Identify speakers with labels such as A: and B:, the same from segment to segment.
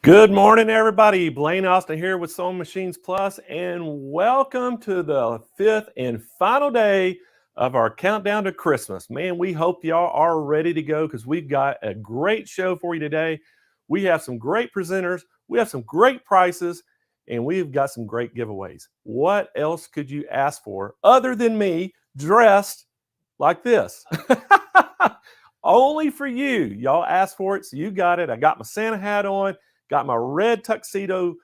A: Good morning, everybody. Blaine Austin here with Sewing Machines Plus, and welcome to the 5th and final day of our countdown to Christmas. Man, we hope y'all are ready to go because we've got a great show for you today. We have some great presenters, we have some great prices, and we've got some great giveaways. What else could you ask for other than me dressed like this? Only for you. Y'all asked for it, so you got it. I got my Santa hat on. Got my red tuxedo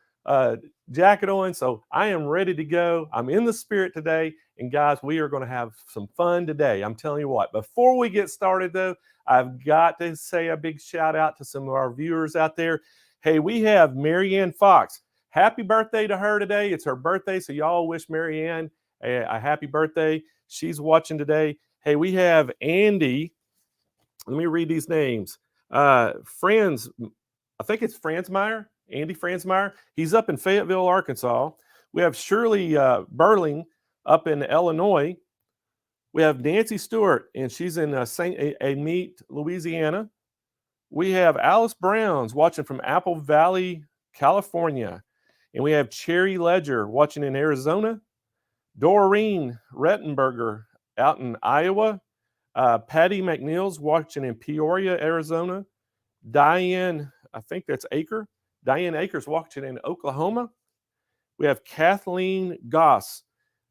A: jacket on, so I am ready to go. I'm in the spirit today, and guys, we are going to have some fun today. I'm telling you what. Before we get started, though, I've got to say a big shout out to some of our viewers out there. Hey, we have Marianne Fox. Happy birthday to her today. It's her birthday, so y'all wish Marianne a happy birthday. She's watching today. Hey, we have Andy. Let me read these names. Friends. I think it's Franzmeyer, Andy Franzmeyer. He's up in Fayetteville, Arkansas. We have Shirley Burling up in Illinois. We have Nancy Stewart, and she's in St. Amite, Louisiana. We have Alice Browns watching from Apple Valley, California. And we have Cherry Ledger watching in Arizona. Doreen Rettenberger out in Iowa. Patty McNeil's watching in Peoria, Arizona. Diane, I think that's Aker. Diane Akers watching in Oklahoma. We have Kathleen Goss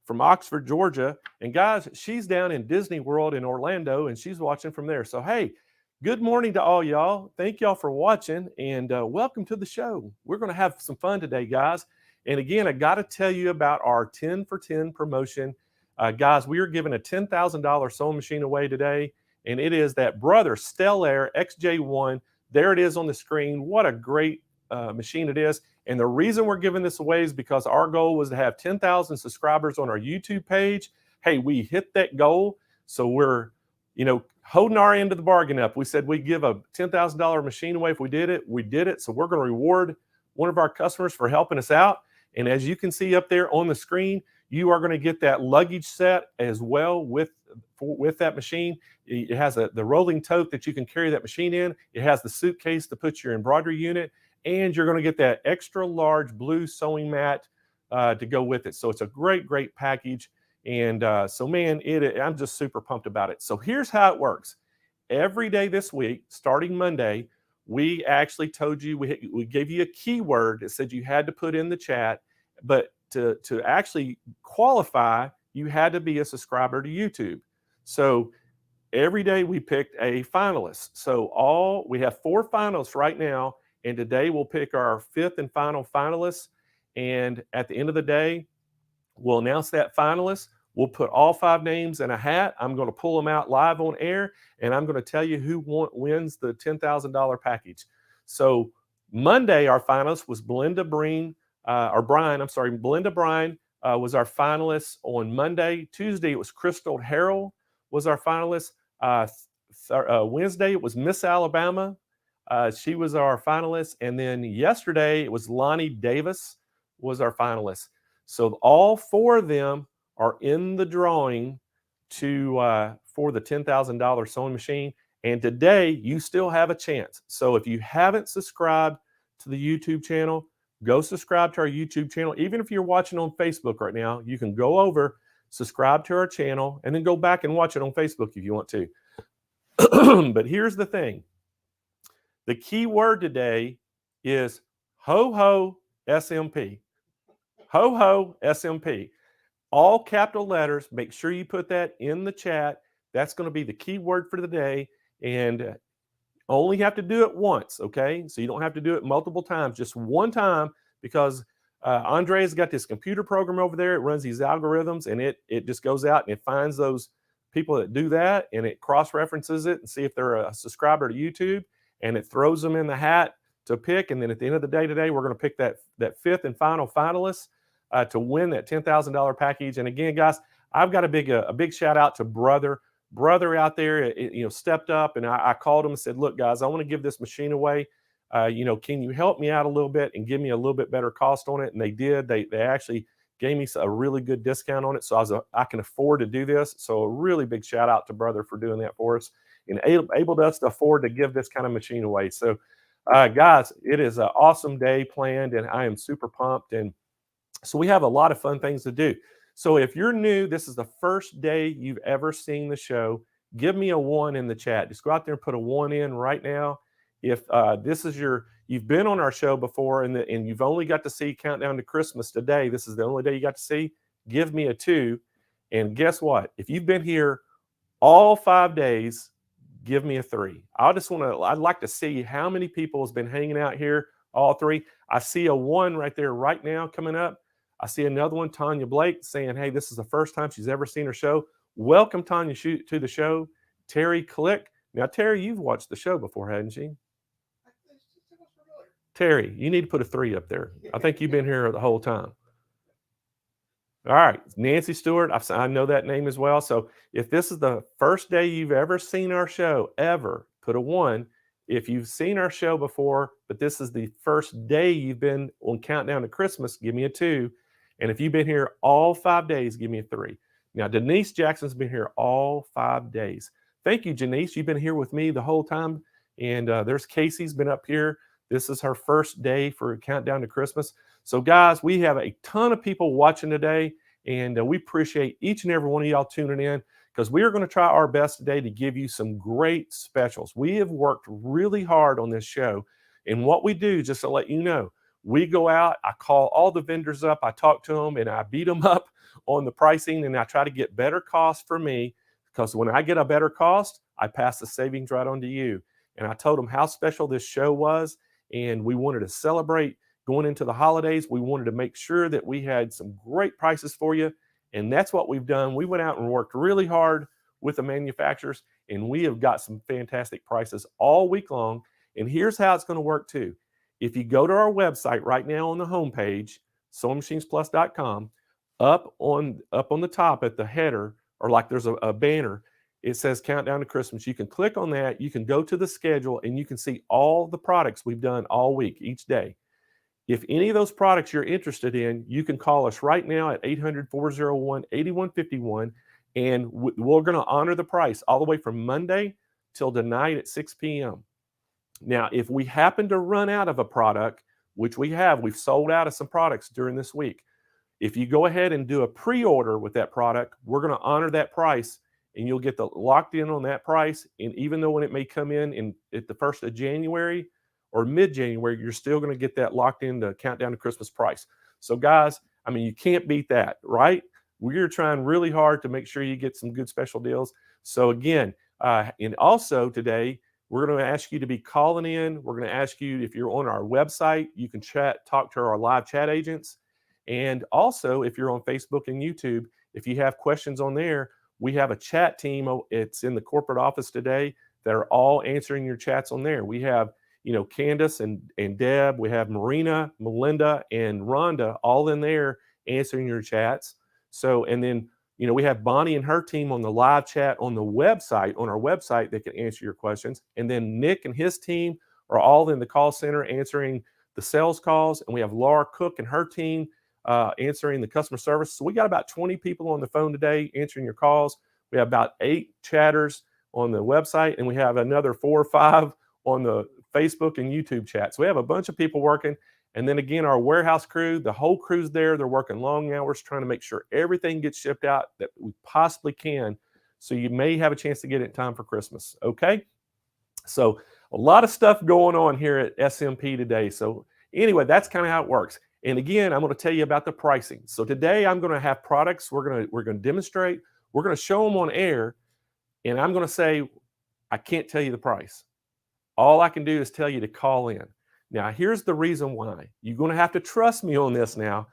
A: from Oxford, Georgia. And guys, she's down in Disney World in Orlando, and she's watching from there. So, hey, good morning to all y'all. Thank y'all for watching, and welcome to the show. We're going to have some fun today, guys. And again, I got to tell you about our 10 for 10 promotion. Guys, we are giving a $10,000 sewing machine away today, and it is that Brother Stellaire XJ1. There it is on the screen. What a great machine it is. And the reason we're giving this away is because our goal was to have 10,000 subscribers on our YouTube page. Hey, we hit that goal. So we're, holding our end of the bargain up. We said we'd give a $10,000 machine away if we did it. We did it. So we're going to reward one of our customers for helping us out. And as you can see up there on the screen, you are going to get that luggage set as well with that machine. It has the rolling tote that you can carry that machine in. It has the suitcase to put your embroidery unit, and you're going to get that extra large blue sewing mat to go with it. So it's a great, great package. And so, man, I'm just super pumped about it. So here's how it works. Every day this week, starting Monday, we actually told you, we gave you a keyword that said you had to put in the chat, but to actually qualify, you had to be a subscriber to YouTube. So every day we picked a finalist. So we have 4 finalists right now, and today we'll pick our 5th and final finalist. And at the end of the day, we'll announce that finalist. We'll put all 5 names in a hat. I'm going to pull them out live on air, and I'm going to tell you who wins the $10,000 package. So Monday, our finalist was Belinda Bryan. Belinda Bryan was our finalist on Monday. Tuesday, it was Crystal Harrell was our finalist. Wednesday, it was Miss Alabama. She was our finalist. And then yesterday, it was Lonnie Davis was our finalist. So all 4 of them are in the drawing for the $10,000 sewing machine. And today, you still have a chance. So if you haven't subscribed to the YouTube channel, go subscribe to our YouTube channel. Even if you're watching on Facebook right now, you can go over, subscribe to our channel, and then go back and watch it on Facebook if you want to. But here's the thing. The key word today is ho-ho SMP. Ho-ho SMP. All capital letters. Make sure you put that in the chat. That's going to be the key word for the day. And only have to do it once, okay? So you don't have to do it multiple times, just one time, because Andre's got this computer program over there. It runs these algorithms, and it just goes out and it finds those people that do that, and it cross-references it and see if they're a subscriber to YouTube, and it throws them in the hat to pick. And then at the end of the day today, we're going to pick that fifth and final finalist to win that $10,000 package. And again, guys, I've got a big shout out to brother out there, stepped up, and I called him and said, look, guys, I want to give this machine away. Can you help me out a little bit and give me a little bit better cost on it? And they did. They actually gave me a really good discount on it. So I can afford to do this. So a really big shout out to brother for doing that for us and enabled us to afford to give this kind of machine away. So guys, it is an awesome day planned, and I am super pumped. And so we have a lot of fun things to do. So if you're new, this is the first day you've ever seen the show, give me a 1 in the chat. Just go out there and put a 1 in right now. If this is you've been on our show before and you've only got to see Countdown to Christmas today, this is the only day you got to see, give me a 2. And guess what? If you've been here all 5 days, give me a 3. I'd like to see how many people has been hanging out here, all 3. I see a 1 right there right now coming up. I see another one, Tanya Blake, saying, hey, this is the first time she's ever seen her show. Welcome, Tanya, to the show. Terry Click. Now, Terry, you've watched the show before, hadn't you? Terry, you need to put a 3 up there. I think you've been here the whole time. All right, Nancy Stewart, I know that name as well. So if this is the first day you've ever seen our show, ever, put a 1. If you've seen our show before, but this is the first day you've been on Countdown to Christmas, give me a 2. And if you've been here all 5 days, give me a 3. Now, Denise Jackson's been here all 5 days. Thank you, Janice. You've been here with me the whole time. And there's Casey's been up here. This is her first day for Countdown to Christmas. So, guys, we have a ton of people watching today, and we appreciate each and every one of y'all tuning in, because we are going to try our best today to give you some great specials. We have worked really hard on this show, and what we do, just to let you know, we go out, I call all the vendors up, I talk to them, and I beat them up on the pricing, and I try to get better costs for me, because when I get a better cost, I pass the savings right on to you. And I told them how special this show was, and we wanted to celebrate going into the holidays. We wanted to make sure that we had some great prices for you, and that's what we've done. We went out and worked really hard with the manufacturers, and we have got some fantastic prices all week long. And here's how it's going to work too. If you go to our website right now on the homepage, SewingMachinesPlus.com, up on the top at the header, or like there's a banner, it says Countdown to Christmas. You can click on that. You can go to the schedule, and you can see all the products we've done all week, each day. If any of those products you're interested in, you can call us right now at 800-401-8151, and we're going to honor the price all the way from Monday till tonight at 6 p.m. Now, if we happen to run out of a product, which we've sold out of some products during this week. If you go ahead and do a pre-order with that product, we're going to honor that price, and you'll get locked in on that price. And even though when it may come in at the 1st of January or mid-January, you're still going to get that locked in to Countdown to Christmas price. So guys, I mean, you can't beat that, right? We're trying really hard to make sure you get some good special deals. So again, and also today, we're going to ask you to be calling in. We're going to ask you, if you're on our website, you can talk to our live chat agents. And also, if you're on Facebook and YouTube, if you have questions on there, we have a chat team. It's in the corporate office today that are all answering your chats on there. We have, Candace and Deb. We have Marina, Melinda, and Rhonda all in there answering your chats. So, and then, we have Bonnie and her team on the live chat on our website that can answer your questions. And then Nick and his team are all in the call center answering the sales calls. And we have Laura Cook and her team answering the customer service. So we got about 20 people on the phone today answering your calls. We have about 8 chatters on the website, and we have another 4 or 5 on the Facebook and YouTube chat. So we have a bunch of people working. And then again, our warehouse crew, the whole crew's there. They're working long hours trying to make sure everything gets shipped out that we possibly can. So you may have a chance to get it in time for Christmas. Okay. So a lot of stuff going on here at SMP today. So anyway, that's kind of how it works. And again, I'm going to tell you about the pricing. So today I'm going to have products we're going to demonstrate. We're going to show them on air, and I'm going to say, I can't tell you the price. All I can do is tell you to call in. Now, here's the reason why. You're going to have to trust me on this now.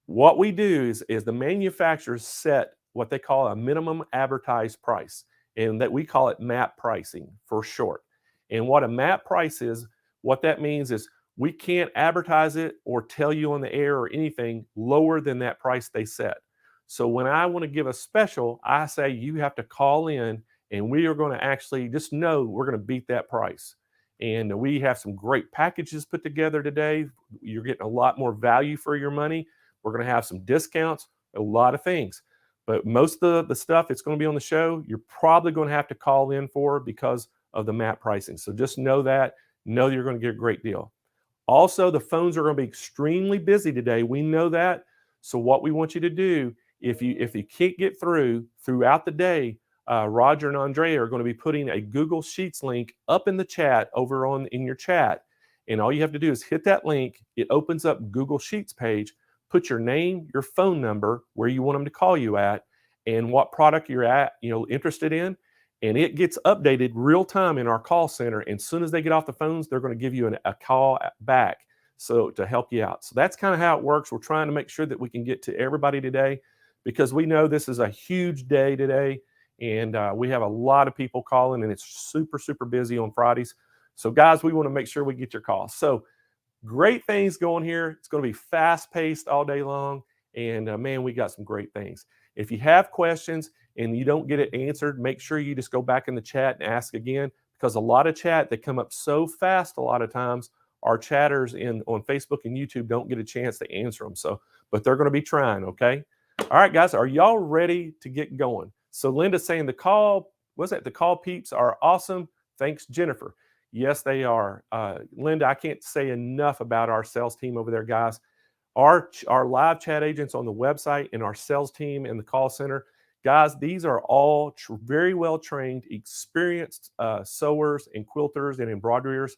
A: What we do is the manufacturers set what they call a minimum advertised price, and that we call it MAP pricing for short. And what a MAP price is, what that means is we can't advertise it or tell you on the air or anything lower than that price they set. So when I want to give a special, I say you have to call in, and we are going to actually just know we're going to beat that price. And we have some great packages put together today. You're getting a lot more value for your money. We're going to have some discounts, a lot of things. But most of the stuff that's going to be on the show, you're probably going to have to call in for because of the MAP pricing. So just know that. Know you're going to get a great deal. Also, the phones are going to be extremely busy today. We know that. So what we want you to do, if you can't get throughout the day, Roger and Andrea are going to be putting a Google Sheets link up in the chat over in your chat. And all you have to do is hit that link. It opens up Google Sheets page. Put your name, your phone number, where you want them to call you at, and what product you're interested in. And it gets updated real time in our call center. And as soon as they get off the phones, they're going to give you a call back to help you out. So that's kind of how it works. We're trying to make sure that we can get to everybody today, because we know this is a huge day today. And we have a lot of people calling, and it's super, super busy on Fridays. So guys, we want to make sure we get your calls. So great things going here. It's going to be fast paced all day long. And man, we got some great things. If you have questions and you don't get it answered, make sure you just go back in the chat and ask again, because a lot of chat that come up so fast a lot of times, our chatters on Facebook and YouTube don't get a chance to answer them. So, but they're going to be trying, okay? All right, guys, are y'all ready to get going? So Linda's saying the call peeps are awesome. Thanks, Jennifer. Yes, they are. Linda, I can't say enough about our sales team over there, guys. Our live chat agents on the website and our sales team in the call center, guys, these are all very well trained, experienced sewers and quilters and embroiderers.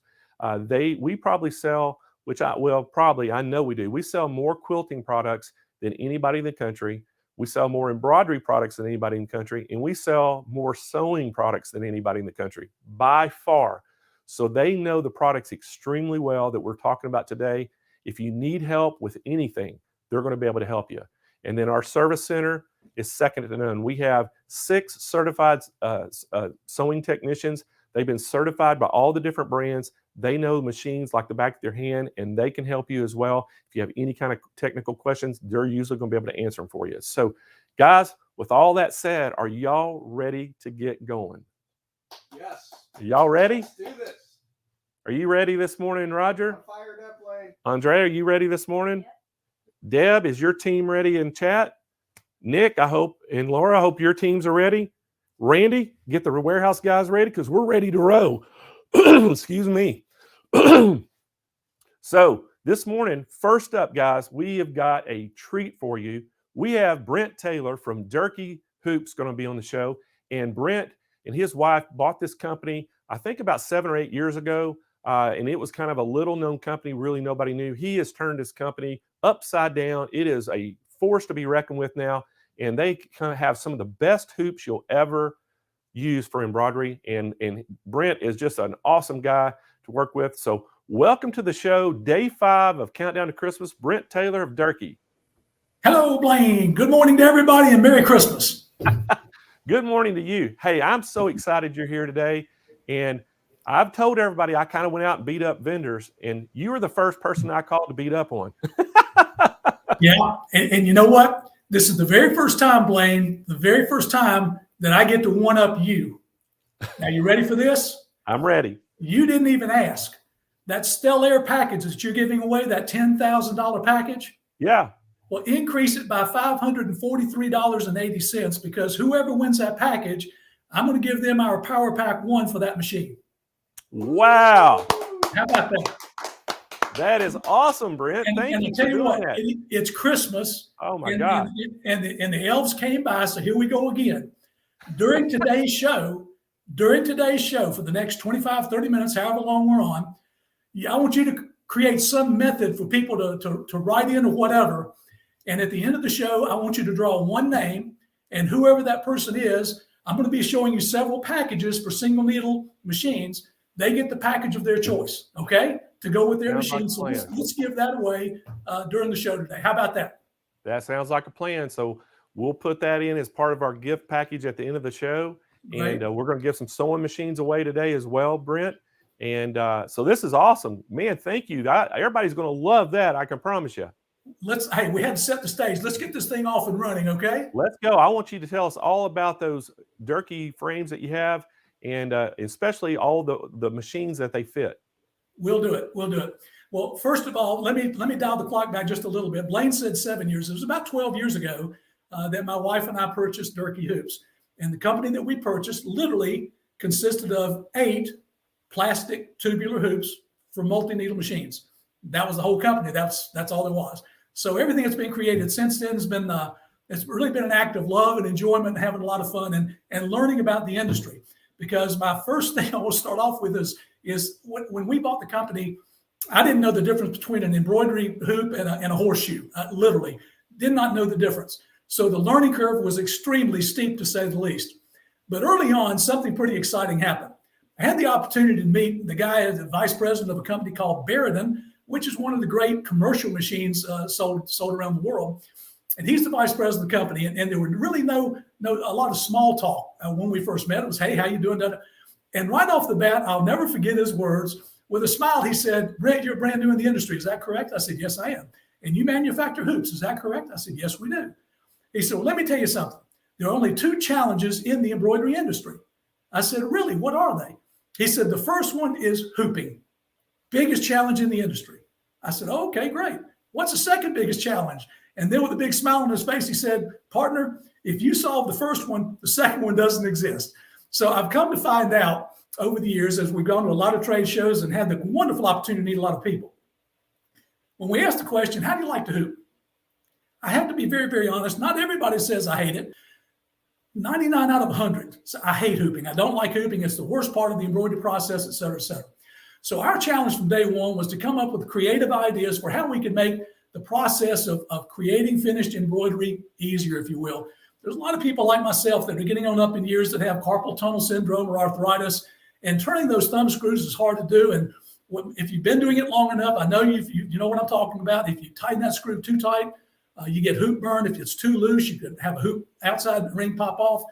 A: We probably sell, I know we do. We sell more quilting products than anybody in the country. We sell more embroidery products than anybody in the country, and we sell more sewing products than anybody in the country, by far. So they know the products extremely well that we're talking about today. If you need help with anything, they're going to be able to help you. And then our service center is second to none. We have 6 certified sewing technicians. They've been certified by all the different brands. They know machines like the back of their hand, and they can help you as well. If you have any kind of technical questions, they're usually going to be able to answer them for you. So, guys, with all that said, are y'all ready to get going?
B: Yes.
A: Are y'all ready?
B: Let's do this.
A: Are you ready this morning, Roger?
B: I'm fired up, Blaine.
A: Andrea, are you ready this morning? Yep. Deb, is your team ready in chat? Nick, I hope, and Laura, I hope your teams are ready. Randy, get the warehouse guys ready, because we're ready to row. Excuse me. So this morning, first up, guys, we have got a treat for you. We have Brent Taylor from Durkee Hoops going to be on the show. And Brent and his wife bought this company, I think about 7 or 8 years ago. And it was kind of a little known company. Really nobody knew. He has turned his company upside down. It is a force to be reckoned with now. And they kind of have some of the best hoops you'll ever use for embroidery. And Brent is just an awesome guy to work with. So welcome to the show, day 5 of Countdown to Christmas, Brent Taylor of Durkee.
C: Hello, Blaine. Good morning to everybody and Merry Christmas.
A: Good morning to you. Hey, I'm so excited you're here today. And I've told everybody I kind of went out and beat up vendors, and you were the first person I called to beat up on.
C: Yeah, and you know what? This is the very first time, Blaine, the very first time that I get to one-up you. Now, you ready for this?
A: I'm ready.
C: You didn't even ask. That Stellaire package that you're giving away, that $10,000 package?
A: Yeah.
C: Well, increase it by $543.80, because whoever wins that package, I'm going to give them our Power Pack 1 for that machine.
A: Wow.
C: How about that?
A: That is awesome, Brent.
C: And
A: Thank
C: I
A: you
C: tell
A: for
C: you
A: doing
C: what,
A: that.
C: it's Christmas.
A: Oh my
C: and,
A: God.
C: and the elves came by, so here we go again. During today's show, for the next 25, 30 minutes, however long we're on, I want you to create some method for people to write in or whatever. And at the end of the show, I want you to draw one name, and whoever that person is, I'm going to be showing you several packages for single needle machines. They get the package of their choice, okay, to go with their machine. So let's give that away during the show today. How about that?
A: That sounds like a plan. So we'll put that in as part of our gift package at the end of the show.
C: Great.
A: And we're going to give some sewing machines away today as well, Brent. And so this is awesome. Man, thank you. Everybody's going to love that. I can promise you.
C: Hey, we had to set the stage. Let's get this thing off and running, okay?
A: Let's go. I want you to tell us all about those Durkee frames that you have, and especially all the machines that they fit.
C: We'll do it. Well, first of all, let me dial the clock back just a little bit. Blaine said 7 years. It was about 12 years ago that my wife and I purchased Durkee hoops. And the company that we purchased literally consisted of 8 plastic tubular hoops for multi-needle machines. That was the whole company. That's all there was. So everything that's been created since then has been it's really been an act of love and enjoyment and having a lot of fun and learning about the industry. Because my first thing I will start off with is when we bought the company, I didn't know the difference between an embroidery hoop and a horseshoe. I literally did not know the difference. So the learning curve was extremely steep, to say the least. But early on, something pretty exciting happened. I had the opportunity to meet the guy as the vice president of a company called Barradon, which is one of the great commercial machines sold around the world. And he's the vice president of the company. And there were really a lot of small talk when we first met. It was, hey, how you doing? And right off the bat, I'll never forget his words. With a smile, he said, Brent, you're brand new in the industry. Is that correct? I said, yes, I am. And you manufacture hoops. Is that correct? I said, yes, we do. He said, well, let me tell you something. There are only 2 challenges in the embroidery industry. I said, really? What are they? He said, the first one is hooping. Biggest challenge in the industry. I said, oh, okay, great. What's the second biggest challenge? And then with a big smile on his face, he said, partner, if you solve the first one, the second one doesn't exist. So I've come to find out over the years, as we've gone to a lot of trade shows and had the wonderful opportunity to meet a lot of people. When we ask the question, how do you like to hoop? I have to be very, very honest. Not everybody says I hate it. 99 out of 100. So I hate hooping. I don't like hooping. It's the worst part of the embroidery process, et cetera, et cetera. So our challenge from day one was to come up with creative ideas for how we could make the process of creating finished embroidery easier, if you will. There's a lot of people like myself that are getting on up in years that have carpal tunnel syndrome or arthritis, and turning those thumb screws is hard to do. And if you've been doing it long enough, I know you know what I'm talking about. If you tighten that screw too tight, you get hoop burn. If it's too loose, you could have a hoop outside and ring pop off,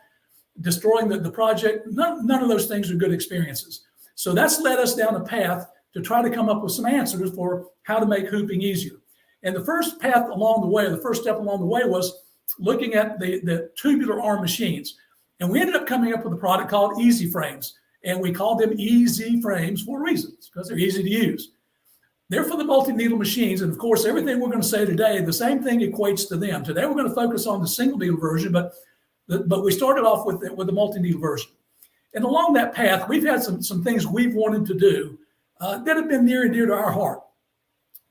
C: destroying the project. None of those things are good experiences. So that's led us down a path to try to come up with some answers for how to make hooping easier. And the first path along the way, the first step along the way was looking at the tubular arm machines. And we ended up coming up with a product called EZ frames. And we called them EZ frames for reasons, because they're easy to use. They're for the multi-needle machines. And of course, everything we're going to say today, the same thing equates to them. Today, we're going to focus on the single needle version, but we started off with the multi-needle version. And along that path, we've had some things we've wanted to do that have been near and dear to our heart.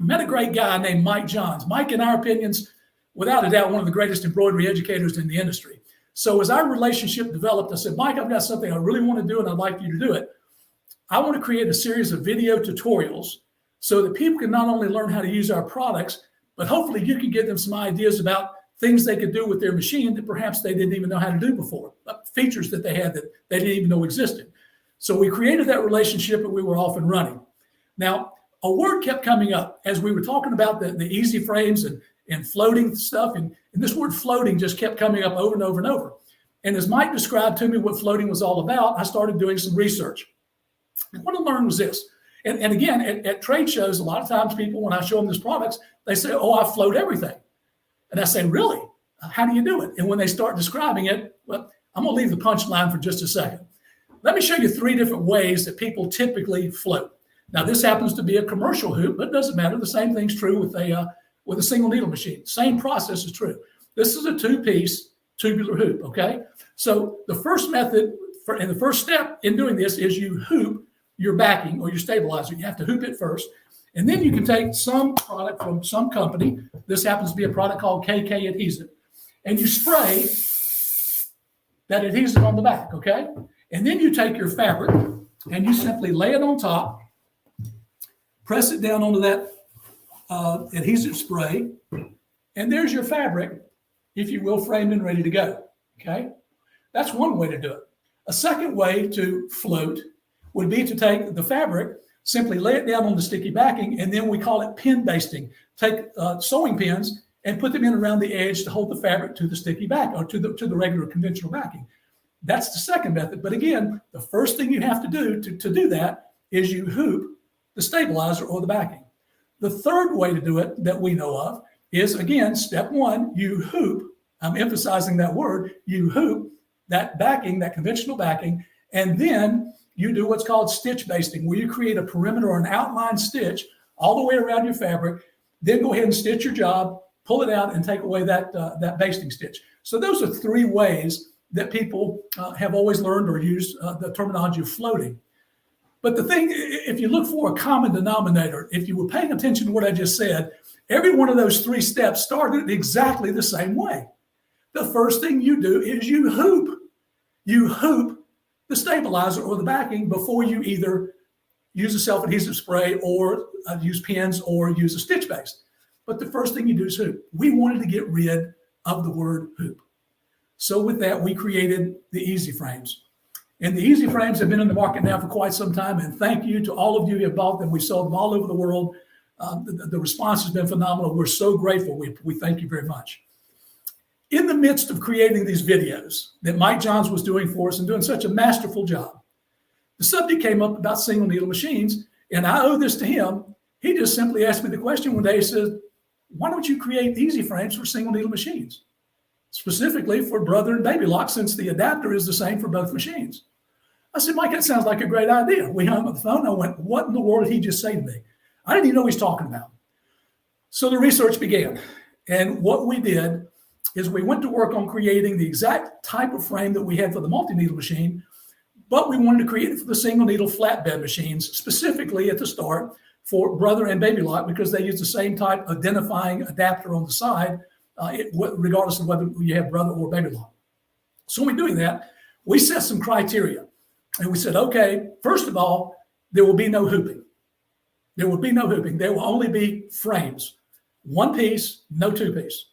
C: I met a great guy named Mike Johns. Mike, in our opinions, without a doubt, one of the greatest embroidery educators in the industry. So as our relationship developed, I said, Mike, I've got something I really want to do, and I'd like you to do it. I want to create a series of video tutorials so that people can not only learn how to use our products, but hopefully you can give them some ideas about things they could do with their machine that perhaps they didn't even know how to do before, features that they had that they didn't even know existed. So we created that relationship, and we were off and running. Now, a word kept coming up as we were talking about the EZ frames and floating stuff. And this word floating just kept coming up over and over and over. And as Mike described to me what floating was all about, I started doing some research. And what I learned was this. And again, at trade shows, a lot of times people, when I show them these products, they say, oh, I float everything. And I say, really? How do you do it? And when they start describing it, well, I'm going to leave the punchline for just a second. Let me show you 3 different ways that people typically float. Now, this happens to be a commercial hoop, but it doesn't matter. The same thing's true with a single needle machine. Same process is true. This is a 2-piece tubular hoop, okay? So the first method and the first step in doing this is you hoop your backing or your stabilizer. You have to hoop it first. And then you can take some product from some company. This happens to be a product called KK adhesive. And you spray that adhesive on the back, okay? And then you take your fabric and you simply lay it on top, press it down onto that adhesive spray, and there's your fabric, if you will, framed and ready to go, okay? That's one way to do it. A second way to float would be to take the fabric, simply lay it down on the sticky backing, and then we call it pin basting. Take sewing pins and put them in around the edge to hold the fabric to the sticky back or to the regular conventional backing. That's the second method. But again, the first thing you have to do to do that is you hoop the stabilizer or the backing. The third way to do it that we know of is, again, step one, you hoop, I'm emphasizing that word, you hoop that backing, that conventional backing, and then you do what's called stitch basting, where you create a perimeter or an outline stitch all the way around your fabric, then go ahead and stitch your job, pull it out, and take away that basting stitch. So those are three ways that people have always learned or used the terminology of floating. But the thing, if you look for a common denominator, if you were paying attention to what I just said, every one of those three steps started exactly the same way. The first thing you do is you hoop. You hoop the stabilizer or the backing before you either use a self-adhesive spray or use pins or use a stitch base. But the first thing you do is hoop. We wanted to get rid of the word hoop. So with that, we created the EZ frames. And the EZ frames have been in the market now for quite some time. And thank you to all of you who have bought them. We sold them all over the world. The response has been phenomenal. We're so grateful. We thank you very much. In the midst of creating these videos that Mike Johns was doing for us and doing such a masterful job, the subject came up about single needle machines. And I owe this to him. He just simply asked me the question one day. He said, why don't you create EZ frames for single needle machines? Specifically for brother and baby lock, since the adapter is the same for both machines. I said, Mike, that sounds like a great idea. We hung up the phone. I went, what in the world did he just say to me? I didn't even know what he's talking about. So the research began. And what we did is we went to work on creating the exact type of frame that we had for the multi-needle machine, but we wanted to create it for the single needle flatbed machines, specifically at the start for brother and baby lock, because they use the same type identifying adapter on the side, regardless of whether you have brother or baby lock. So in doing that, we set some criteria. And we said, okay, first of all, there will be no hooping. There will be no hooping. There will only be frames. One piece, no two piece.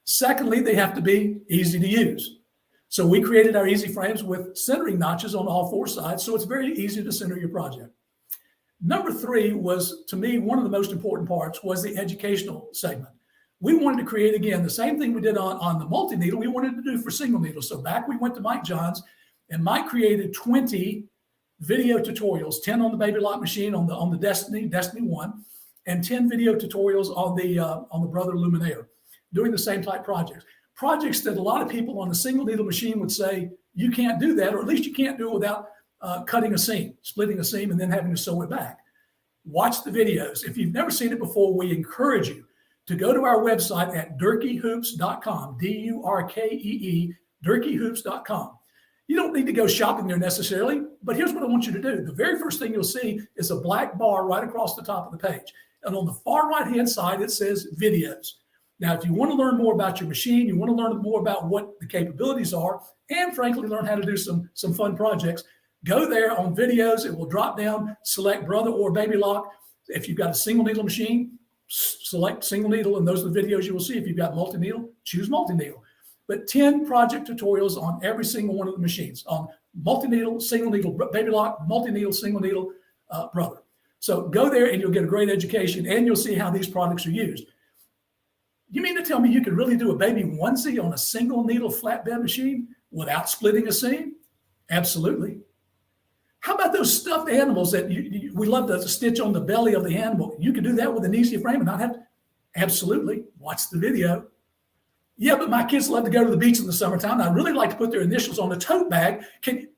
C: Secondly, they have to be easy to use. So we created our EZ frames with centering notches on all four sides, so it's very easy to center your project. Number three was, to me, one of the most important parts was the educational segment. We wanted to create, again, the same thing we did on the multi-needle, we wanted to do for single needle. So back we went to Mike Johns, and Mike created 20 video tutorials, 10 on the baby lock machine on the Destiny 1, and 10 video tutorials on the Brother Luminaire, doing the same type projects that a lot of people on a single needle machine would say, you can't do that, or at least you can't do it without cutting a seam, splitting a seam, and then having to sew it back. Watch the videos. If you've never seen it before, we encourage you to go to our website at durkeehoops.com, D-U-R-K-E-E, durkeehoops.com. You don't need to go shopping there necessarily, but here's what I want you to do. The very first thing you'll see is a black bar right across the top of the page. And on the far right-hand side, it says videos. Now, if you want to learn more about your machine, you want to learn more about what the capabilities are, and frankly, learn how to do some fun projects, go there on videos. It will drop down, select brother or baby lock. If you've got a single needle machine, select single needle, and those are the videos you will see. If you've got multi-needle, choose multi-needle. But 10 project tutorials on every single one of the machines, on multi-needle, single needle, baby lock, multi-needle, single needle, brother. So go there and you'll get a great education, and you'll see how these products are used. You mean to tell me you could really do a baby onesie on a single needle flatbed machine without splitting a seam? Absolutely. How about those stuffed animals that we love to stitch on the belly of the animal? You could do that with an EZ frame and not have to. Absolutely. Watch the video. Yeah, but my kids love to go to the beach in the summertime. I really like to put their initials on a tote bag. Can you?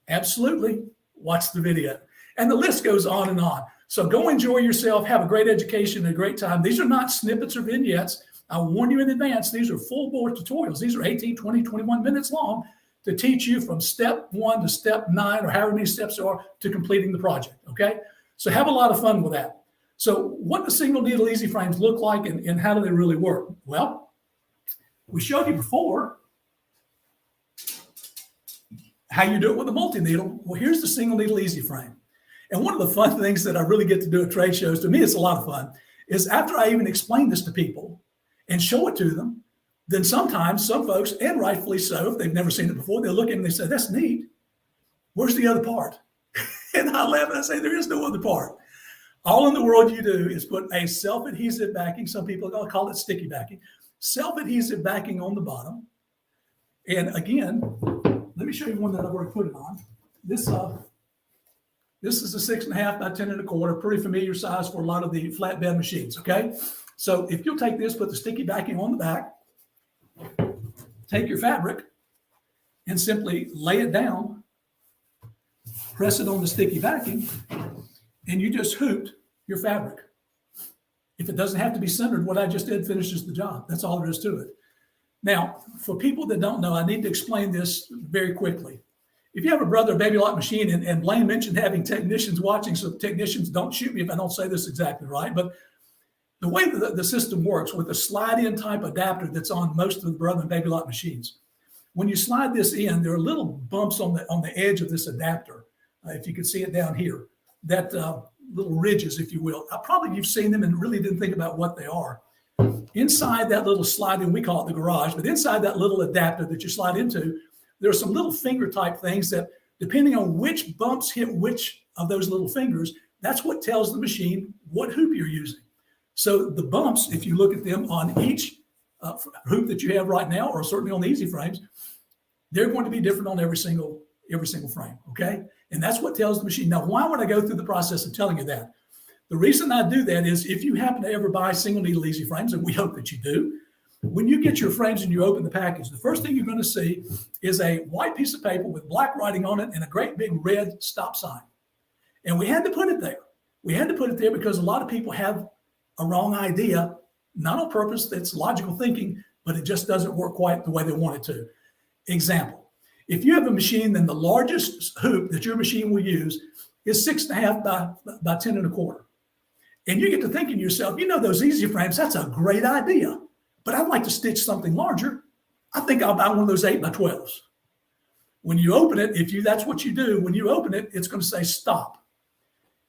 C: Absolutely. Watch the video. And the list goes on and on. So go enjoy yourself, have a great education and a great time. These are not snippets or vignettes. I warn you in advance, these are full board tutorials. These are 18, 20, 21 minutes long to teach you from step 1 to step 9, or however many steps there are, to completing the project, okay? So have a lot of fun with that. So what do single needle easy frames look like, and how do they really work? Well, we showed you before how you do it with a multi-needle. Well, here's the single needle easy frame. And one of the fun things that I really get to do at trade shows, to me it's a lot of fun, is after I even explain this to people and show it to them, then sometimes some folks, and rightfully so, if they've never seen it before, they'll look at it and they say, that's neat. Where's the other part? And I laugh and I say, there is no other part. All in the world you do is put a self-adhesive backing, some people call it sticky backing, self-adhesive backing on the bottom. And again, let me show you one that I've already put it on. This is a 6.5 by 10 1/4, pretty familiar size for a lot of the flatbed machines, okay? So if you'll take this, put the sticky backing on the back, take your fabric and simply lay it down, press it on the sticky backing, and you just hooped your fabric. If it doesn't have to be centered, what I just did finishes the job. That's all there is to it. Now, for people that don't know, I need to explain this very quickly. If you have a brother baby lock machine, and Blaine mentioned having technicians watching, so technicians don't shoot me if I don't say this exactly right, but the way that the system works with the slide-in type adapter that's on most of the brother and baby lock machines, when you slide this in, there are little bumps on the edge of this adapter. If you can see it down here, that little ridges, if you will. Probably you've seen them and really didn't think about what they are. Inside that little slide-in, we call it the garage, but inside that little adapter that you slide into, there are some little finger type things that, depending on which bumps hit which of those little fingers, that's what tells the machine what hoop you're using. So the bumps, if you look at them on each hoop that you have right now, or certainly on the easy frames, they're going to be different on every single frame, okay? And that's what tells the machine. Now, why would I go through the process of telling you that? The reason I do that is if you happen to ever buy single needle easy frames, and we hope that you do, when you get your frames and you open the package, the first thing you're going to see is a white piece of paper with black writing on it and a great big red stop sign. And we had to put it there. We had to put it there because a lot of people have a wrong idea, not on purpose, that's logical thinking, but it just doesn't work quite the way they want it to. Example, if you have a machine, then the largest hoop that your machine will use is 6.5 by 10 1/4. And you get to thinking to yourself, you know, those easy frames, that's a great idea, but I'd like to stitch something larger. I think I'll buy one of those 8 by 12s. When you open it, that's what you do, when you open it, it's going to say stop.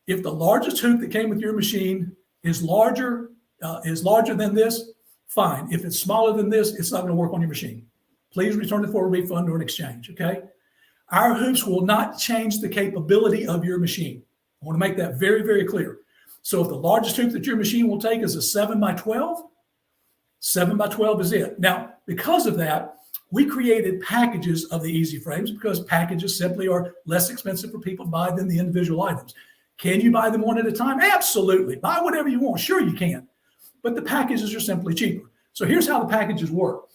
C: If the largest hoop that came with your machine is larger than this, fine. If it's smaller than this, it's not going to work on your machine. Please return it for a refund or an exchange, okay? Our hoops will not change the capability of your machine. I want to make that very, very clear. So if the largest hoop that your machine will take is a 7 by 12, 7 by 12 is it. Now, because of that, we created packages of the easy frames because packages simply are less expensive for people to buy than the individual items. Can you buy them one at a time? Absolutely. Buy whatever you want. Sure, you can. But the packages are simply cheaper. So here's how the packages work.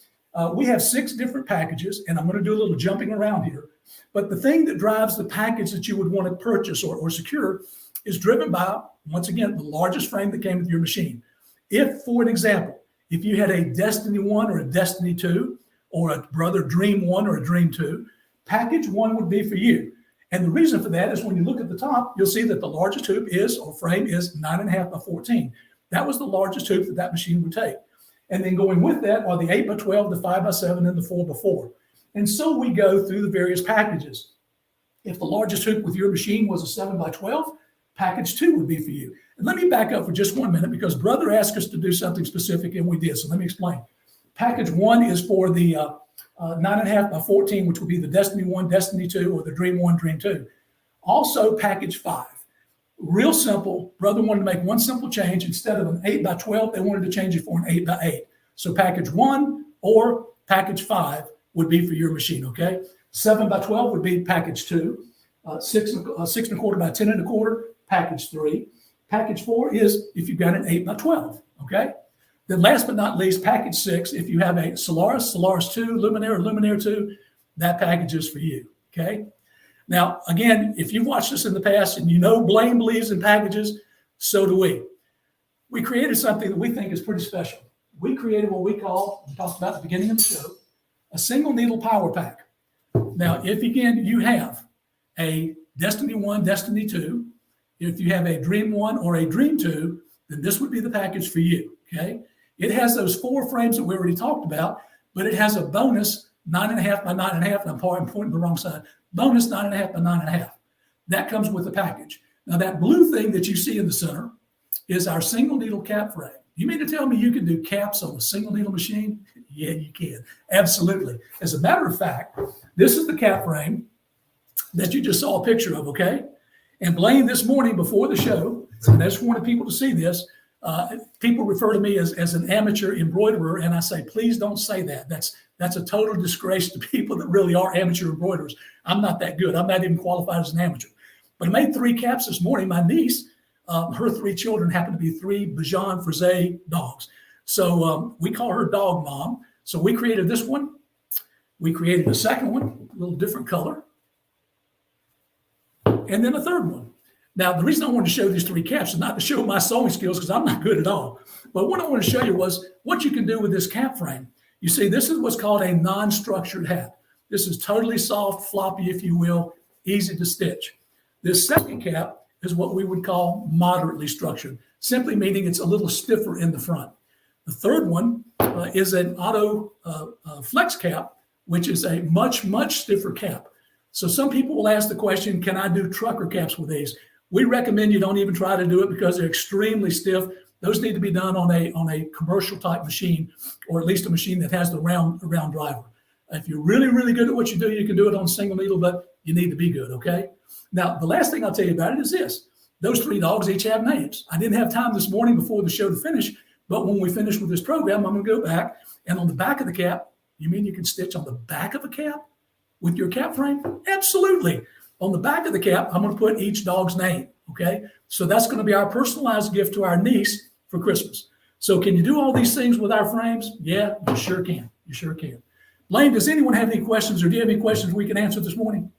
C: We have 6 different packages, and I'm going to do a little jumping around here. But the thing that drives the package that you would want to purchase or secure is driven by, once again, the largest frame that came with your machine. If, for an example, if you had a Destiny 1 or a Destiny 2, or a Brother Dream 1 or a Dream 2, package 1 would be for you. And the reason for that is when you look at the top, you'll see that the largest hoop frame is 9.5 by 14. That was the largest hoop that machine would take. And then going with that are the 8 by 12, the 5 by 7, and the 4 by 4. And so we go through the various packages. If the largest hoop with your machine was a 7 by 12, package 2 would be for you. And let me back up for just 1 minute because Brother asked us to do something specific and we did. So let me explain. Package 1 is for the 9.5 by 14, which would be the Destiny 1, Destiny 2, or the Dream 1, Dream 2. Also package 5. Real simple. Brother wanted to make one simple change. Instead of an 8 by 12, they wanted to change it for an 8 by 8. So package 1 or package 5 would be for your machine, okay? 7 by 12 would be package 2. 6 1/4 by 10 1/4, package 3. Package 4 is if you've got an 8 by 12, okay? Then last but not least, package 6, if you have a Solaris 2, Luminaire, or Luminaire 2, that package is for you, okay? Now, again, if you've watched us in the past and you know Blaine believes in packages, so do we. We created something that we think is pretty special. We created what we call, we talked about at the beginning of the show, a single needle power pack. Now, if again, you have a Destiny 1, Destiny 2, if you have a Dream 1 or a Dream 2, then this would be the package for you, okay? It has those 4 frames that we already talked about, but it has a bonus 9.5 by 9.5, and I'm pointing the wrong side, bonus 9.5 by 9.5. That comes with the package. Now that blue thing that you see in the center is our single needle cap frame. You mean to tell me you can do caps on a single needle machine? Yeah, you can, absolutely. As a matter of fact, this is the cap frame that you just saw a picture of, okay? And Blaine, this morning before the show, and I just wanted people to see this, people refer to me as an amateur embroiderer, and I say, please don't say that. That's a total disgrace to people that really are amateur embroiderers. I'm not that good. I'm not even qualified as an amateur. But I made 3 caps this morning. My niece, her 3 children happen to be 3 Bichon Frise dogs. So we call her Dog Mom. So we created this one. We created a second one, a little different color. And then a third one. Now, the reason I wanted to show these 3 caps is not to show my sewing skills, because I'm not good at all. But what I want to show you was what you can do with this cap frame. You see, this is what's called a non-structured hat. This is totally soft, floppy, if you will, easy to stitch. This second cap is what we would call moderately structured, simply meaning it's a little stiffer in the front. The third one is an auto flex cap, which is a much, much stiffer cap. So some people will ask the question, can I do trucker caps with these? We recommend you don't even try to do it because they're extremely stiff. Those need to be done on a commercial type machine, or at least a machine that has the round driver. If you're really, really good at what you do, you can do it on single needle, but you need to be good, okay? Now, the last thing I'll tell you about it is this. Those 3 dogs each have names. I didn't have time this morning before the show to finish, but when we finish with this program, I'm going to go back, and on the back of the cap, you mean you can stitch on the back of a cap with your cap frame? Absolutely. On the back of the cap, I'm going to put each dog's name, okay? So that's going to be our personalized gift to our niece for Christmas. So can you do all these things with our frames? Yeah, you sure can. You sure can. Blaine, does anyone have any questions, or do you have any questions we can answer this morning?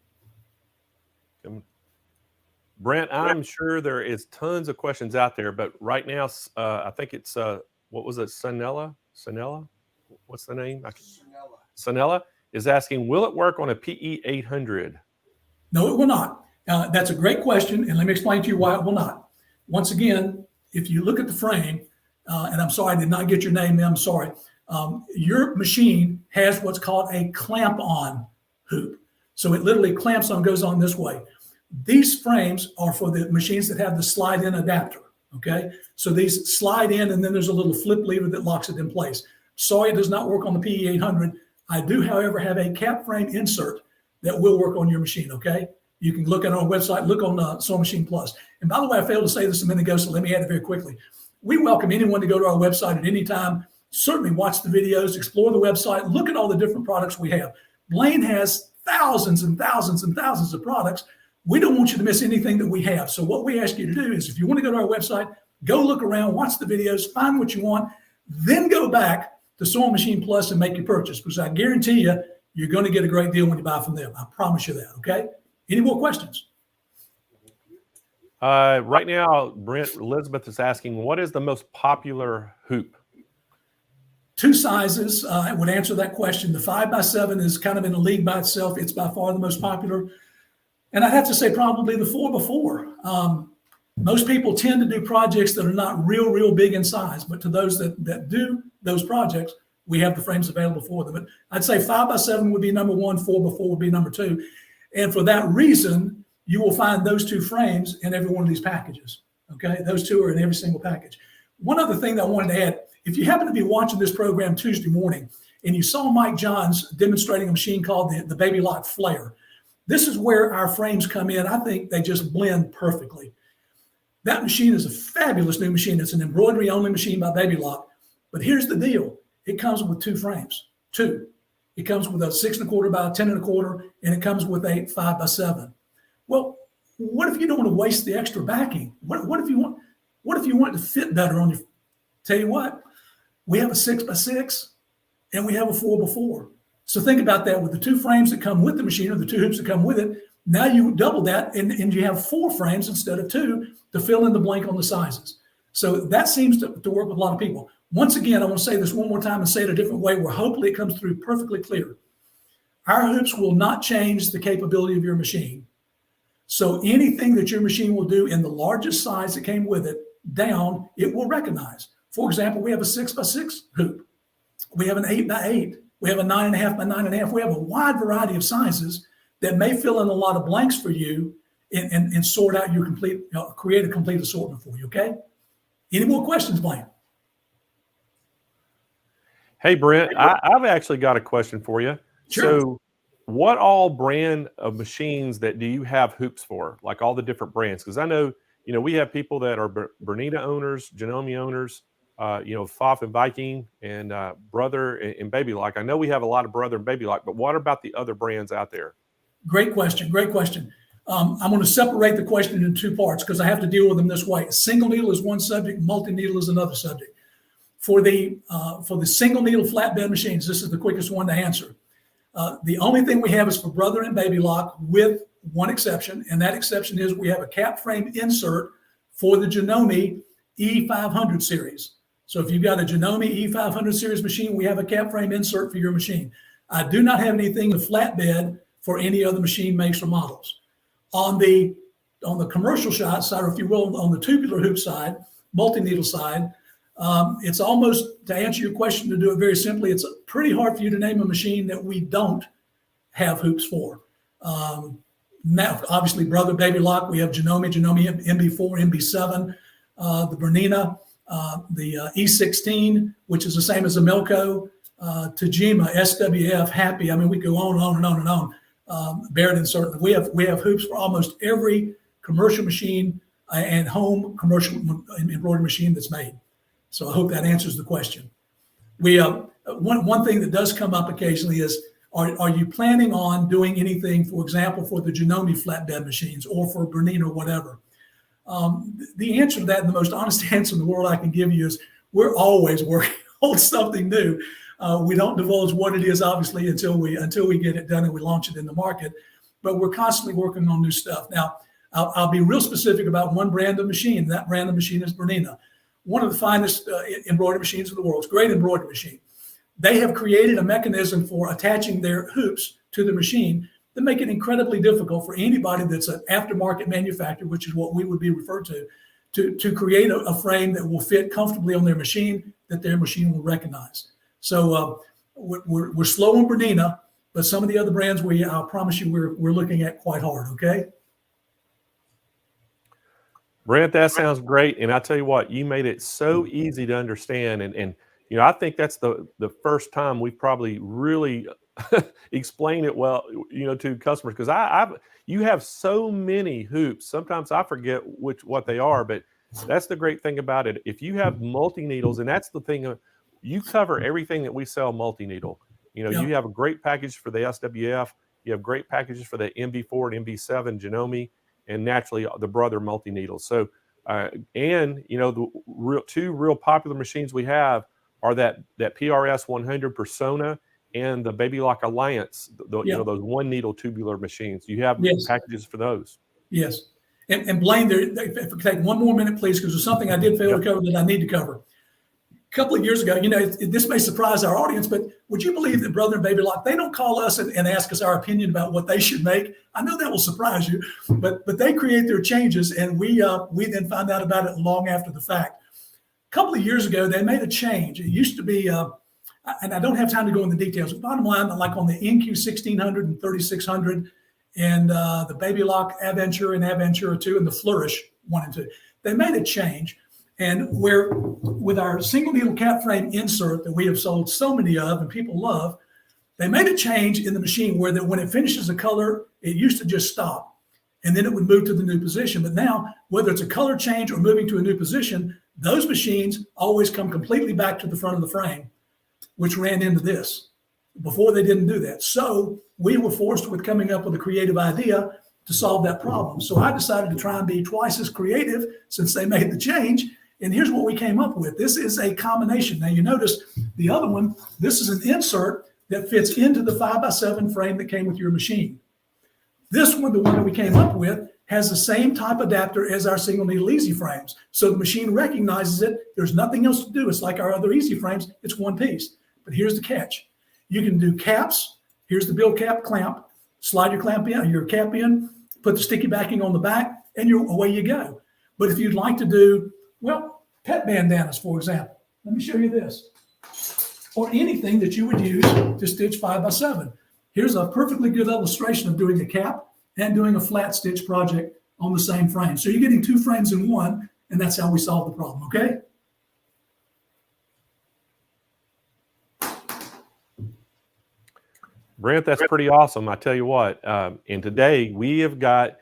A: Brent, I'm sure there is tons of questions out there, but right now, I think it's, what was it, Sanella? What's the name? Sanella is asking, will it work on a PE 800?
C: No, it will not. That's a great question, and let me explain to you why it will not. Once again, if you look at the frame, and I'm sorry I did not get your name, I'm sorry. Your machine has what's called a clamp-on hoop. So it literally clamps on, goes on this way. These frames are for the machines that have the slide-in adapter, okay? So these slide in, and then there's a little flip lever that locks it in place. Sorry, it does not work on the PE 800. I do, however, have a cap frame insert that will work on your machine, okay? You can look at our website, look on Sewing Machine Plus. And by the way, I failed to say this a minute ago, so let me add it very quickly. We welcome anyone to go to our website at any time. Certainly watch the videos, explore the website, look at all the different products we have. Blaine has thousands and thousands and thousands of products. We don't want you to miss anything that we have. So what we ask you to do is, if you want to go to our website, go look around, watch the videos, find what you want, then go back to Sewing Machine Plus and make your purchase, because I guarantee you, you're going to get a great deal when you buy from them. I promise you that, okay? Any more questions?
A: Right now, Brent, Elizabeth is asking, what is the most popular hoop?
C: 2 sizes. I would answer that question. The 5x7 is kind of in a league by itself. It's by far the most popular. And I'd have to say probably the 4x4. Most people tend to do projects that are not real big in size, but to those that do those projects, we have the frames available for them. But I'd say 5x7 would be number 1, 4x4 would be number 2. And for that reason, you will find those 2 frames in every one of these packages. Okay, those 2 are in every single package. One other thing that I wanted to add, if you happen to be watching this program Tuesday morning and you saw Mike Johns demonstrating a machine called the Baby Lock Flare, this is where our frames come in. I think they just blend perfectly. That machine is a fabulous new machine. It's an embroidery only machine by Baby Lock. But here's the deal. It comes with 2 frames, 2. It comes with a 6 1/4 by 10 1/4, and it comes with a 5x7. Well, what if you don't want to waste the extra backing? What if you want it to fit better on your? Tell you what, we have a 6x6 and we have a 4x4. So think about that with the 2 frames that come with the machine, or the 2 hoops that come with it. Now you double that, and you have 4 frames instead of 2 to fill in the blank on the sizes. So that seems to work with a lot of people. Once again, I want to say this one more time and say it a different way, where hopefully it comes through perfectly clear. Our hoops will not change the capability of your machine. So anything that your machine will do in the largest size that came with it down, it will recognize. For example, we have a 6x6 hoop. We have an 8x8. We have a 9.5 by 9.5. We have a wide variety of sizes that may fill in a lot of blanks for you and sort out your complete, create a complete assortment for you, okay? Any more questions, Blaine?
A: Hey, Brent, I've actually got a question for you.
C: Sure.
A: So what all brand of machines that do you have hoops for? Like all the different brands? Because I know, we have people that are Bernina owners, Janome owners, Pfaff and Viking and Brother and Baby Lock. I know we have a lot of Brother and Baby Lock, but what about the other brands out there?
C: Great question. Great question. I'm going to separate the question into two parts because I have to deal with them this way. Single needle is one subject, multi-needle is another subject. For the single needle flatbed machines, this is the quickest one to answer. The only thing we have is for Brother and Baby Lock with one exception, and that exception is we have a cap frame insert for the Janome E500 series. So if you've got a Janome E500 series machine, we have a cap frame insert for your machine. I do not have anything in flatbed for any other machine makes or models. On the commercial side, or if you will, on the tubular hoop side, multi-needle side, it's almost, to answer your question, to do it very simply, it's pretty hard for you to name a machine that we don't have hoops for. Now, obviously, Brother, Baby Lock, we have Janome MB4, MB7, the Bernina, the E16, which is the same as a Milco, Tajima, SWF, Happy. I mean, we go on and on and on and on. Barrett and certain. We have hoops for almost every commercial machine and home commercial embroidery machine that's made. So I hope that answers the question. We one thing that does come up occasionally is, are you planning on doing anything, for example, for the Janome flatbed machines or for Bernina or whatever? The answer to that, and the most honest answer in the world I can give you, is we're always working on something new. We don't divulge what it is, obviously, until we get it done and we launch it in the market. But we're constantly working on new stuff. Now, I'll be real specific about one brand of machine. That brand of machine is Bernina, one of the finest embroidery machines in the world. It's a great embroidery machine. They have created a mechanism for attaching their hoops to the machine that make it incredibly difficult for anybody that's an aftermarket manufacturer, which is what we would be referred to create a frame that will fit comfortably on their machine, that their machine will recognize. So we're slow on Bernina, but some of the other brands I promise you we're looking at quite hard, okay?
A: Brent, that sounds great. And I tell you what, you made it so easy to understand. And I think that's the first time we've probably really explained it well, to customers, because you have so many hoops. Sometimes I forget what they are, but that's the great thing about it. If you have multi-needles, and that's the thing, you cover everything that we sell multi-needle. You have a great package for the SWF. You have great packages for the MB4 and MB7 Janome, and naturally the Brother multi-needle. So, the two real popular machines we have are that PRS 100 Persona and the Baby Lock Alliance, those one needle tubular machines. You have packages for those. Yes.
C: And Blaine, if we take one more minute, please, because there's something I did fail to cover that I need to cover. A couple of years ago, this may surprise our audience, but would you believe that Brother and Baby Lock, they don't call us and ask us our opinion about what they should make? I know that will surprise you, but they create their changes, and we then find out about it long after the fact. A couple of years ago, they made a change. It used to be, and I don't have time to go into the details, but bottom line, like on the NQ 1600 and 3600 and the Baby Lock Aventura and Aventura 2 and the Flourish 1 and 2, they made a change. And with our single needle cap frame insert that we have sold so many of and people love, they made a change in the machine where that when it finishes a color, it used to just stop and then it would move to the new position. But now, whether it's a color change or moving to a new position, those machines always come completely back to the front of the frame, which ran into this. Before, they didn't do that. So we were forced with coming up with a creative idea to solve that problem. So I decided to try and be twice as creative since they made the change. And here's what we came up with. This is a combination. Now you notice the other one, this is an insert that fits into the 5x7 frame that came with your machine. This one, the one that we came up with, has the same type adapter as our single needle easy frames. So the machine recognizes it. There's nothing else to do. It's like our other easy frames. It's one piece. But here's the catch. You can do caps. Here's the build cap clamp. Slide your cap in, put the sticky backing on the back, and away you go. But if you'd like to do, well, pet bandanas, for example, let me show you this. Or anything that you would use to stitch 5x7. Here's a perfectly good illustration of doing a cap and doing a flat stitch project on the same frame. So you're getting 2 frames in one, and that's how we solve the problem, okay?
A: Brent, that's pretty awesome. I tell you what, and today we have got,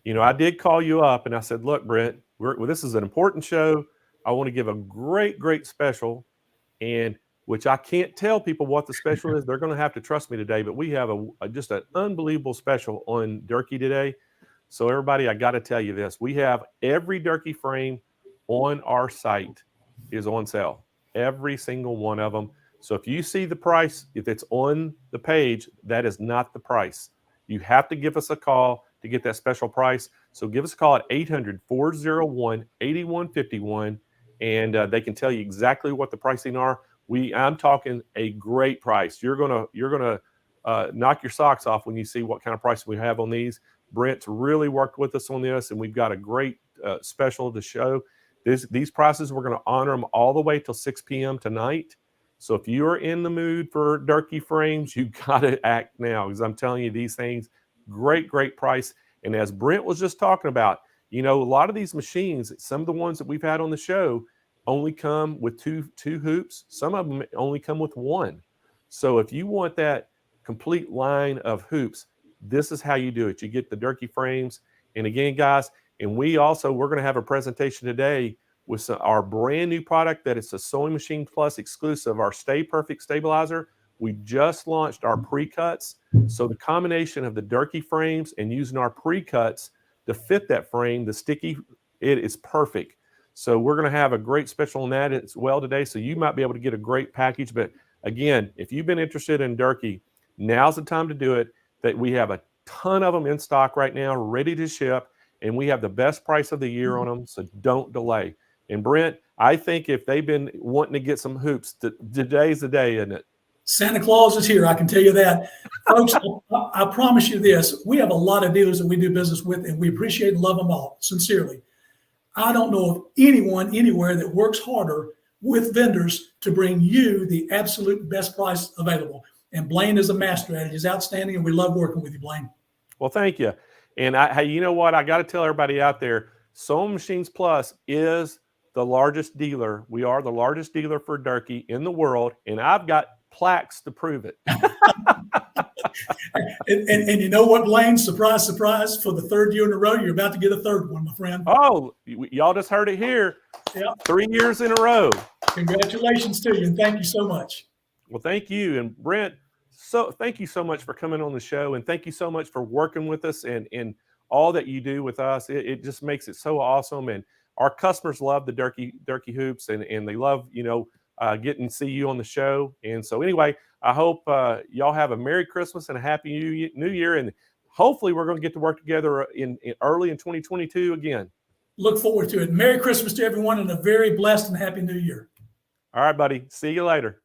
A: I did call you up and I said, look, Brent, this is an important show. I want to give a great, great special, and which I can't tell people what the special is. They're going to have to trust me today, but we have just an unbelievable special on Durkee today. So everybody, I got to tell you this. We have every Durkee frame on our site is on sale. Every single one of them. So if you see the price, if it's on the page, that is not the price. You have to give us a call to get that special price. So give us a call at 800-401-8151, and they can tell you exactly what the pricing are. I'm talking a great price. You're gonna knock your socks off when you see what kind of price we have on these. Brent's really worked with us on this, and we've got a great special to show. These prices, we're going to honor them all the way till 6 p.m. tonight. So if you're in the mood for Durkee frames, you got to act now, because I'm telling you, these things, great, great price. And as Brent was just talking about, a lot of these machines, some of the ones that we've had on the show, only come with two hoops. Some of them only come with one. So if you want that complete line of hoops, this is how you do it. You get the Durkee frames. And again, guys, and we're going to have a presentation today with our brand new product that it's a Sewing Machine Plus exclusive, our StayPerfect Stabilizer. We just launched our pre-cuts. So the combination of the Durkee frames and using our pre-cuts to fit that frame, the sticky, it is perfect. So we're going to have a great special on that as well today. So you might be able to get a great package. But again, if you've been interested in Durkee, now's the time to do it. That we have a ton of them in stock right now, ready to ship, and we have the best price of the year on them. So don't delay. And Brent, I think if they've been wanting to get some hoops, today's the day, isn't it?
C: Santa Claus is here, I can tell you that. Folks, I promise you this. We have a lot of dealers that we do business with, and we appreciate and love them all, sincerely. I don't know of anyone anywhere that works harder with vendors to bring you the absolute best price available. And Blaine is a master at it. He's outstanding, and we love working with you, Blaine.
A: Well, thank you. And you know what? I got to tell everybody out there, Sewing Machines Plus is the largest dealer. We are the largest dealer for Durkee in the world, and I've got plaques to prove it.
C: and you know what, Blaine? Surprise, surprise! For the 3rd year in a row, you're about to get a 3rd one, my friend.
A: Oh, y'all just heard it here.
C: Yeah.
A: 3 years in a row.
C: Congratulations to you, and thank you so much.
A: Well, thank you. And Brent, so thank you so much for coming on the show, and thank you so much for working with us and all that you do with us. It just makes it so awesome. And our customers love the Durkee hoops, and they love, getting to see you on the show. And so anyway, I hope y'all have a Merry Christmas and a Happy New Year. And hopefully we're going to get to work together in early in 2022 again.
C: Look forward to it. Merry Christmas to everyone, and a very blessed and happy New Year.
A: All right, buddy. See you later.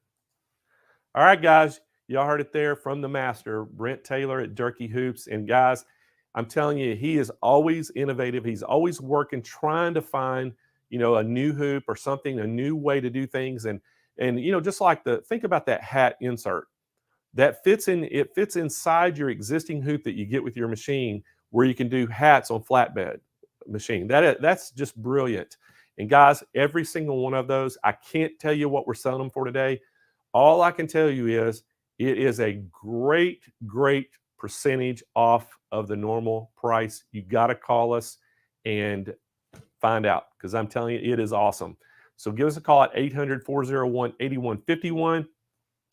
A: All right, guys. Y'all heard it there from the master, Brent Taylor at Durkee Hoops. And guys, I'm telling you, he is always innovative. He's always working, trying to find, a new hoop or something, a new way to do things. And just like think about that hat insert that fits inside your existing hoop that you get with your machine, where you can do hats on flatbed machine. That's just brilliant. And guys, every single one of those, I can't tell you what we're selling them for today. All I can tell you is it is a great, great percentage off of the normal price. You got to call us and find out, because I'm telling you, it is awesome. So give us a call at 800-401-8151.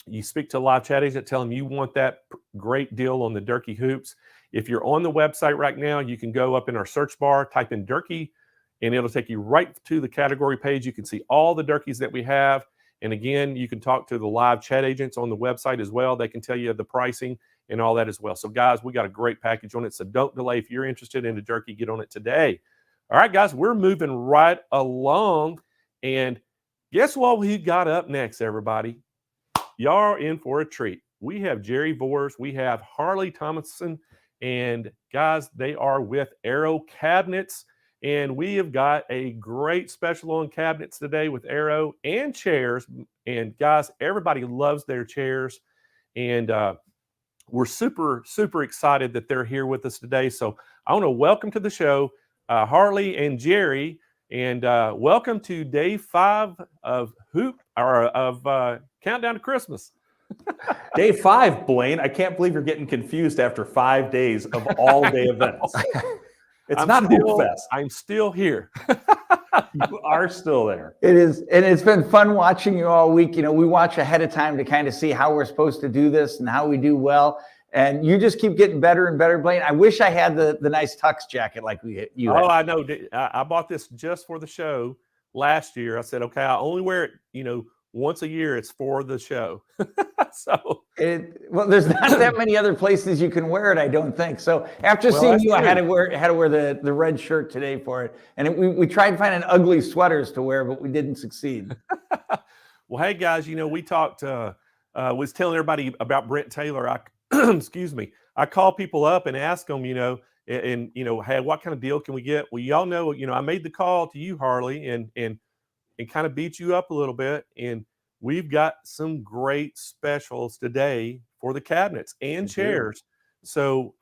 A: You speak to a live chat agent, tell them you want that great deal on the Durkee hoops. If you're on the website right now, you can go up in our search bar, type in Durkee, and it'll take you right to the category page. You can see all the Durkees that we have. And again, you can talk to the live chat agents on the website as well. They can tell you the pricing and all that as well. So guys, we got a great package on it. So don't delay. If you're interested in the Durkee, get on it today. All right, guys, we're moving right along. And guess what we got up next, everybody? Y'all are in for a treat. We have Jerry Voors. We have Harley Thomason. And guys, they are with Arrow Cabinets. And we have got a great special on cabinets today with Arrow and chairs. And guys, everybody loves their chairs. And we're super, super excited that they're here with us today. So I want to welcome to the show Harley and Jerry. And welcome to day 5 of Countdown to Christmas.
D: Day 5, Blaine. I can't believe you're getting confused after 5 days of all-day events. It's not Hoop Fest.
A: I'm still here.
D: You are still there.
E: It is, and it's been fun watching you all week. You know, we watch ahead of time to kind of see how we're supposed to do this and how we do well. And you just keep getting better and better, Blaine. I wish I had the nice tux jacket like you had.
A: Oh, I know. I bought this just for the show last year. I said, okay, I only wear it, once a year. It's for the show. So
E: well, there's not that many other places you can wear it, I don't think. So after seeing you, I had to wear the red shirt today for it. And we tried finding ugly sweaters to wear, but we didn't succeed.
A: Well, hey guys, we talked. Was telling everybody about Brent Taylor. Excuse me. I call people up and ask them, hey, what kind of deal can we get? Well, y'all know, I made the call to you, Harley, and kind of beat you up a little bit. And we've got some great specials today for the cabinets and chairs. So,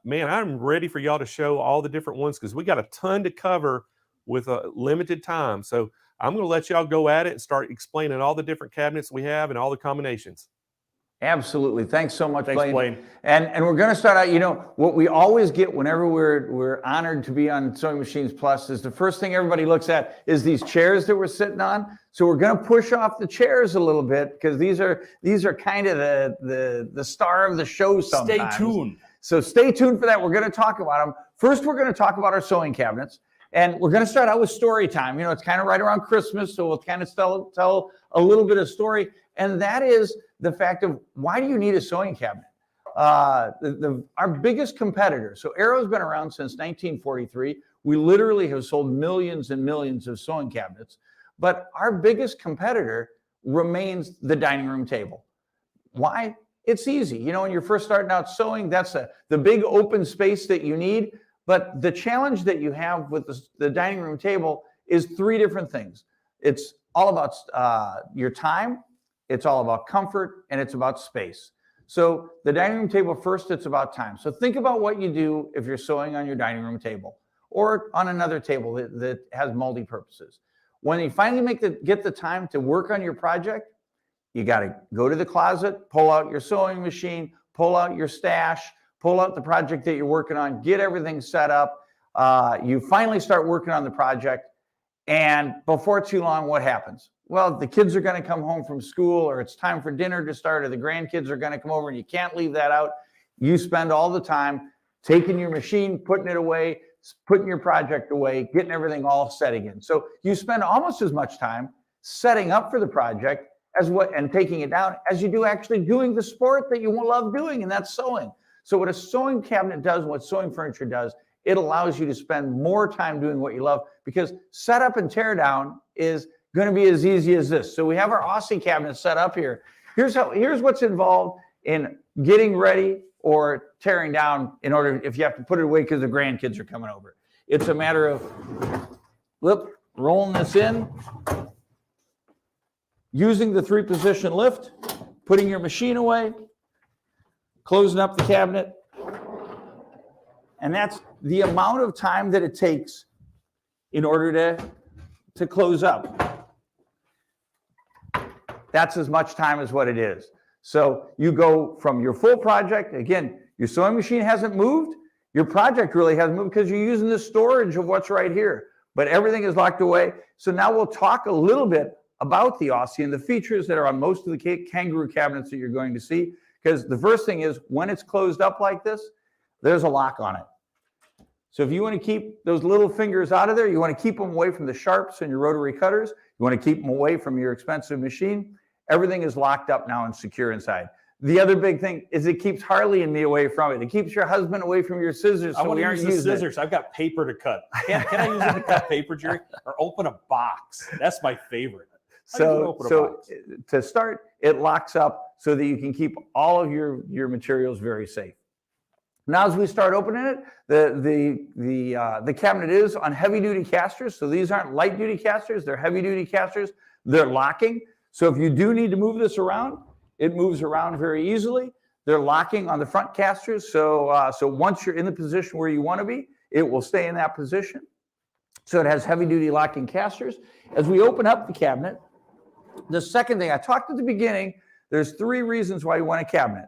A: man, I'm ready for y'all to show all the different ones because we got a ton to cover with a limited time. So I'm going to let y'all go at it and start explaining all the different cabinets we have and all the combinations.
E: Absolutely. Thanks so much,
D: Thanks, Blaine.
E: And we're going to start out, what we always get whenever we're honored to be on Sewing Machines Plus is the first thing everybody looks at is these chairs that we're sitting on. So we're going to push off the chairs a little bit because these are kind of the star of the show sometimes.
D: Stay tuned.
E: So stay tuned for that. We're going to talk about them. First, we're going to talk about our sewing cabinets. And we're going to start out with story time. It's kind of right around Christmas, so we'll kind of tell a little bit of story. And that is the fact of why do you need a sewing cabinet? Our biggest competitor, so Arrow's been around since 1943. We literally have sold millions and millions of sewing cabinets. But our biggest competitor remains the dining room table. Why? It's easy. When you're first starting out sewing, that's the big open space that you need. But the challenge that you have with the dining room table is 3 different things. It's all about your time, it's all about comfort, and it's about space. So the dining room table, first, it's about time. So think about what you do if you're sewing on your dining room table or on another table that has multi-purposes. When you finally get the time to work on your project, you got to go to the closet, pull out your sewing machine, pull out your stash, pull out the project that you're working on, get everything set up. You finally start working on the project. And before too long, what happens? Well, the kids are going to come home from school, or it's time for dinner to start, or the grandkids are going to come over, and you can't leave that out. You spend all the time taking your machine, putting it away, putting your project away, getting everything all set again. So you spend almost as much time setting up for the project and taking it down as you do actually doing the sport that you love doing, and that's sewing. So what a sewing cabinet does, what sewing furniture does, it allows you to spend more time doing what you love because setup and tear down is going to be as easy as this. So we have our Aussie cabinet set up here. Here's what's involved in getting ready or tearing down if you have to put it away because the grandkids are coming over. It's a matter of rolling this in, using the 3-position lift, putting your machine away, closing up the cabinet. And that's the amount of time that it takes in order to close up. That's as much time as what it is. So you go from your full project, again, your sewing machine hasn't moved, your project really hasn't moved because you're using the storage of what's right here, but everything is locked away. So now we'll talk a little bit about the Aussie and the features that are on most of the kangaroo cabinets that you're going to see. Because the first thing is when it's closed up like this, there's a lock on it. So if you want to keep those little fingers out of there, you want to keep them away from the sharps and your rotary cutters, you want to keep them away from your expensive machine, everything is locked up now and secure inside. The other big thing is it keeps Harley and me away from it. It keeps your husband away from your scissors.
D: I want to use the scissors. I've got paper to cut. Can I use it to cut paper, Jerry? Or open a box? That's my favorite.
E: So to start, it locks up so that you can keep all of your materials very safe. Now, as we start opening it, the cabinet is on heavy-duty casters. So these aren't light-duty casters; they're heavy-duty casters. They're locking. So if you do need to move this around, it moves around very easily. They're locking on the front casters. So once you're in the position where you want to be, it will stay in that position. So it has heavy-duty locking casters. As we open up the cabinet, the second thing I talked at the beginning, there's 3 reasons why you want a cabinet.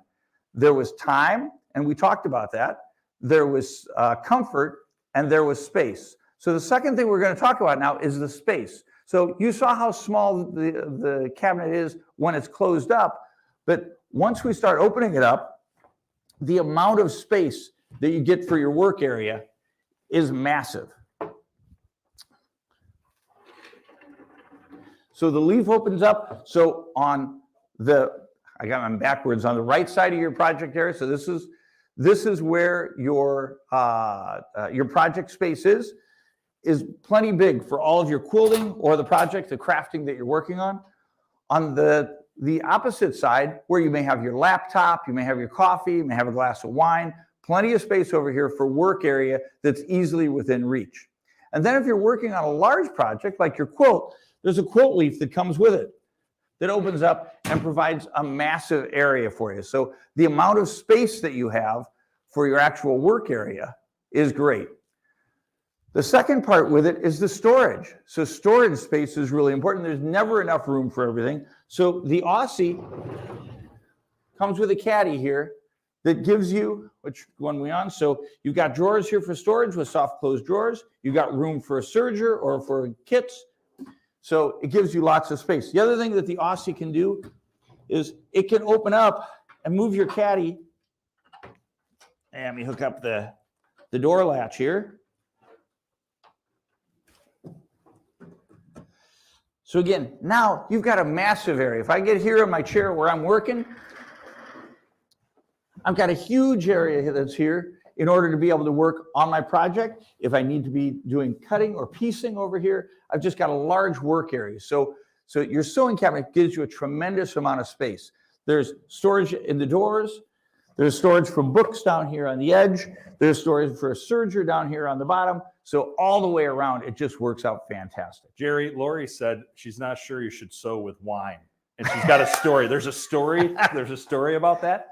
E: There was time, and we talked about that. There was comfort, and there was space. So the second thing we're going to talk about now is the space. So you saw how small the cabinet is when it's closed up, but once we start opening it up, the amount of space that you get for your work area is massive. So the leaf opens up. So on the, I got them backwards, on the right side of your project area. So this is where your project space is plenty big for all of your quilting or the project, the crafting that you're working on. On the opposite side, where you may have your laptop, you may have your coffee, you may have a glass of wine, plenty of space over here for work area that's easily within reach. And then if you're working on a large project like your quilt, there's a quilt leaf that comes with it that opens up and provides a massive area for you. So the amount of space that you have for your actual work area is great. The second part with it is the storage. So storage space is really important. There's never enough room for everything. So the Aussie comes with a caddy here that gives you, which one we on? So you've got drawers here for storage with soft closed drawers. You've got room for a serger or for kits. So it gives you lots of space. The other thing that the Aussie can do is it can open up and move your caddy. And let me hook up the door latch here. So again, now you've got a massive area. If I get here in my chair where I'm working, I've got a huge area that's here in order to be able to work on my project. If I need to be doing cutting or piecing over here, I've just got a large work area. So your sewing cabinet gives you a tremendous amount of space. There's storage in the doors. There's storage for books down here on the edge. There's storage for a serger down here on the bottom. So all the way around, it just works out fantastic.
D: Jerry, Lori said she's not sure you should sew with wine. And she's got a story. There's a story about that.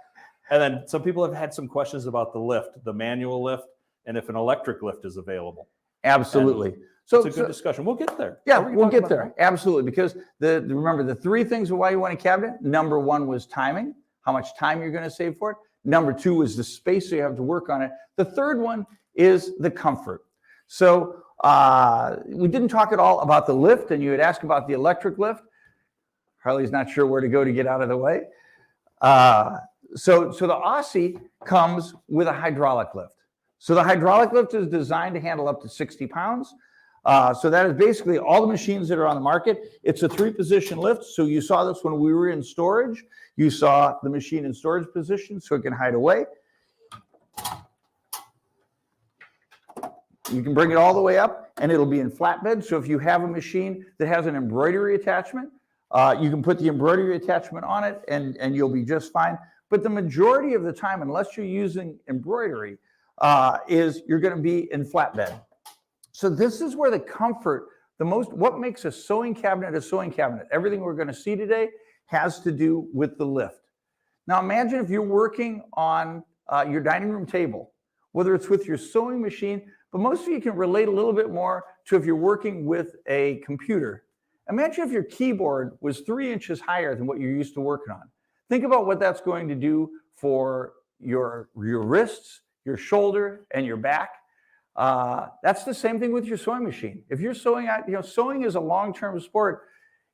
D: And then some people have had some questions about the lift, the manual lift, and if an electric lift is available.
E: Absolutely.
D: So it's a good discussion. We'll get there.
E: Yeah, we'll get there. Absolutely. Because remember, the 3 things of why you want a cabinet, number 1 was timing, how much time you're going to save for it. Number 2 was the space so you have to work on it. The third one is the comfort. So we didn't talk at all about the lift, and you had asked about the electric lift. Harley's not sure where to go to get out of the way. So the Aussie comes with a hydraulic lift. So the hydraulic lift is designed to handle up to 60 pounds. So that is basically all the machines that are on the market. It's a 3-position lift. So you saw this when we were in storage. You saw the machine in storage position so it can hide away. You can bring it all the way up and it'll be in flatbed. So if you have a machine that has an embroidery attachment, you can put the embroidery attachment on it and you'll be just fine. But the majority of the time, unless you're using embroidery, is you're going to be in flatbed. So this is where the comfort, what makes a sewing cabinet a sewing cabinet, everything we're going to see today has to do with the lift. Now imagine if you're working on your dining room table, whether it's with your sewing machine, but most of you can relate a little bit more to if you're working with a computer. Imagine if your keyboard was 3 inches higher than what you're used to working on. Think about what that's going to do for your wrists, your shoulder, and your back. That's the same thing with your sewing machine. If you're sewing, sewing is a long-term sport.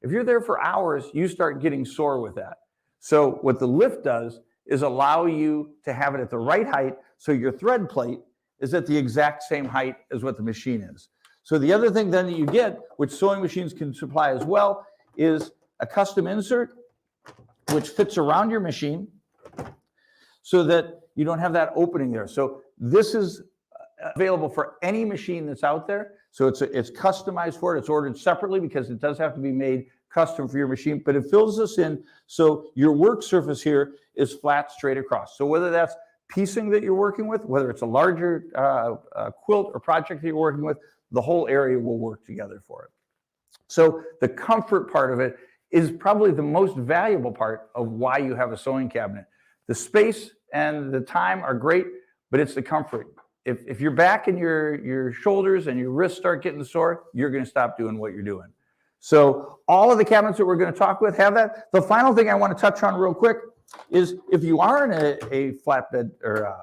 E: If you're there for hours, you start getting sore with that. So what the lift does is allow you to have it at the right height so your thread plate is at the exact same height as what the machine is. So the other thing then that you get, which sewing machines can supply as well, is a custom insert which fits around your machine so that you don't have that opening there. So this is available for any machine that's out there. So it's customized for it. It's ordered separately because it does have to be made custom for your machine, but it fills this in so your work surface here is flat straight across. So whether that's piecing that you're working with, whether it's a larger quilt or project that you're working with, the whole area will work together for it. So the comfort part of it is probably the most valuable part of why you have a sewing cabinet. The space and the time are great, but it's the comfort. If your back and your shoulders and your wrists start getting sore, you're going to stop doing what you're doing. So all of the cabinets that we're going to talk with have that. The final thing I want to touch on real quick is if you are in a flatbed or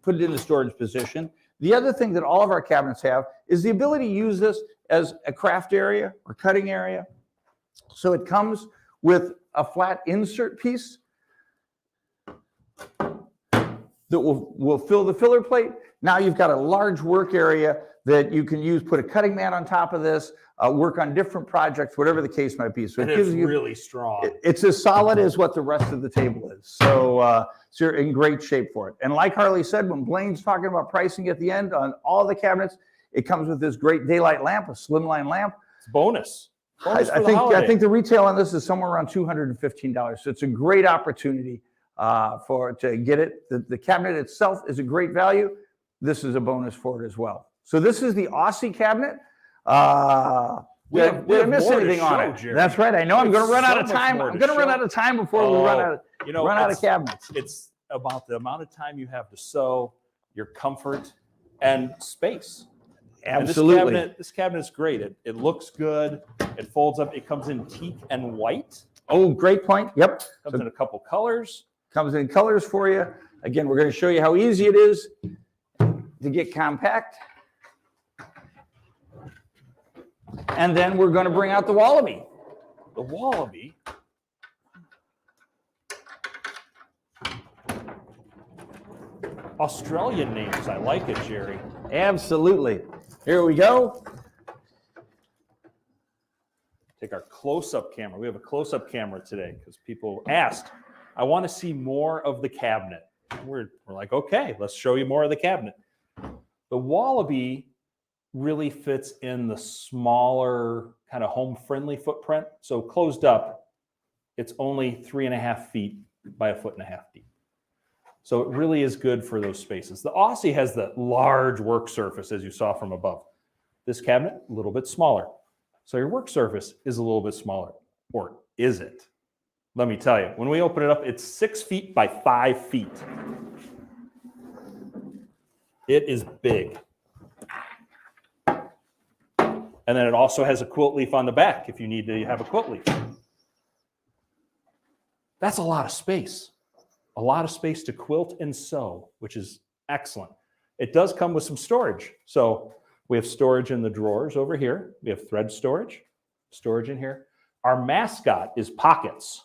E: put it in the storage position, the other thing that all of our cabinets have is the ability to use this as a craft area or cutting area. So it comes with a flat insert piece that will fill the filler plate. Now you've got a large work area that you can use, put a cutting mat on top of this, work on different projects, whatever the case might be. So
D: And
E: it gives
D: it's
E: you,
D: really strong.
E: it's as solid as what the rest of the table is. So, so you're in great shape for it. And like Karlie said, when Blaine's talking about pricing at the end on all the cabinets, it comes with this great daylight lamp, a slimline lamp.
D: It's bonus. Bonus for the
E: I
D: holiday.
E: think the retail on this is somewhere around $215. So it's a great opportunity to get it. The cabinet itself is a great value. This is a bonus for it as well. So this is the Aussie cabinet.
D: We have
E: miss
D: more to
E: anything on
D: show,
E: it?
D: Jerry.
E: That's right. I know I'm
D: We
E: going
D: have
E: to run out
D: so
E: of
D: much
E: time.
D: more
E: I'm
D: to
E: going to run
D: show.
E: out of time before we run out of
D: It's-
E: cabinets.
D: It's about the amount of time you have to sew, your comfort, and space.
E: Absolutely.
D: And this cabinet is great. It looks good. It folds up. It comes in teak and white.
E: Oh, great point. Yep.
D: Comes in a couple colors.
E: Comes in colors for you. Again, we're going to show you how easy it is to get compact. And then we're going to bring out the Wallaby.
D: The Wallaby. Australian names. I like it, Jerry.
E: Absolutely. Here we go.
D: Take our close-up camera. We have a close-up camera today because people asked, I want to see more of the cabinet. We're like, okay, let's show you more of the cabinet. The Wallaby really fits in the smaller kind of home-friendly footprint. So closed up, it's only 3.5 feet by 1.5 feet deep. So it really is good for those spaces. The Aussie has the large work surface, as you saw from above. This cabinet, a little bit smaller. So your work surface is a little bit smaller, or is it? Let me tell you, when we open it up, it's 6 feet by 5 feet. It is big. And then it also has a quilt leaf on the back if you need to have a quilt leaf. That's a lot of space. A lot of space to quilt and sew, which is excellent. It does come with some storage. So we have storage in the drawers over here. We have thread storage in here. Our mascot is Pockets.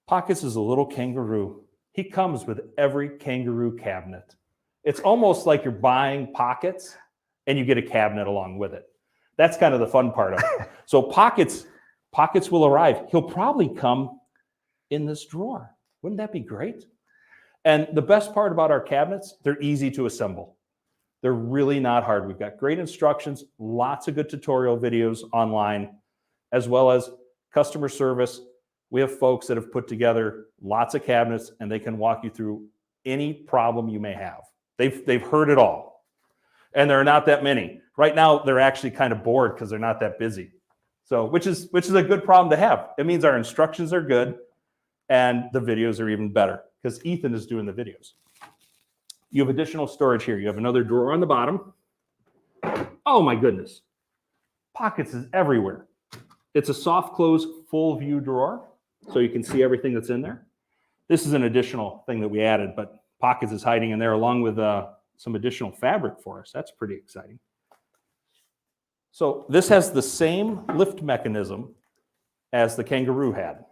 D: Pockets is a little kangaroo. He comes with every kangaroo cabinet. It's almost like you're buying Pockets and you get a cabinet along with it. That's kind of the fun part of it. So Pockets will arrive. He'll probably come in this drawer. Wouldn't that be great? And the best part about our cabinets, they're easy to assemble. They're really not hard. We've got great instructions, lots of good tutorial videos online, as well as customer service. We have folks that have put together lots of cabinets and they can walk you through any problem you may have. They've heard it all. And there are not that many. Right now, they're actually kind of bored because they're not that busy. So, which is a good problem to have. It means our instructions are good and the videos are even better because Ethan is doing the videos. You have additional storage here. You have another drawer on the bottom. Oh my goodness. Pockets is everywhere. It's a soft close full view drawer, so you can see everything that's in there. This is an additional thing that we added, but Pockets is hiding in there along with some additional fabric for us. That's pretty exciting. So this has the same lift mechanism as the kangaroo had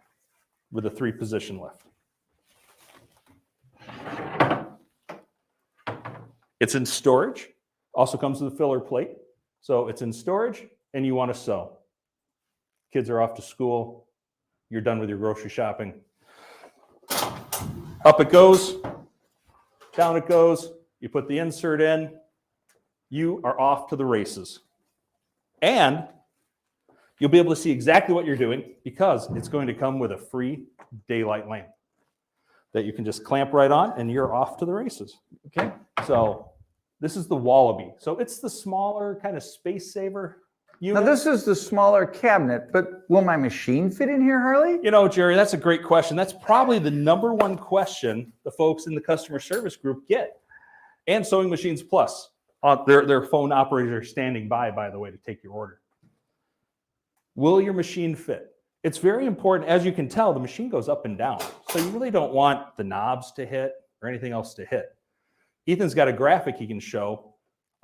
D: with a 3-position lift. It's in storage, also comes with a filler plate. So it's in storage and you want to sew. Kids are off to school, you're done with your grocery shopping. Up it goes, down it goes, you put the insert in, you are off to the races. And you'll be able to see exactly what you're doing because it's going to come with a free daylight lamp. that you can just clamp right on and you're off to the races.
E: Okay.
D: So this is the Wallaby. So it's the smaller kind of space saver
E: Now
D: unit.
E: this is the smaller cabinet, but will my machine fit in here, Harley?
D: You know, Jerry, that's a great question. That's probably the number one question the folks in the customer service group get. And Sewing Machines Plus. Their phone operators are standing by the way, to take your order. Will your machine fit? It's very important. As you can tell, the machine goes up and down. So you really don't want the knobs to hit or anything else to hit. Ethan's got a graphic he can show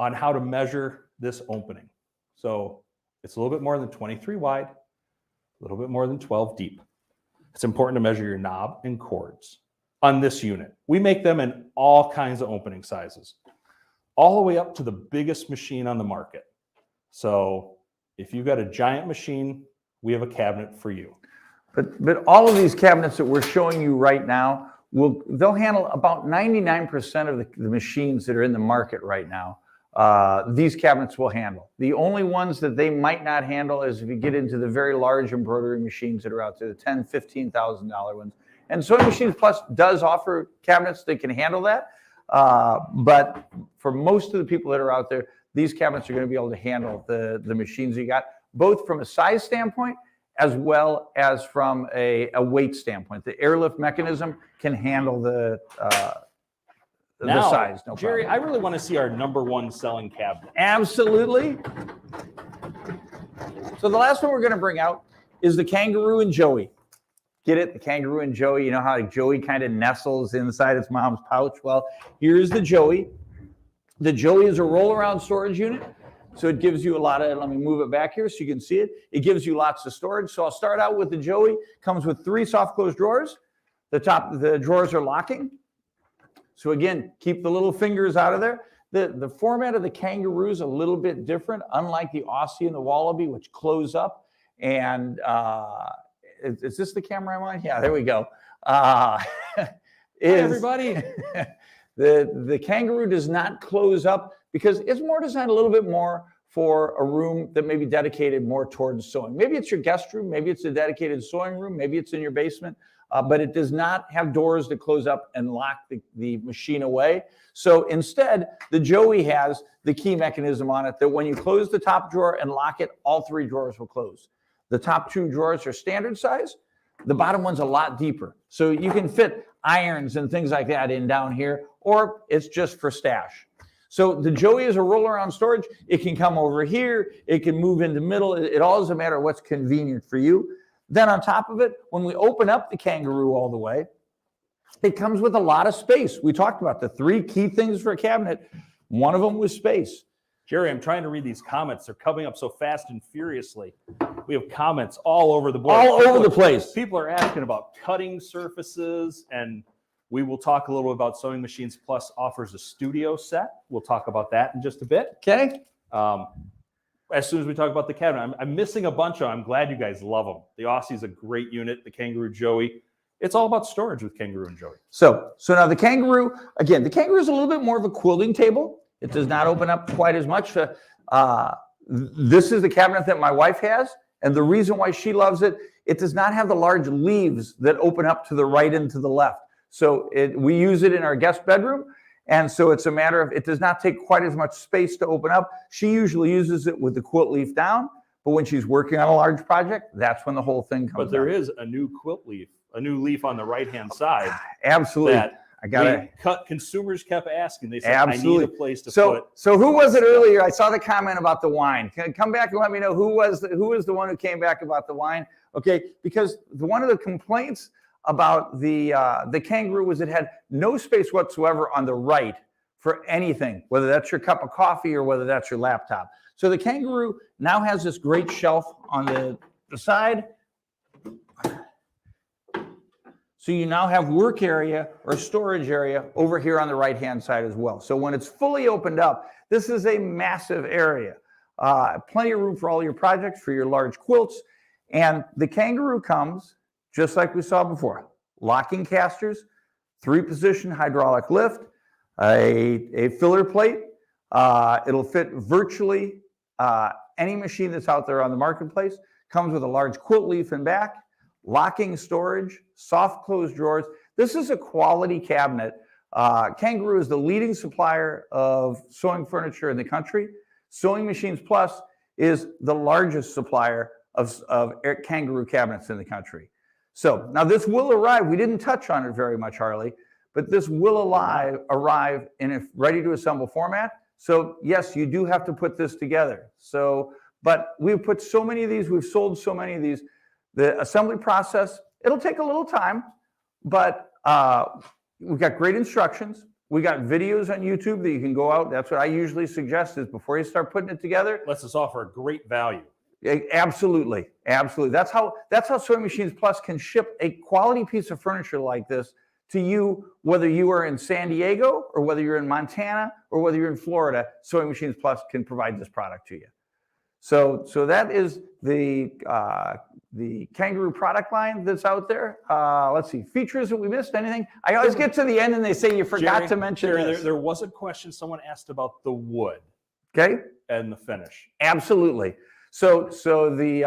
D: on how to measure this opening. So it's a little bit more than 23 wide, a little bit more than 12 deep. It's important to measure your knob and cords on this unit. We make them in all kinds of opening sizes, all the way up to the biggest machine on the market. So if you've got a giant machine, we have a cabinet for you.
E: But all of these cabinets that we're showing you right now, they'll handle about 99% of the machines that are in the market right now. These cabinets will handle. The only ones that they might not handle is if you get into the very large embroidery machines that are out there, the $10,000, $15,000 ones. And Sewing Machines Plus does offer cabinets that can handle that. But for most of the people that are out there, these cabinets are going to be able to handle the machines you got, both from a size standpoint as well as from a weight standpoint. The airlift mechanism can handle the size. No
D: Jerry,
E: problem.
D: I really want to see our number one selling cabinet.
E: Absolutely. So the last one we're going to bring out is the Kangaroo and Joey. Get it? The Kangaroo and Joey. You know how Joey kind of nestles inside its mom's pouch? Well, here's the Joey. The Joey is a roll-around storage unit. So it gives you a lot of, let me move it back here so you can see it. It gives you lots of storage. So I'll start out with the Joey. Comes with 3 soft close drawers. The drawers are locking. So again, keep the little fingers out of there. The format of the Kangaroo is a little bit different, unlike the Aussie and the Wallaby, which close up. And is this the camera I'm on? Yeah, there we go.
D: Hi, everybody.
E: The Kangaroo does not close up because it's more designed a little bit more for a room that may be dedicated more towards sewing. Maybe it's your guest room, maybe it's a dedicated sewing room, maybe it's in your basement, but it does not have doors that close up and lock the machine away. So instead, the Joey has the key mechanism on it that when you close the top drawer and lock it, all 3 drawers will close. The top 2 drawers are standard size. The bottom one's a lot deeper. So you can fit irons and things like that in down here, or it's just for stash. So the Joey is a roll-around storage. It can come over here. It can move in the middle. It all is a matter of what's convenient for you. Then on top of it, when we open up the Kangaroo all the way, it comes with a lot of space. We talked about the 3 key things for a cabinet. One of them was space.
D: Jerry, I'm trying to read these comments. They're coming up so fast and furiously. We have comments all over the board.
E: All over the place.
D: People are asking about cutting surfaces, and we will talk a little about Sewing Machines Plus offers a studio set. We'll talk about that in just a bit.
E: Okay.
D: As soon as we talk about the cabinet, I'm missing a bunch of them. I'm glad you guys love them. The Aussie is a great unit. The Kangaroo Joey. It's all about storage with Kangaroo and Joey.
E: So now the Kangaroo, again, the Kangaroo is a little bit more of a quilting table. It does not open up quite as much. This is the cabinet that my wife has. And the reason why she loves it, it does not have the large leaves that open up to the right and to the left. So we use it in our guest bedroom. And so it's a matter of, it does not take quite as much space to open up. She usually uses it with the quilt leaf down. But when she's working on a large project, that's when the whole thing comes
D: But there
E: out.
D: is a new quilt leaf, a new leaf on the right-hand side.
E: Absolutely.
D: That consumers kept asking. They said,
E: Absolutely.
D: I need a place to put.
E: So who was it earlier? I saw the comment about the wine. Can come back and let me know who was the one who came back about the wine? Okay, because one of the complaints about the Kangaroo was it had no space whatsoever on the right for anything, whether that's your cup of coffee or whether that's your laptop. So the Kangaroo now has this great shelf on the side. So you now have work area or storage area over here on the right-hand side as well. So when it's fully opened up, this is a massive area. Plenty of room for all your projects, for your large quilts. And the Kangaroo comes, just like we saw before, locking casters, 3-position hydraulic lift, a filler plate. It'll fit virtually any machine that's out there on the marketplace. Comes with a large quilt leaf in back. Locking storage, soft close drawers. This is a quality cabinet. Kangaroo is the leading supplier of sewing furniture in the country. Sewing Machines Plus is the largest supplier of Kangaroo cabinets in the country. So now this will arrive. We didn't touch on it very much, Harley, but this will arrive in a ready to assemble format. So yes, you do have to put this together. So, but we've put so many of these, we've sold so many of these. The assembly process, it'll take a little time, but we've got great instructions. We got videos on YouTube that you can go out. That's what I usually suggest is before you start putting it together.
D: Lets us offer a great value.
E: Absolutely, absolutely. That's how Sewing Machines Plus can ship a quality piece of furniture like this to you, whether you are in San Diego or whether you're in Montana or whether you're in Florida. Sewing Machines Plus can provide this product to you. So that is the Kangaroo product line that's out there. Let's see, features that we missed, anything? I always get to the end and they say you forgot to mention this.
D: There was a question someone asked about the wood.
E: Okay.
D: And the finish.
E: Absolutely. So these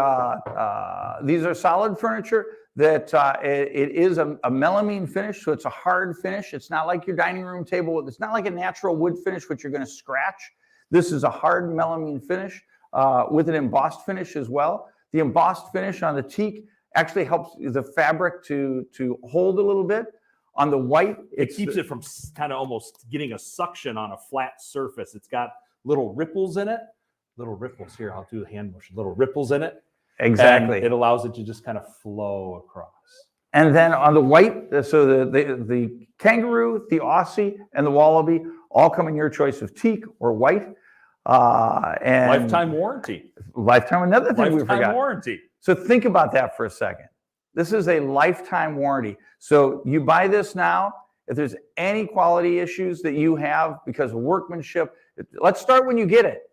E: are solid furniture that it is a melamine finish, so it's a hard finish. It's not like your dining room table. It's not like a natural wood finish, which you're going to scratch. This is a hard melamine finish with an embossed finish as well. The embossed finish on the teak actually helps the fabric to hold a little bit. On the white,
D: it keeps it from kind of almost getting a suction on a flat surface. It's got little ripples in it. Little ripples here. I'll do the hand motion. Little ripples in it.
E: Exactly.
D: And it allows it to just kind of flow across.
E: And then on the white, so the Kangaroo, the Aussie, and the Wallaby all come in your choice of teak or white. And
D: lifetime warranty.
E: Lifetime. Another thing we forgot.
D: Lifetime warranty.
E: So think about that for a second. This is a lifetime warranty. So you buy this now. If there's any quality issues that you have because of workmanship, let's start when you get it.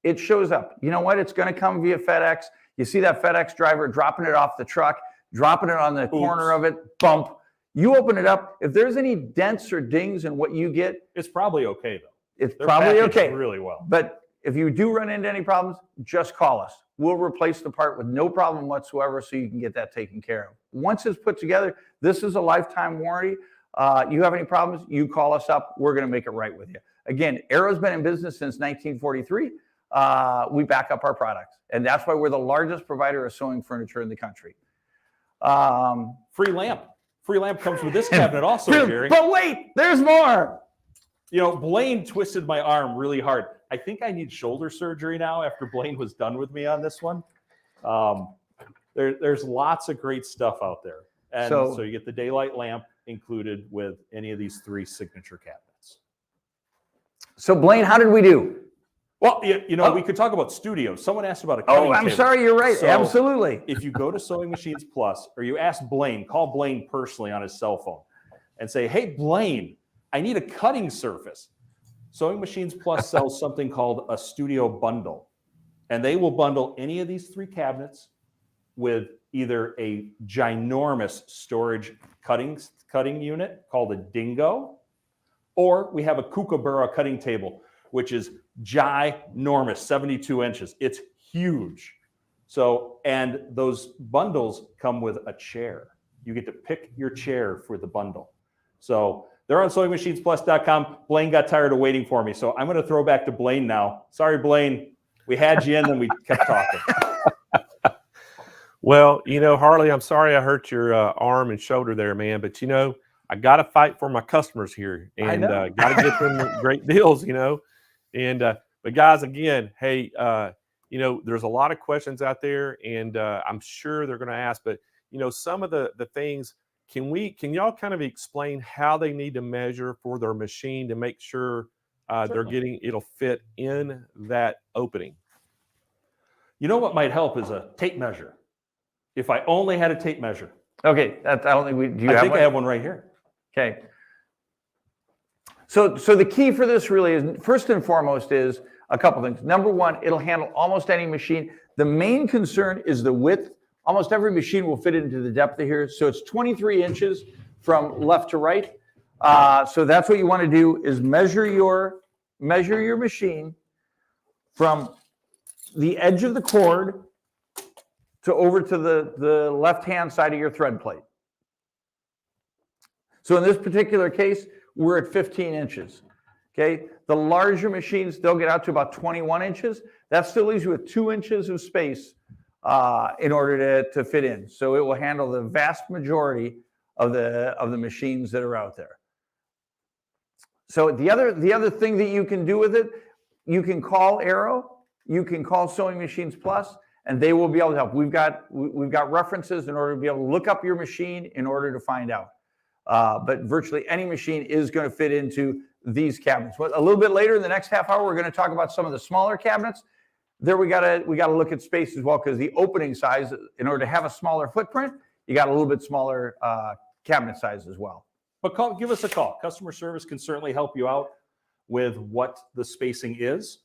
E: It shows up. You know what? It's going to come via FedEx. You see that FedEx driver dropping it off the truck, dropping it on the corner of it, bump. You open it up. If there's any dents or dings in what you get,
D: it's probably okay though.
E: It's probably okay.
D: Really well.
E: But if you do run into any problems, just call us. We'll replace the part with no problem whatsoever so you can get that taken care of. Once it's put together, this is a lifetime warranty. You have any problems, you call us up. We're going to make it right with you. Again, Arrow's been in business since 1943. We back up our products. And that's why we're the largest provider of sewing furniture in the country.
D: Free lamp. Free lamp comes with this cabinet also, Jerry.
E: But wait, there's more.
D: You know, Blaine twisted my arm really hard. I think I need shoulder surgery now after Blaine was done with me on this one. There's lots of great stuff out there. And so you get the daylight lamp included with any of these 3 signature cabinets.
E: So Blaine, how did we do?
D: Well, you know, we could talk about studios. Someone asked about a cutting
E: I'm
D: table.
E: sorry, you're right.
D: So
E: absolutely.
D: If you go to Sewing Machines Plus, or you ask Blaine, call Blaine personally on his cell phone and say, hey, Blaine, I need a cutting surface. Sewing Machines Plus sells something called a studio bundle. And they will bundle any of these 3 cabinets with either a ginormous storage cutting unit called a dingo, or we have a kookaburra cutting table, which is ginormous, 72 inches. It's huge. So, and those bundles come with a chair. You get to pick your chair for the bundle. So they're on SewingMachinesPlus.com. Blaine got tired of waiting for me. So I'm going to throw back to Blaine now. Sorry, Blaine. We had you in and we kept talking.
A: Well, you know, Harley, I'm sorry I hurt your arm and shoulder there, man. But, you know, I got to fight for my customers here and got to get them great deals, you know. And but guys, again, hey, you know, there's a lot of questions out there, and I'm sure they're going to ask. But you know, some of the things, can y'all kind of explain how they need to measure for their machine to make sure they're getting it'll fit in that opening?
D: You know what might help is a tape measure. If I only had a tape measure.
E: Okay, I don't think we do.
D: I think I have one right here.
E: Okay. So the key for this really is, first and foremost, is a couple things. Number one, it'll handle almost any machine. The main concern is the width. Almost every machine will fit into the depth of here. So it's 23 inches from left to right. So that's what you want to do is measure your machine from the edge of the cord to over to the left-hand side of your thread plate. So in this particular case, we're at 15 inches. Okay, the larger machines, they'll get out to about 21 inches. That still leaves you with 2 inches of space in order to fit in. So it will handle the vast majority of the machines that are out there. So the other thing that you can do with it, you can call Arrow, you can call Sewing Machines Plus, and they will be able to help. We've got references in order to be able to look up your machine in order to find out. But virtually any machine is going to fit into these cabinets. A little bit later in the next half hour, we're going to talk about some of the smaller cabinets. There we gotta look at space as well, because the opening size, in order to have a smaller footprint, you got a little bit smaller cabinet size as well.
D: But give us a call. Customer service can certainly help you out with what the spacing is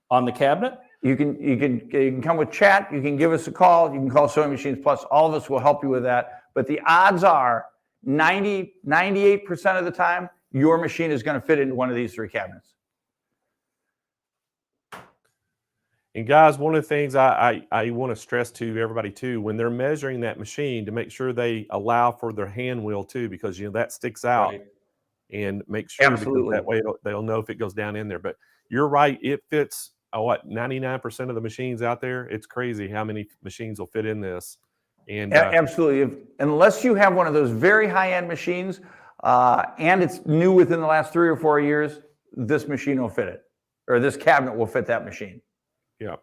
D: on the cabinet.
E: You can come with chat. You can give us a call. You can call Sewing Machines Plus. All of us will help you with that. But the odds are 98% of the time, your machine is going to fit into one of these 3 cabinets.
A: And guys, one of the things I want to stress to everybody too, when they're measuring that machine, to make sure they allow for their hand wheel too, because that sticks out,
D: Right.
A: and make sure because that way they'll know if it goes down in there. But you're right, it fits 99% of the machines out there. It's crazy how many machines will fit in this. And
E: absolutely, unless you have one of those very high-end machines and it's new within the last 3 or 4 years, this machine will fit it, or this cabinet will fit that machine.
A: Yeah.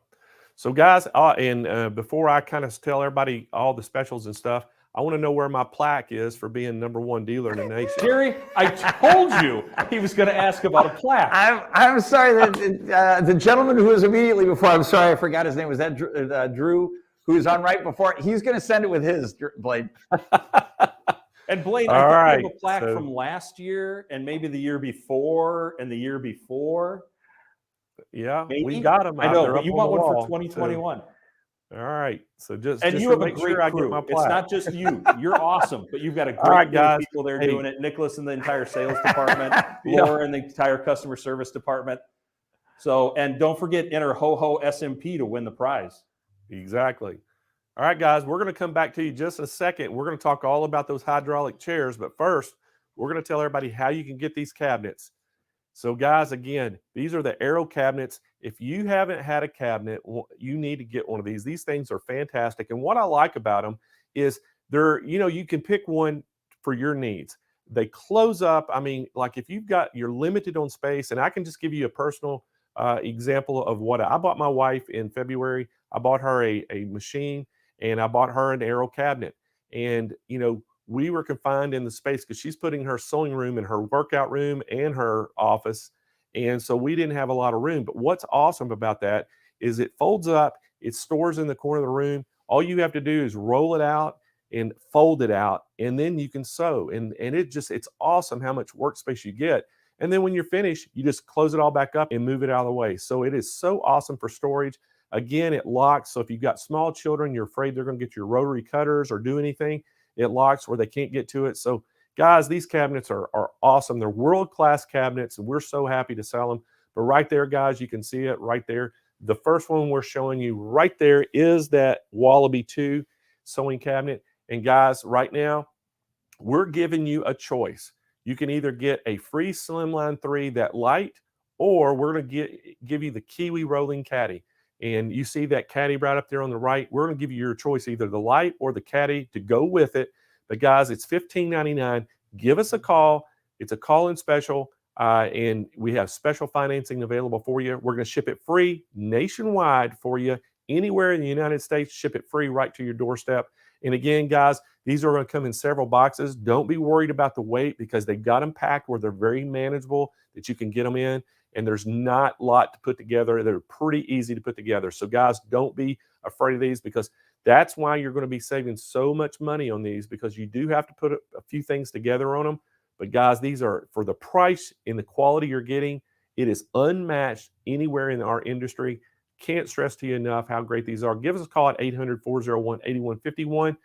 A: So guys, and before I kind of tell everybody all the specials and stuff, I want to know where my plaque is for being #1 dealer in the nation.
D: Gary, I told you he was going to ask about a plaque.
E: I'm sorry that the gentleman who was immediately before, I'm sorry, I forgot his name. Was that Drew, who was on right before? He's going to send it with his, Blaine.
D: And Blaine, I think we have a plaque from last year and maybe the year before and the year before.
A: Yeah,
D: Maybe?
A: we got them.
D: I know, but you want one for 2021.
A: All right. So just
D: you have a great crew. It's not just you. You're awesome, but you've got a great group of people there doing it. Nicholas and the entire sales department, Laura and the entire customer service department. So, and don't forget, enter Ho SMP to win the prize.
A: Exactly. All right, guys, we're going to come back to you just in a second. We're going to talk all about those hydraulic chairs, but first, we're going to tell everybody how you can get these cabinets. So guys, again, these are the Arrow cabinets. If you haven't had a cabinet, you need to get one of these. These things are fantastic. And what I like about them is you can pick one for your needs. They close up. I mean, like if you're limited on space, and I can just give you a personal example of what I bought my wife in February. I bought her a machine, and I bought her an Arrow cabinet. And, we were confined in the space because she's putting her sewing room in her workout room and her office. And so we didn't have a lot of room. But what's awesome about that is it folds up, it stores in the corner of the room. All you have to do is roll it out and fold it out, and then you can sew. And it's awesome how much workspace you get. And then when you're finished, you just close it all back up and move it out of the way. So it is so awesome for storage. Again, it locks. So if you've got small children, you're afraid they're going to get your rotary cutters or do anything, it locks where they can't get to it. So guys, these cabinets are awesome. They're world-class cabinets, and we're so happy to sell them. But right there, guys, you can see it right there. The first one we're showing you right there is that Wallaby 2 sewing cabinet. And guys, right now, we're giving you a choice. You can either get a free Slimline 3, that light, or we're going to give you the Kiwi rolling caddy. And you see that caddy right up there on the right. We're going to give you your choice, either the light or the caddy to go with it. But guys, it's $15.99. Give us a call. It's a call-in special, and we have special financing available for you. We're going to ship it free nationwide for you. Anywhere in the United States, ship it free right to your doorstep. And again, guys, these are going to come in several boxes. Don't be worried about the weight, because they've got them packed where they're very manageable, that you can get them in. And there's not a lot to put together. They're pretty easy to put together. So guys, don't be afraid of these, because that's why you're going to be saving so much money on these, because you do have to put a few things together on them. But guys, these are, for the price and the quality you're getting, it is unmatched anywhere in our industry. Can't stress to you enough how great these are. Give us a call at 800-401-8151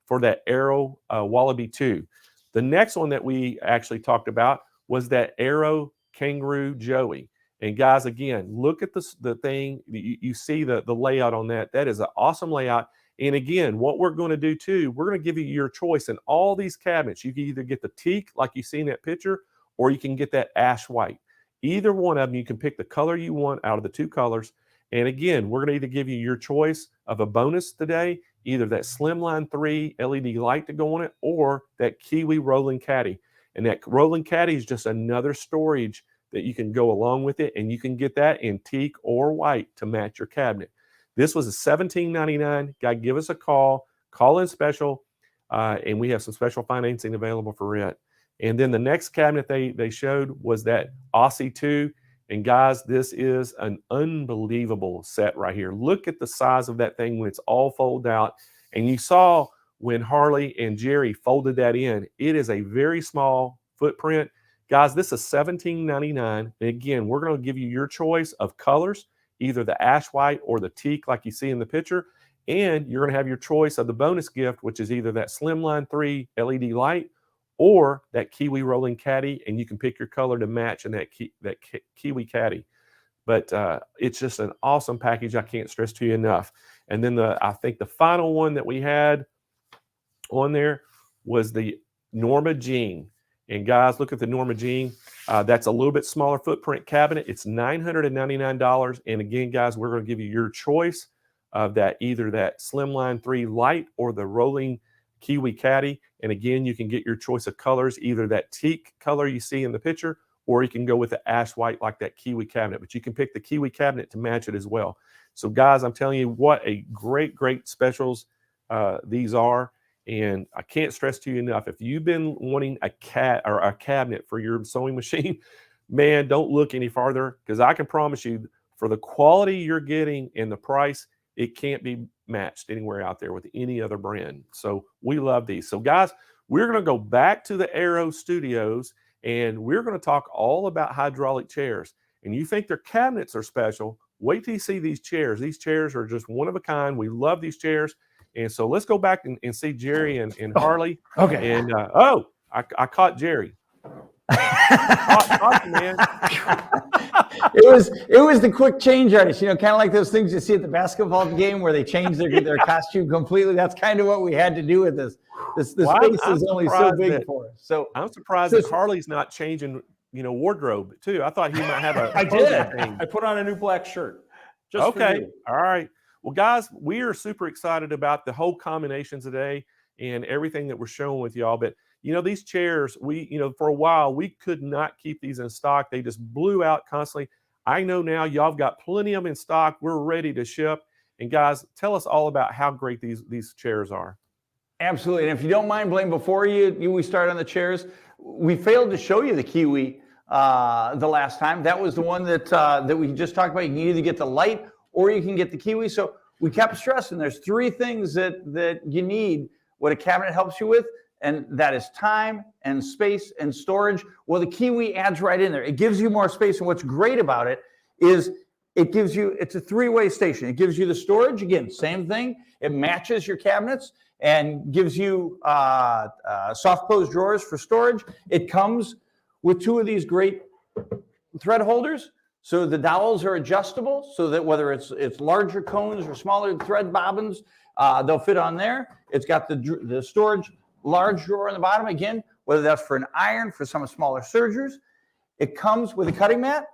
A: for that Arrow Wallaby 2. The next one that we actually talked about was that Arrow Kangaroo Joey. And guys, again, look at the thing. You see the layout on that. That is an awesome layout. And again, what we're going to do too, we're going to give you your choice in all these cabinets. You can either get the teak like you see in that picture, or you can get that ash white. Either one of them, you can pick the color you want out of the two colors. And again, we're going to either give you your choice of a bonus today, either that Slimline 3 LED light to go on it, or that Kiwi rolling caddy. And that rolling caddy is just another storage that you can go along with it, and you can get that in teak or white to match your cabinet. This was a $17.99. Guy, give us a call in special, and we have some special financing available for it. And then the next cabinet they showed was that Aussie 2. And guys, this is an unbelievable set right here. Look at the size of that thing when it's all folded out. And you saw when Harley and Jerry folded that in, it is a very small footprint. Guys, this is $17.99. And again, we're going to give you your choice of colors, either the ash white or the teak like you see in the picture. And you're going to have your choice of the bonus gift, which is either that Slimline 3 LED light or that Kiwi rolling caddy, and you can pick your color to match in that Kiwi caddy. But it's just an awesome package. I can't stress to you enough. And then I think the final one that we had on there was the Norma Jean. And guys, look at the Norma Jean. That's a little bit smaller footprint cabinet. It's $999. And again, guys, we're going to give you your choice of that, either that Slimline 3 light or the rolling Kiwi caddy. And again, you can get your choice of colors, either that teak color you see in the picture, or you can go with the ash white like that Kiwi cabinet. But you can pick the Kiwi cabinet to match it as well. So guys, I'm telling you what a great specials these are. And I can't stress to you enough, if you've been wanting a cabinet for your sewing machine, man, don't look any farther, because I can promise you, for the quality you're getting and the price, it can't be matched anywhere out there with any other brand. So we love these. So guys, we're going to go back to the Aero Studios, and we're going to talk all about hydraulic chairs. And you think their cabinets are special, wait till you see these chairs. These chairs are just one of a kind. We love these chairs. And so let's go back and see Jerry and Harley.
E: Okay.
A: And I caught Jerry. Caught you, man.
E: It was the quick change artist, kind of like those things you see at the basketball game where they change their costume completely. That's kind of what we had to do with this. The space is only so big for us. So
A: I'm surprised that Harley's not changing, wardrobe too. I thought he might have a.
D: I did. I put on a new black shirt. Just
A: okay.
D: For you.
A: All right. Well, guys, we are super excited about the whole combination today and everything that we're showing with y'all. But these chairs, for a while, we could not keep these in stock. They just blew out constantly. I know now y'all have got plenty of them in stock. We're ready to ship. And guys, tell us all about how great these chairs are.
E: Absolutely. And if you don't mind, Blaine, before we start on the chairs, we failed to show you the Kiwi the last time. That was the one that we just talked about. You can either get the light or you can get the Kiwi. So we kept stressing there's three things that you need, what a cabinet helps you with, and that is time and space and storage. Well, the Kiwi adds right in there. It gives you more space, and what's great about it is it's a three-way station. It gives you the storage, again, same thing. It matches your cabinets and gives you soft close drawers for storage. It comes with two of these great thread holders. So the dowels are adjustable, so that whether it's larger cones or smaller thread bobbins, they'll fit on there. It's got the storage large drawer on the bottom, again, whether that's for an iron, for some smaller sergers. It comes with a cutting mat,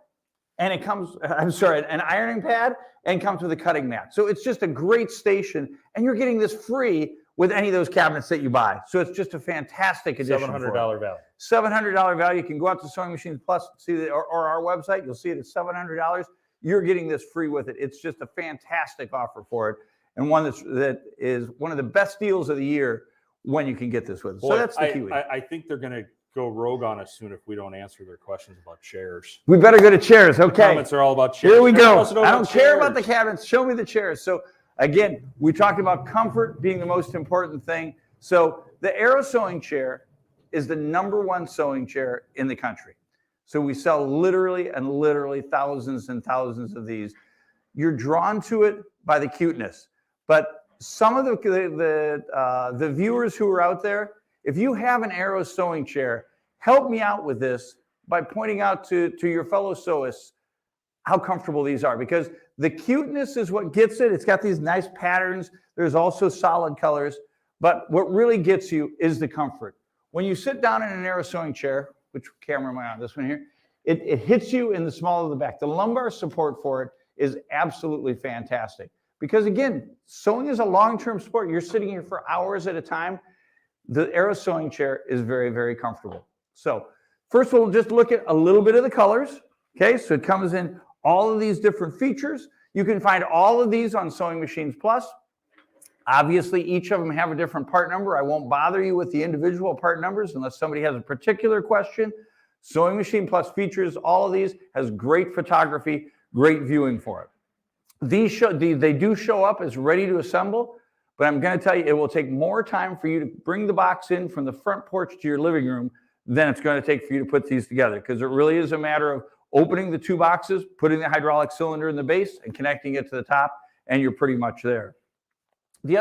E: and it comes, an ironing pad, and comes with a cutting mat. So it's just a great station, and you're getting this free with any of those cabinets that you buy. So it's just a fantastic addition.
D: $700 value.
E: $700 value. You can go out to Sewing Machines Plus, see or our website. You'll see it at $700. You're getting this free with it. It's just a fantastic offer for it, and one that is one of the best deals of the year when you can get this with it.
D: Boy,
E: so that's the Kiwi.
D: I think they're going to go rogue on us soon if we don't answer their questions about chairs.
E: We better go to chairs. Okay.
D: The comments are all about chairs.
E: Here we go.
D: I
E: don't care about the cabinets. Show me the chairs. So again, we talked about comfort being the most important thing. So the Aero sewing chair is the #1 sewing chair in the country. So we sell literally thousands and thousands of these. You're drawn to it by the cuteness, but some of the viewers who are out there, if you have an Aero sewing chair, help me out with this by pointing out to your fellow sewists how comfortable these are, because The cuteness is what gets it. It's got these nice patterns. There's also solid colors. But what really gets you is the comfort. When you sit down in an arrow sewing chair, which camera am I on? This one here. It hits you in the small of the back. The lumbar support for it is absolutely fantastic. Because again, sewing is a long-term sport. You're sitting here for hours at a time. The arrow sewing chair is very, very comfortable. So first we'll just look at a little bit of the colors. Okay, so it comes in all of these different features. You can find all of these on Sewing Machines Plus. Obviously, each of them have a different part number. I won't bother you with the individual part numbers unless somebody has a particular question. Sewing Machine Plus features all of these, has great photography, great viewing for it. They do show up as ready to assemble, but I'm going to tell you, it will take more time for you to bring the box in from the front porch to your living room than it's going to take for you to put these together, because it really is a matter of opening the two boxes, putting the hydraulic cylinder in the base, and connecting it to the top, and you're pretty much there. The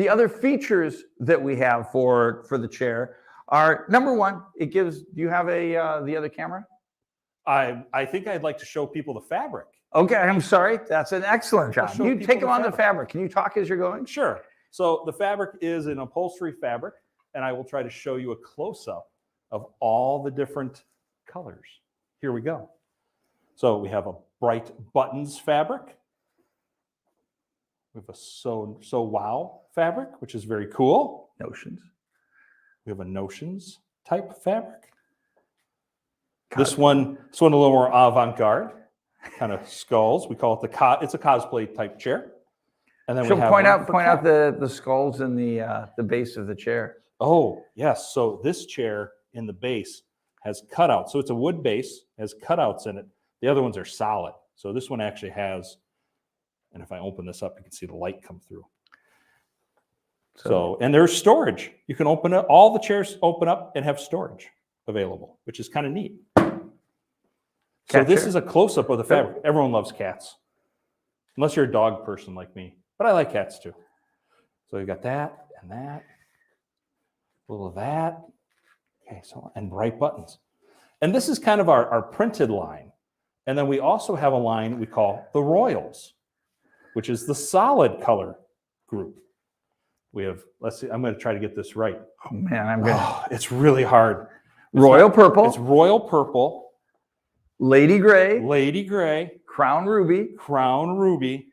E: other features that we have for the chair are, number one, it gives, do you have the other camera?
D: I think I'd like to show people the fabric.
E: Okay, I'm sorry. That's an excellent job.
D: show
E: You
D: people
E: take
D: the
E: them on the
D: fabric.
E: fabric. Can you talk as you're going?
D: Sure. So the fabric is an upholstery fabric, and I will try to show you a close-up of all the different colors. Here we go. So we have a bright buttons fabric. We have a so wow fabric, which is very cool.
E: Notions.
D: We have a notions type fabric. This one a little more avant-garde, kind of skulls. We call it it's a cosplay type chair. And then
E: So
D: we have
E: point
D: one
E: out
D: for cat.
E: the skulls in the base of the chair.
D: Oh, yes. So this chair in the base has cutouts. So it's a wood base, has cutouts in it. The other ones are solid. So this one actually has, and if I open this up, you can see the light come through. So, and there's storage. You can open it, all the chairs open up and have storage available, which is kind of neat. So
E: Cat
D: this
E: chair?
D: is a close-up of the fabric. Everyone loves cats, unless you're a dog person like me. But I like cats too. So you got that and that, a little of that. Okay, so, and bright buttons. And this is kind of our printed line. And then we also have a line we call the Royals, which is the solid color group. We have, let's see, I'm going to try to get this right.
E: Oh man, I'm good.
D: Oh, it's really hard.
E: Royal purple,
D: It's royal purple,
E: lady gray,
D: lady gray,
E: crown ruby,
D: crown ruby,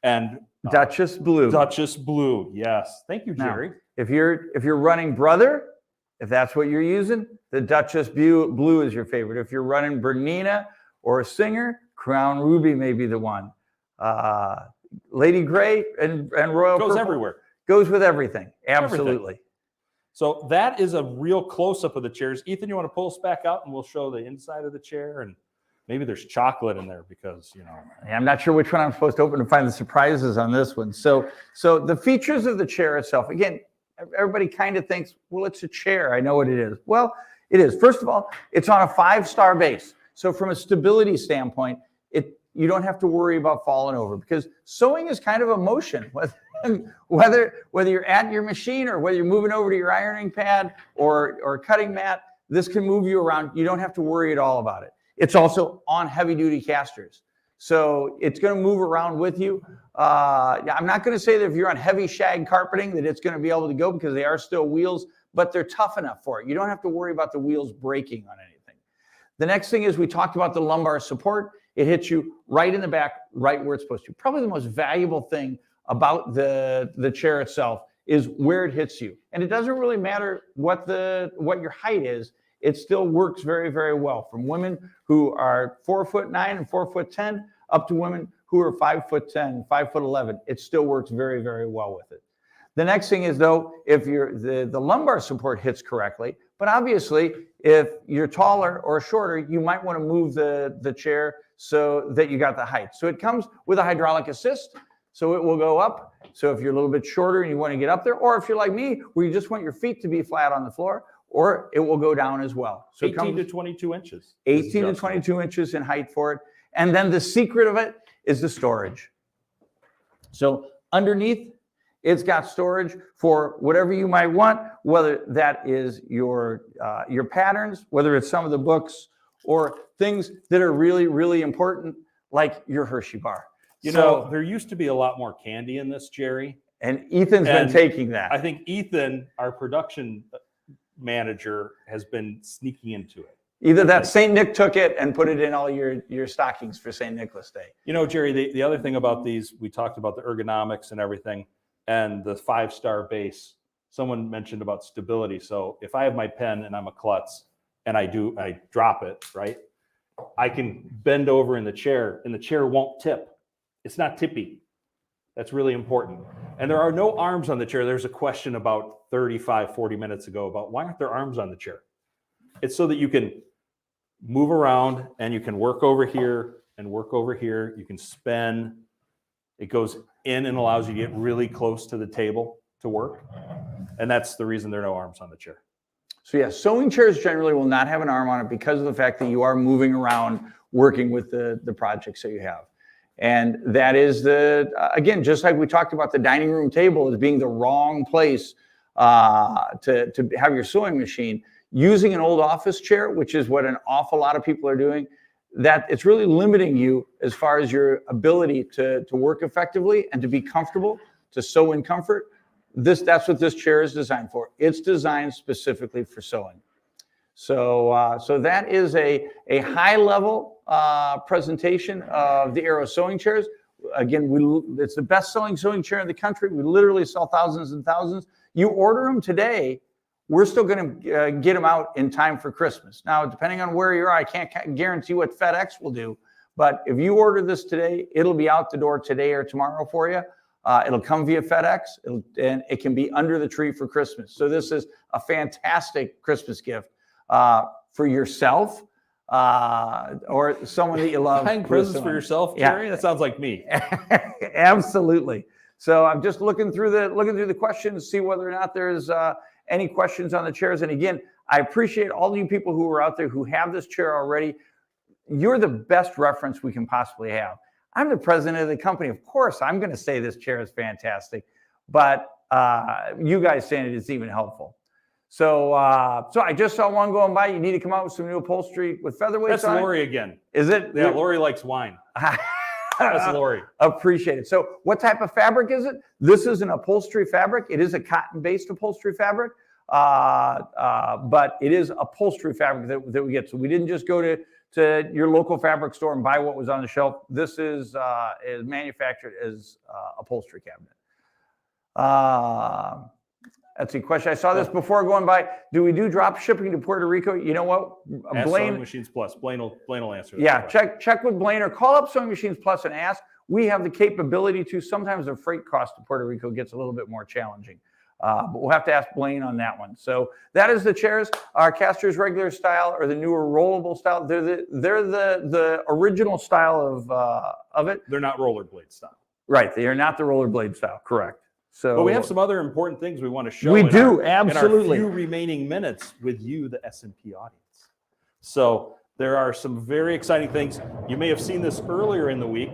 D: and
E: Duchess blue.
D: Duchess blue. Yes. Thank you,
E: Now,
D: Jerry.
E: If you're running brother, if that's what you're using, the Duchess blue is your favorite. If you're running Bernina or a Singer, crown ruby may be the one. Lady gray and royal
D: Goes
E: purple
D: everywhere.
E: goes with everything. Absolutely.
D: Everything. So that is a real close-up of the chairs. Ethan, you want to pull us back out and we'll show the inside of the chair, and maybe there's chocolate in there because, you know.
E: I'm not sure which one I'm supposed to open to find the surprises on this one. So the features of the chair itself, again, everybody kind of thinks, well, it's a chair. I know what it is. Well, it is. First of all, it's on a 5-star base. So from a stability standpoint, you don't have to worry about falling over, because sewing is kind of a motion. Whether you're at your machine or whether you're moving over to your ironing pad or cutting mat, this can move you around. You don't have to worry at all about it. It's also on heavy duty casters, so it's going to move around with you. I'm not going to say that if you're on heavy shag carpeting that it's going to be able to go, because they are still wheels, but they're tough enough for it. You don't have to worry about the wheels breaking on anything. The next thing is, we talked about the lumbar support. It hits you right in the back, right where it's supposed to. Probably the most valuable thing about the chair itself is where it hits you. And it doesn't really matter what your height is. It still works very, very well, from women who are 4'9" and 4'10" up to women who are 5'10", 5'11". It still works very, very well with it. The next thing is, though, if the lumbar support hits correctly, but obviously if you're taller or shorter, you might want to move the chair so that you got the height. So it comes with a hydraulic assist, so it will go up. So if you're a little bit shorter and you want to get up there, or if you're like me, where you just want your feet to be flat on the floor, or it will go down as well. So
D: 18 to 22 inches.
E: 18 to 22 inches in height for it. And then the secret of it is the storage. So underneath, it's got storage for whatever you might want, whether that is your patterns, whether it's some of the books, or things that are really, really important, like your Hershey bar.
D: You know, there used to be a lot more candy in this, Jerry.
E: And Ethan's been
D: And
E: taking that.
D: I think Ethan, our production manager, has been sneaking into it.
E: Either that St. Nick took it and put it in all your stockings for St. Nicholas Day.
D: You know, Jerry, the other thing about these, we talked about the ergonomics and everything, and the 5-star base. Someone mentioned about stability. So if I have my pen and I'm a klutz and I drop it, right? I can bend over in the chair and the chair won't tip. It's not tippy. That's really important. And there are no arms on the chair. There's a question about 35, 40 minutes ago about why aren't there arms on the chair? It's so that you can move around and you can work over here and work over here. You can spin. It goes in and allows you to get really close to the table to work. And that's the reason there are no arms on the chair.
E: So yeah, sewing chairs generally will not have an arm on it because of the fact that you are moving around working with the projects that you have. And that is again, just like we talked about the dining room table as being the wrong place to have your sewing machine, using an old office chair, which is what an awful lot of people are doing, that it's really limiting you as far as your ability to work effectively and to be comfortable, to sew in comfort. That's what this chair is designed for. It's designed specifically for sewing. So that is a high level presentation of the Aero sewing chairs. Again, it's the best selling sewing chair in the country. We literally sell thousands and thousands. You order them today, we're still going to get them out in time for Christmas. Now, depending on where you are, I can't guarantee what FedEx will do, but if you order this today, it'll be out the door today or tomorrow for you. It'll come via FedEx, and it can be under the tree for Christmas. So this is a fantastic Christmas gift for yourself or someone that you love.
D: Buying presents for yourself, Jerry? Yeah. That sounds like me.
E: Absolutely. So I'm just looking through the questions, see whether or not there's any questions on the chairs. And again, I appreciate all you people who are out there who have this chair already. You're the best reference we can possibly have. I'm the president of the company. Of course, I'm going to say this chair is fantastic, but you guys saying it is even helpful. So I just saw one going by. You need to come out with some new upholstery with featherweights.
D: That's
E: on
D: Lori again.
E: Is it?
D: Yeah, Lori likes wine. That's Lori.
E: Appreciate it. So what type of fabric is it? This is an upholstery fabric. It is a cotton-based upholstery fabric, but it is upholstery fabric that we get. So we didn't just go to your local fabric store and buy what was on the shelf. This is manufactured as upholstery cabinet. That's a question. I saw this before going by. Do we do drop shipping to Puerto Rico? You know what?
D: Ask
E: Blaine,
D: Sewing Machines Plus. Blaine will answer that.
E: Yeah,
D: question.
E: check with Blaine or call up Sewing Machines Plus and ask. We have the capability to. Sometimes the freight cost to Puerto Rico gets a little bit more challenging. But we'll have to ask Blaine on that one. So that is the chairs. Our casters regular style or the newer rollable style. They're the original style of it.
D: They're not rollerblade style.
E: Right. They are not the rollerblade style. Correct. So,
D: but we have some other important things we want to show.
E: We do, absolutely.
D: In our few remaining minutes with you, the S&P audience. So there are some very exciting things. You may have seen this earlier in the week.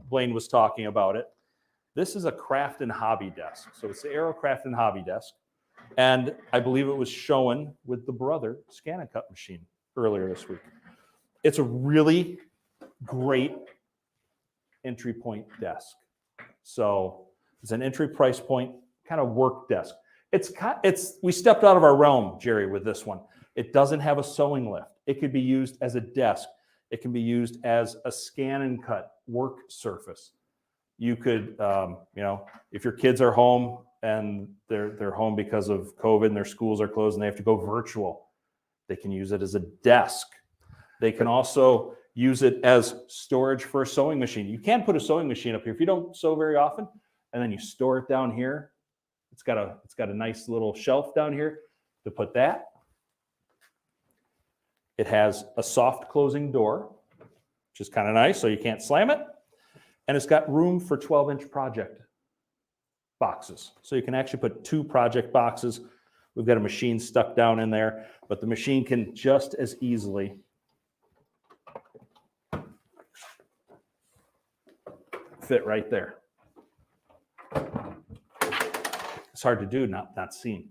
D: Blaine was talking about it. This is a craft and hobby desk. So it's the Aero Craft and Hobby Desk. And I believe it was shown with the Brother Scan and Cut machine earlier this week. It's a really great entry point desk. So it's an entry price point kind of work desk. We stepped out of our realm, Jerry, with this one. It doesn't have a sewing lift. It could be used as a desk. It can be used as a scan and cut work surface. You could, if your kids are home and they're home because of COVID and their schools are closed and they have to go virtual, they can use it as a desk. They can also use it as storage for a sewing machine. You can put a sewing machine up here if you don't sew very often, and then you store it down here. It's got a nice little shelf down here to put that. It has a soft closing door, which is kind of nice, so you can't slam it. And it's got room for 12-inch project boxes. So you can actually put 2 project boxes. We've got a machine stuck down in there, but the machine can just as easily fit right there. It's hard to do, not seen.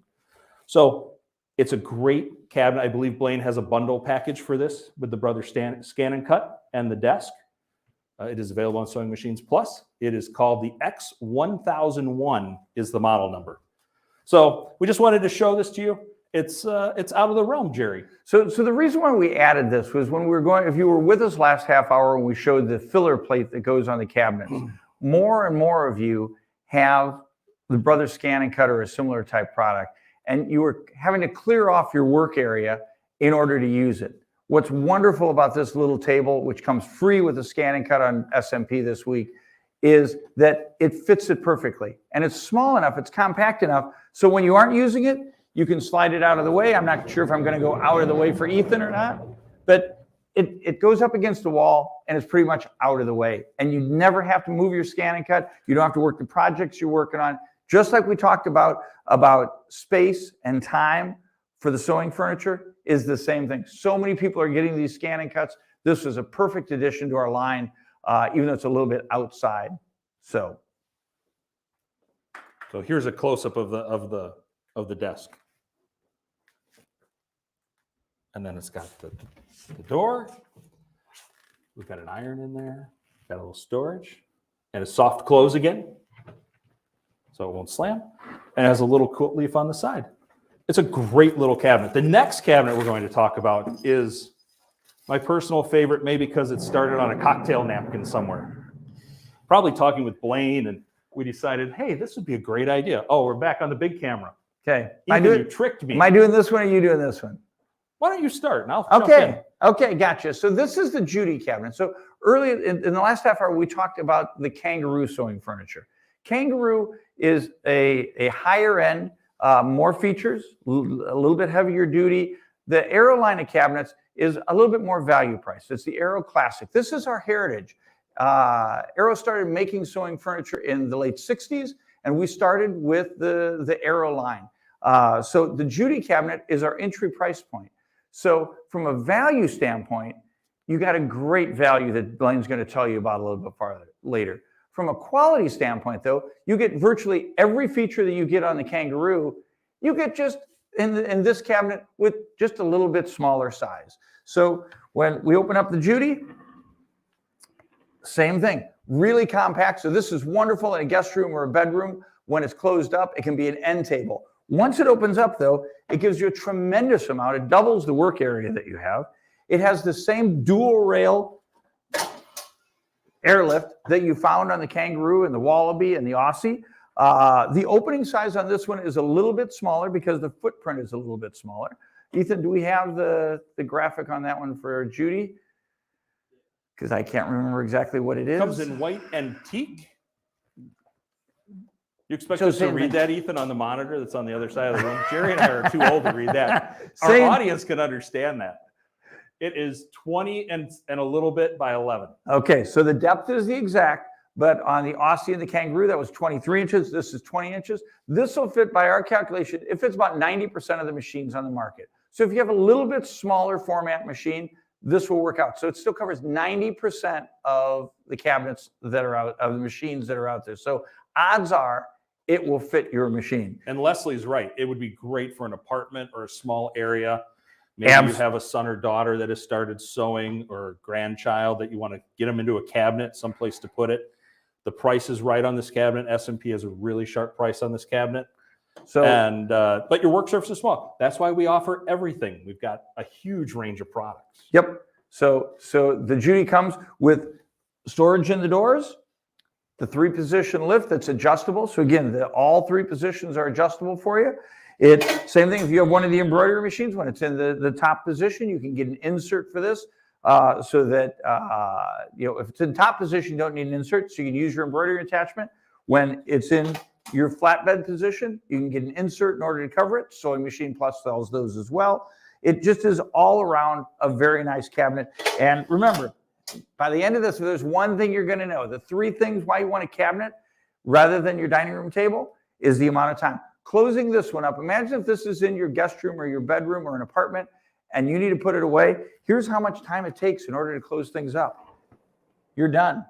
D: So it's a great cabinet. I believe Blaine has a bundle package for this with the Brother Scan and Cut and the desk. It is available on Sewing Machines Plus. It is called the X1001 is the model number. So we just wanted to show this to you. It's out of the realm, Jerry.
E: So the reason why we added this was when we were going, if you were with us last half hour when we showed the filler plate that goes on the cabinets, more and more of you have the Brothers Scan and Cut or a similar type product, and you were having to clear off your work area in order to use it. What's wonderful about this little table, which comes free with the Scan and Cut on SMP this week, is that it fits it perfectly. And it's small enough, it's compact enough, so when you aren't using it, you can slide it out of the way. I'm not sure if I'm going to go out of the way for Ethan or not, but it goes up against the wall and it's pretty much out of the way. And you never have to move your Scan and Cut. You don't have to work the projects you're working on. Just like we talked about space and time for the sewing furniture is the same thing. So many people are getting these Scan and Cuts. This was a perfect addition to our line, even though it's a little bit outside. So
D: here's a close-up of the desk. And then it's got the door. We've got an iron in there. Got a little storage. And a soft close again, so it won't slam. And it has a little quilt leaf on the side. It's a great little cabinet. The next cabinet we're going to talk about is my personal favorite, maybe because it started on a cocktail napkin somewhere. Probably talking with Blaine, and we decided, hey, this would be a great idea. Oh, we're back on the big camera.
E: okay,
D: You tricked me.
E: am I doing this one or are you doing this one?
D: Why don't you start? And I'll jump in.
E: Okay, okay, gotcha. So this is the Judy cabinet. So early in the last half hour, we talked about the Kangaroo sewing furniture. Kangaroo is a higher end, more features, a little bit heavier duty. The Aero line of cabinets is a little bit more value priced. It's the Aero Classic. This is our heritage. Aero started making sewing furniture in the late 60s, and we started with the Aero line. So the Judy cabinet is our entry price point. So from a value standpoint, you got a great value that Blaine's going to tell you about a little bit farther later. From a quality standpoint, though, you get virtually every feature that you get on the Kangaroo, you get just in this cabinet with just a little bit smaller size. So when we open up the Judy, same thing, really compact. So this is wonderful in a guest room or a bedroom. When it's closed up, it can be an end table. Once it opens up, though, it gives you a tremendous amount. It doubles the work area that you have. It has the same dual rail airlift that you found on the Kangaroo and the Wallaby and the Aussie. The opening size on this one is a little bit smaller because the footprint is a little bit smaller. Ethan, do we have the graphic on that one for Judy? Because I can't remember exactly what it is.
D: Comes in white and teak. You expect us to read that, Ethan, on the monitor that's on the other side of the room? Jerry and I are too old to read that. Our audience can understand that. It is 20 and a little bit by 11.
E: Okay, so the depth is the exact, but on the Aussie and the Kangaroo, that was 23 inches. This is 20 inches. This will fit, by our calculation, it fits about 90% of the machines on the market. So if you have a little bit smaller format machine, this will work out. So it still covers 90% of the cabinets that are out, of the machines that are out there. So odds are it will fit your machine.
D: And Leslie's right. It would be great for an apartment or a small area. Maybe you have a son or daughter that has started sewing, or a grandchild that you want to get them into a cabinet, someplace to put it. The price is right on this cabinet. S&P has a really sharp price on this cabinet. So, but your work surface is small. That's why we offer everything. We've got a huge range of products.
E: Yep. So the Judy comes with storage in the doors, the 3-position lift that's adjustable. So again, all 3 positions are adjustable for you. Same thing if you have one of the embroidery machines, when it's in the top position, you can get an insert for this so that, if it's in top position, you don't need an insert, so you can use your embroidery attachment. When it's in your flatbed position, you can get an insert in order to cover it. Sewing Machine Plus sells those as well. It just is all around a very nice cabinet. And remember, by the end of this, if there's one thing you're going to know, the 3 things why you want a cabinet rather than your dining room table is the amount of time. Closing this one up, imagine if this is in your guest room or your bedroom or an apartment and you need to put it away. Here's how much time it takes in order to close things up. You're done.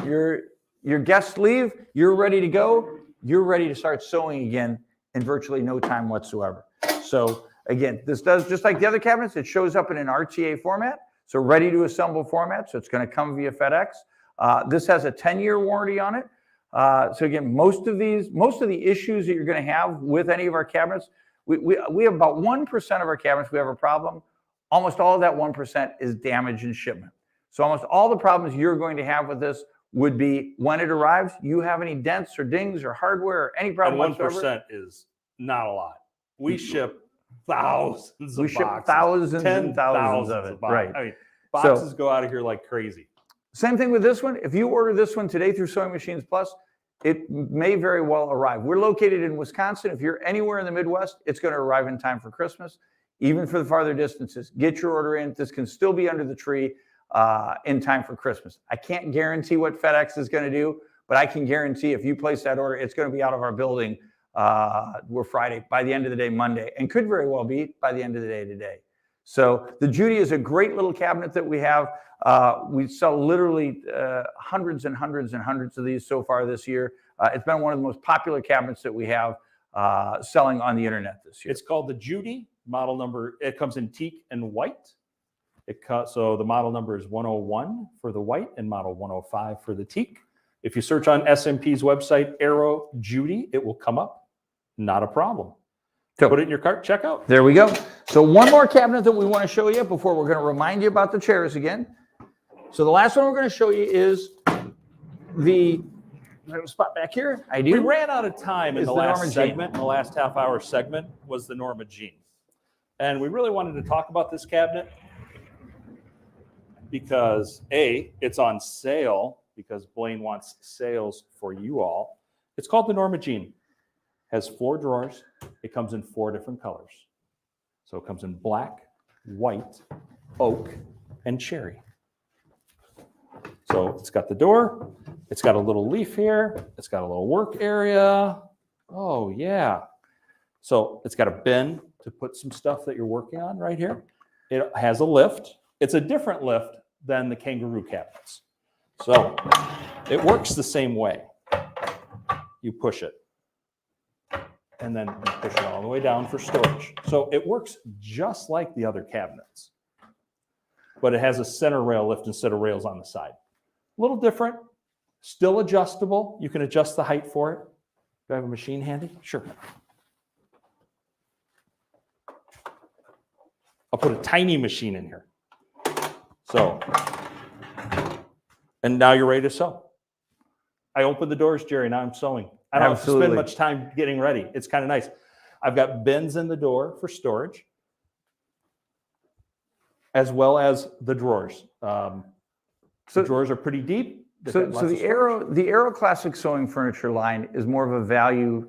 E: Your guests leave, you're ready to go. You're ready to start sewing again in virtually no time whatsoever. So again, this does, just like the other cabinets, it shows up in an RTA format. So ready to assemble format. So it's going to come via FedEx. This has a 10-year warranty on it. So again, most of the issues that you're going to have with any of our cabinets, we have about 1% of our cabinets we have a problem. Almost all of that 1% is damage in shipment. So almost all the problems you're going to have with this would be when it arrives, you have any dents or dings or hardware or any problem
D: And 1%
E: whatsoever.
D: is not a lot. We ship thousands of
E: We ship
D: boxes.
E: thousands and thousands of it.
D: boxes.
E: Right.
D: I mean, boxes go out of here like crazy.
E: Same thing with this one. If you order this one today through Sewing Machines Plus, it may very well arrive. We're located in Wisconsin. If you're anywhere in the Midwest, it's going to arrive in time for Christmas. Even for the farther distances, get your order in. This can still be under the tree in time for Christmas. I can't guarantee what FedEx is going to do, but I can guarantee if you place that order, it's going to be out of our building. We're Friday, by the end of the day, Monday, and could very well be by the end of the day today. So the Judy is a great little cabinet that we have. We sell literally hundreds and hundreds and hundreds of these so far this year. It's been one of the most popular cabinets that we have selling on the internet this year.
D: It's called the Judy. Model number, it comes in teak and white. So the model number is 101 for the white and model 105 for the teak. If you search on SMP's website, Arrow Judy, it will come up. Not a problem.
E: So
D: put it in your cart, check out.
E: There we go. So one more cabinet that we want to show you before we're going to remind you about the chairs again. So the last one we're going to show you is the spot back here. I do.
D: We ran out of time in the last
E: Norma
D: segment. In the last half-hour segment was the Norma Jean. And we really wanted to talk about this cabinet because A, it's on sale because Blaine wants sales for you all. It's called the Norma Jean. Has 4 drawers. It comes in 4 different colors. So it comes in black, white, oak, and cherry. So it's got the door. It's got a little leaf here. It's got a little work area. Oh, yeah. So it's got a bin to put some stuff that you're working on right here. It has a lift. It's a different lift than the kangaroo cabinets. So it works the same way. You push it. And then you push it all the way down for storage. So it works just like the other cabinets. But it has a center rail lift instead of rails on the side. A little different. Still adjustable. You can adjust the height for it. Do I have a machine handy? Sure. I'll put a tiny machine in here. So, and now you're ready to sew. I opened the doors, Jerry. Now I'm sewing. I don't have to spend much time getting ready. It's kind of nice. I've got bins in the door for storage, as well as the drawers. The drawers are pretty deep.
E: So the Arrow Classic Sewing Furniture line is more of a value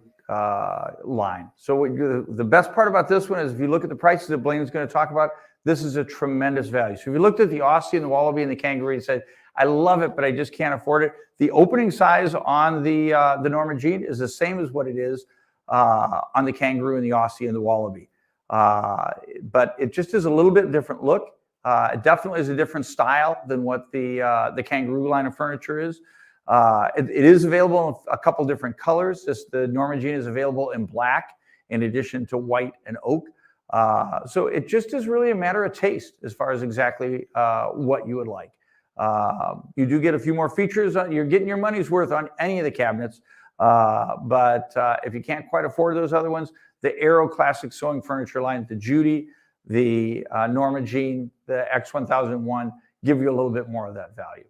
E: line. So the best part about this one is if you look at the prices that Blaine is going to talk about, this is a tremendous value. So if you looked at the Aussie and the Wallaby and the Kangaroo and said, I love it, but I just can't afford it. The opening size on the Norma Jean is the same as what it is on the Kangaroo and the Aussie and the Wallaby. But it just is a little bit different look. It definitely is a different style than what the Kangaroo line of furniture is. It is available in a couple different colors. The Norma Jean is available in black in addition to white and oak. So it just is really a matter of taste as far as exactly what you would like. You do get a few more features. You're getting your money's worth on any of the cabinets. But if you can't quite afford those other ones, the Arrow Classic Sewing Furniture line, the Judy, the Norma Jean, the X1001 give you a little bit more of that value.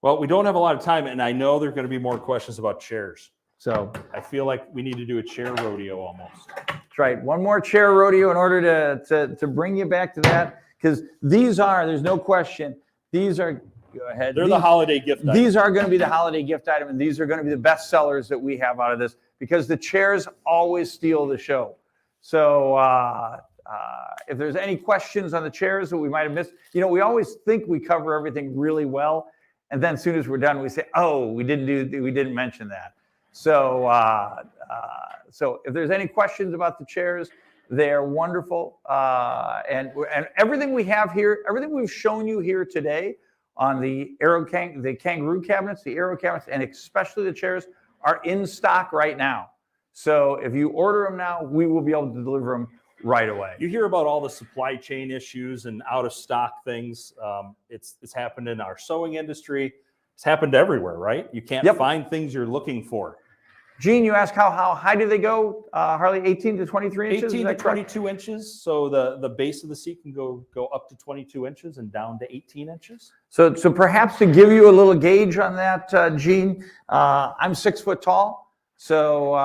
D: Well, we don't have a lot of time, and I know there are going to be more questions about chairs. So I feel like we need to do a chair rodeo almost.
E: That's right. One more chair rodeo in order to bring you back to that, because these are, there's no question, these are, go ahead.
D: They're the holiday gift item.
E: These are going to be the holiday gift item, and these are going to be the best sellers that we have out of this, because the chairs always steal the show. So if there's any questions on the chairs that we might have missed, you know, we always think we cover everything really well. And then as soon as we're done, we say, oh, we didn't mention that. So, so if there's any questions about the chairs, they're wonderful. And everything we have here, everything we've shown you here today on the Kangaroo cabinets, the Arrow cabinets, and especially the chairs are in stock right now. So if you order them now, we will be able to deliver them right away.
D: You hear about all the supply chain issues and out of stock things. It's happened in our sewing industry. It's happened everywhere, right? You can't
E: Yep.
D: find things you're looking for.
E: Gene, you asked how high do they go, Harley? 18 to 23 inches?
D: 18
E: Is
D: to
E: that correct?
D: 22 inches. So the base of the seat can go up to 22 inches and down to 18 inches.
E: So perhaps to give you a little gauge on that, Gene, I'm 6 foot tall. So,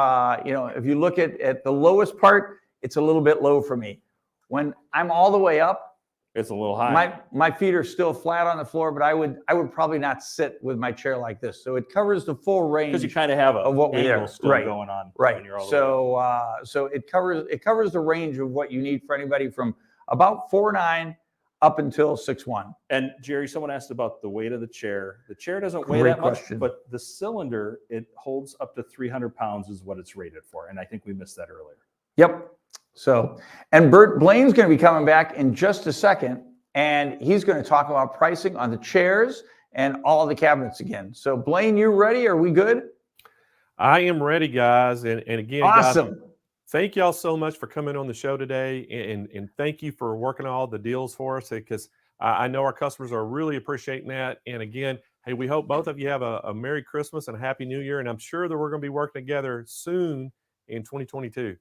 E: if you look at the lowest part, it's a little bit low for me. When I'm all the way up,
D: It's a little high.
E: my feet are still flat on the floor, but I would probably not sit with my chair like this. So it covers the full range.
D: Because you kind of have a
E: of what we're
D: angle
E: there.
D: still
E: Right.
D: going on.
E: Right.
D: When you're all the way.
E: So it covers the range of what you need for anybody from about 4'9" up until 6'1".
D: And Jerry, someone asked about the weight of the chair. The chair doesn't weigh
E: Great
D: that much,
E: question.
D: but the cylinder, it holds up to 300 pounds is what it's rated for. And I think we missed that earlier.
E: Yep. So, and Blaine's going to be coming back in just a second, and he's going to talk about pricing on the chairs and all of the cabinets again. So, Blaine, you ready? Are we good?
A: I am ready, guys. And again,
E: Awesome.
A: guys, thank y'all so much for coming on the show today. And thank you for working all the deals for us, because I know our customers are really appreciating that. And again, hey, we hope both of you have a Merry Christmas and a Happy New Year. And I'm sure that we're going to be working together soon in 2022.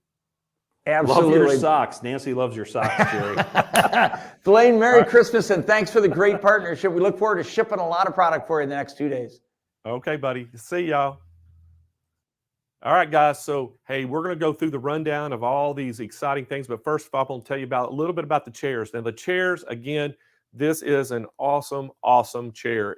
E: Absolutely.
D: Love your socks. Nancy loves your socks, Jerry.
E: Blaine, Merry Christmas, and thanks for the great partnership. We look forward to shipping a lot of product for you in the next 2 days.
A: Okay, buddy. See y'all. All right, guys. So, hey, we're going to go through the rundown of all these exciting things. But first of all, I'm going to tell you about a little bit about the chairs. Now, the chairs, again, this is an awesome, awesome chair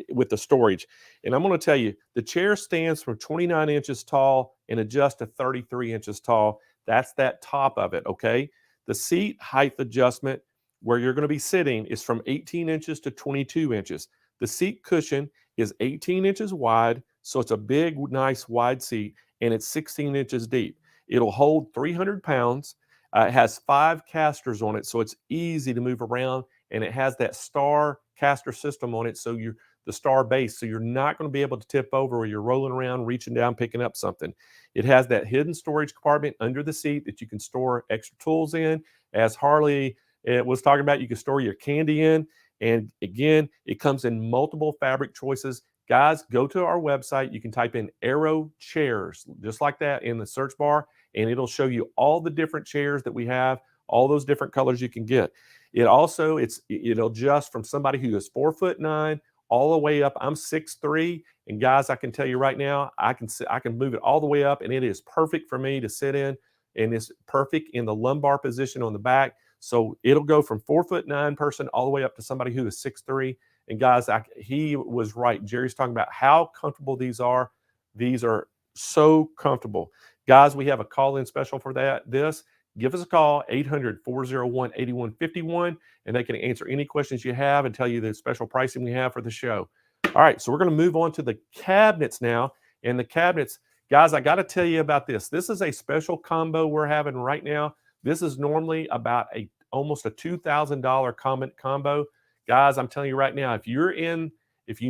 A: with the storage. And I'm going to tell you, the chair stands from 29 inches tall and adjusts to 33 inches tall. That's that top of it, okay? The seat height adjustment where you're going to be sitting is from 18 inches to 22 inches. The seat cushion is 18 inches wide, so it's a big, nice, wide seat, and it's 16 inches deep. It'll hold 300 pounds. It has 5 casters on it, so it's easy to move around, and it has that star caster system on it, so the star base, so you're not going to be able to tip over or you're rolling around, reaching down, picking up something. It has that hidden storage compartment under the seat that you can store extra tools in. As Harley was talking about, you can store your candy in. And again, it comes in multiple fabric choices. Guys, go to our website. You can type in Aero Chairs, just like that in the search bar, and it'll show you all the different chairs that we have, all those different colors you can get. It'll adjust from somebody who is 4'9" all the way up. I'm 6'3", and guys, I can tell you right now, I can move it all the way up, and it is perfect for me to sit in, and it's perfect in the lumbar position on the back. So it'll go from 4'9" person all the way up to somebody who is 6'3". And guys, he was right. Jerry's talking about how comfortable these are. These are so comfortable. Guys, we have a call-in special for this. Give us a call, 800-401-8151, and they can answer any questions you have and tell you the special pricing we have for the show. All right, so we're going to move on to the cabinets now. And the cabinets, guys, I got to tell you about this. This is a special combo we're having right now. This is normally about almost a $2,000 combo. Guys, I'm telling you right now, if you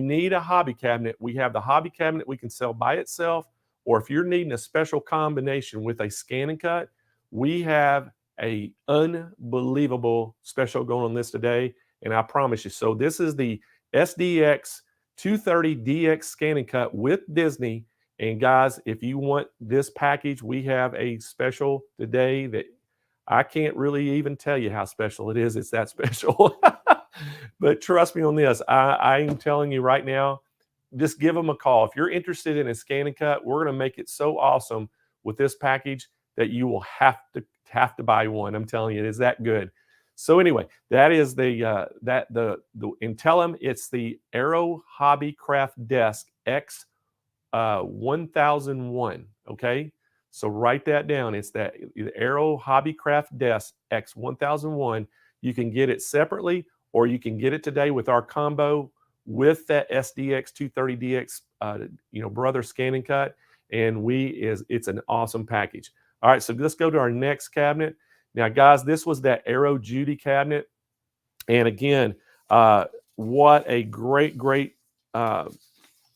A: need a hobby cabinet, we have the hobby cabinet we can sell by itself, or if you're needing a special combination with a scan and cut, we have a unbelievable special going on this today, and I promise you. So this is the SDX 230DX scan and cut with Disney. And guys, if you want this package, we have a special today that I can't really even tell you how special it is. It's that special. But trust me on this. I am telling you right now, just give them a call. If you're interested in a scan and cut, we're going to make it so awesome with this package that you will have to buy one. I'm telling you, it is that good. So anyway, that is and tell them it's the Aero Hobby Craft Desk X 1001. Okay, so write that down. It's that Aero Hobby Craft Desk X 1001. You can get it separately, or you can get it today with our combo with that SDX 230DX brother scan and cut, and it's an awesome package. All right, so let's go to our next cabinet. Now, guys, this was that Aero Judy cabinet. And again, what a great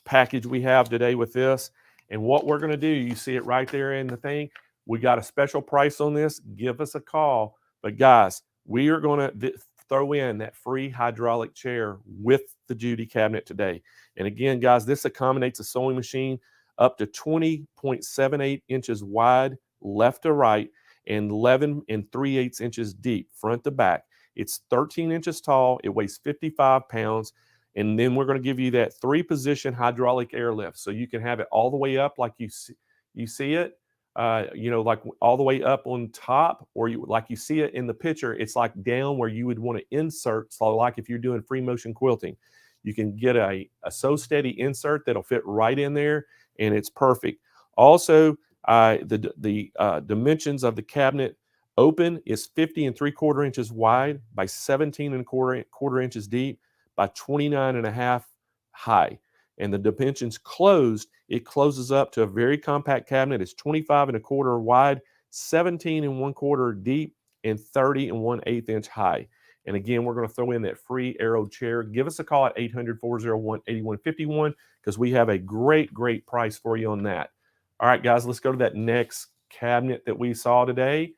A: package we have today with this. And what we're going to do, you see it right there in the thing. We got a special price on this. Give us a call. But guys, we are going to, throw in that free hydraulic chair with the Judy cabinet today. And again, guys, this accommodates a sewing machine up to 20.78 inches wide, left to right, and 11 3/8 inches deep, front to back. It's 13 inches tall. It weighs 55 pounds. And then we're going to give you that 3-position hydraulic airlift. So you can have it all the way up like you see it, like all the way up on top, or like you see it in the picture, it's like down where you would want to insert. So like if you're doing free motion quilting, you can get a Sew Steady insert that'll fit right in there, and it's perfect. Also, the dimensions of the cabinet open is 50 3/4 inches wide by 17 1/4 inches deep by 29 1/2 high. And the dimensions closed, it closes up to a very compact cabinet. It's 25 1/4 wide, 17 1/4 deep, and 30 1/8 inch high. And again, we're going to throw in that free Arrow chair. Give us a call at 800-401-8151 because we have a great, great price for you on that. All right, guys, let's go to that next cabinet that we saw today.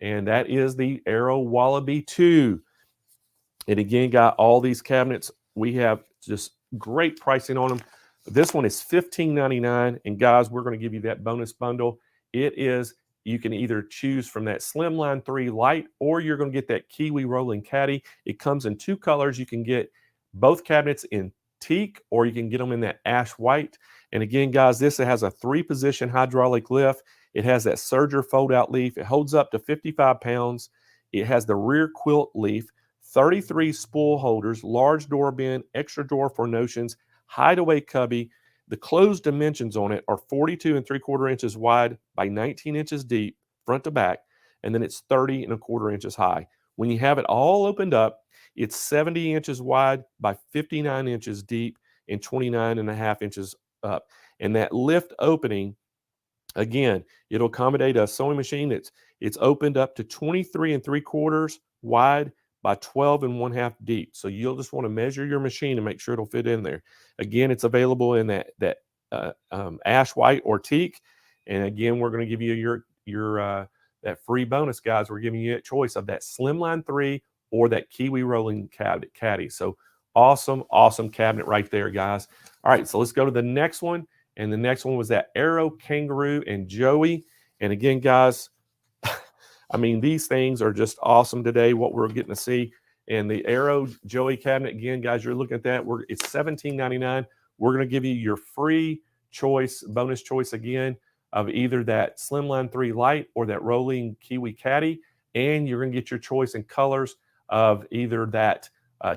A: And that is the Arrow Wallaby 2. And again, got all these cabinets. We have just great pricing on them. This one is $15.99. And guys, we're going to give you that bonus bundle. You can either choose from that Slimline 3 Light, or you're going to get that Kiwi Rolling Caddy. It comes in 2 colors. You can get both cabinets in teak, or you can get them in that ash white. And again, guys, this has a 3-position hydraulic lift. It has that serger fold-out leaf. It holds up to 55 pounds. It has the rear quilt leaf, 33 spool holders, large door bin, extra drawer for notions, hideaway cubby. The closed dimensions on it are 42 3/4 inches wide by 19 inches deep, front to back, and then it's 30 1/4 inches high. When you have it all opened up, it's 70 inches wide by 59 inches deep and 29 1/2 inches up. And that lift opening, again, it'll accommodate a sewing machine. It's opened up to 23 3/4 wide by 12 1/2 deep. So you'll just want to measure your machine and make sure it'll fit in there. Again, it's available in that ash white or teak. And again, we're going to give you your that free bonus, guys. We're giving you a choice of that Slimline 3 or that Kiwi Rolling Caddy. So awesome, awesome cabinet right there, guys. All right, so let's go to the next one. And the next one was that Arrow Kangaroo and Joey. And again, guys, I mean, these things are just awesome today, what we're getting to see. And the Arrow Joey cabinet, again, guys, you're looking at that. It's $17.99. We're going to give you your free choice, bonus choice again, of either that Slimline 3 Light or that Rolling Kiwi Caddy. And you're going to get your choice in colors of either that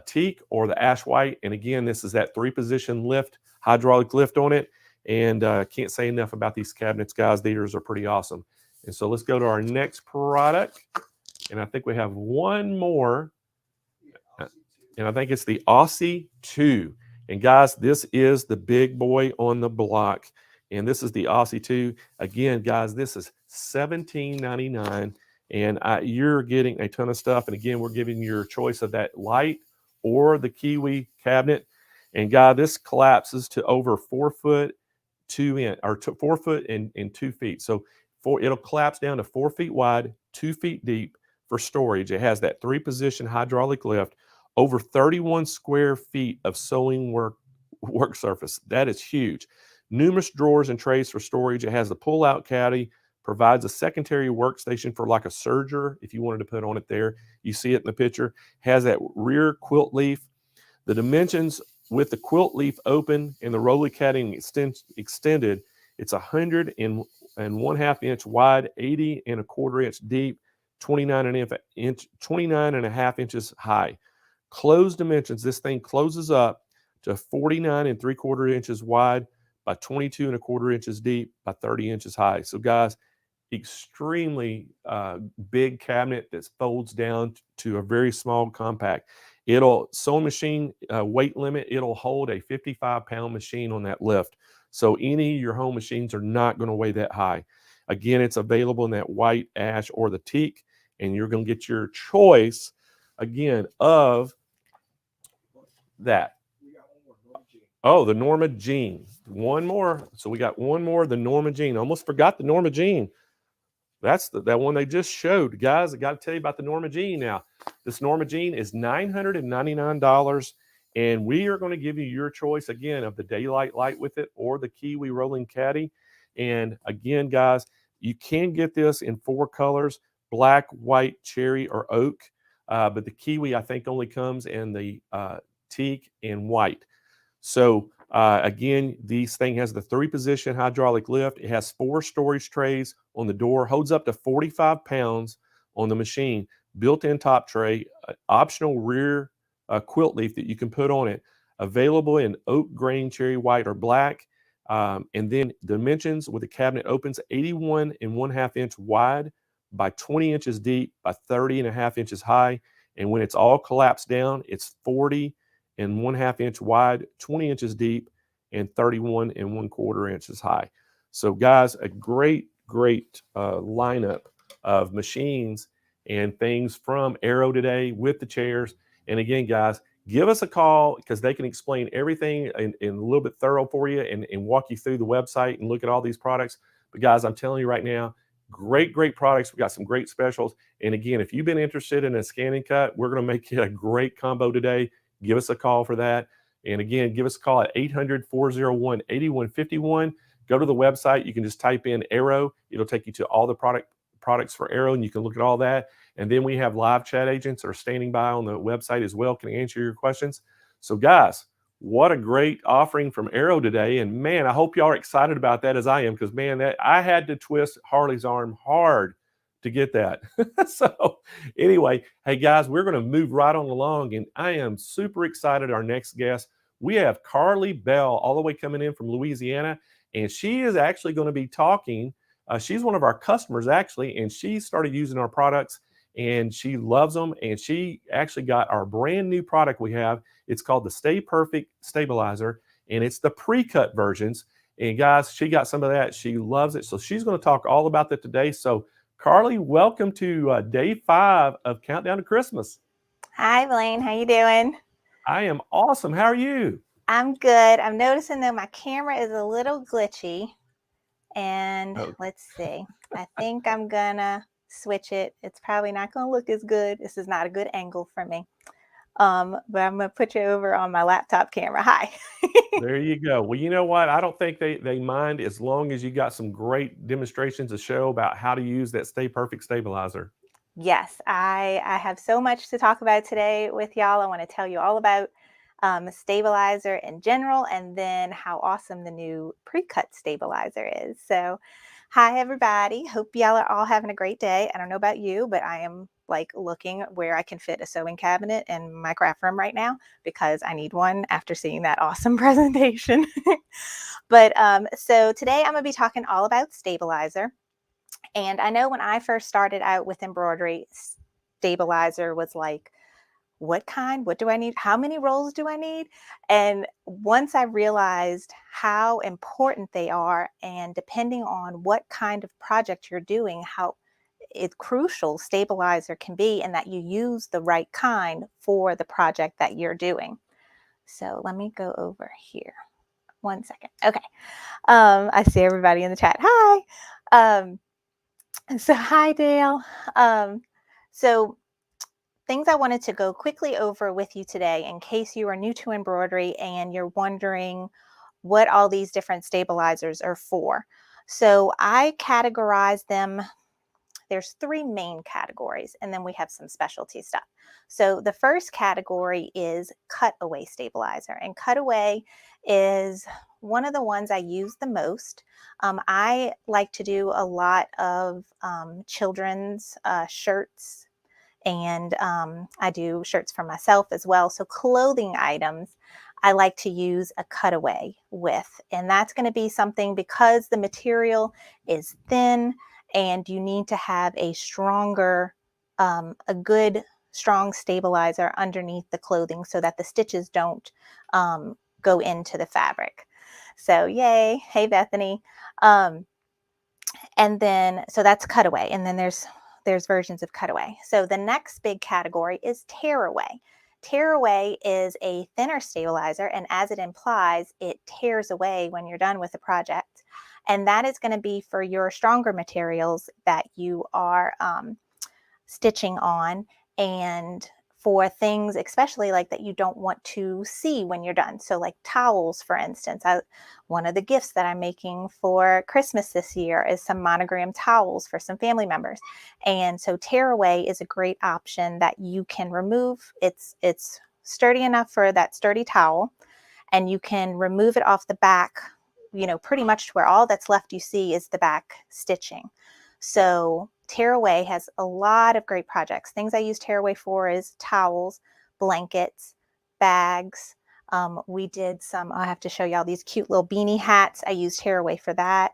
A: teak or the ash white. And again, this is that 3-position lift, hydraulic lift on it. And can't say enough about these cabinets, guys. These are pretty awesome. And so let's go to our next product. And I think we have one more. And I think it's the Aussie 2. And guys, this is the big boy on the block. And this is the Aussie 2. Again, guys, this is $17.99. And you're getting a ton of stuff. And again, we're giving you your choice of that light or the Kiwi cabinet. And guys, this collapses to over 4 foot 2 inch, or 4 foot and 2 feet. So it'll collapse down to 4 feet wide, 2 feet deep for storage. It has that 3-position hydraulic lift, over 31 square feet of sewing work surface. That is huge. Numerous drawers and trays for storage. It has the pull-out caddy, provides a secondary workstation for like a serger if you wanted to put on it there. You see it in the picture. Has that rear quilt leaf. The dimensions with the quilt leaf open and the rolly caddy extended, it's 100 1/2 inch wide, 80 1/4 inch deep, 29 1/2 inches high. Closed dimensions, this thing closes up to 49 3/4 inches wide by 22 1/4 inches deep by 30 inches high. So guys, extremely big cabinet that folds down to a very small compact. Sewing machine weight limit, it'll hold a 55-pound machine on that lift. So any of your home machines are not going to weigh that high. Again, it's available in that white, ash, or the teak, and you're going to get your choice, again, of that. Oh, the Norma Jean. One more. So we got one more, the Norma Jean. Almost forgot the Norma Jean. That's that one they just showed. Guys, I got to tell you about the Norma Jean now. This Norma Jean is $999, and we are going to give you your choice, again, of the Daylight Light with it or the Kiwi Rolling Caddy. And again, guys, you can get this in 4 colors, black, white, cherry, or oak. But the Kiwi, I think, only comes in the teak and white. So again, this thing has the 3-position hydraulic lift. It has 4 storage trays on the door, holds up to 45 pounds on the machine, built-in top tray, optional rear quilt leaf that you can put on it, available in oak, grain, cherry, white, or black. And then dimensions with the cabinet opens 81 1/2 inch wide by 20 inches deep by 30 1/2 inches high. And when it's all collapsed down, it's 40 1/2 inch wide, 20 inches deep, and 31 1/4 inches high. So guys, a great lineup of machines and things from Aero today with the chairs. And again, guys, give us a call because they can explain everything in a little bit thorough for you and walk you through the website and look at all these products. But guys, I'm telling you right now, great products. We got some great specials. And again, if you've been interested in a scan and cut, we're going to make you a great combo today. Give us a call for that. And again, give us a call at 800-401-8151. Go to the website. You can just type in Aero. It'll take you to all the products for Aero, and you can look at all that. And then we have live chat agents that are standing by on the website as well, can answer your questions. So guys, what a great offering from Aero today. And man, I hope y'all are excited about that as I am, because man, that I had to twist Harley's arm hard to get that. So anyway, hey guys, we're going to move right on along, and I am super excited. Our next guest, we have Karlie Belle, all the way coming in from Louisiana, and she is actually going to be talking. She's one of our customers actually, and she started using our products and she loves them. And she actually got our brand new product we have. It's called the StayPerfect Stabilizer, and it's the pre-cut versions. And guys, she got some of that. She loves it. So she's going to talk all about that today. So Karlie, welcome to day 5 of Countdown to Christmas.
F: Hi, Blaine. How you doing?
A: I am awesome. How are you?
F: I'm good. I'm noticing that my camera is a little glitchy. And let's see. I think I'm going to switch it. It's probably not going to look as good. This is not a good angle for me. But I'm going to put you over on my laptop camera. Hi.
A: There you go. Well, you know what? I don't think they mind as long as you got some great demonstrations to show about how to use that StayPerfect Stabilizer.
F: Yes, I have so much to talk about today with y'all. I want to tell you all about stabilizer in general, and then how awesome the new pre-cut stabilizer is. So hi everybody, hope y'all are all having a great day. I don't know about you, but I am like looking where I can fit a sewing cabinet in my craft room right now, because I need one after seeing that awesome presentation. But so today I'm going to be talking all about stabilizer. And I know when I first started out with embroidery, stabilizer was like, what kind? What do I need? How many rolls do I need? And once I realized how important they are, and depending on what kind of project you're doing, how crucial stabilizer can be, and that you use the right kind for the project that you're doing. So let me go over here. 1 second. Okay. I see everybody in the chat. Hi. So hi, Dale. So things I wanted to go quickly over with you today, in case you are new to embroidery and you're wondering what all these different stabilizers are for. So I categorize them. There's 3 main categories, and then we have some specialty stuff. So the first category is cutaway stabilizer, and cutaway is one of the ones I use the most. I like to do a lot of children's shirts, and I do shirts for myself as well. So clothing items, I like to use a cutaway with, and that's going to be something because the material is thin and you need to have a stronger, a good strong stabilizer underneath the clothing so that the stitches don't go into the fabric. So yay. Hey, Bethany. And then, so that's cutaway. And then there's versions of cutaway. So the next big category is tearaway. Tearaway is a thinner stabilizer, and as it implies, it tears away when you're done with the project. And that is going to be for your stronger materials that you are stitching on, and for things especially like that you don't want to see when you're done. So like towels, for instance. One of the gifts that I'm making for Christmas this year is some monogram towels for some family members. And so tearaway is a great option that you can remove. It's sturdy enough for that sturdy towel, and you can remove it off the back, pretty much to where all that's left you see is the back stitching. So tearaway has a lot of great projects. Things I use tearaway for is towels, blankets, bags. We did some, I have to show y'all these cute little beanie hats. I use tearaway for that.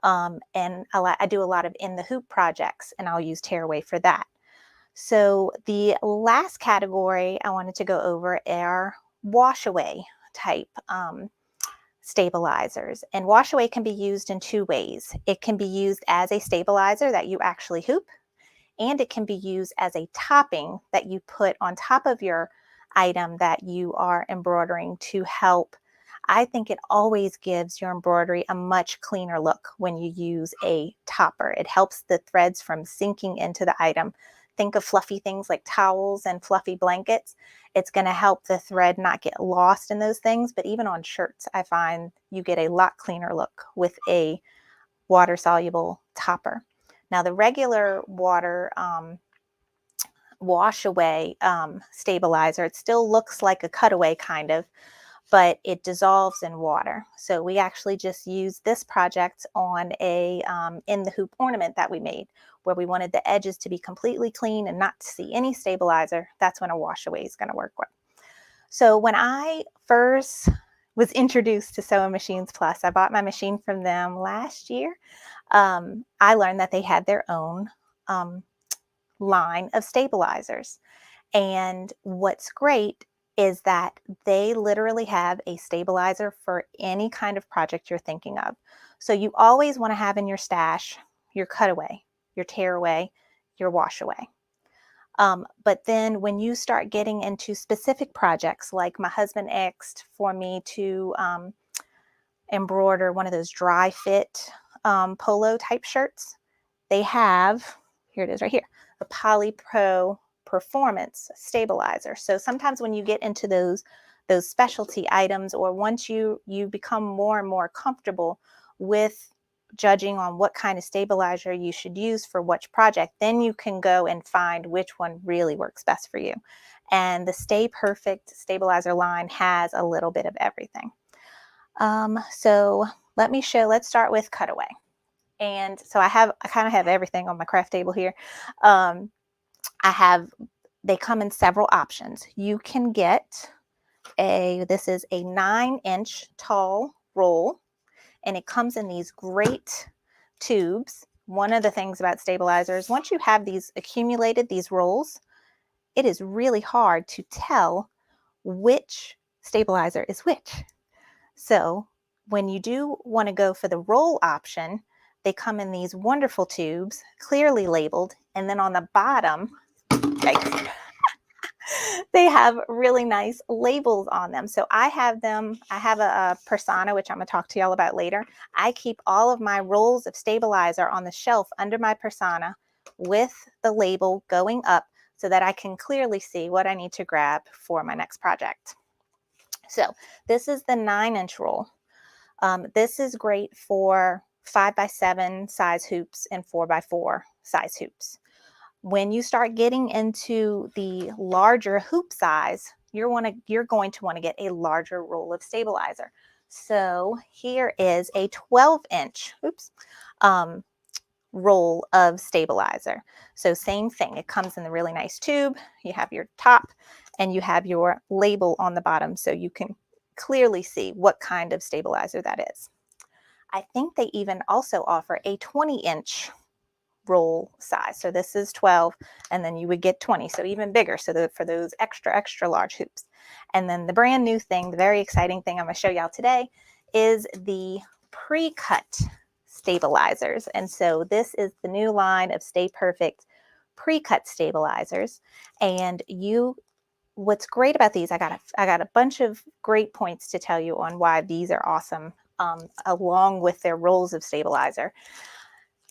F: And I do a lot of in the hoop projects, and I'll use tearaway for that. So the last category I wanted to go over are wash away type stabilizers. And wash away can be used in two ways. It can be used as a stabilizer that you actually hoop, and it can be used as a topping that you put on top of your item that you are embroidering to help. I think it always gives your embroidery a much cleaner look when you use a topper. It helps the threads from sinking into the item. Think of fluffy things like towels and fluffy blankets. It's going to help the thread not get lost in those things. But even on shirts, I find you get a lot cleaner look with a water-soluble topper. Now, the regular water wash away stabilizer, it still looks like a cutaway kind of, but it dissolves in water. So we actually just used this project on a in the hoop ornament that we made, where we wanted the edges to be completely clean and not to see any stabilizer. That's when a wash away is going to work with. So when I first was introduced to Sewing Machines Plus, I bought my machine from them last year. I learned that they had their own line of stabilizers. And what's great is that they literally have a stabilizer for any kind of project you're thinking of. So you always want to have in your stash your cutaway, your tearaway, your wash away. But then when you start getting into specific projects, like my husband asked for me to embroider one of those dry fit polo type shirts, they have, here it is right here, the Poly Pro Performance Stabilizer. So sometimes when you get into those specialty items, or once you become more and more comfortable with judging on what kind of stabilizer you should use for which project, then you can go and find which one really works best for you. And the StayPerfect Stabilizer line has a little bit of everything. So let's start with cutaway. And so I kind of have everything on my craft table here. They come in several options. You can get this is a 9-inch tall roll, and it comes in these great tubes. One of the things about stabilizers, once you have these rolls, it is really hard to tell which stabilizer is which. So when you do want to go for the roll option, they come in these wonderful tubes, clearly labeled, and then on the bottom, they have really nice labels on them. So I have a Persona, which I'm going to talk to y'all about later. I keep all of my rolls of stabilizer on the shelf under my Persona with the label going up so that I can clearly see what I need to grab for my next project. So this is the 9-inch roll. This is great for 5x7 size hoops and 4x4 size hoops. When you start getting into the larger hoop size, you're going to want to get a larger roll of stabilizer. So here is a 12-inch roll of stabilizer. So same thing, it comes in the really nice tube. You have your top and you have your label on the bottom, so you can clearly see what kind of stabilizer that is. I think they even also offer a 20-inch roll size. So this is 12, and then you would get 20, so even bigger, so for those extra large hoops. And then the brand new thing, the very exciting thing I'm going to show y'all today, is the pre-cut stabilizers. And so this is the new line of StayPerfect pre-cut stabilizers. And what's great about these, I got a bunch of great points to tell you on why these are awesome along with their rolls of stabilizer,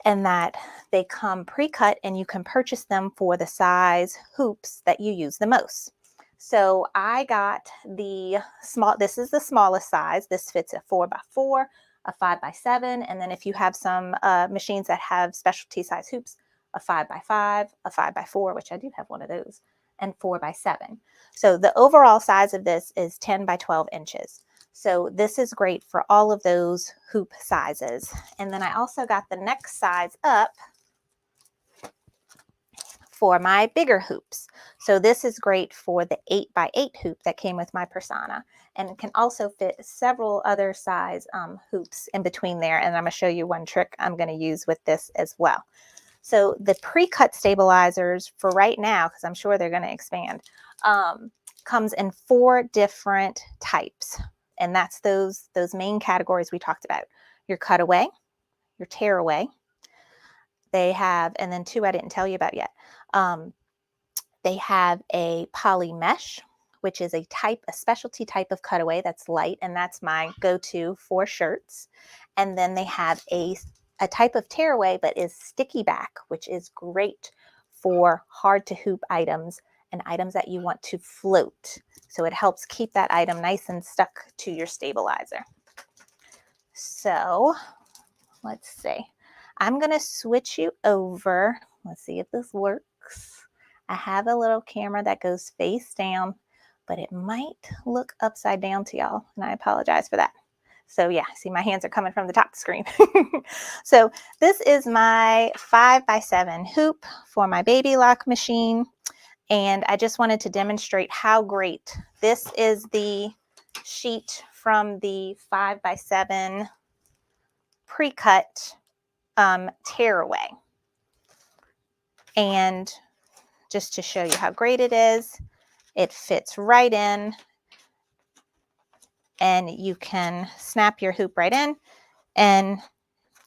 F: and that they come pre-cut and you can purchase them for the size hoops that you use the most. So I got the small, this is the smallest size. This fits a 4x4, a 5x7, and then if you have some machines that have specialty size hoops, a 5x5, a 5x4, which I do have one of those, and 4x7. So the overall size of this is 10 by 12 inches. So this is great for all of those hoop sizes. And then I also got the next size up for my bigger hoops. So this is great for the 8x8 hoop that came with my Persona, and it can also fit several other size hoops in between there. And I'm going to show you one trick I'm going to use with this as well. So the pre-cut stabilizers for right now, because I'm sure they're going to expand, comes in 4 different types. And that's those main categories we talked about: your cutaway, your tearaway. They have, and then 2 I didn't tell you about yet. They have a poly mesh, which is a specialty type of cutaway that's light, and that's my go-to for shirts. And then they have a type of tearaway, but is sticky back, which is great for hard to hoop items and items that you want to float. So it helps keep that item nice and stuck to your stabilizer. So let's see. I'm going to switch you over. Let's see if this works. I have a little camera that goes face down, but it might look upside down to y'all, and I apologize for that. So yeah, see, my hands are coming from the top of the screen. So this is my 5x7 hoop for my baby lock machine. And I just wanted to demonstrate how great this is. The sheet from the 5x7 pre-cut tearaway. And just to show you how great it is, it fits right in, and you can snap your hoop right in and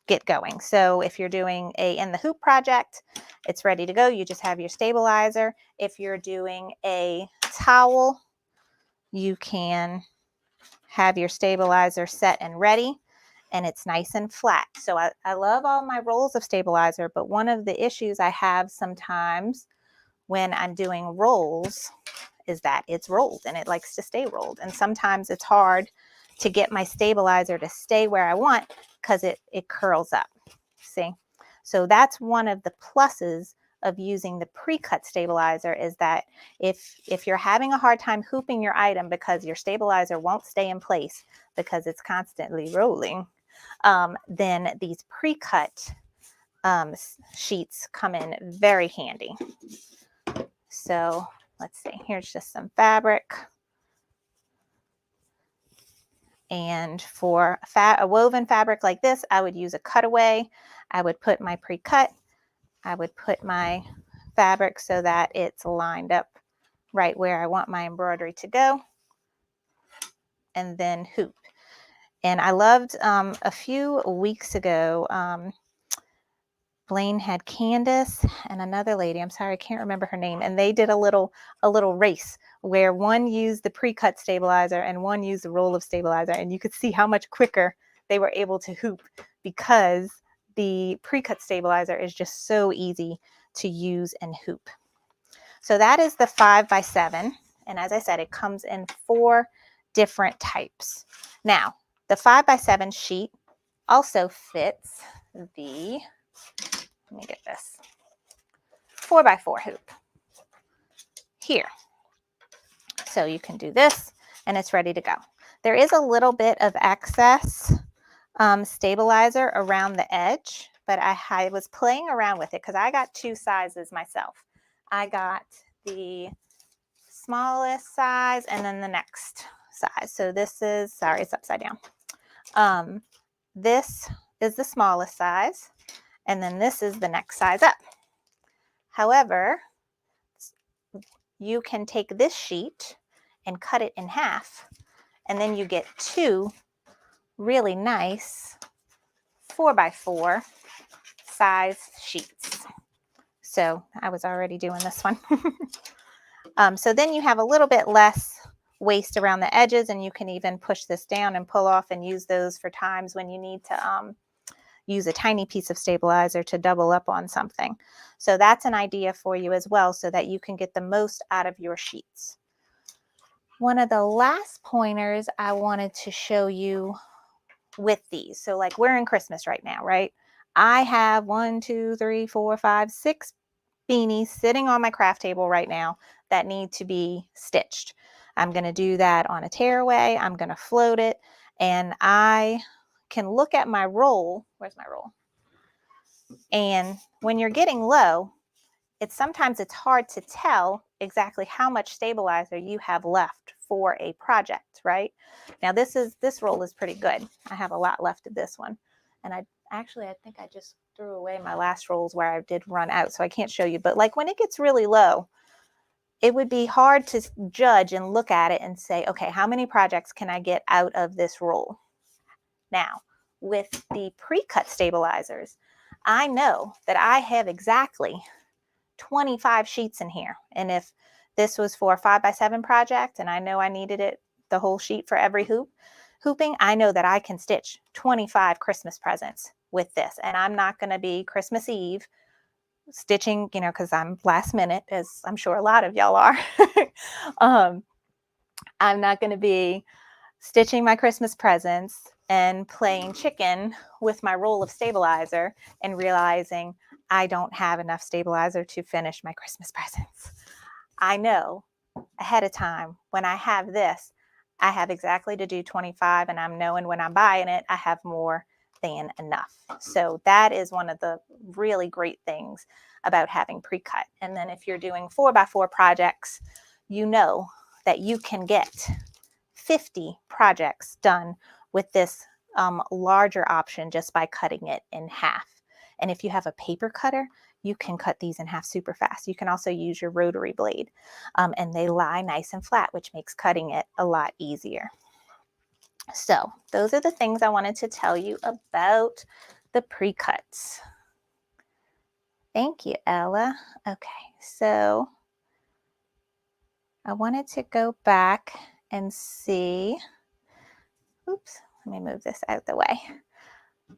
F: get going. So if you're doing a in the hoop project, it's ready to go. You just have your stabilizer. If you're doing a towel, you can have your stabilizer set and ready, and it's nice and flat. So I love all my rolls of stabilizer, but one of the issues I have sometimes when I'm doing rolls is that it's rolled and it likes to stay rolled. And sometimes it's hard to get my stabilizer to stay where I want because it curls up. See? So that's one of the pluses of using the pre-cut stabilizer, is that if you're having a hard time hooping your item because your stabilizer won't stay in place because it's constantly rolling, then these pre-cut sheets come in very handy. So let's see, here's just some fabric. And for a woven fabric like this, I would use a cutaway. I would put my pre-cut. I would put my fabric so that it's lined up right where I want my embroidery to go. And then hoop. And I loved a few weeks ago, Blaine had Candace and another lady, I'm sorry, I can't remember her name, and they did a little race where one used the pre-cut stabilizer and one used the roll of stabilizer, and you could see how much quicker they were able to hoop because the pre-cut stabilizer is just so easy to use and hoop. So that is the 5x7, and as I said, it comes in 4 different types. Now, the 5x7 sheet also fits the, let me get this, 4x4 hoop here. So you can do this and it's ready to go. There is a little bit of excess stabilizer around the edge, but I was playing around with it because I got 2 sizes myself. I got the smallest size and then the next size. So this is, sorry, it's upside down. This is the smallest size, and then this is the next size up. However, you can take this sheet and cut it in half, and then you get 2 really nice 4x4 size sheets. So I was already doing this one. So then you have a little bit less waste around the edges, and you can even push this down and pull off and use those for times when you need to use a tiny piece of stabilizer to double up on something. So that's an idea for you as well, so that you can get the most out of your sheets. One of the last pointers I wanted to show you with these. So like we're in Christmas right now, right? I have 1, 2, 3, 4, 5, 6 beanies sitting on my craft table right now that need to be stitched. I'm going to do that on a tearaway. I'm going to float it, and I can look at my roll. Where's my roll? And when you're getting low, sometimes it's hard to tell exactly how much stabilizer you have left for a project, right? Now this roll is pretty good. I have a lot left of this one. And I think I just threw away my last rolls where I did run out, so I can't show you. But like when it gets really low, it would be hard to judge and look at it and say, okay, how many projects can I get out of this roll? Now, with the pre-cut stabilizers, I know that I have exactly 25 sheets in here. And if this was for a 5x7 project and I know I needed it, the whole sheet for every hooping, I know that I can stitch 25 Christmas presents with this. And I'm not going to be Christmas Eve stitching, because I'm last minute, as I'm sure a lot of y'all are. I'm not going to be stitching my Christmas presents and playing chicken with my roll of stabilizer and realizing I don't have enough stabilizer to finish my Christmas presents. I know ahead of time when I have this, I have exactly to do 25, and I'm knowing when I'm buying it, I have more than enough. So that is one of the really great things about having pre-cut. And then if you're doing 4x4 projects, you know that you can get 50 projects done with this larger option just by cutting it in half. And if you have a paper cutter, you can cut these in half super fast. You can also use your rotary blade, and they lie nice and flat, which makes cutting it a lot easier. So those are the things I wanted to tell you about the pre-cuts. Thank you, Ella. Okay, so I wanted to go back and see, oops, let me move this out of the way,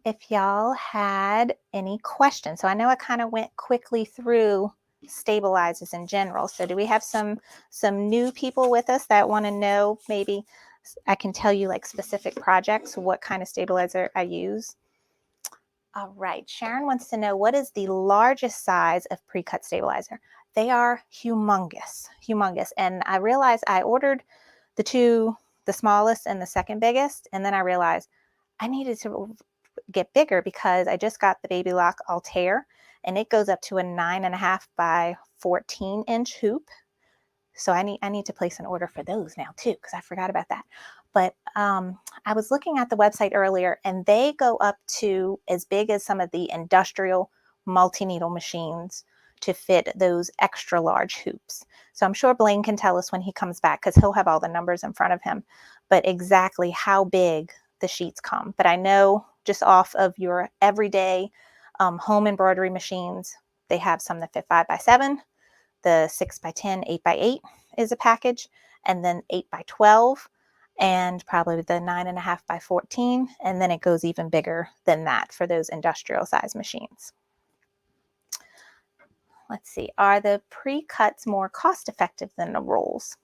F: if y'all had any questions. So I know I kind of went quickly through stabilizers in general. So do we have some new people with us that want to know? Maybe I can tell you like specific projects, what kind of stabilizer I use. All right, Sharon wants to know, what is the largest size of pre-cut stabilizer? They are humongous. And I realized I ordered the smallest and the second biggest, and then I realized I needed to get bigger because I just got the Baby Lock Altair, and it goes up to a 9.5 by 14 inch hoop. So I need to place an order for those now too, because I forgot about that. But I was looking at the website earlier, and they go up to as big as some of the industrial multi-needle machines to fit those extra large hoops. So I'm sure Blaine can tell us when he comes back, because he'll have all the numbers in front of him, but exactly how big the sheets come. But I know just off of your everyday home embroidery machines, they have some that fit 5x7, the 6x10, 8x8 is a package, and then 8x12, and probably the 9.5 by 14, and then it goes even bigger than that for those industrial size machines. Let's see, are the pre-cuts more cost effective than the rolls?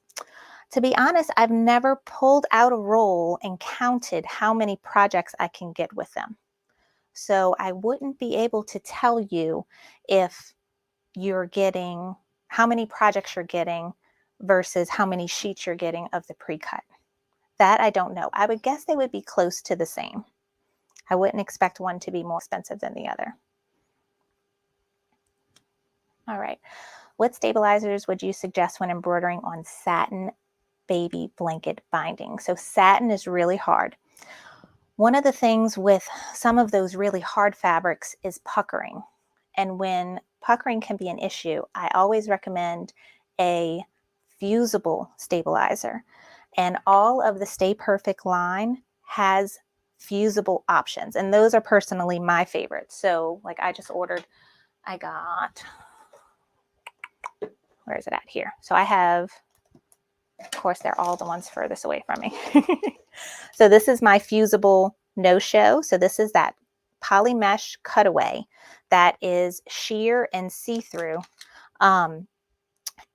F: To be honest, I've never pulled out a roll and counted how many projects I can get with them. So I wouldn't be able to tell you if you're getting, how many projects you're getting versus how many sheets you're getting of the pre-cut. That I don't know. I would guess they would be close to the same. I wouldn't expect one to be more expensive than the other. All right. What stabilizers would you suggest when embroidering on satin baby blanket binding? So satin is really hard. One of the things with some of those really hard fabrics is puckering. And when puckering can be an issue, I always recommend a fusible stabilizer. And all of the StayPerfect line has fusible options. And those are personally my favorites. So like I just ordered, I got, where is it at here? So I have Of course, they're all the ones furthest away from me. So this is my fusible no-show. So this is that poly mesh cutaway that is sheer and see-through. And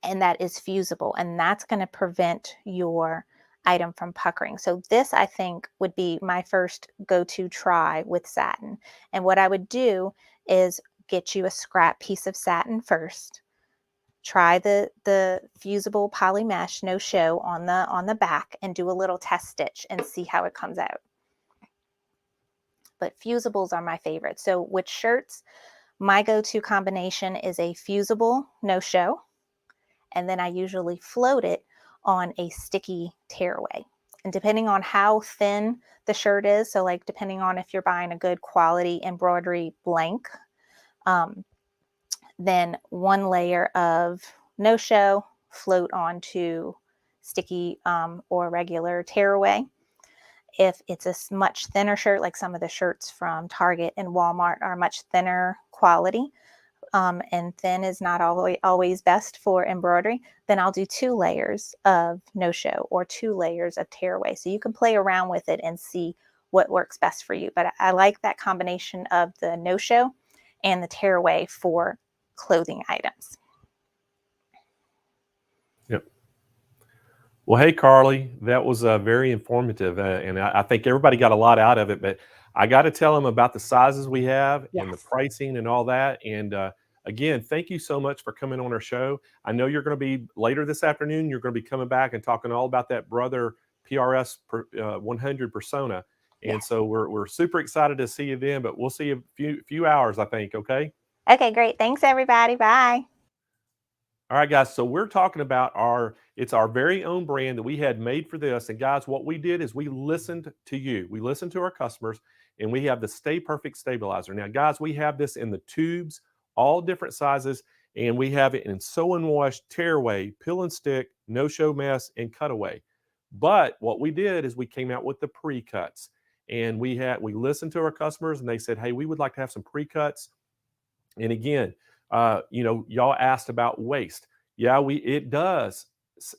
F: that is fusible, and that's going to prevent your item from puckering. So this, I think, would be my first go-to try with satin. And what I would do is get you a scrap piece of satin first. Try the fusible poly mesh no show on the back and do a little test stitch and see how it comes out. But fusibles are my favorite. So with shirts, my go-to combination is a fusible no show, and then I usually float it on a sticky tearaway. And depending on how thin the shirt is, so like depending on if you're buying a good quality embroidery blank, then one layer of no-show, float onto sticky or regular tearaway. If it's a much thinner shirt, like some of the shirts from Target and Walmart are much thinner quality, and thin is not always best for embroidery, then I'll do 2 layers of no-show or 2 layers of tearaway. So you can play around with it and see what works best for you. But I like that combination of the no-show and the tearaway for clothing items.
A: Yep. Well, hey, Karlie, that was very informative. And I think everybody got a lot out of it, but I got to tell them about the sizes we have and the pricing and all that. And again, thank you so much for coming on our show. I know you're going to be later this afternoon. You're going to be coming back and talking all about that Brother PRS 100 persona. And so we're super excited to see you then, but we'll see you a few hours, I think. Okay.
F: Okay, great. Thanks, everybody. Bye.
A: All right, guys. So we're talking about it's our very own brand that we had made for this. And guys, what we did is we listened to you. We listened to our customers, and we have the StayPerfect Stabilizer. Now, guys, we have this in the tubes, all different sizes, and we have it in sew and wash, tearaway, peel and stick, no-show mess, and cutaway. But what we did is we came out with the pre-cuts, and we listened to our customers, and they said, hey, we would like to have some pre-cuts. And again, y'all asked about waste. Yeah, it does.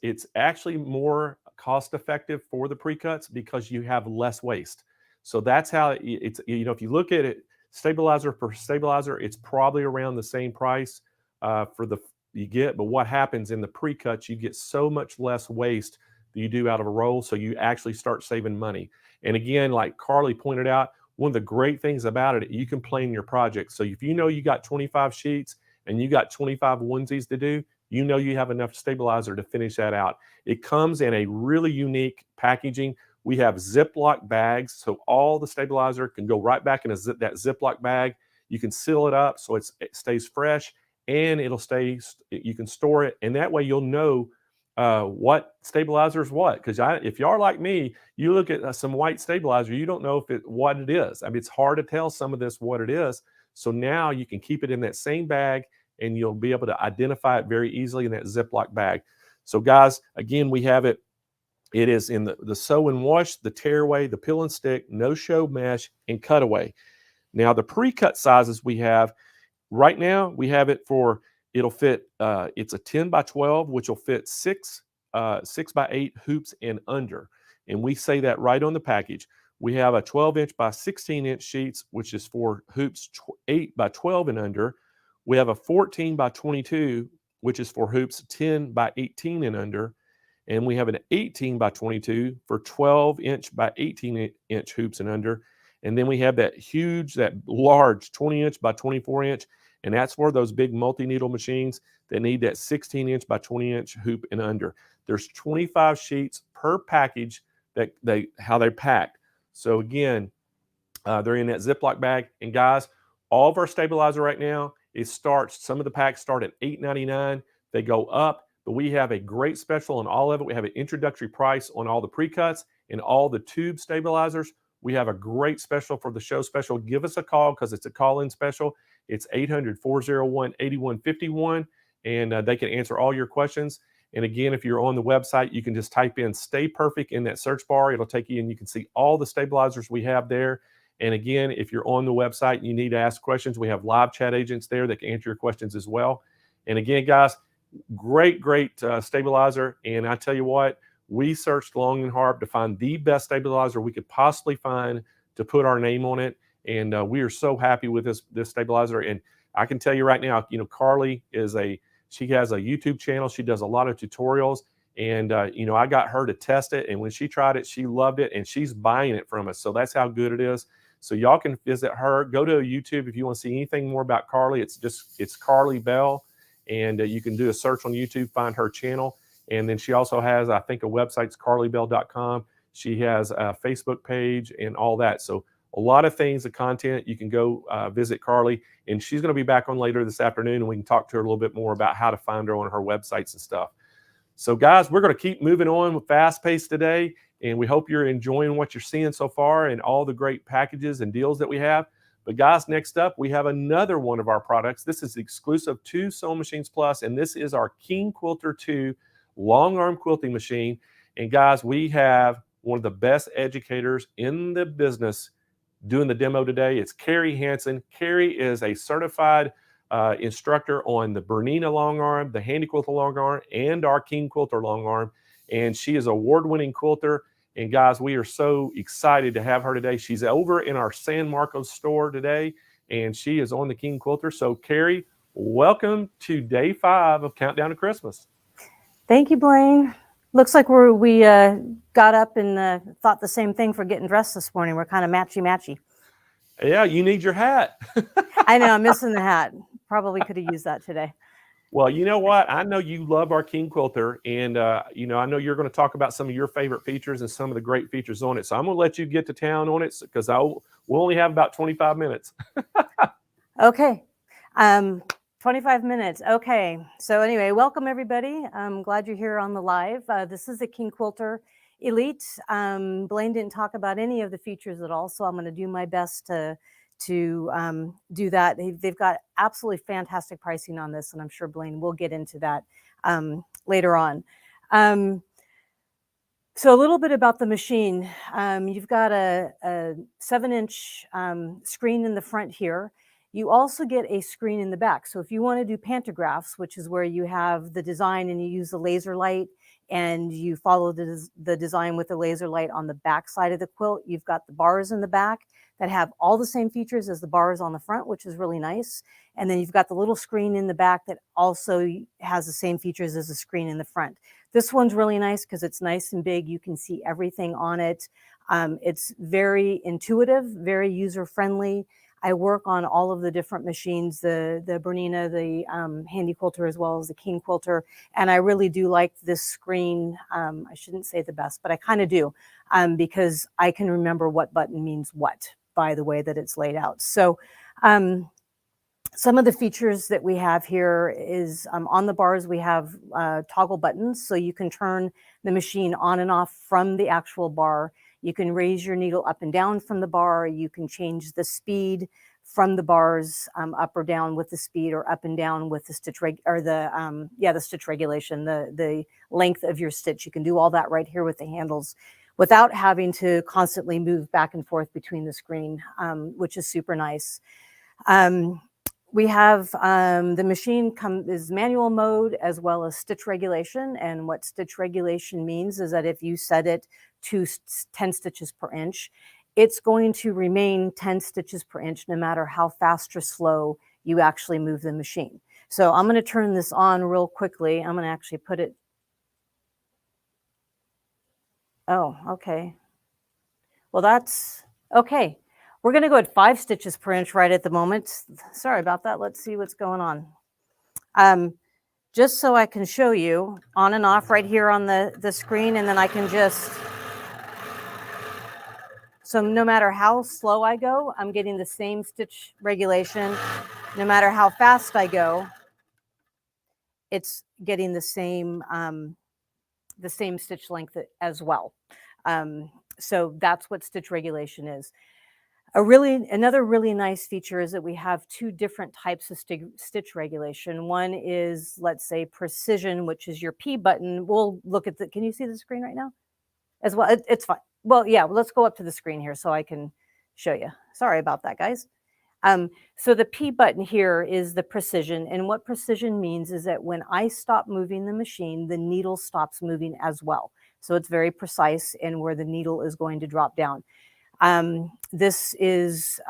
A: It's actually more cost effective for the pre-cuts because you have less waste. So that's how it's, if you look at it, stabilizer per stabilizer, it's probably around the same price you get. But what happens in the pre-cuts, you get so much less waste that you do out of a roll. So you actually start saving money. And again, like Karlie pointed out, one of the great things about it, you can plan your project. So if you know you got 25 sheets and you got 25 onesies to do, you know you have enough stabilizer to finish that out. It comes in a really unique packaging. We have Ziploc bags, so all the stabilizer can go right back in that Ziploc bag. You can seal it up so it stays fresh, and you can store it, and that way you'll know what stabilizer is what. Because if you are like me, you look at some white stabilizer, you don't know what it is. I mean, it's hard to tell some of this what it is. So now you can keep it in that same bag, and you'll be able to identify it very easily in that Ziploc bag. So guys, again, we have it. It is in the sew and wash, the tearaway, the peel and stick, no-show mesh, and cutaway. Now the pre-cut sizes we have right now, we have it it'll fit. It's a 10 by 12, which will fit 6 by 8 hoops and under. And we say that right on the package. We have a 12-inch by 16-inch sheets, which is for hoops 8 by 12 and under. We have a 14 by 22, which is for hoops 10 by 18 and under. And we have an 18 by 22 for 12-inch by 18-inch hoops and under. And then we have that large 20-inch by 24-inch. And that's for those big multi-needle machines that need that 16-inch by 20-inch hoop and under. There's 25 sheets per package how they're packed. So again, they're in that Ziploc bag. And guys, all of our stabilizer right now, some of the packs start at $8.99. They go up, but we have a great special on all of it. We have an introductory price on all the pre-cuts and all the tube stabilizers. We have a great special for the show special. Give us a call because it's a call-in special. It's 800-401-8151, and they can answer all your questions. And again, if you're on the website, you can just type in StayPerfect in that search bar. It'll take you and you can see all the stabilizers we have there. And again, if you're on the website and you need to ask questions, we have live chat agents there that can answer your questions as well. And again, guys, great stabilizer. And I tell you what, we searched long and hard to find the best stabilizer we could possibly find to put our name on it. And we are so happy with this stabilizer. And I can tell you right now, Karlie she has a YouTube channel. She does a lot of tutorials. And, I got her to test it. And when she tried it, she loved it. And she's buying it from us. So that's how good it is. So y'all can visit her. Go to YouTube if you want to see anything more about Karlie. It's Karlie Belle. And you can do a search on YouTube, find her channel. And then she also has, I think, a website, it's karliebelle.com. She has a Facebook page and all that. So a lot of things, the content, you can go visit Karlie. And she's going to be back on later this afternoon, and we can talk to her a little bit more about how to find her on her websites and stuff. So guys, we're going to keep moving on with fast pace today. And we hope you're enjoying what you're seeing so far and all the great packages and deals that we have. But guys, next up, we have another one of our products. This is exclusive to Sewing Machines Plus, and this is our King Quilter 2 long arm quilting machine. And guys, we have one of the best educators in the business doing the demo today. It's Carrie Hanson. Carrie is a certified instructor on the Bernina long arm, the Handy Quilter long arm, and our King Quilter long arm. And she is an award-winning quilter. And guys, we are so excited to have her today. She's over in our San Marcos store today, and she is on the King Quilter. So Carrie, welcome to day 5 of Countdown to Christmas.
G: Thank you, Blaine. Looks like we got up and thought the same thing for getting dressed this morning. We're kind of matchy-matchy.
A: Yeah, you need your hat.
G: I know, I'm missing the hat. Probably could have used that today.
A: Well, you know what? I know you love our King Quilter, and I know you're going to talk about some of your favorite features and some of the great features on it. So I'm going to let you get to town on it because we'll only have about 25 minutes.
G: Okay. 25 minutes. Okay. So anyway, welcome everybody. I'm glad you're here on the live. This is the King Quilter Elite. Blaine didn't talk about any of the features at all, so I'm going to do my best to do that. They've got absolutely fantastic pricing on this, and I'm sure Blaine will get into that later on. So a little bit about the machine. You've got a 7-inch screen in the front here. You also get a screen in the back. So if you want to do pantographs, which is where you have the design and you use the laser light and you follow the design with the laser light on the back side of the quilt, you've got the bars in the back that have all the same features as the bars on the front, which is really nice. And then you've got the little screen in the back that also has the same features as the screen in the front. This one's really nice because it's nice and big. You can see everything on it. It's very intuitive, very user-friendly. I work on all of the different machines, the Bernina, the Handy Quilter, as well as the King Quilter. And I really do like this screen. I shouldn't say the best, but I kind of do because I can remember what button means what by the way that it's laid out. So some of the features that we have here is on the bars, we have toggle buttons. So you can turn the machine on and off from the actual bar. You can raise your needle up and down from the bar. You can change the speed from the bars up or down with the speed, or up and down with the stitch the stitch regulation, the length of your stitch. You can do all that right here with the handles without having to constantly move back and forth between the screen, which is super nice. We have the machine is manual mode as well as stitch regulation. And what stitch regulation means is that if you set it to 10 stitches per inch, it's going to remain 10 stitches per inch no matter how fast or slow you actually move the machine. So I'm going to turn this on real quickly. I'm going to actually put it. Oh, okay. Well, that's okay. We're going to go at 5 stitches per inch right at the moment. Sorry about that. Let's see what's going on. Just so I can show you on and off right here on the screen, and then I can just... So no matter how slow I go, I'm getting the same stitch regulation. No matter how fast I go, it's getting the same stitch length as well. So that's what stitch regulation is. Another really nice feature is that we have 2 different types of stitch regulation. One is, let's say, precision, which is your P button. We'll look at can you see the screen right now? As well, it's fine. Well, yeah, let's go up to the screen here so I can show you. Sorry about that, guys. So the P button here is the precision. And what precision means is that when I stop moving the machine, the needle stops moving as well. So it's very precise in where the needle is going to drop down. This is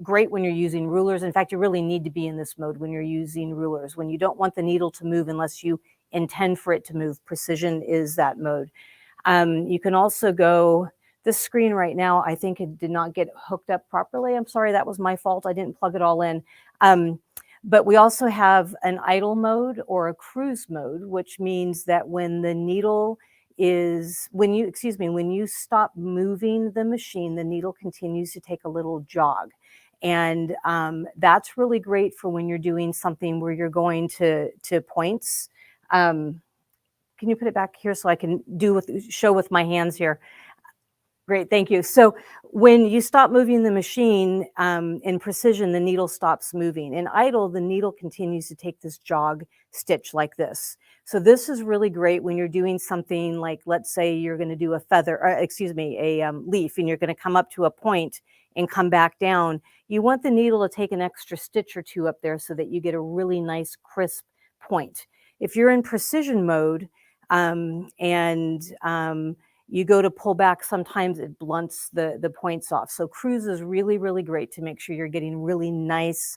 G: great when you're using rulers. In fact, you really need to be in this mode when you're using rulers. When you don't want the needle to move unless you intend for it to move, precision is that mode. You can also go, this screen right now, I think it did not get hooked up properly. I'm sorry, that was my fault. I didn't plug it all in. But we also have an idle mode or a cruise mode, which means that when the needle is, when you stop moving the machine, the needle continues to take a little jog. And that's really great for when you're doing something where you're going to points. Can you put it back here so I can show with my hands here? Great, thank you. So when you stop moving the machine in precision, the needle stops moving. In idle, the needle continues to take this jog stitch like this. So this is really great when you're doing something like, let's say you're going to do a a leaf, and you're going to come up to a point and come back down. You want the needle to take an extra stitch or two up there so that you get a really nice crisp point. If you're in precision mode, you go to pull back, sometimes it blunts the points off. So cruise is really, really great to make sure you're getting really nice,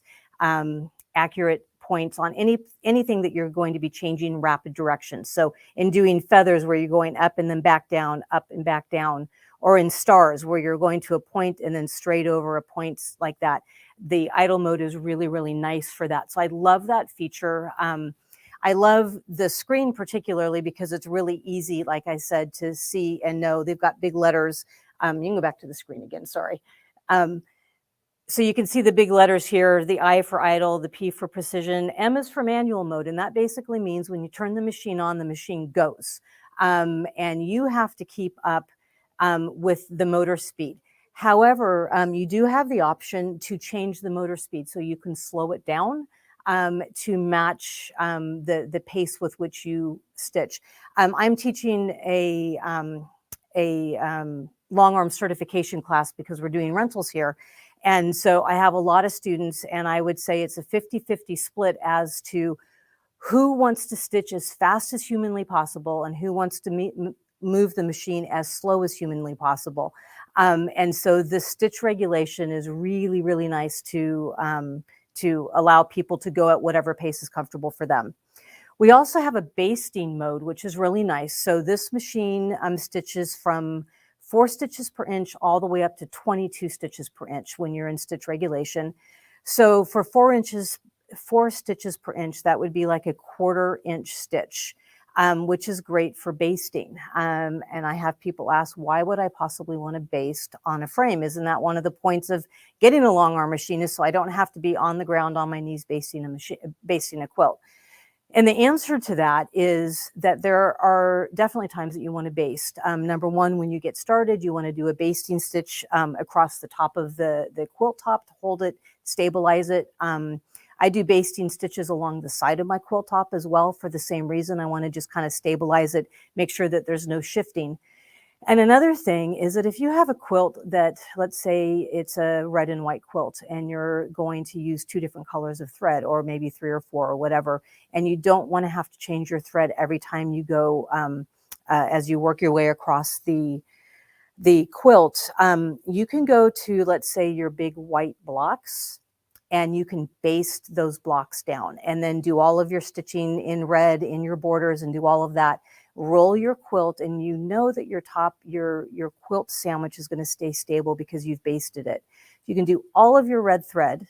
G: accurate points on anything that you're going to be changing rapid direction. So in doing feathers where you're going up and then back down, up and back down, or in stars where you're going to a point and then straight over a point like that, the idle mode is really, really nice for that. So I love that feature. I love the screen particularly because it's really easy, like I said, to see and know. They've got big letters. You can go back to the screen again, sorry. So you can see the big letters here, the I for idle, the P for precision, M is for manual mode, and that basically means when you turn the machine on, the machine goes. And you have to keep up with the motor speed. However, you do have the option to change the motor speed, so you can slow it down to match the pace with which you stitch. I'm teaching a long arm certification class because we're doing rentals here. And so I have a lot of students, and I would say it's a 50-50 split as to who wants to stitch as fast as humanly possible and who wants to move the machine as slow as humanly possible. And so the stitch regulation is really, really nice to allow people to go at whatever pace is comfortable for them. We also have a basting mode, which is really nice. So this machine stitches from 4 stitches per inch all the way up to 22 stitches per inch when you're in stitch regulation. So for 4 stitches per inch, that would be like a 1/4 inch stitch, which is great for basting. And I have people ask, why would I possibly want to baste on a frame? Isn't that one of the points of getting a long arm machine, is so I don't have to be on the ground on my knees basting a quilt? And the answer to that is that there are definitely times that you want to baste. Number one, when you get started, you want to do a basting stitch across the top of the quilt top to hold it, stabilize it. I do basting stitches along the side of my quilt top as well for the same reason. I want to just kind of stabilize it, make sure that there's no shifting. And another thing is that if you have a quilt that, let's say it's a red and white quilt, and you're going to use 2 different colors of thread, or maybe 3 or 4 or whatever, and you don't want to have to change your thread every time you go as you work your way across the quilt, you can go to, let's say, your big white blocks, and you can baste those blocks down and then do all of your stitching in red in your borders and do all of that. Roll your quilt, and you know that your quilt sandwich is going to stay stable because you've basted it. You can do all of your red thread,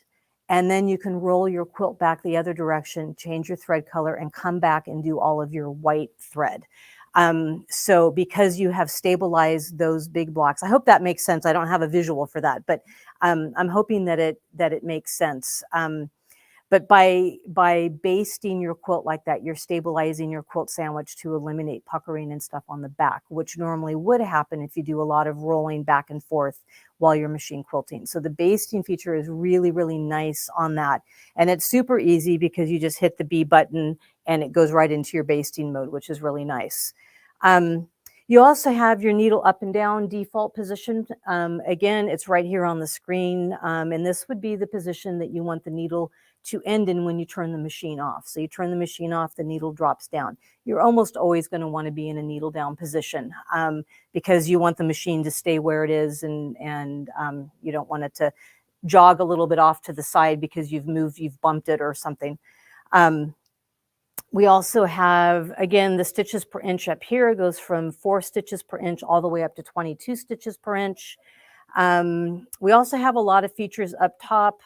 G: and then you can roll your quilt back the other direction, change your thread color, and come back and do all of your white thread. So because you have stabilized those big blocks, I hope that makes sense. I don't have a visual for that, but I'm hoping that it makes sense. But by basting your quilt like that, you're stabilizing your quilt sandwich to eliminate puckering and stuff on the back, which normally would happen if you do a lot of rolling back and forth while you're machine quilting. So the basting feature is really, really nice on that. And it's super easy because you just hit the B button and it goes right into your basting mode, which is really nice. You also have your needle up and down default position. Again, it's right here on the screen. And this would be the position that you want the needle to end in when you turn the machine off. So you turn the machine off, the needle drops down. You're almost always going to want to be in a needle down position because you want the machine to stay where it is, and you don't want it to jog a little bit off to the side because you've bumped it or something. We also have, again, the stitches per inch up here. It goes from 4 stitches per inch all the way up to 22 stitches per inch. We also have a lot of features up top.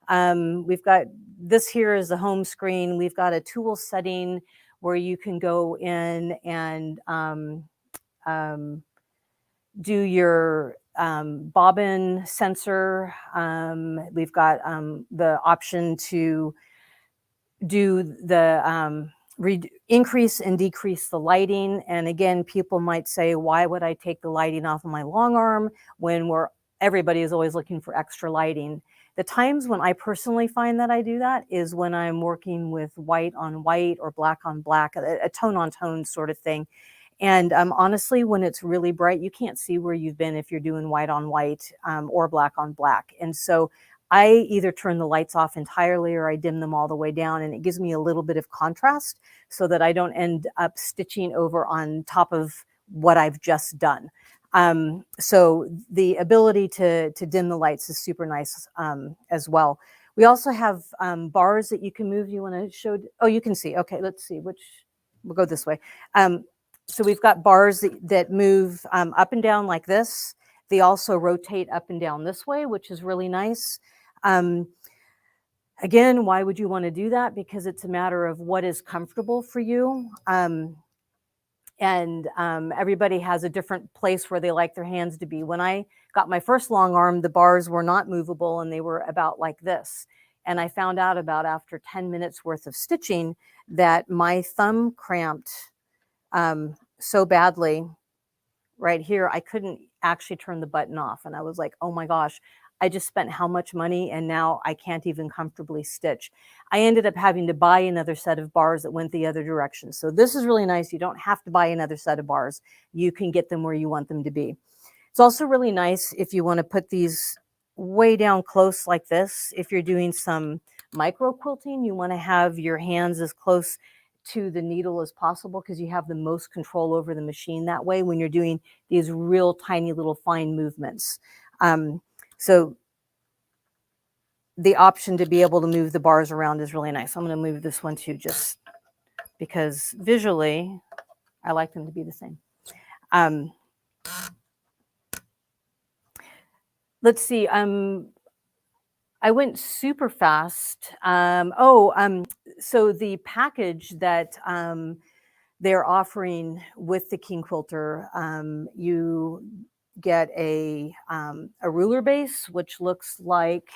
G: We've got this here is the home screen. We've got a tool setting where you can go in and do your bobbin sensor. We've got the option to do the increase and decrease the lighting. And again, people might say, why would I take the lighting off of my long arm when everybody is always looking for extra lighting? The times when I personally find that I do that is when I'm working with white on white or black on black, a tone on tone sort of thing. And honestly, when it's really bright, you can't see where you've been if you're doing white on white or black on black. And so I either turn the lights off entirely or I dim them all the way down, and it gives me a little bit of contrast so that I don't end up stitching over on top of what I've just done. So the ability to dim the lights is super nice as well. We also have bars that you can move. You want to show? Oh, you can see. Okay, let's see we'll go this way. So we've got bars that move up and down like this. They also rotate up and down this way, which is really nice. Again, why would you want to do that? Because it's a matter of what is comfortable for you. Everybody has a different place where they like their hands to be. When I got my first long arm, the bars were not movable and they were about like this. And I found out about after 10 minutes worth of stitching that my thumb cramped so badly right here, I couldn't actually turn the button off. And I was like, oh my gosh, I just spent how much money and now I can't even comfortably stitch. I ended up having to buy another set of bars that went the other direction. So this is really nice. You don't have to buy another set of bars. You can get them where you want them to be. It's also really nice if you want to put these way down close like this. If you're doing some micro quilting, you want to have your hands as close to the needle as possible because you have the most control over the machine that way when you're doing these real tiny little fine movements. So the option to be able to move the bars around is really nice. I'm going to move this one too, just because visually I like them to be the same. Let's see. I went super fast. So the package that they're offering with the King Quilter, you get a ruler base, which looks like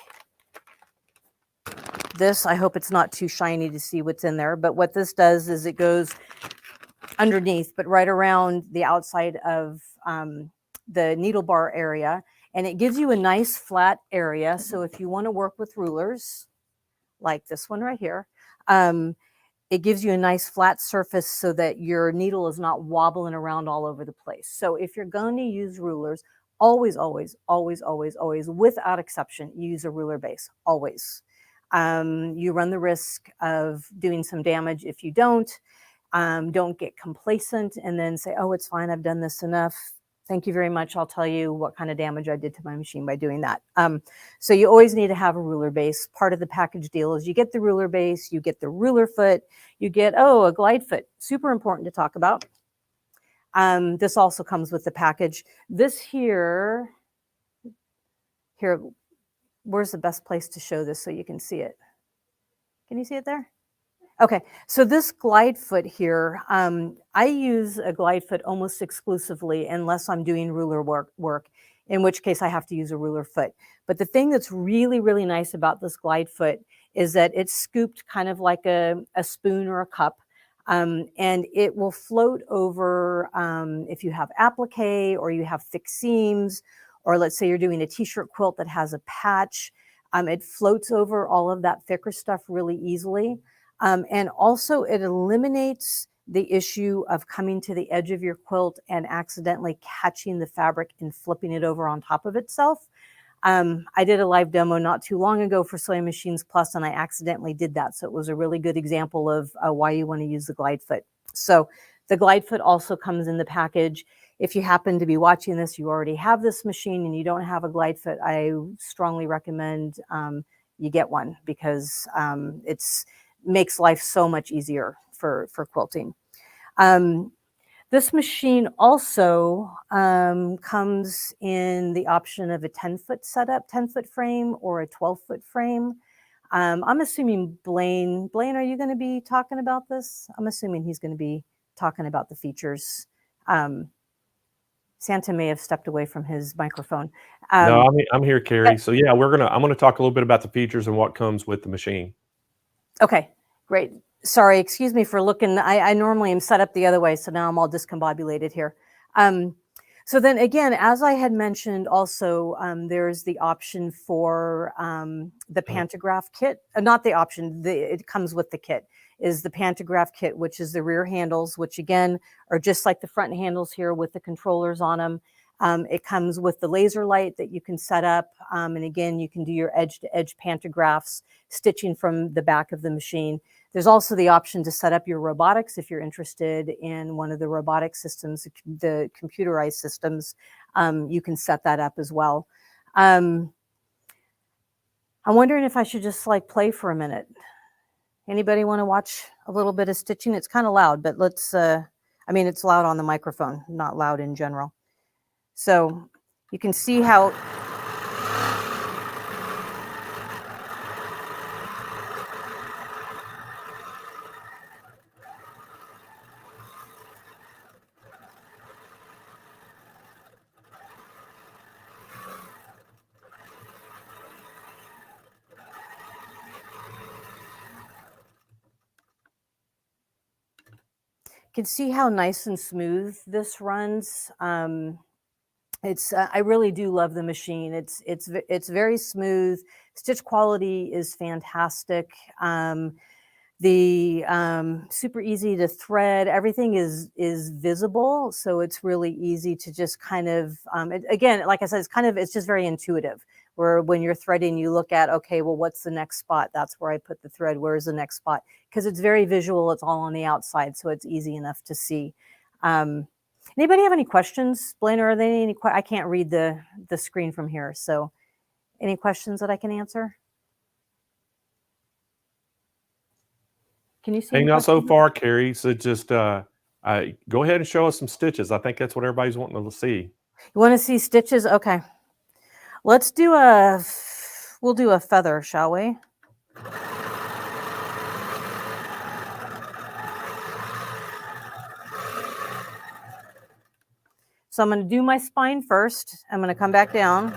G: this. I hope it's not too shiny to see what's in there, but what this does is it goes underneath, but right around the outside of the needle bar area. And it gives you a nice flat area. So if you want to work with rulers, like this one right here, it gives you a nice flat surface so that your needle is not wobbling around all over the place. So if you're going to use rulers, always, always, always, always, always, without exception, use a ruler base, always. You run the risk of doing some damage if you don't. Don't get complacent and then say, oh, it's fine, I've done this enough. Thank you very much. I'll tell you what kind of damage I did to my machine by doing that. So you always need to have a ruler base. Part of the package deal is you get the ruler base, you get the ruler foot, you get, a glide foot. Super important to talk about. This also comes with the package. This here, where's the best place to show this so you can see it? Can you see it there? Okay, so this glide foot here, I use a glide foot almost exclusively unless I'm doing ruler work, in which case I have to use a ruler foot. But the thing that's really, really nice about this glide foot is that it's scooped kind of like a spoon or a cup, and it will float over if you have applique or you have thick seams, or let's say you're doing a t-shirt quilt that has a patch. It floats over all of that thicker stuff really easily. And also it eliminates the issue of coming to the edge of your quilt and accidentally catching the fabric and flipping it over on top of itself. I did a live demo not too long ago for Sewing Machines Plus, and I accidentally did that. So it was a really good example of why you want to use the glide foot. So the glide foot also comes in the package. If you happen to be watching this, you already have this machine and you don't have a glide foot, I strongly recommend you get one, because it's makes life so much easier for quilting. This machine also comes in the option of a 10-foot setup, 10-foot frame, or a 12-foot frame. I'm assuming Blaine, are you going to be talking about this? I'm assuming he's going to be talking about the features. Santa may have stepped away from his microphone.
A: No, I'm here, Carrie. So yeah, I'm gonna talk a little bit about the features and what comes with the machine.
G: Okay, great. Sorry, excuse me for looking. I normally am set up the other way, so now I'm all discombobulated here. So then again, as I had mentioned also, there's the option for the pantograph kit. Not the option, it comes with the kit, is the pantograph kit, which is the rear handles, which again are just like the front handles here with the controllers on them. It comes with the laser light that you can set up. And again, you can do your edge-to-edge pantographs, stitching from the back of the machine. There's also the option to set up your robotics if you're interested in one of the robotic systems, the computerized systems. You can set that up as well. I'm wondering if I should just like play for a minute. Anybody want to watch a little bit of stitching? It's kind of loud, but let's, I mean, it's loud on the microphone, not loud in general. So you can see how nice and smooth this runs. I really do love the machine. It's very smooth. Stitch quality is fantastic. Super easy to thread. Everything is visible, so it's really easy to just kind of again, like I said, it's just very intuitive. Where when you're threading, you look at, okay, well, what's the next spot? That's where I put the thread. Where's the next spot? Because it's very visual. It's all on the outside, so it's easy enough to see. Anybody have any questions, Blaine? Or are there any? I can't read the screen from here, so any questions that I can answer? Can you see?
A: Hang on so far, Carrie. So just go ahead and show us some stitches. I think that's what everybody's wanting to see.
G: You want to see stitches? Okay. Let's do we'll do a feather, shall we? So I'm going to do my spine first. I'm going to come back down.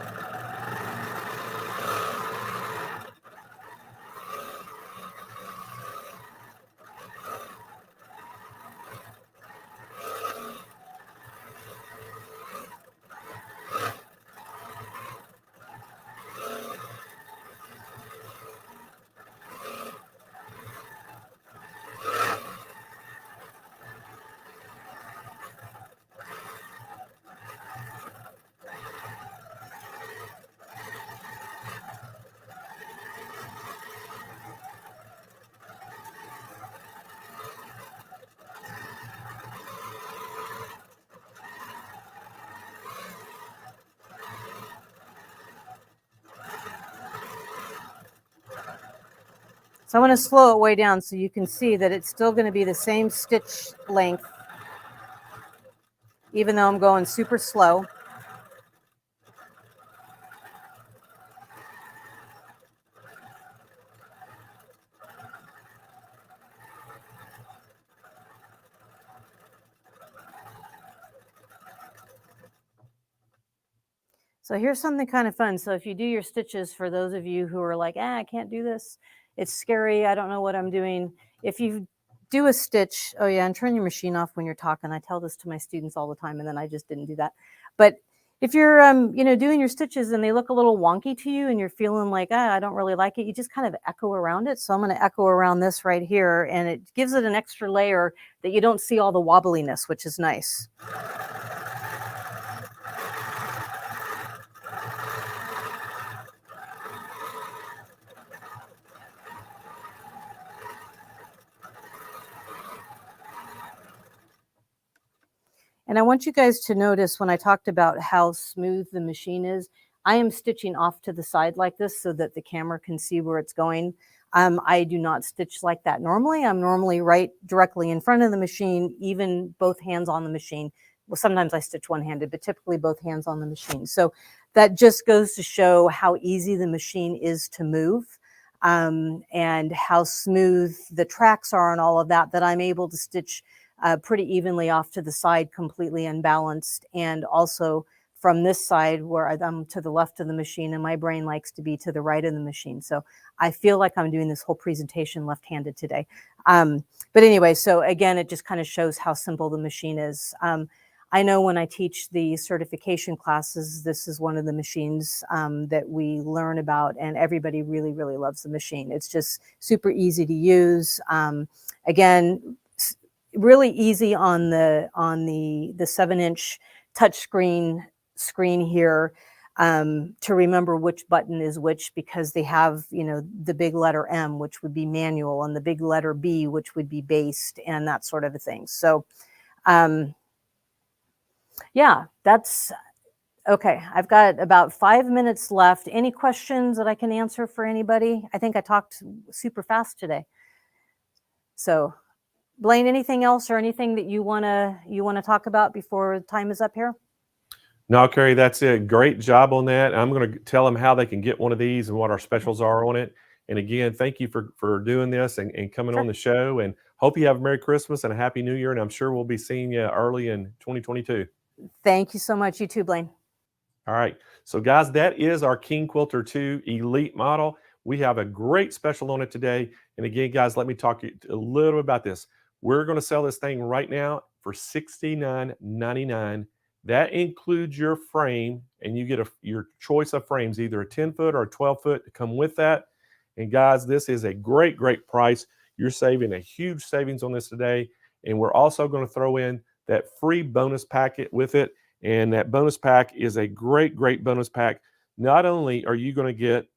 G: So I'm going to slow it way down so you can see that it's still going to be the same stitch length, even though I'm going super slow. So here's something kind of fun. So if you do your stitches, for those of you who are like, I can't do this, it's scary, I don't know what I'm doing. If you do a stitch, and turn your machine off when you're talking. I tell this to my students all the time, and then I just didn't do that. But If you're, doing your stitches and they look a little wonky to you and you're feeling like, I don't really like it, you just kind of echo around it. So I'm going to echo around this right here, and it gives it an extra layer that you don't see all the wobbliness, which is nice. And I want you guys to notice when I talked about how smooth the machine is, I am stitching off to the side like this so that the camera can see where it's going. I do not stitch like that normally. I'm normally right directly in front of the machine, even both hands on the machine. Well, sometimes I stitch one-handed, but typically both hands on the machine. So that just goes to show how easy the machine is to move, and how smooth the tracks are and all of that, that I'm able to stitch pretty evenly off to the side, completely unbalanced, and also from this side where I'm to the left of the machine and my brain likes to be to the right of the machine. So I feel like I'm doing this whole presentation left-handed today. But anyway, so again, it just kind of shows how simple the machine is. I know when I teach the certification classes, this is one of the machines that we learn about, and everybody really, really loves the machine. It's just super easy to use. Again, really easy on the 7-inch touchscreen screen here to remember which button is which, because they have, the big letter M, which would be manual, and the big letter B, which would be based, and that sort of a thing. So yeah, that's okay. I've got about 5 minutes left. Any questions that I can answer for anybody? I think I talked super fast today. So Blaine, anything else or anything that you wanna talk about before time is up here?
A: No, Carrie, that's it. Great job on that. I'm going to tell them how they can get one of these and what our specials are on it. And again, thank you for doing this and coming on the show. And hope you have a Merry Christmas and a Happy New Year. And I'm sure we'll be seeing you early in 2022.
G: Thank you so much. You too, Blaine.
A: All right. So guys, that is our King Quilter 2 Elite model. We have a great special on it today. And again, guys, let me talk to you a little bit about this. We're going to sell this thing right now for $69.99. That includes your frame, and you get your choice of frames, either a 10-foot or a 12-foot to come with that. And guys, this is a great, great price. You're saving a huge savings on this today. And we're also going to throw in that free bonus packet with it. And that bonus pack is a great, great bonus pack. Not only are you going to get,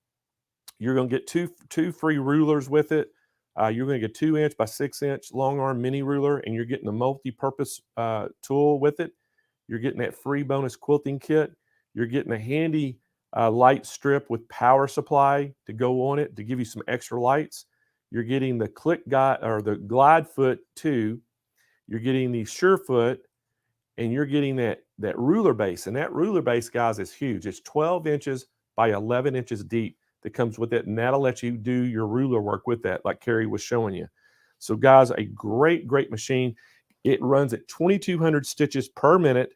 A: you're going to get two free rulers with it. You're going to get 2-inch by 6-inch long arm mini ruler, and you're getting a multi-purpose tool with it. You're getting that free bonus quilting kit. You're getting a handy light strip with power supply to go on it to give you some extra lights. You're getting the click guide or the glide foot 2. You're getting the Surefoot, and you're getting that ruler base. And that ruler base, guys, is huge. It's 12 inches by 11 inches deep that comes with it, and that'll let you do your ruler work with that, like Carrie was showing you. So guys, a great, great machine. It runs at 2,200 stitches per minute.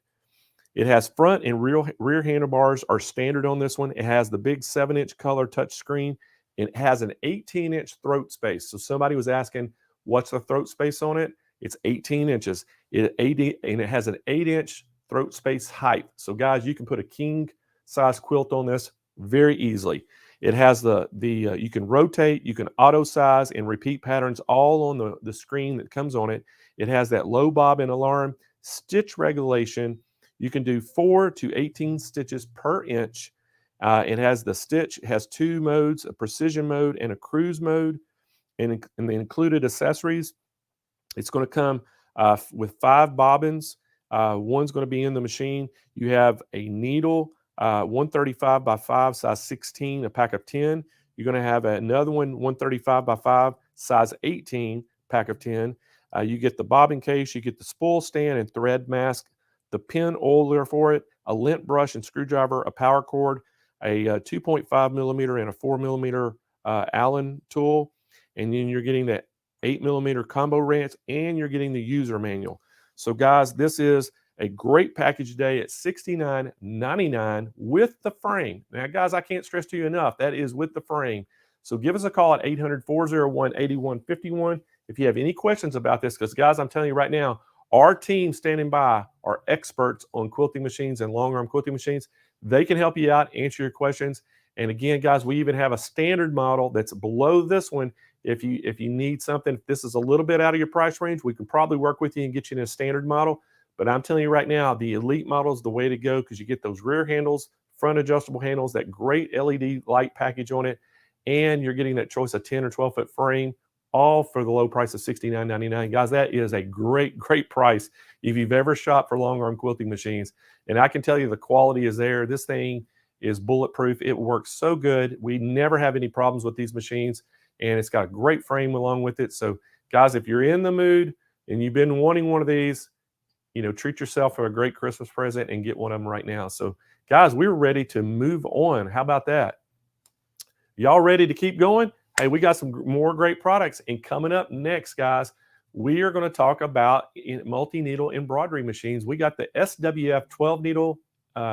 A: It has front and rear handlebars are standard on this one. It has the big 7-inch color touch screen. It has an 18-inch throat space. So somebody was asking, what's the throat space on it? It's 18 inches. And it has an 8-inch throat space height. So guys, you can put a king size quilt on this very easily. It has you can rotate, you can auto size and repeat patterns all on the screen that comes on it. It has that low bobbin alarm, stitch regulation. You can do 4 to 18 stitches per inch. It has the stitch, it has 2 modes, a precision mode and a cruise mode. And the included accessories, it's going to come with 5 bobbins. One's going to be in the machine. You have a needle, 135 by 5, size 16, a pack of 10. You're going to have another one, 135 by 5, size 18, pack of 10. You get the bobbin case, you get the spool stand and thread mask, the pin oiler for it, a lint brush and screwdriver, a power cord, a 2.5 millimeter and a 4 millimeter Allen tool. And then you're getting that 8 millimeter combo wrench, and you're getting the user manual. So guys, this is a great package today at $69.99 with the frame. Now guys, I can't stress to you enough, that is with the frame. So give us a call at 800-401-8151 if you have any questions about this, because guys, I'm telling you right now, Our team standing by are experts on quilting machines and long arm quilting machines. They can help you out, answer your questions. And again, guys, we even have a standard model that's below this one. If you need something, if this is a little bit out of your price range, we can probably work with you and get you in a standard model. But I'm telling you right now, the elite model is the way to go because you get those rear handles, front adjustable handles, that great LED light package on it, and you're getting that choice of 10 or 12 foot frame, all for the low price of $69.99. Guys, that is a great, great price if you've ever shopped for long arm quilting machines. And I can tell you the quality is there. This thing is bulletproof. It works so good. We never have any problems with these machines, and it's got a great frame along with it. So guys, if you're in the mood and you've been wanting one of these, treat yourself for a great Christmas present and get one of them right now. So guys, we're ready to move on. How about that? Y'all ready to keep going? Hey, we got some more great products. And coming up next, guys, we are going to talk about multi-needle embroidery machines. We got the SWF 12 needle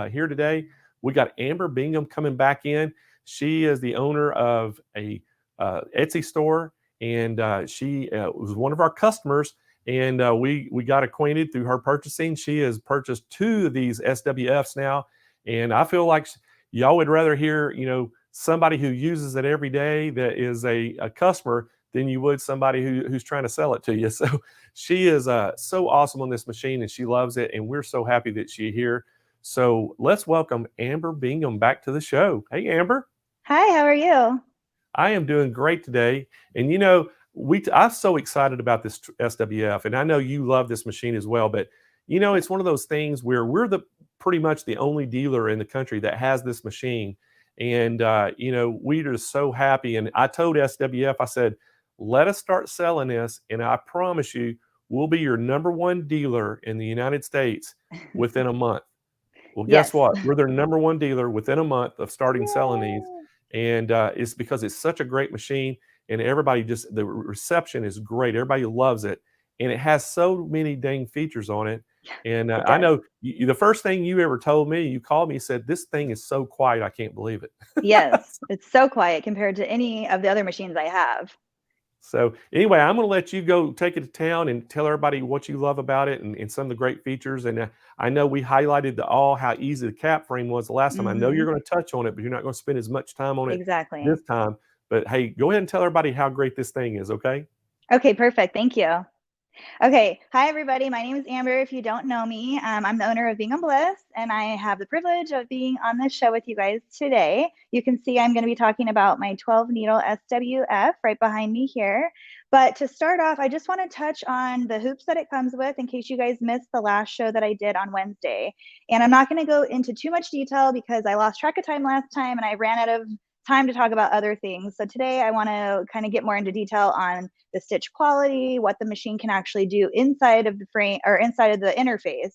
A: here today. We got Amber Bingham coming back in. She is the owner of a Etsy store, and she was one of our customers. And we got acquainted through her purchasing. She has purchased 2 of these SWFs now. And I feel like y'all would rather hear, somebody who uses it every day that is a customer than you would somebody who's trying to sell it to you. So she is so awesome on this machine, and she loves it. And we're so happy that she's here. So let's welcome Amber Bingham back to the show. Hey, Amber.
H: Hi, how are you?
A: I am doing great today. And I'm so excited about this SWF, and I know you love this machine as well, but it's one of those things where we're pretty much the only dealer in the country that has this machine. And, we're just so happy. And I told SWF, I said, let us start selling this. And I promise you, we'll be your #1 dealer in the United States within a month. Well, guess
H: Yes.
A: what? We're their #1 dealer within a month of starting selling these. And it's because it's such a great machine, and everybody the reception is great. Everybody loves it. And it has so many dang features on it. And I know the first thing you ever told me, you called me and said, this thing is so quiet, I can't believe it.
H: Yes, it's so quiet compared to any of the other machines I have.
A: So anyway, I'm going to let you go take it to town and tell everybody what you love about it and some of the great features. And I know we highlighted how easy the cap frame was the last time. I know you're going to touch on it, but you're not going to spend as much time on it
H: Exactly.
A: this time. But hey, go ahead and tell everybody how great this thing is, okay?
H: Okay, perfect. Thank you. Okay, hi everybody. My name is Amber. If you don't know me, I'm the owner of Bingham Bliss, and I have the privilege of being on this show with you guys today. You can see I'm going to be talking about my 12 needle SWF right behind me here. But to start off, I just want to touch on the hoops that it comes with in case you guys missed the last show that I did on Wednesday. And I'm not going to go into too much detail because I lost track of time last time and I ran out of time to talk about other things. So today I want to kind of get more into detail on the stitch quality, what the machine can actually do inside of the frame or inside of the interface.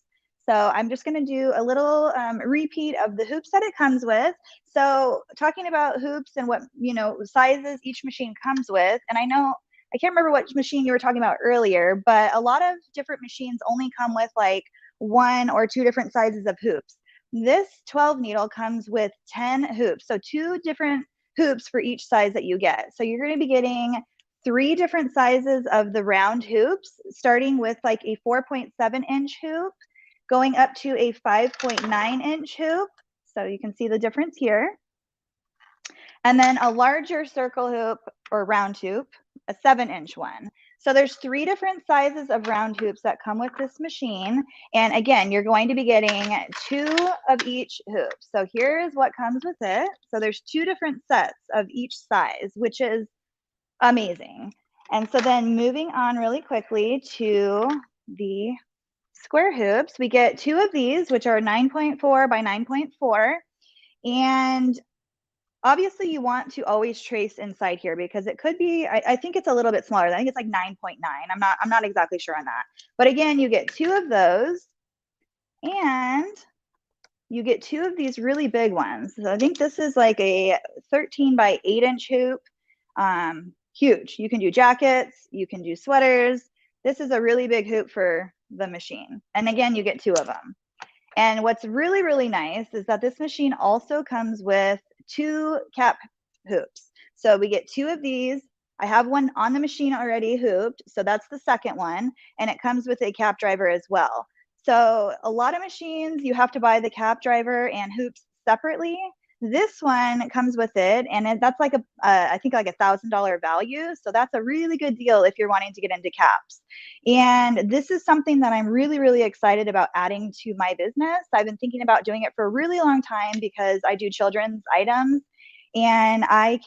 H: So I'm just going to do a little repeat of the hoops that it comes with. So talking about hoops and what, sizes each machine comes with. And I can't remember what machine you were talking about earlier, but a lot of different machines only come with like 1 or 2 different sizes of hoops. This 12 needle comes with 10 hoops. So 2 different hoops for each size that you get. So you're going to be getting 3 different sizes of the round hoops, starting with like a 4.7-inch hoop, going up to a 5.9-inch hoop. So you can see the difference here. And then a larger circle hoop or round hoop, a 7-inch one. So there's 3 different sizes of round hoops that come with this machine. And again, you're going to be getting 2 of each hoop. So here's what comes with it. So there's 2 different sets of each size, which is amazing. And so then moving on really quickly to the square hoops, we get 2 of these, which are 9.4 by 9.4. And obviously you want to always trace inside here because it could be, I think it's a little bit smaller. I think it's like 9.9. I'm not exactly sure on that. But again, you get 2 of those and you get 2 of these really big ones. So I think this is like a 13 by 8-inch hoop. Huge. You can do jackets, you can do sweaters. This is a really big hoop for the machine. And again, you get 2 of them. And what's really, really nice is that this machine also comes with 2 cap hoops. So we get 2 of these I have one on the machine already hooped, so that's the second one, and it comes with a cap driver as well. So a lot of machines, you have to buy the cap driver and hoops separately. This one comes with it, and that's like I think like $1,000 value. So that's a really good deal if you're wanting to get into caps. And this is something that I'm really, really excited about adding to my business. I've been thinking about doing it for a really long time because I do children's items, and I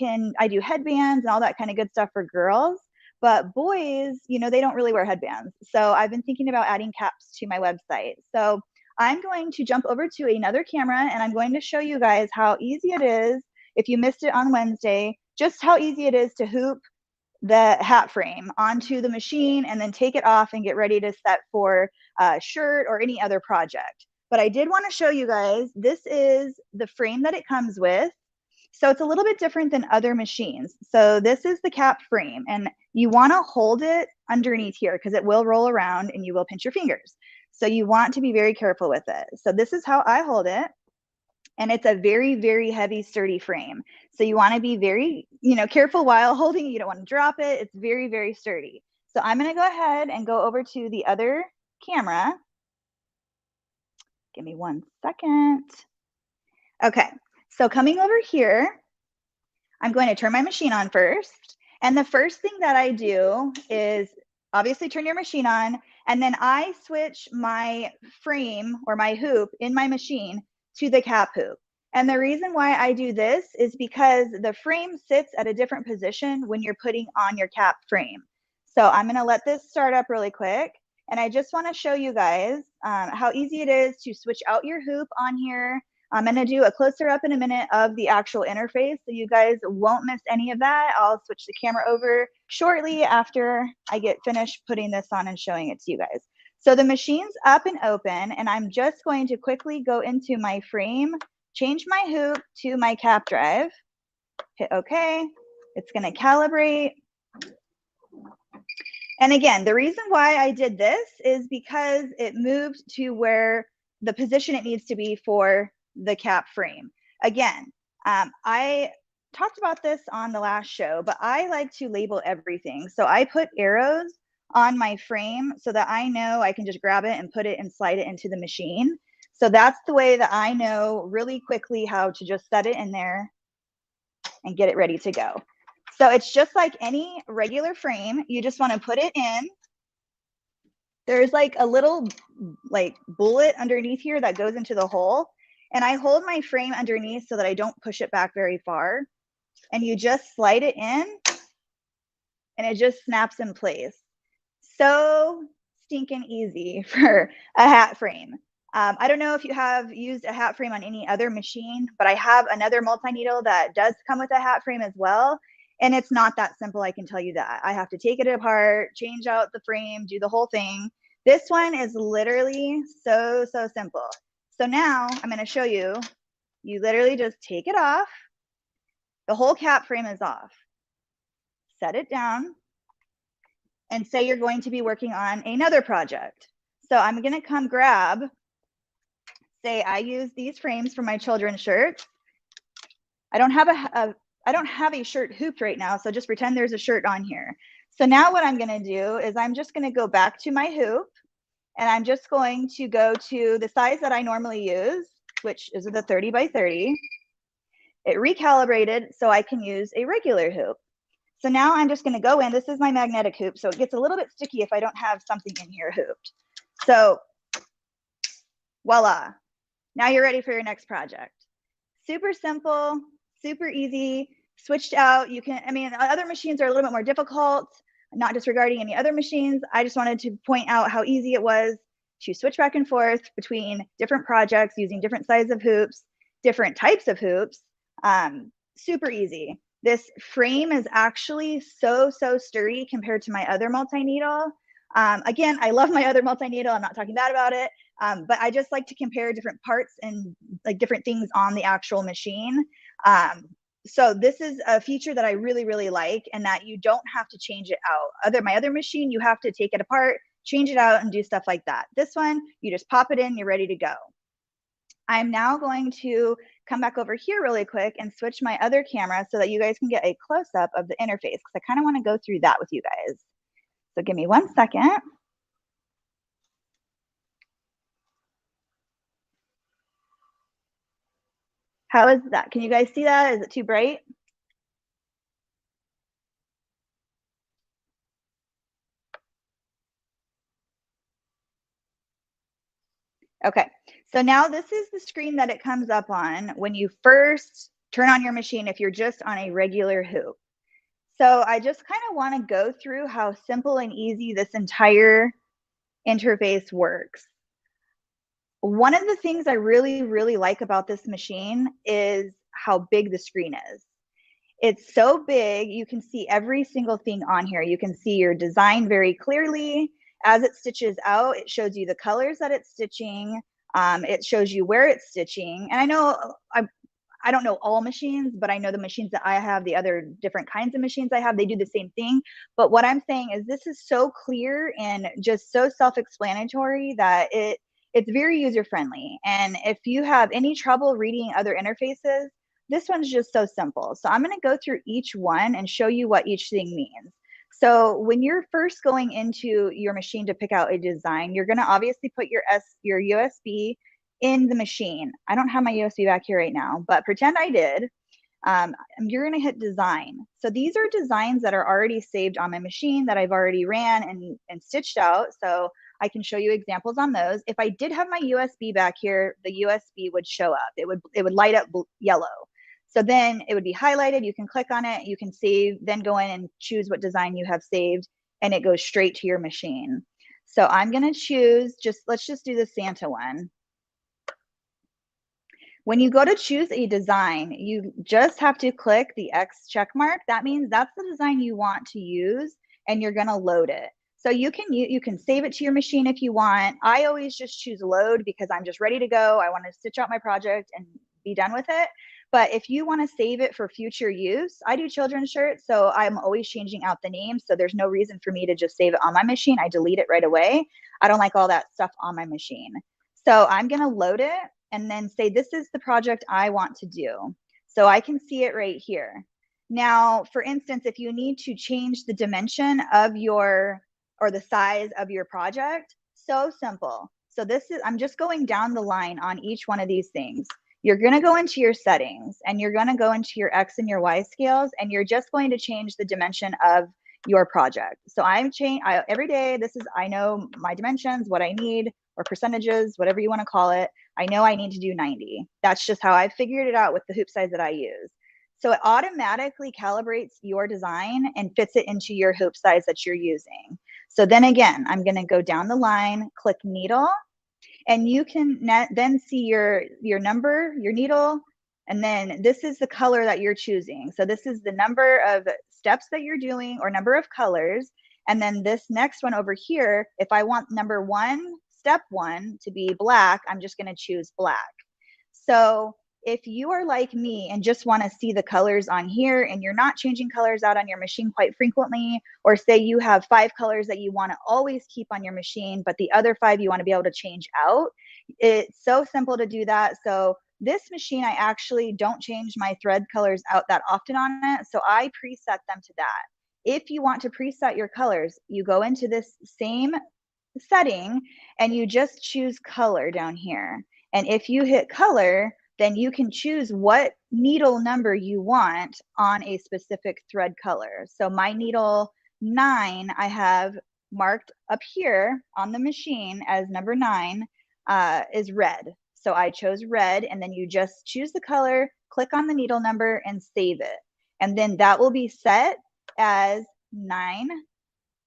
H: do headbands and all that kind of good stuff for girls. But boys, you know, they don't really wear headbands. So I've been thinking about adding caps to my website. So I'm going to jump over to another camera, and I'm going to show you guys how easy it is, if you missed it on Wednesday, just how easy it is to hoop the hat frame onto the machine and then take it off and get ready to set for a shirt or any other project. But I did want to show you guys, this is the frame that it comes with. So it's a little bit different than other machines. So this is the cap frame, and you want to hold it underneath here because it will roll around and you will pinch your fingers. So you want to be very careful with it. So this is how I hold it. And it's a very, very heavy, sturdy frame. So you want to be very, careful while holding it. You don't want to drop it. It's very, very sturdy. So I'm going to go ahead and go over to the other camera. Give me 1 second. Okay. So coming over here, I'm going to turn my machine on first. And the first thing that I do is obviously turn your machine on. And then I switch my frame or my hoop in my machine to the cap hoop. And the reason why I do this is because the frame sits at a different position when you're putting on your cap frame. So I'm going to let this start up really quick. And I just want to show you guys how easy it is to switch out your hoop on here. I'm going to do a closer up in a minute of the actual interface so you guys won't miss any of that. I'll switch the camera over shortly after I get finished putting this on and showing it to you guys. So the machine's up and open, and I'm just going to quickly go into my frame, change my hoop to my cap drive, hit OK. It's going to calibrate. And again, the reason why I did this is because it moved to where the position it needs to be for the cap frame. Again, I talked about this on the last show, but I like to label everything. So I put arrows on my frame so that I know I can just grab it and put it and slide it into the machine. So that's the way that I know really quickly how to just set it in there and get it ready to go. So it's just like any regular frame. You just want to put it in. There's like a little bullet underneath here that goes into the hole. And I hold my frame underneath so that I don't push it back very far. And you just slide it in and it just snaps in place. So stinking easy for a hat frame. I don't know if you have used a hat frame on any other machine, but I have another multi-needle that does come with a hat frame as well. And it's not that simple, I can tell you that. I have to take it apart, change out the frame, do the whole thing. This one is literally so simple. So now I'm going to show you, you literally just take it off. The whole cap frame is off. Set it down and say you're going to be working on another project. So I'm going to come grab, say I use these frames for my children's shirts. I don't have a shirt hooped right now, so just pretend there's a shirt on here. So now what I'm going to do is I'm just going to go back to my hoop. And I'm just going to go to the size that I normally use, which is the 30 by 30. It recalibrated so I can use a regular hoop. So now I'm just going to go in. This is my magnetic hoop, so it gets a little bit sticky if I don't have something in here hooped. So voila. Now you're ready for your next project. Super simple, super easy, switched out. You can, other machines are a little bit more difficult. Not disregarding any other machines. I just wanted to point out how easy it was to switch back and forth between different projects using different sizes of hoops, different types of hoops. Super easy. This frame is actually so sturdy compared to my other multi-needle. Again, I love my other multi-needle. I'm not talking bad about it, but I just like to compare different parts and like different things on the actual machine. So this is a feature that I really like, and that you don't have to change it out. My other machine, you have to take it apart, change it out, and do stuff like that. This one, you just pop it in, you're ready to go. I'm now going to come back over here really quick and switch my other camera so that you guys can get a close-up of the interface, because I kind of want to go through that with you guys. So give me 1 second. How is that? Can you guys see that? Is it too bright? Okay, so now this is the screen that it comes up on when you first turn on your machine if you're just on a regular hoop. So I just kind of want to go through how simple and easy this entire interface works. One of the things I really, really like about this machine is how big the screen is. It's so big, you can see every single thing on here. You can see your design very clearly. As it stitches out, it shows you the colors that it's stitching. It shows you where it's stitching. And I know, I don't know all machines, but I know the machines that I have, the other different kinds of machines I have, they do the same thing. But what I'm saying is this is so clear and just so self-explanatory that it's very user-friendly. And if you have any trouble reading other interfaces, this one's just so simple. So I'm going to go through each one and show you what each thing means. So when you're first going into your machine to pick out a design, you're going to obviously put your USB in the machine. I don't have my USB back here right now, but pretend I did. You're going to hit design. So these are designs that are already saved on my machine that I've already ran and stitched out. So I can show you examples on those. If I did have my USB back here, the USB would show up. It would light up yellow. So then it would be highlighted. You can click on it. You can save, then go in and choose what design you have saved, and it goes straight to your machine. So I'm going to choose, let's just do the Santa one. When you go to choose a design, you just have to click the X check mark. That means that's the design you want to use, and you're going to load it. So you can save it to your machine if you want. I always just choose load because I'm just ready to go. I want to stitch out my project and be done with it. But if you want to save it for future use, I do children's shirts, so I'm always changing out the name. So there's no reason for me to just save it on my machine. I delete it right away. I don't like all that stuff on my machine. So I'm going to load it and then say, this is the project I want to do. So I can see it right here. Now, for instance, if you need to change the dimension of or the size of your project, so simple. So I'm just going down the line on each one of these things. You're going to go into your settings and you're going to go into your X and your Y scales, and you're just going to change the dimension of your project. So every day, I know my dimensions, what I need, or percentages, whatever you want to call it. I know I need to do 90. That's just how I figured it out with the hoop size that I use. So it automatically calibrates your design and fits it into your hoop size that you're using. So then again, I'm going to go down the line, click needle, and you can then see your number, your needle, and then this is the color that you're choosing. So this is the number of steps that you're doing or number of colors. And then this next one over here, if I want number 1, step 1 to be black, I'm just going to choose black. So if you are like me and just want to see the colors on here and you're not changing colors out on your machine quite frequently, or say you have 5 colors that you want to always keep on your machine, but the other 5 you want to be able to change out, it's so simple to do that. So this machine, I actually don't change my thread colors out that often on it. So I preset them to that. If you want to preset your colors, you go into this same setting and you just choose color down here. And if you hit color, then you can choose what needle number you want on a specific thread color. So my needle 9, I have marked up here on the machine as number 9 is red. So I chose red, and then you just choose the color, click on the needle number, and save it. And then that will be set as 9,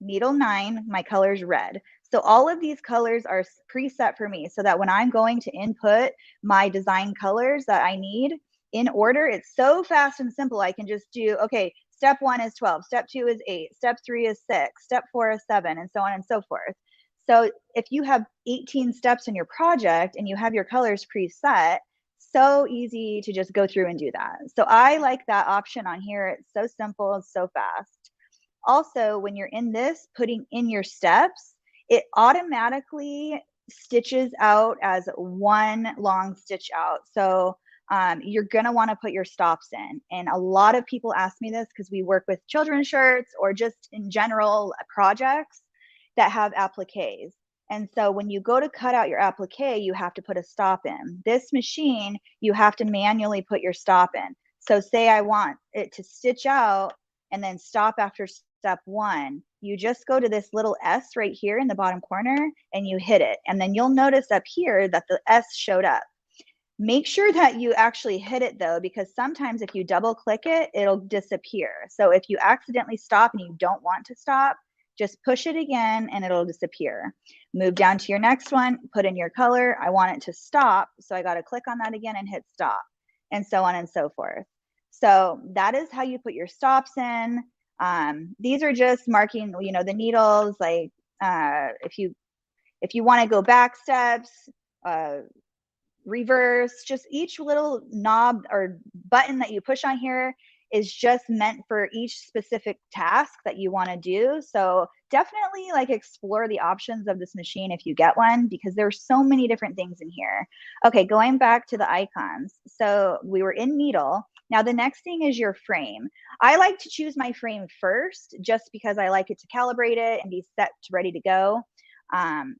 H: needle 9, my color is red. So all of these colors are preset for me so that when I'm going to input my design colors that I need in order, it's so fast and simple. I can just do, okay, step 1 is 12, step 2 is 8, step 3 is 6, step 4 is 7, and so on and so forth. So if you have 18 steps in your project and you have your colors preset, so easy to just go through and do that. So I like that option on here. It's so simple, it's so fast. Also, when you're in this, putting in your steps, it automatically stitches out as one long stitch out. So you're going to want to put your stops in. And a lot of people ask me this because we work with children's shirts or just in general projects that have appliques. And so when you go to cut out your applique, you have to put a stop in. This machine, you have to manually put your stop in. So say I want it to stitch out and then stop after step 1. You just go to this little S right here in the bottom corner and you hit it. And then you'll notice up here that the S showed up. Make sure that you actually hit it though, because sometimes if you double click it, it'll disappear. So if you accidentally stop and you don't want to stop, just push it again and it'll disappear. Move down to your next one, put in your color. I want it to stop. So I got to click on that again and hit stop, and so on and so forth. So that is how you put your stops in. These are just marking, you know, the needles, like if you want to go back steps, reverse, just each little knob or button that you push on here is just meant for each specific task that you want to do. So definitely like explore the options of this machine if you get one, because there's so many different things in here. Okay, going back to the icons. So we were in needle. Now the next thing is your frame. I like to choose my frame first just because I like it to calibrate it and be set ready to go.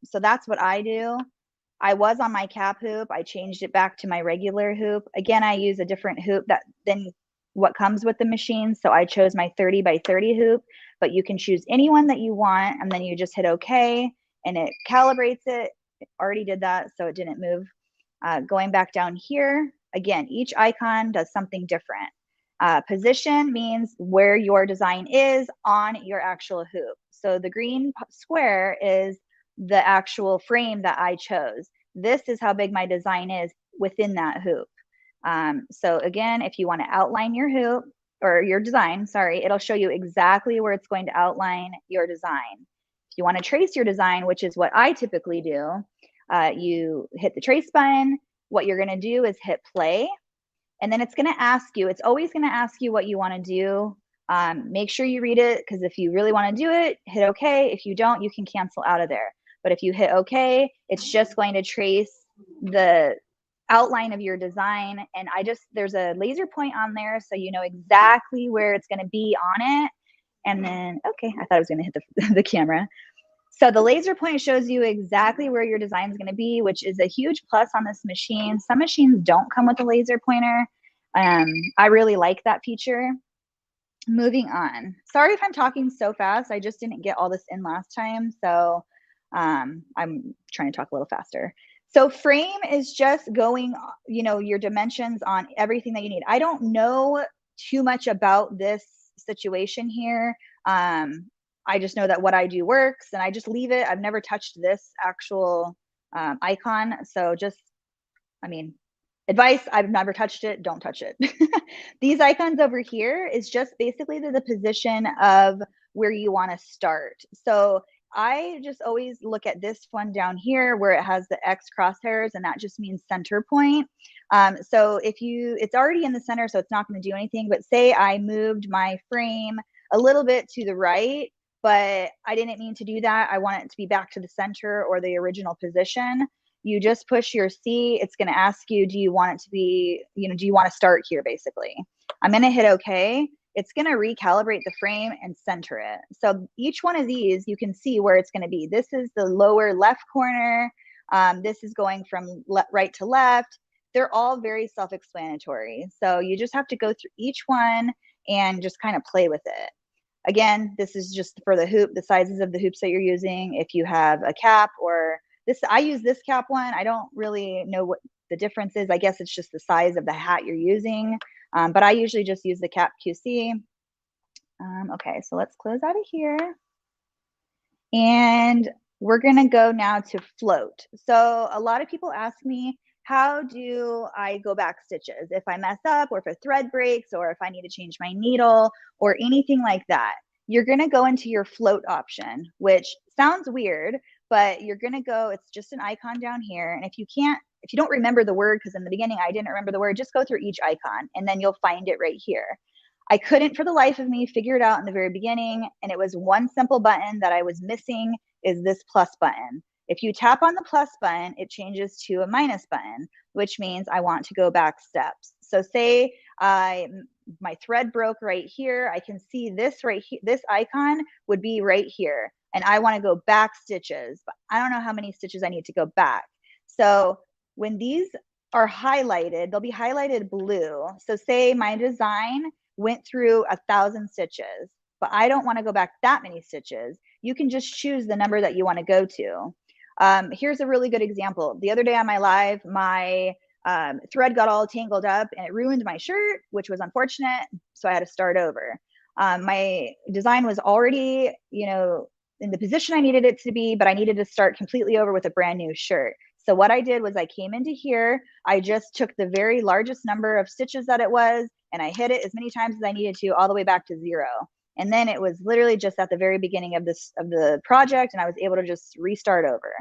H: So that's what I do. I was on my cap hoop. I changed it back to my regular hoop. Again, I use a different hoop than what comes with the machine. So I chose my 30 by 30 hoop, but you can choose any one that you want, and then you just hit OK and it calibrates it. It already did that, so it didn't move. Going back down here, again, each icon does something different. Position means where your design is on your actual hoop. So the green square is the actual frame that I chose. This is how big my design is within that hoop. So again, if you want to outline your hoop or your design, sorry, it'll show you exactly where it's going to outline your design. If you want to trace your design, which is what I typically do, you hit the trace button. What you're going to do is hit play, and then it's going to ask you, it's always going to ask you what you want to do. Make sure you read it, because if you really want to do it, hit OK. If you don't, you can cancel out of there. But if you hit OK, it's just going to trace the outline of your design. And there's a laser point on there, so you know exactly where it's going to be on it. And then, okay, I thought I was going to hit the camera. So the laser point shows you exactly where your design is going to be, which is a huge plus on this machine. Some machines don't come with a laser pointer. I really like that feature. Moving on. Sorry if I'm talking so fast. I just didn't get all this in last time. So I'm trying to talk a little faster. So frame is just going, you know, your dimensions on everything that you need. I don't know too much about this situation here. I just know that what I do works, and I just leave it. I've never touched this actual icon. So just, I mean, advice, I've never touched it, don't touch it. These icons over here is just basically the position of where you want to start. So I just always look at this one down here where it has the X crosshairs, and that just means center point. So it's already in the center, so it's not going to do anything. But say I moved my frame a little bit to the right, but I didn't mean to do that. I want it to be back to the center or the original position. You just push your C. It's going to ask you, do you want it to be, you know, do you want to start here, basically? I'm going to hit OK. It's going to recalibrate the frame and center it. So each one of these, you can see where it's going to be. This is the lower left corner. This is going from right to left. They're all very self-explanatory. So you just have to go through each one and just kind of play with it. Again, this is just for the hoop, the sizes of the hoops that you're using. If you have a cap or this, I use this cap one. I don't really know what the difference is. I guess it's just the size of the hat you're using. But I usually just use the cap QC. Okay, so let's close out of here. And we're gonna go now to float. So a lot of people ask me, how do I go back stitches? If I mess up, or if a thread breaks, or if I need to change my needle, or anything like that, you're gonna go into your float option, which sounds weird, but you're gonna go, it's just an icon down here. And if you don't remember the word, because in the beginning I didn't remember the word, just go through each icon and then you'll find it right here. I couldn't for the life of me figure it out in the very beginning, and it was one simple button that I was missing, is this plus button. If you tap on the plus button, it changes to a minus button, which means I want to go back steps. So say my thread broke right here. I can see this right here. This icon would be right here. And I want to go back stitches, but I don't know how many stitches I need to go back. So when these are highlighted, they'll be highlighted blue. So say my design went through 1,000 stitches, but I don't want to go back that many stitches. You can just choose the number that you want to go to. Here's a really good example. The other day on my live, my thread got all tangled up and it ruined my shirt, which was unfortunate. So I had to start over. My design was already, you know, in the position I needed it to be, but I needed to start completely over with a brand new shirt. So what I did was I came into here, I just took the very largest number of stitches that it was, and I hit it as many times as I needed to, all the way back to 0. And then it was literally just at the very beginning of the project, and I was able to just restart over.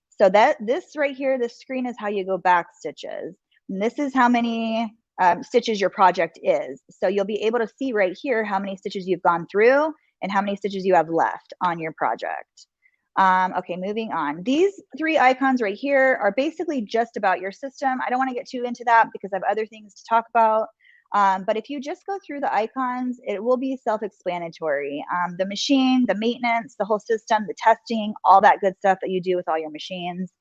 H: So this right here, this screen is how you go back stitches. And this is how many stitches your project is. So you'll be able to see right here how many stitches you've gone through and how many stitches you have left on your project. Okay, moving on. These 3 icons right here are basically just about your system. I don't want to get too into that because I have other things to talk about. But if you just go through the icons, it will be self-explanatory. The machine, the maintenance, the whole system, the testing, all that good stuff that you do with all your machines.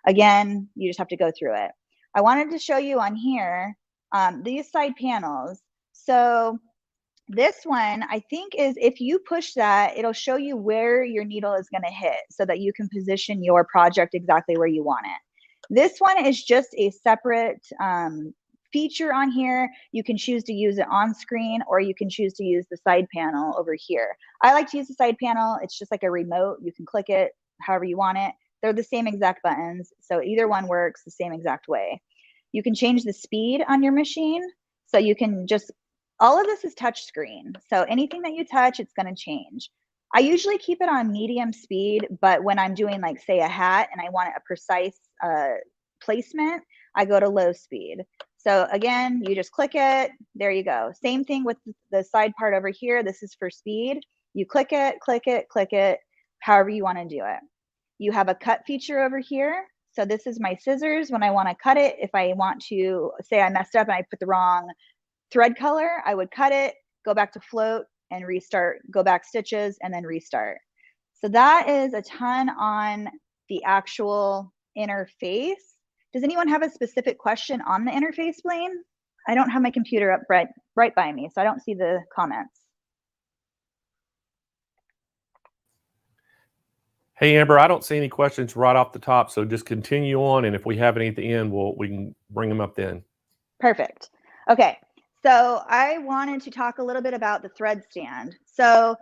H: Again, you just have to go through it. I wanted to show you on here these side panels. So this one, I think, is if you push that, it'll show you where your needle is going to hit so that you can position your project exactly where you want it. This one is just a separate feature on here. You can choose to use it on screen, or you can choose to use the side panel over here. I like to use the side panel. It's just like a remote. You can click it however you want it. They're the same exact buttons, so either one works the same exact way. You can change the speed on your machine, so you can just, all of this is touch screen. So anything that you touch, it's going to change. I usually keep it on medium speed, but when I'm doing, like, say, a hat and I want a precise placement, I go to low speed. So again, you just click it. There you go. Same thing with the side part over here. This is for speed. You click it, click it, click it, however you want to do it. You have a cut feature over here. So this is my scissors when I want to cut it. If I want to, say I messed up and I put the wrong thread color, I would cut it, go back to float and restart, go back stitches and then restart. So that is a ton on the actual interface. Does anyone have a specific question on the interface, Blaine? I don't have my computer up right by me, so I don't see the comments.
A: Hey, Amber, I don't see any questions right off the top, so just continue on, and if we have any at the end, we can bring them up then.
H: Perfect. Okay, so I wanted to talk a little bit about the thread stand. So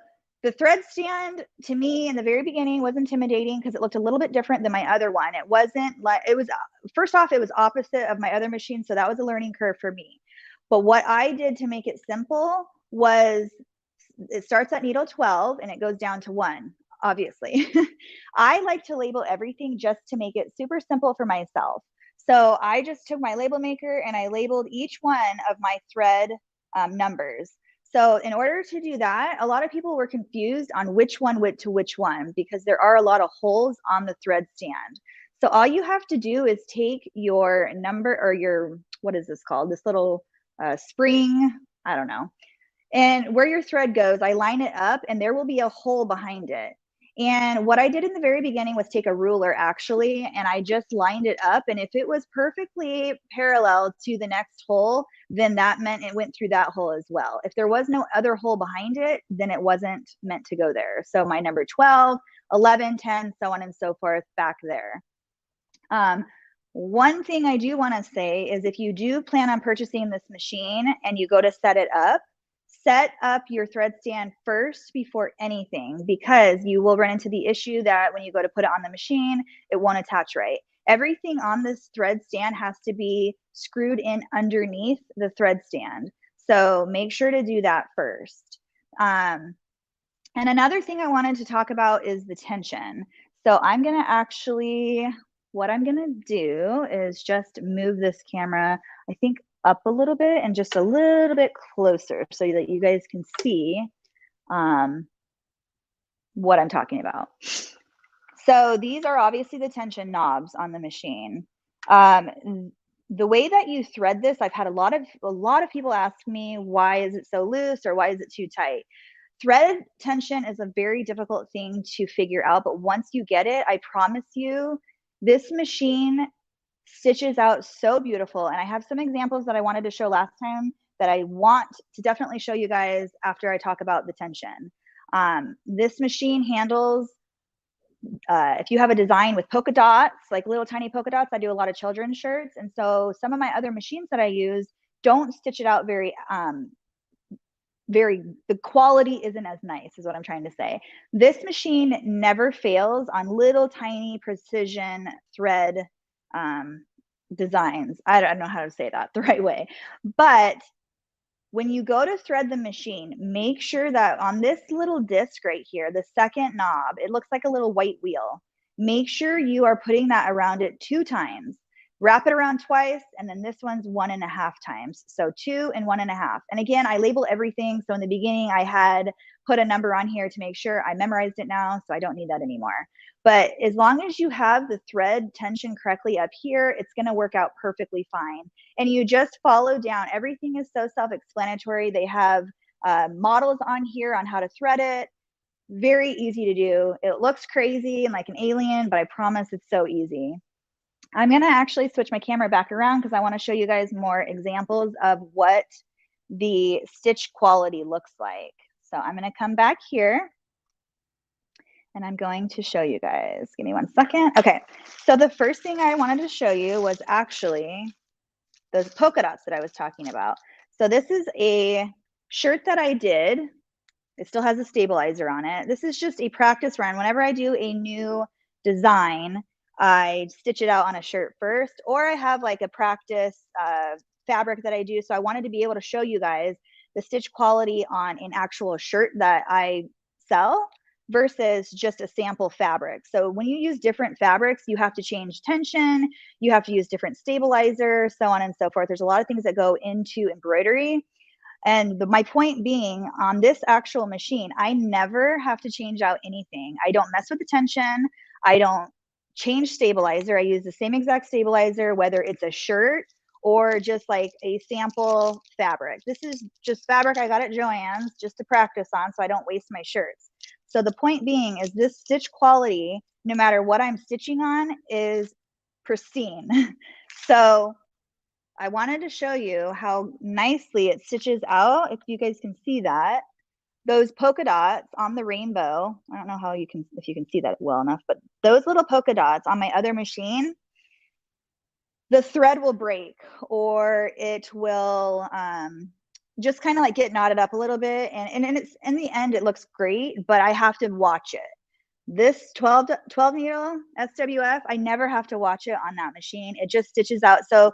H: the thread stand, to me, in the very beginning was intimidating because it looked a little bit different than my other one. It wasn't like, it was, first off, it was opposite of my other machine, so that was a learning curve for me. But what I did to make it simple was, it starts at needle 12 and it goes down to 1. Obviously. I like to label everything just to make it super simple for myself. So I just took my label maker and I labeled each one of my thread numbers. So in order to do that, a lot of people were confused on which one went to which one because there are a lot of holes on the thread stand. So all you have to do is take your number, or your, what is this called? This little spring, I don't know. And where your thread goes, I line it up and there will be a hole behind it. And what I did in the very beginning was take a ruler, actually, and I just lined it up. And if it was perfectly parallel to the next hole, then that meant it went through that hole as well. If there was no other hole behind it, then it wasn't meant to go there. So my number 12, 11, 10, so on and so forth back there. One thing I do want to say is if you do plan on purchasing this machine and you go to set it up, set up your thread stand first before anything, because you will run into the issue that when you go to put it on the machine, it won't attach right. Everything on this thread stand has to be screwed in underneath the thread stand. So make sure to do that first. And another thing I wanted to talk about is the tension. So I'm going to actually, what I'm going to do is just move this camera, I think, up a little bit and just a little bit closer so that you guys can see what I'm talking about. So these are obviously the tension knobs on the machine. The way that you thread this, I've had a lot of people ask me, why is it so loose or why is it too tight? Thread tension is a very difficult thing to figure out, but once you get it, I promise you, this machine stitches out so beautiful. And I have some examples that I wanted to show last time that I want to definitely show you guys after I talk about the tension. This machine handles, if you have a design with polka dots, like little tiny polka dots, I do a lot of children's shirts. And so some of my other machines that I use don't stitch it out very, the quality isn't as nice, is what I'm trying to say. This machine never fails on little tiny precision thread designs. I don't know how to say that the right way, but when you go to thread the machine, make sure that on this little disc right here, the second knob, it looks like a little white wheel. Make sure you are putting that around it 2 times. Wrap it around twice, and then this one's 1.5 times. So 2 and 1.5. And again, I label everything. So in the beginning, I had put a number on here to make sure. I memorized it now, so I don't need that anymore. But as long as you have the thread tension correctly up here, it's going to work out perfectly fine. And you just follow down. Everything is so self-explanatory. They have models on here on how to thread it. Very easy to do. It looks crazy and like an alien, but I promise it's so easy. I'm going to actually switch my camera back around because I want to show you guys more examples of what the stitch quality looks like. So I'm going to come back here and I'm going to show you guys. Give me 1 second. Okay, so the first thing I wanted to show you was actually those polka dots that I was talking about. So this is a shirt that I did. It still has a stabilizer on it. This is just a practice run. Whenever I do a new design, I stitch it out on a shirt first, or I have like a practice fabric that I do. So I wanted to be able to show you guys the stitch quality on an actual shirt that I sell versus just a sample fabric. So when you use different fabrics, you have to change tension, you have to use different stabilizer, so on and so forth. There's a lot of things that go into embroidery. And my point being, on this actual machine, I never have to change out anything. I don't mess with the tension. I don't change stabilizer. I use the same exact stabilizer, whether it's a shirt or just like a sample fabric. This is just fabric I got at Joann's just to practice on so I don't waste my shirts. So the point being is this stitch quality, no matter what I'm stitching on, is pristine. So I wanted to show you how nicely it stitches out, if you guys can see that. Those polka dots on the rainbow, I don't know how you can, if you can see that well enough, but those little polka dots on my other machine, the thread will break or it will just kind of like get knotted up a little bit. And it's, in the end, it looks great, but I have to watch it. This 12 needle SWF, I never have to watch it on that machine. It just stitches out. So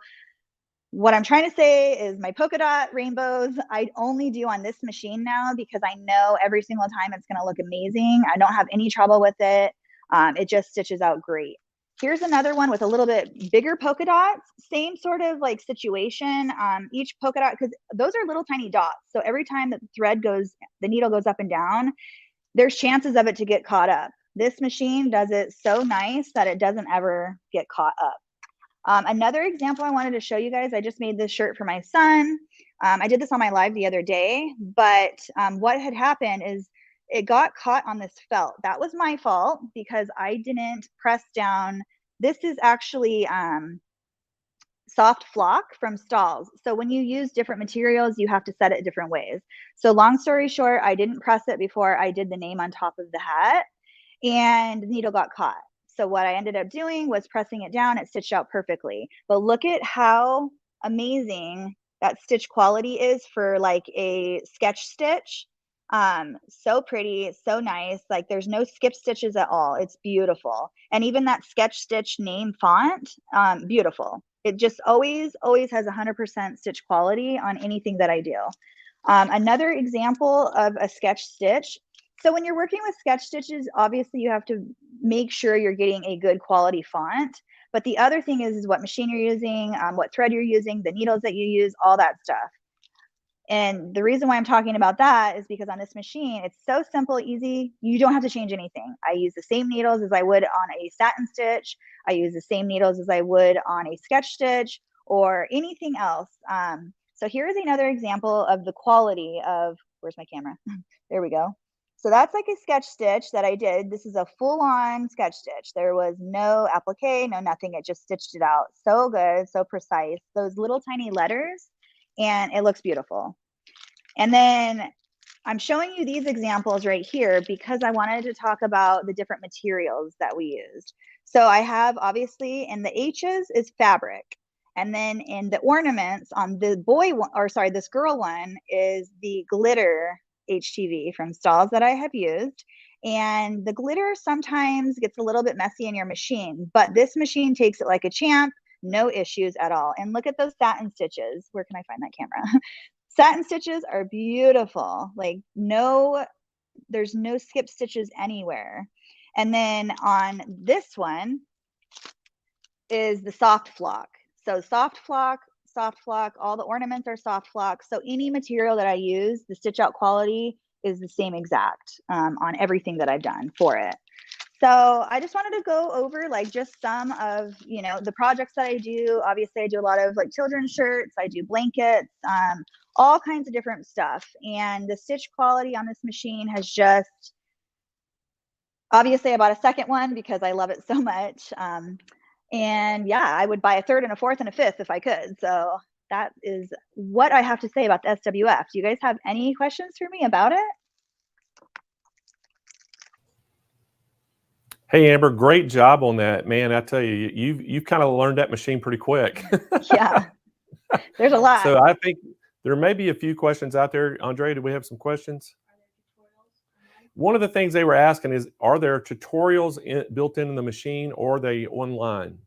H: what I'm trying to say is my polka dot rainbows, I only do on this machine now because I know every single time it's going to look amazing. I don't have any trouble with it. It just stitches out great. Here's another one with a little bit bigger polka dots. Same sort of like situation. Each polka dot, because those are little tiny dots. So every time that the thread goes, the needle goes up and down, there's chances of it to get caught up. This machine does it so nice that it doesn't ever get caught up. Another example I wanted to show you guys, I just made this shirt for my son. I did this on my live the other day, but what had happened is it got caught on this felt. That was my fault because I didn't press down. This is actually soft flock from Stalls. So when you use different materials, you have to set it different ways. So long story short, I didn't press it before I did the name on top of the hat and the needle got caught. So what I ended up doing was pressing it down, it stitched out perfectly. But look at how amazing that stitch quality is for like a sketch stitch. So pretty, so nice. Like there's no skip stitches at all. It's beautiful. And even that sketch stitch name font, beautiful. It just always has 100% stitch quality on anything that I do. Another example of a sketch stitch. So when you're working with sketch stitches, obviously you have to make sure you're getting a good quality font. But the other thing is what machine you're using, what thread you're using, the needles that you use, all that stuff. And the reason why I'm talking about that is because on this machine, it's so simple, easy. You don't have to change anything. I use the same needles as I would on a satin stitch. I use the same needles as I would on a sketch stitch or anything else. So here is another example of the quality of, where's my camera? There we go. So that's like a sketch stitch that I did. This is a full-on sketch stitch. There was no applique, no nothing. It just stitched it out. So good, so precise. Those little tiny letters, and it looks beautiful. And then I'm showing you these examples right here because I wanted to talk about the different materials that we used. So I have, obviously, in the H's is fabric. And then in the ornaments on the boy one, or sorry, this girl one is the glitter HTV from stalls that I have used. And the glitter sometimes gets a little bit messy in your machine, but this machine takes it like a champ, no issues at all. And look at those satin stitches. Where can I find that camera? Satin stitches are beautiful. Like there's no skip stitches anywhere. And then on this one is the soft flock. So soft flock, all the ornaments are soft flock. So any material that I use, the stitch out quality is the same exact on everything that I've done for it. So I just wanted to go over like just some of, you know, the projects that I do. Obviously I do a lot of like children's shirts, I do blankets, all kinds of different stuff. And the stitch quality on this machine has just, obviously I bought a second one because I love it so much. And yeah, I would buy a third and a fourth and a fifth if I could. So that is what I have to say about the SWF. Do you guys have any questions for me about it?
A: Hey, Amber, great job on that, man. I tell you, you've kind of learned that machine pretty quick.
H: Yeah, there's a lot.
A: So I think there may be a few questions out there. Andre, do we have some questions? One of the things they were asking is, are there tutorials built into the machine or are they online?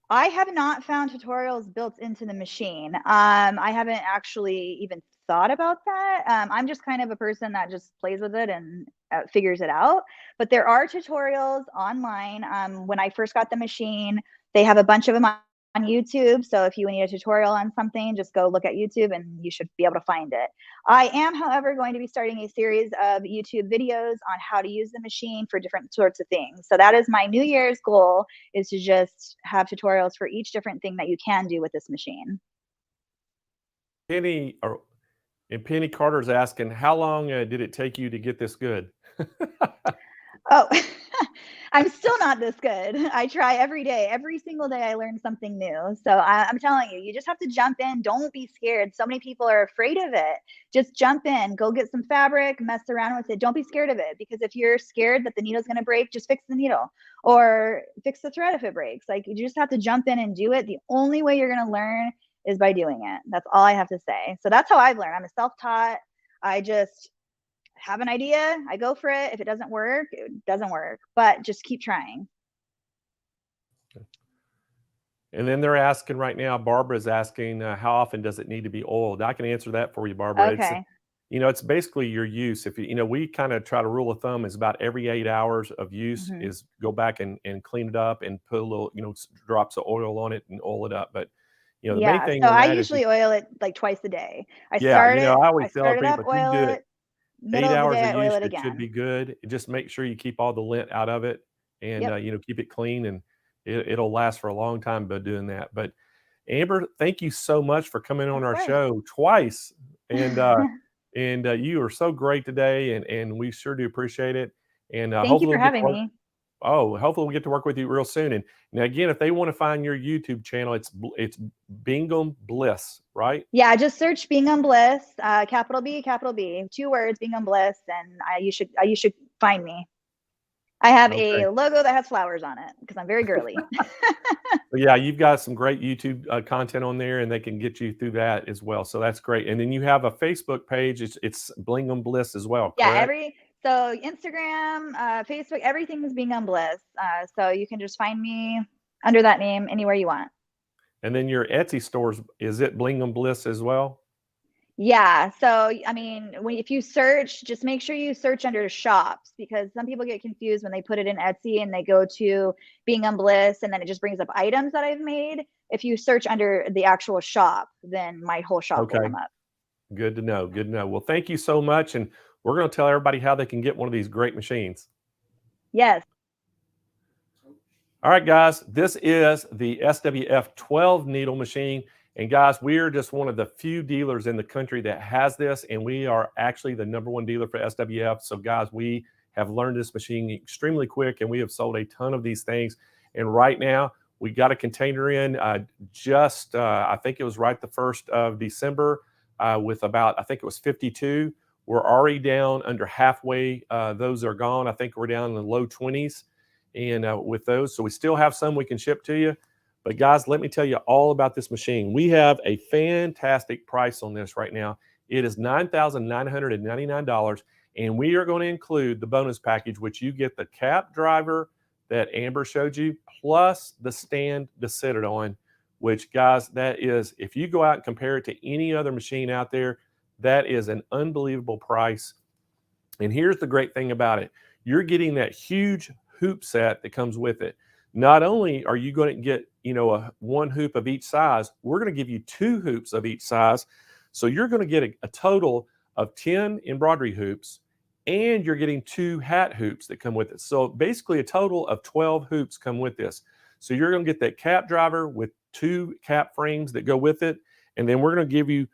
H: I have not found tutorials built into the machine. I haven't actually even thought about that. I'm just kind of a person that just plays with it and figures it out. But there are tutorials online. When I first got the machine, they have a bunch of them on YouTube. So if you need a tutorial on something, just go look at YouTube and you should be able to find it. I am, however, going to be starting a series of YouTube videos on how to use the machine for different sorts of things. So that is my New Year's goal, is to just have tutorials for each different thing that you can do with this machine.
A: Penny Carter's asking, how long did it take you to get this good?
H: Oh, I'm still not this good. I try every day. Every single day I learn something new. So I'm telling you, you just have to jump in. Don't be scared. So many people are afraid of it. Just jump in, go get some fabric, mess around with it. Don't be scared of it, because if you're scared that the needle's going to break, just fix the needle or fix the thread if it breaks. Like, you just have to jump in and do it. The only way you're going to learn is by doing it. That's all I have to say. So that's how I've learned. I'm a self-taught. I just have an idea, I go for it. If it doesn't work, it doesn't work, but just keep trying.
A: And then they're asking right now, Barbara's asking, how often does it need to be oiled? I can answer that for you, Barbara.
H: Okay.
A: It's basically your use. If we kind of try to rule of thumb is about every 8 hours of use is go back and clean it up and put a little, drops of oil on it and oil it up. But the main thing.
H: So I usually oil it like twice a day. I
A: always tell
H: start it
A: people,
H: up, oil it.
A: 8 hours
H: I
A: of
H: oil
A: use,
H: it
A: it
H: again.
A: should be good. Just make sure you keep all the lint out of it, and keep it clean, and it'll last for a long time by doing that. But Amber, thank you so much for coming on our show twice, and you are so great today, and we sure do appreciate it. And
H: thank you for having me.
A: Hopefully we get to work with you real soon. And now again, if they want to find your YouTube channel, it's Bingham Bliss, right?
H: Yeah, just search Bingham Bliss, capital B, 2 words, Bingham Bliss, and you should find me. I have a logo that has flowers on it because I'm very girly.
A: Yeah, you've got some great YouTube content on there, and they can get you through that as well. So that's great. And then you have a Facebook page. It's Bingham Bliss as well. Correct?
H: Yeah, so Instagram, Facebook, everything is Bingham Bliss. So you can just find me under that name anywhere you want.
A: And then your Etsy stores, is it Bingham Bliss as well?
H: Yeah. So, I mean, if you search, just make sure you search under shops, because some people get confused when they put it in Etsy and they go to Bingham Bliss and then it just brings up items that I've made. If you search under the actual shop, then my whole shop will
A: Okay.
H: come up.
A: Good to know. Good to know. Well, thank you so much. And we're going to tell everybody how they can get one of these great machines.
H: Yes.
A: All right, guys, this is the SWF 12 needle machine. And guys, we are just one of the few dealers in the country that has this, and we are actually the #1 dealer for SWF. So guys, we have learned this machine extremely quick, and we have sold a ton of these things. And right now, we got a container in I think it was right the 1st of December with about, I think it was 52. We're already down under halfway. Those are gone. I think we're down in the low 20s. And with those, so we still have some we can ship to you. But guys, let me tell you all about this machine. We have a fantastic price on this right now. It is $9,999, and we are going to include the bonus package, which you get the cap driver that Amber showed you, plus the stand to sit it on, which, guys, that is, if you go out and compare it to any other machine out there, that is an unbelievable price. And here's the great thing about it. You're getting that huge hoop set that comes with it. Not only are you going to get, one hoop of each size, we're going to give you 2 hoops of each size. So you're going to get a total of 10 embroidery hoops, and you're getting 2 hat hoops that come with it. So basically a total of 12 hoops come with this. So you're going to get that cap driver with 2 cap frames that go with it. And then we're going to give you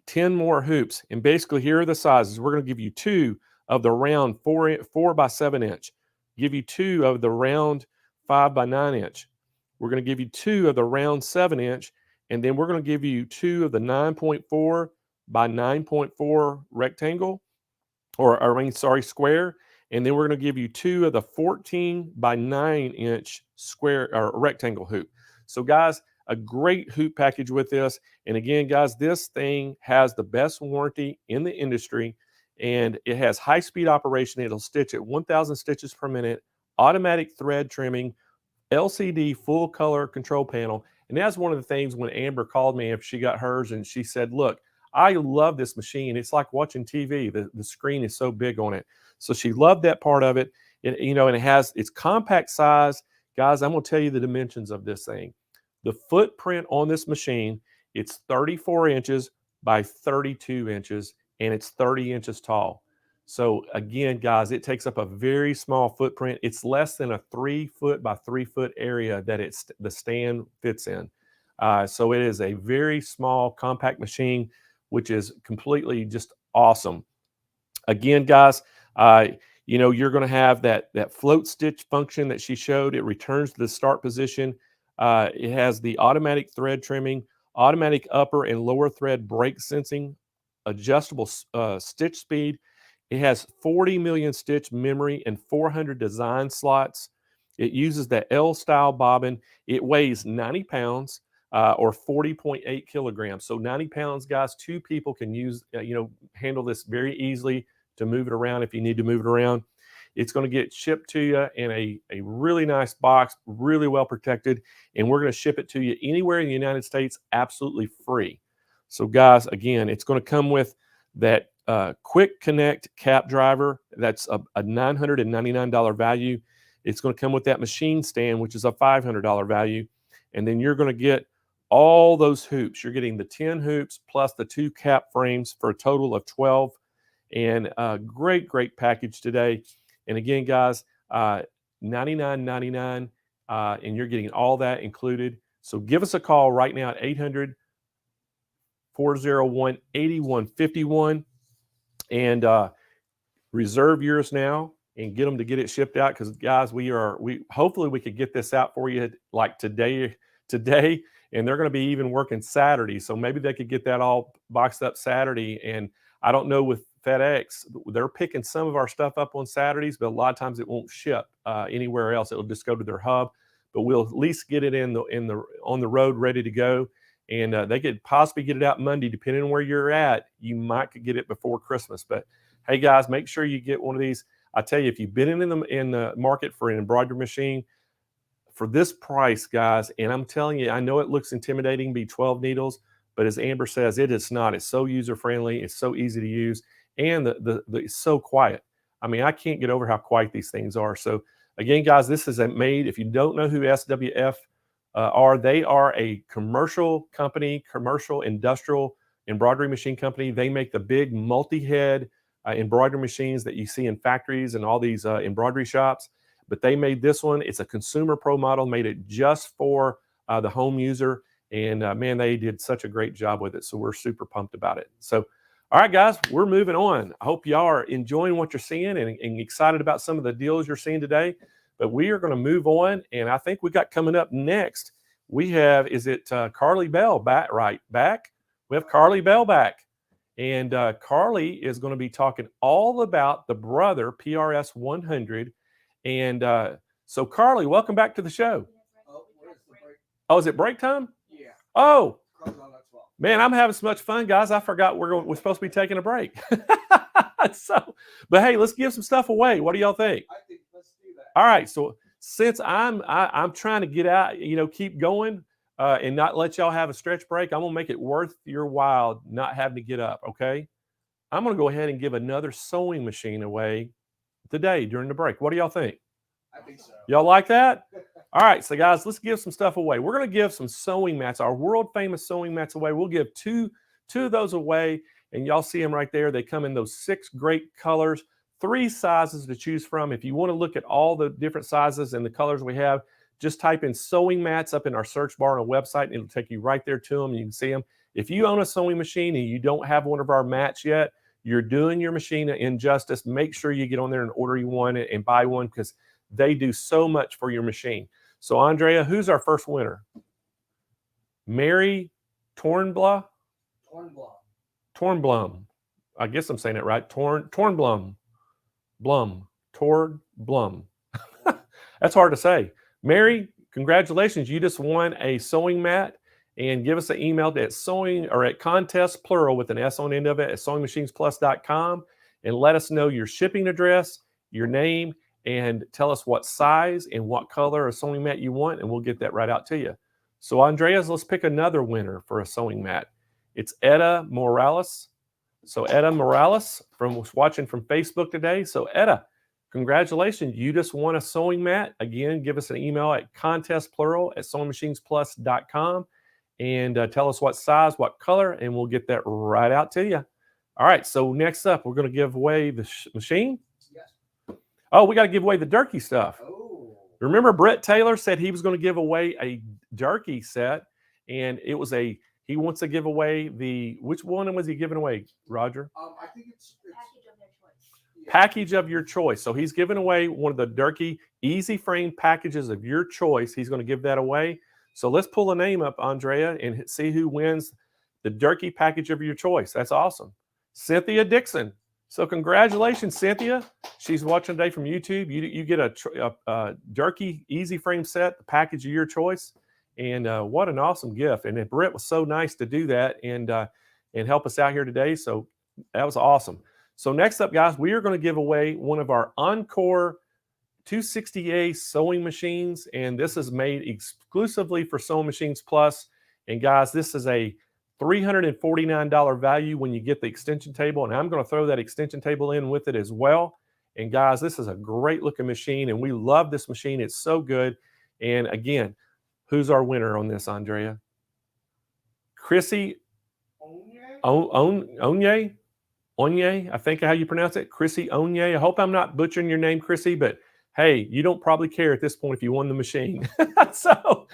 A: 10 more hoops. And basically here are the sizes. We're going to give you 2 of the round 4 by 7 inch. Give you 2 of the round 5 by 9 inch. We're going to give you 2 of the round 7 inch, and then we're going to give you 2 of the 9.4 by 9.4 rectangle, square, and then we're going to give you 2 of the 14 by 9 inch square or rectangle hoop. So guys, a great hoop package with this. And again, guys, this thing has the best warranty in the industry, and it has high-speed operation. It'll stitch at 1,000 stitches per minute, automatic thread trimming, LCD full color control panel. And that's one of the things when Amber called me after she got hers, and she said, look, I love this machine. It's like watching TV. The screen is so big on it. So she loved that part of it. And it has its compact size. Guys, I'm going to tell you the dimensions of this thing. The footprint on this machine, it's 34 inches by 32 inches, and it's 30 inches tall. So again, guys, it takes up a very small footprint. It's less than a 3 foot by 3 foot area that the stand fits in. So it is a very small, compact machine, which is completely just awesome. Again, guys, you're going to have that float stitch function that she showed. It returns to the start position. It has the automatic thread trimming, automatic upper and lower thread break sensing, adjustable stitch speed. It has 40 million stitch memory and 400 design slots. It uses the L-style bobbin. It weighs 90 pounds or 40.8 kilograms. So 90 pounds, guys, 2 people can handle this very easily to move it around if you need to move it around. It's going to get shipped to you in a really nice box, really well protected, and we're going to ship it to you anywhere in the United States absolutely free. So guys, again, it's going to come with that quick connect cap driver. That's a $999 value. It's going to come with that machine stand, which is a $500 value. And then you're going to get all those hoops. You're getting the 10 hoops plus the 2 cap frames for a total of 12. And a great package today. And again, guys, $99.99, and you're getting all that included. So give us a call right now at 800-401-8151 and reserve yours now and get them to get it shipped out. Because guys, hopefully we could get this out for you like today, and they're going to be even working Saturday. So maybe they could get that all boxed up Saturday. And I don't know with FedEx, they're picking some of our stuff up on Saturdays, but a lot of times it won't ship anywhere else. It'll just go to their hub. But we'll at least get it on the road ready to go. And they could possibly get it out Monday, depending on where you're at. You might could get it before Christmas. But hey, guys, make sure you get one of these. I tell you, if you've been in the market for an embroidery machine for this price, guys, and I'm telling you, I know it looks intimidating, be 12 needles, but as Amber says, it is not. It's so user-friendly. It's so easy to use, and it's so quiet. I mean, I can't get over how quiet these things are. So again, guys, this is made, if you don't know who SWF are, they are a commercial company, commercial industrial embroidery machine company. They make the big multi-head embroidery machines that you see in factories and all these embroidery shops. But they made this one. It's a consumer pro model, made it just for the home user. And man, they did such a great job with it. So we're super pumped about it. So, all right, guys, we're moving on. I hope y'all are enjoying what you're seeing and excited about some of the deals you're seeing today. But we are going to move on. And I think we got coming up next, we have, Karlie Belle back? We have Karlie Belle back. And Karlie is going to be talking all about the Brother PRS 100. And so, Karlie, welcome back to the show.
B: Oh, where's the break?
A: Oh, is it break time?
B: Yeah.
A: Oh,
B: Car's on that 12.
A: man, I'm having so much fun, guys. I forgot we're supposed to be taking a break. So, but hey, let's give some stuff away. What do y'all think?
B: I think let's do that.
A: All right. So since I'm trying to get out, keep going and not let y'all have a stretch break, I'm gonna make it worth your while not having to get up. Okay. I'm gonna go ahead and give another sewing machine away today during the break. What do y'all think?
B: I think so.
A: Y'all like that? All right, so guys, let's give some stuff away. We're going to give some sewing mats, our world famous sewing mats away. We'll give two of those away, and y'all see them right there. They come in those 6 great colors, 3 sizes to choose from. If you want to look at all the different sizes and the colors we have, just type in sewing mats up in our search bar on our website, and it'll take you right there to them. You can see them. If you own a sewing machine and you don't have one of our mats yet, you're doing your machine an injustice. Make sure you get on there and order you one and buy one, because they do so much for your machine. So, Andrea, who's our first winner? Mary Tornblum. Tornblum. I guess I'm saying it right. Tornblum. Tornblum. That's hard to say. Mary, congratulations. You just won a sewing mat. And give us an email at sewing or at contest plural with an S on the end of it at SewingMachinesPlus.com, and let us know your shipping address, your name, and tell us what size and what color of sewing mat you want, and we'll get that right out to you. So, Andreas, let's pick another winner for a sewing mat. It's Etta Morales. So, Etta Morales was watching from Facebook today. So, Etta, congratulations. You just won a sewing mat. Again, give us an email at contest plural at SewingMachinesPlus.com. And tell us what size, what color, and we'll get that right out to you. All right, so next up, we're going to give away the machine.
B: Yes.
A: Oh, we got to give away the Durkee stuff.
B: Oh.
A: Remember, Brent Taylor said he was going to give away a Durkee set, and he wants to give away which one was he giving away, Roger?
B: I think it's
I: Package of their choice.
B: yeah.
A: Package of your choice. So he's giving away one of the Durkee easy frame packages of your choice. He's going to give that away. So let's pull a name up, Andrea, and see who wins the Durkee package of your choice. That's awesome. Cynthia Dixon. So congratulations, Cynthia. She's watching today from YouTube. You get a Durkee easy frame set, the package of your choice. And what an awesome gift. And Brett was so nice to do that and help us out here today. So that was awesome. So next up, guys, we are going to give away one of our Encore 260A sewing machines, and this is made exclusively for Sewing Machines Plus. And guys, this is a $349 value when you get the extension table, and I'm going to throw that extension table in with it as well. And guys, this is a great looking machine, and we love this machine. It's so good. And again, who's our winner on this, Andrea? Chrissy Onye, I think how you pronounce it, Chrissy Onye. I hope I'm not butchering your name, Chrissy, but hey, you don't probably care at this point if you won the machine. So,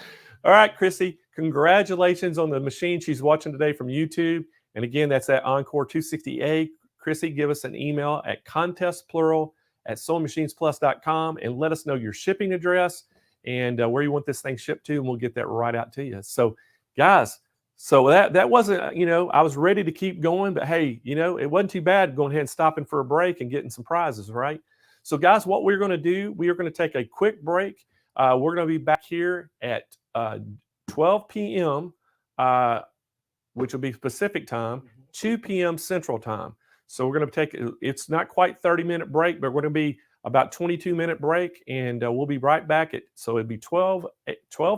A: all right, Chrissy, congratulations on the machine. She's watching today from YouTube. And again, that's that Encore 260A. Chrissy, give us an email at contestplural@SewingMachinesPlus.com and let us know your shipping address and where you want this thing shipped to, and we'll get that right out to you. So, guys, so that wasn't, I was ready to keep going, but hey, it wasn't too bad going ahead and stopping for a break and getting some prizes, right? So, guys, what we're going to do, we are going to take a quick break. We're going to be back here at 12 p.m., which will be Pacific time, 2 p.m. Central time. So we're going to it's not quite 30-minute break, but we're going to be about 22-minute break, and we'll be right back so it'd be 12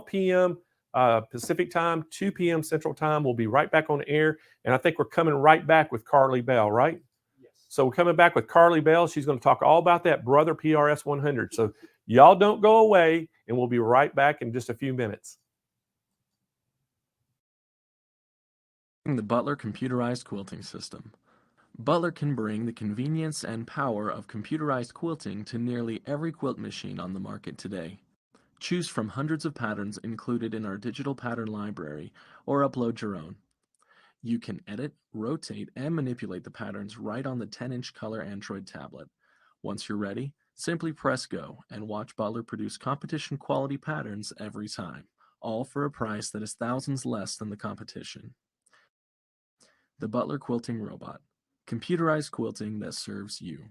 A: p.m. Pacific time, 2 p.m. Central time. We'll be right back on the air. And I think we're coming right back with Karlie Belle, right?
B: Yes.
A: So we're coming back with Karlie Belle. She's going to talk all about that Brother PRS 100. So y'all don't go away, and we'll be right back in just a few minutes.
I: The Butler computerized quilting system. Butler can bring the convenience and power of computerized quilting to nearly every quilt machine on the market today. Choose from hundreds of patterns included in our digital pattern library, or upload your own. You can edit, rotate, and manipulate the patterns right on the 10-inch color Android tablet. Once you're ready, simply press go and watch Butler produce competition quality patterns every time, all for a price that is thousands less than the competition. The Butler Quilting Robot. Computerized quilting that serves you.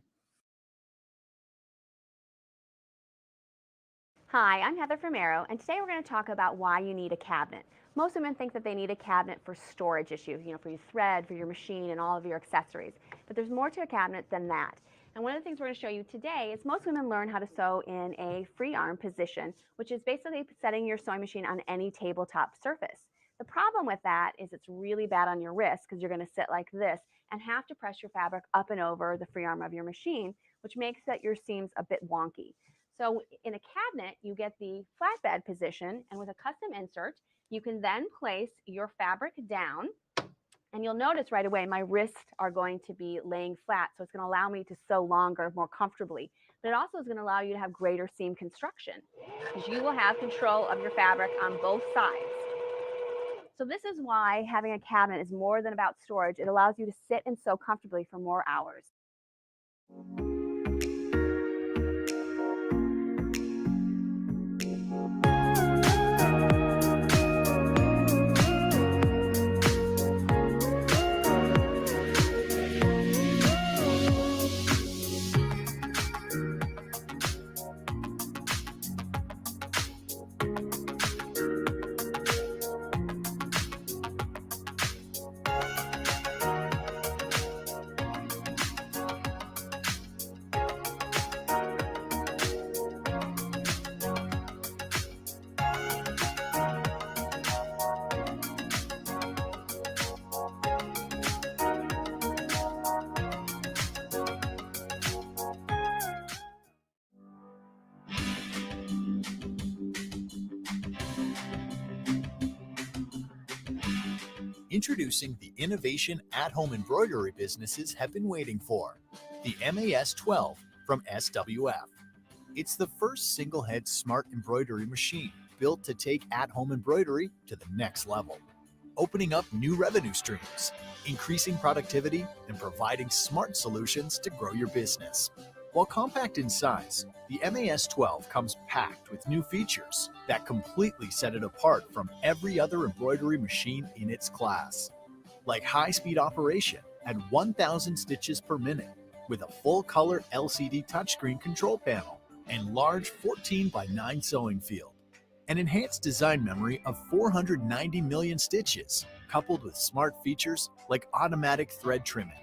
J: Hi, I'm Heather from Arrow, and today we're going to talk about why you need a cabinet. Most women think that they need a cabinet for storage issues, for your thread, for your machine, and all of your accessories. But there's more to a cabinet than that. And one of the things we're going to show you today is most women learn how to sew in a free arm position, which is basically setting your sewing machine on any tabletop surface. The problem with that is it's really bad on your wrist because you're going to sit like this and have to press your fabric up and over the free arm of your machine, which makes that your seams a bit wonky. So in a cabinet, you get the flatbed position, and with a custom insert, you can then place your fabric down, and you'll notice right away my wrists are going to be laying flat, so it's going to allow me to sew longer, more comfortably. But it also is going to allow you to have greater seam construction because you will have control of your fabric on both sides. So this is why having a cabinet is more than about storage. It allows you to sit and sew comfortably for more hours.
K: Introducing the innovation at-home embroidery businesses have been waiting for, the MAS-12 from SWF. It's the first single-head smart embroidery machine built to take at-home embroidery to the next level, opening up new revenue streams, increasing productivity, and providing smart solutions to grow your business. While compact in size, the MAS-12 comes packed with new features that completely set it apart from every other embroidery machine in its class, like high-speed operation at 1,000 stitches per minute with a full-color LCD touchscreen control panel and large 14:9 sewing field, an enhanced design memory of 490 million stitches, coupled with smart features like automatic thread trimming,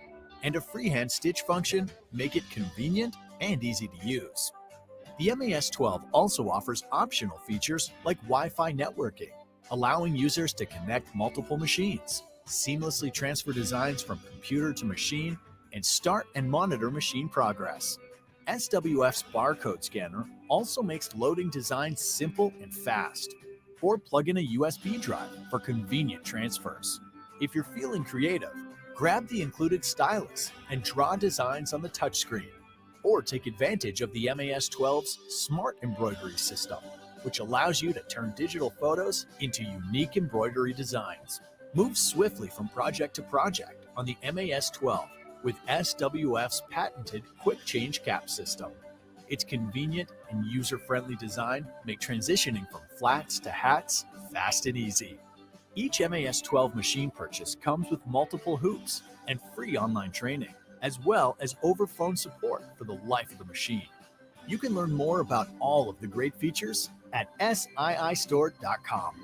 K: and a freehand stitch function make it convenient and easy to use. The MAS-12 also offers optional features like Wi-Fi networking, allowing users to connect multiple machines, seamlessly transfer designs from computer to machine, and start and monitor machine progress. SWF's barcode scanner also makes loading designs simple and fast, or plug in a USB drive for convenient transfers. If you're feeling creative, grab the included stylus and draw designs on the touchscreen, or take advantage of the MAS-12's smart embroidery system, which allows you to turn digital photos into unique embroidery designs. Move swiftly from project to project on the MAS-12 with SWF's patented Quick Change Cap system. Its convenient and user-friendly design make transitioning from flats to hats fast and easy. Each MAS-12 machine purchase comes with multiple hoops and free online training, as well as over-phone support for the life of the machine. You can learn more about all of the great features at SIIstore.com.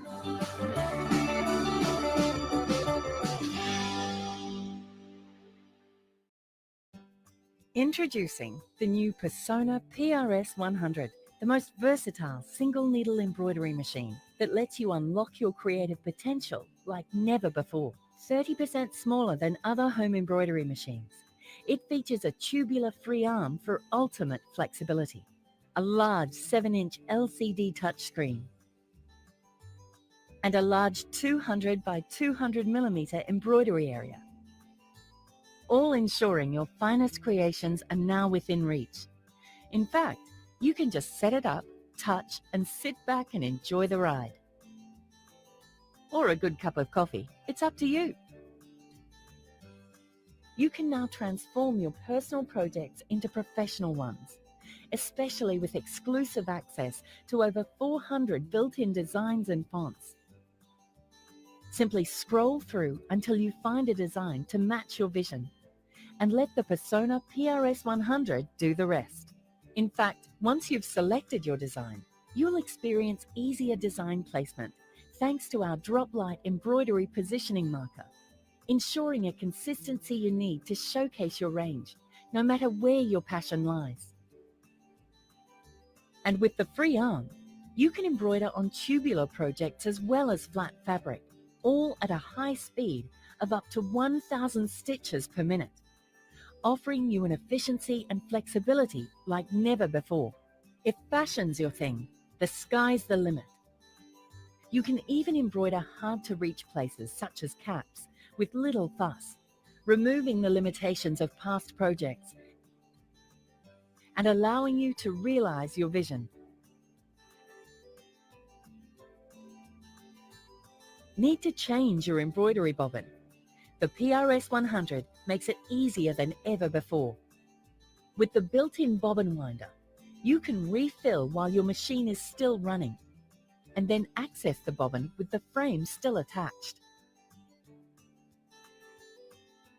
L: Introducing the new Persona PRS 100, the most versatile single needle embroidery machine that lets you unlock your creative potential like never before. 30% smaller than other home embroidery machines. It features a tubular free arm for ultimate flexibility, a large 7-inch LCD touchscreen, and a large 200 by 200 millimeter embroidery area, all ensuring your finest creations are now within reach. In fact, you can just set it up, touch, and sit back and enjoy the ride. Or a good cup of coffee, it's up to you. You can now transform your personal projects into professional ones, especially with exclusive access to over 400 built-in designs and fonts. Simply scroll through until you find a design to match your vision, and let the Persona PRS 100 do the rest. In fact, once you've selected your design, you'll experience easier design placement thanks to our drop light embroidery positioning marker, ensuring a consistency you need to showcase your range, no matter where your passion lies. And with the free arm, you can embroider on tubular projects as well as flat fabric, all at a high speed of up to 1,000 stitches per minute, offering you an efficiency and flexibility like never before. If fashion's your thing, the sky's the limit. You can even embroider hard-to-reach places such as caps with little fuss, removing the limitations of past projects and allowing you to realize your vision. Need to change your embroidery bobbin? The PRS 100 makes it easier than ever before. With the built-in bobbin winder, you can refill while your machine is still running, and then access the bobbin with the frame still attached.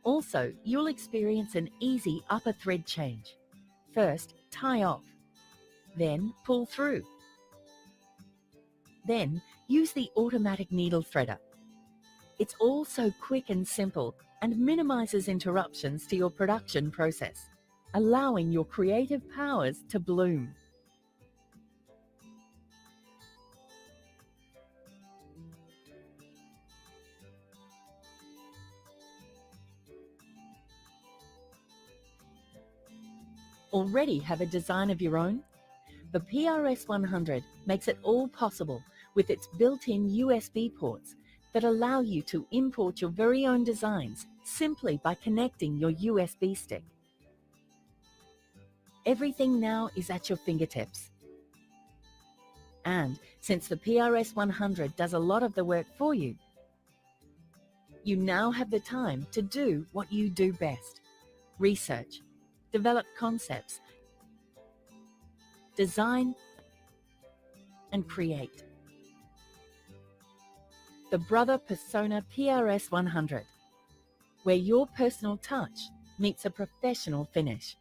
L: Also, you'll experience an easy upper thread change. First, tie off, then pull through. Then, use the automatic needle threader. It's all so quick and simple and minimizes interruptions to your production process, allowing your creative powers to bloom. Already have a design of your own? The PRS 100 makes it all possible with its built-in USB ports that allow you to import your very own designs simply by connecting your USB stick. Everything now is at your fingertips. And since the PRS 100 does a lot of the work for you, you now have the time to do what you do best: research, develop concepts, design, and create. The Brother Persona PRS 100, where your personal touch meets a professional finish.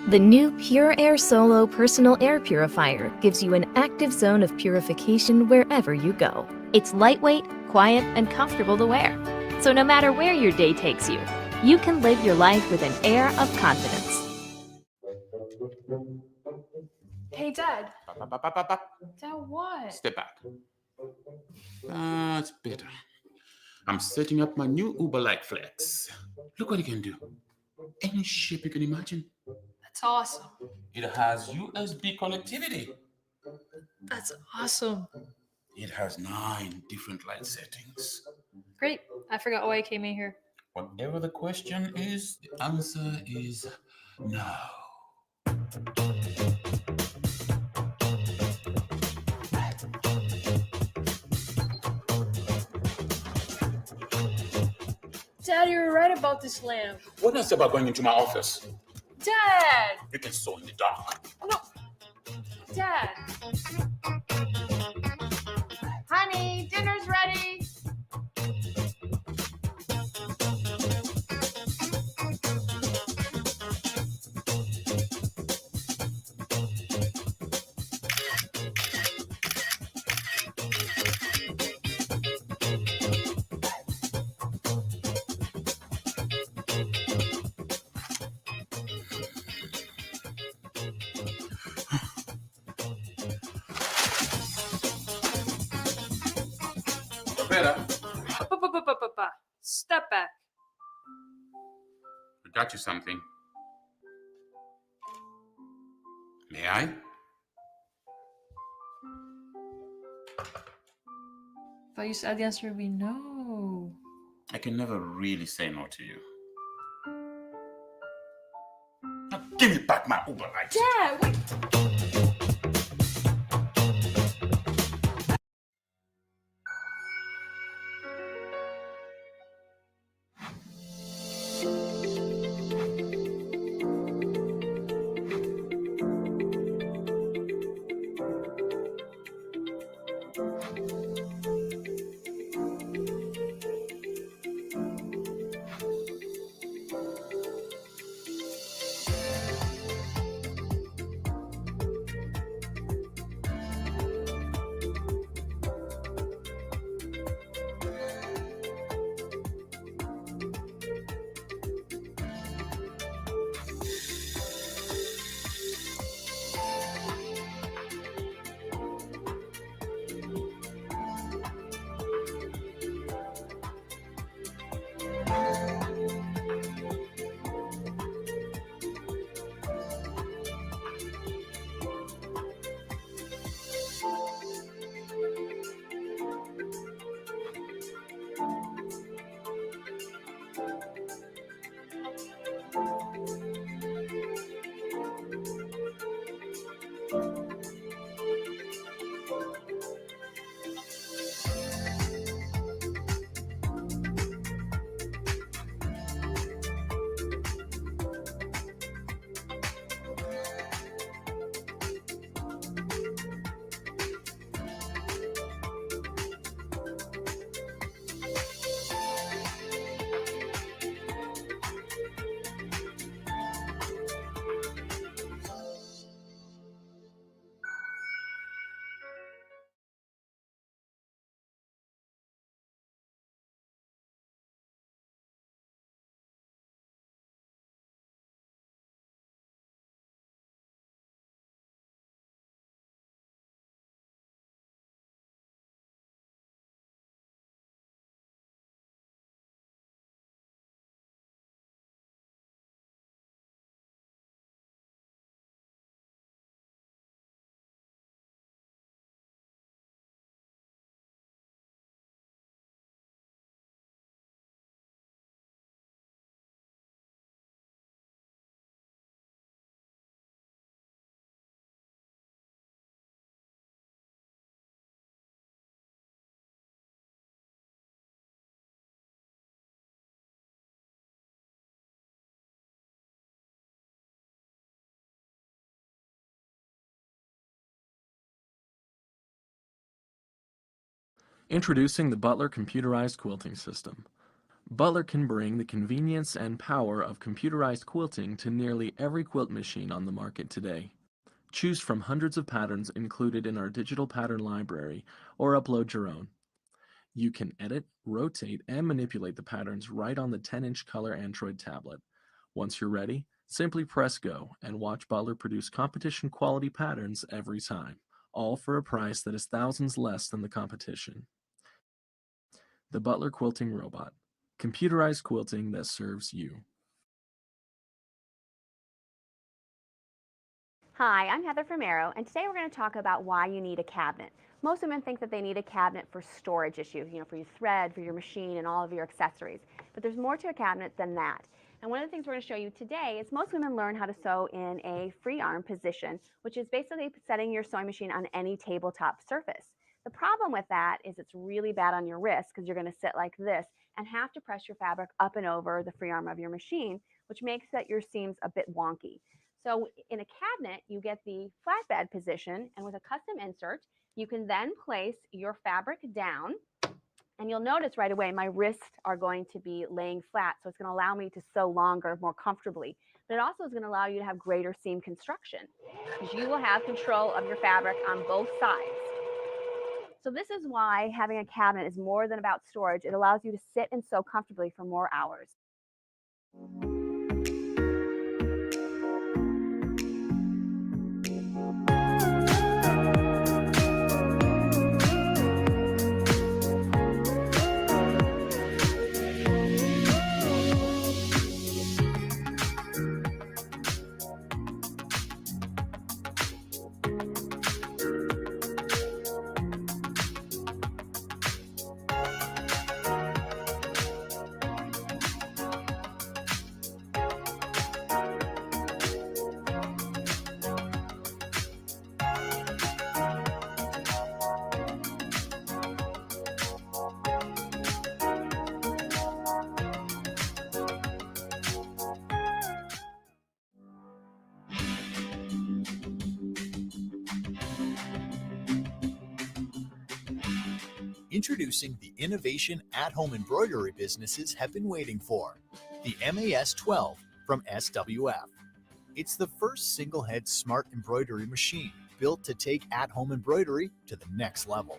M: The new Pure Air Solo Personal Air Purifier gives you an active zone of purification wherever you go. It's lightweight, quiet, and comfortable to wear. So no matter where your day takes you, you can live your life with an air of confidence.
N: Hey, Dad. Dad, what?
O: Step back. That's better. I'm setting up my new Uber-like flex. Look what you can do. Any shape you can imagine.
N: That's awesome.
O: It has USB connectivity.
N: That's awesome.
O: It has 9 different light settings.
N: Great. I forgot why I came in here.
O: Whatever the question is, the answer is no.
N: Dad, you were right about this lamp.
O: What else about going into my office?
N: Dad!
O: You can sew in the dark.
N: No. Dad! Honey, dinner's ready.
O: better.
N: Step back.
O: I got you something. May I?
N: Thought you said the answer would be no.
O: I can never really say no to you. Now give me back my Uber lights.
N: Dad, wait.
I: Introducing the Butler Computerized Quilting System. Butler can bring the convenience and power of computerized quilting to nearly every quilt machine on the market today. Choose from hundreds of patterns included in our digital pattern library or upload your own. You can edit, rotate, and manipulate the patterns right on the 10-inch color Android tablet. Once you're ready, simply press go and watch Butler produce competition quality patterns every time, all for a price that is thousands less than the competition. The Butler Quilting Robot. Computerized quilting that serves you.
J: Hi, I'm Heather from Arrow, and today we're going to talk about why you need a cabinet. Most women think that they need a cabinet for storage issues, for your thread, for your machine, and all of your accessories. But there's more to a cabinet than that. And one of the things we're going to show you today is most women learn how to sew in a free arm position, which is basically setting your sewing machine on any tabletop surface. The problem with that is it's really bad on your wrist because you're going to sit like this and have to press your fabric up and over the free arm of your machine, which makes your seams a bit wonky. So in a cabinet, you get the flatbed position, and with a custom insert, you can then place your fabric down, and you'll notice right away my wrists are going to be laying flat, so it's going to allow me to sew longer, more comfortably. But it also is going to allow you to have greater seam construction because you will have control of your fabric on both sides. So this is why having a cabinet is more than about storage. It allows you to sit and sew comfortably for more hours.
K: Introducing the innovation at-home embroidery businesses have been waiting for, the MAS 12 from SWF. It's the first single-head smart embroidery machine built to take at-home embroidery to the next level,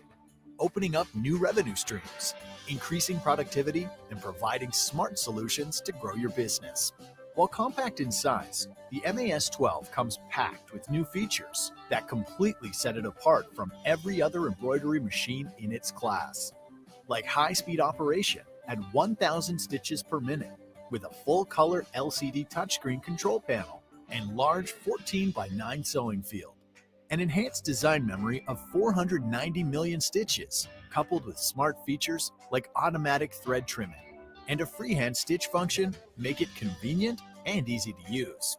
K: opening up new revenue streams, increasing productivity, and providing smart solutions to grow your business. While compact in size, the MAS 12 comes packed with new features that completely set it apart from every other embroidery machine in its class, like high-speed operation at 1,000 stitches per minute with a full-color LCD touchscreen control panel and large 14:9 sewing field. An enhanced design memory of 490 million stitches, coupled with smart features like automatic thread trimming and a freehand stitch function, make it convenient and easy to use.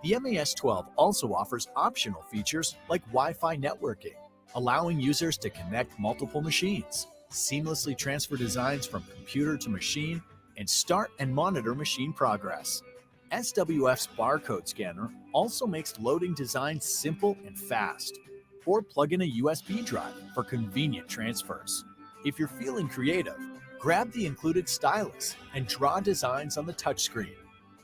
K: The MAS 12 also offers optional features like Wi-Fi networking, allowing users to connect multiple machines, seamlessly transfer designs from computer to machine, and start and monitor machine progress. SWF's barcode scanner also makes loading designs simple and fast, or plug in a USB drive for convenient transfers. If you're feeling creative, grab the included stylus and draw designs on the touchscreen,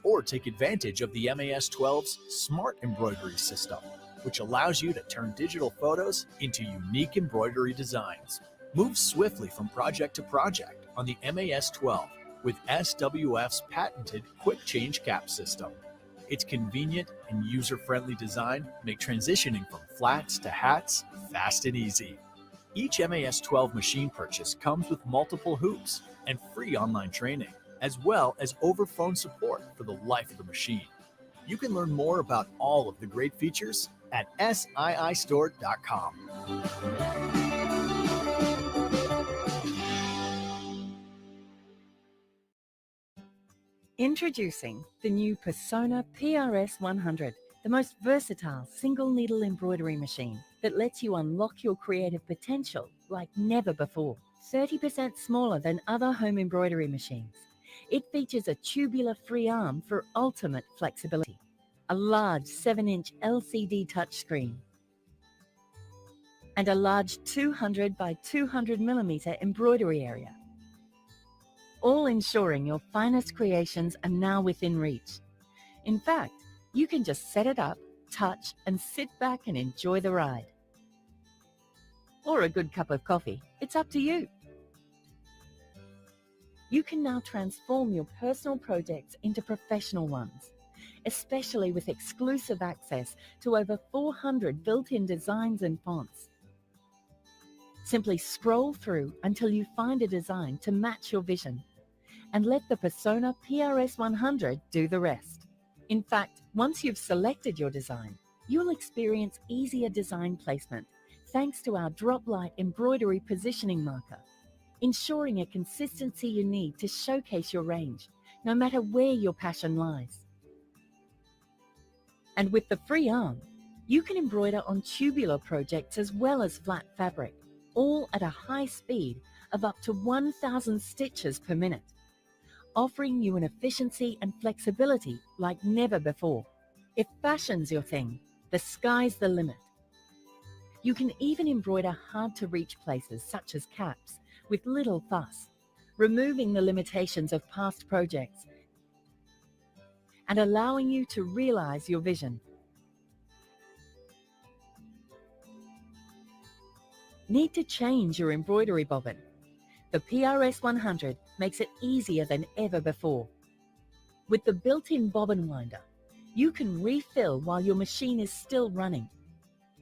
K: or take advantage of the MAS 12's smart embroidery system, which allows you to turn digital photos into unique embroidery designs. Move swiftly from project to project on the MAS 12 with SWF's patented Quick Change Cap system. Its convenient and user-friendly design make transitioning from flats to hats fast and easy. Each MAS 12 machine purchase comes with multiple hoops and free online training, as well as over-phone support for the life of the machine. You can learn more about all of the great features at SIIstore.com.
L: Introducing the new Persona PRS 100, the most versatile single needle embroidery machine that lets you unlock your creative potential like never before. 30% smaller than other home embroidery machines. It features a tubular free arm for ultimate flexibility, a large 7-inch LCD touchscreen, and a large 200 by 200 millimeter embroidery area, all ensuring your finest creations are now within reach. In fact, you can just set it up, touch, and sit back and enjoy the ride. Or a good cup of coffee, it's up to you. You can now transform your personal projects into professional ones, especially with exclusive access to over 400 built-in designs and fonts. Simply scroll through until you find a design to match your vision, and let the Persona PRS 100 do the rest. In fact, once you've selected your design, you'll experience easier design placement thanks to our drop light embroidery positioning marker, ensuring a consistency you need to showcase your range, no matter where your passion lies. And with the free arm, you can embroider on tubular projects as well as flat fabric, all at a high speed of up to 1,000 stitches per minute, offering you an efficiency and flexibility like never before. If fashion's your thing, the sky's the limit. You can even embroider hard-to-reach places such as caps with little fuss, removing the limitations of past projects and allowing you to realize your vision. Need to change your embroidery bobbin? The PRS 100 makes it easier than ever before. With the built-in bobbin winder, you can refill while your machine is still running,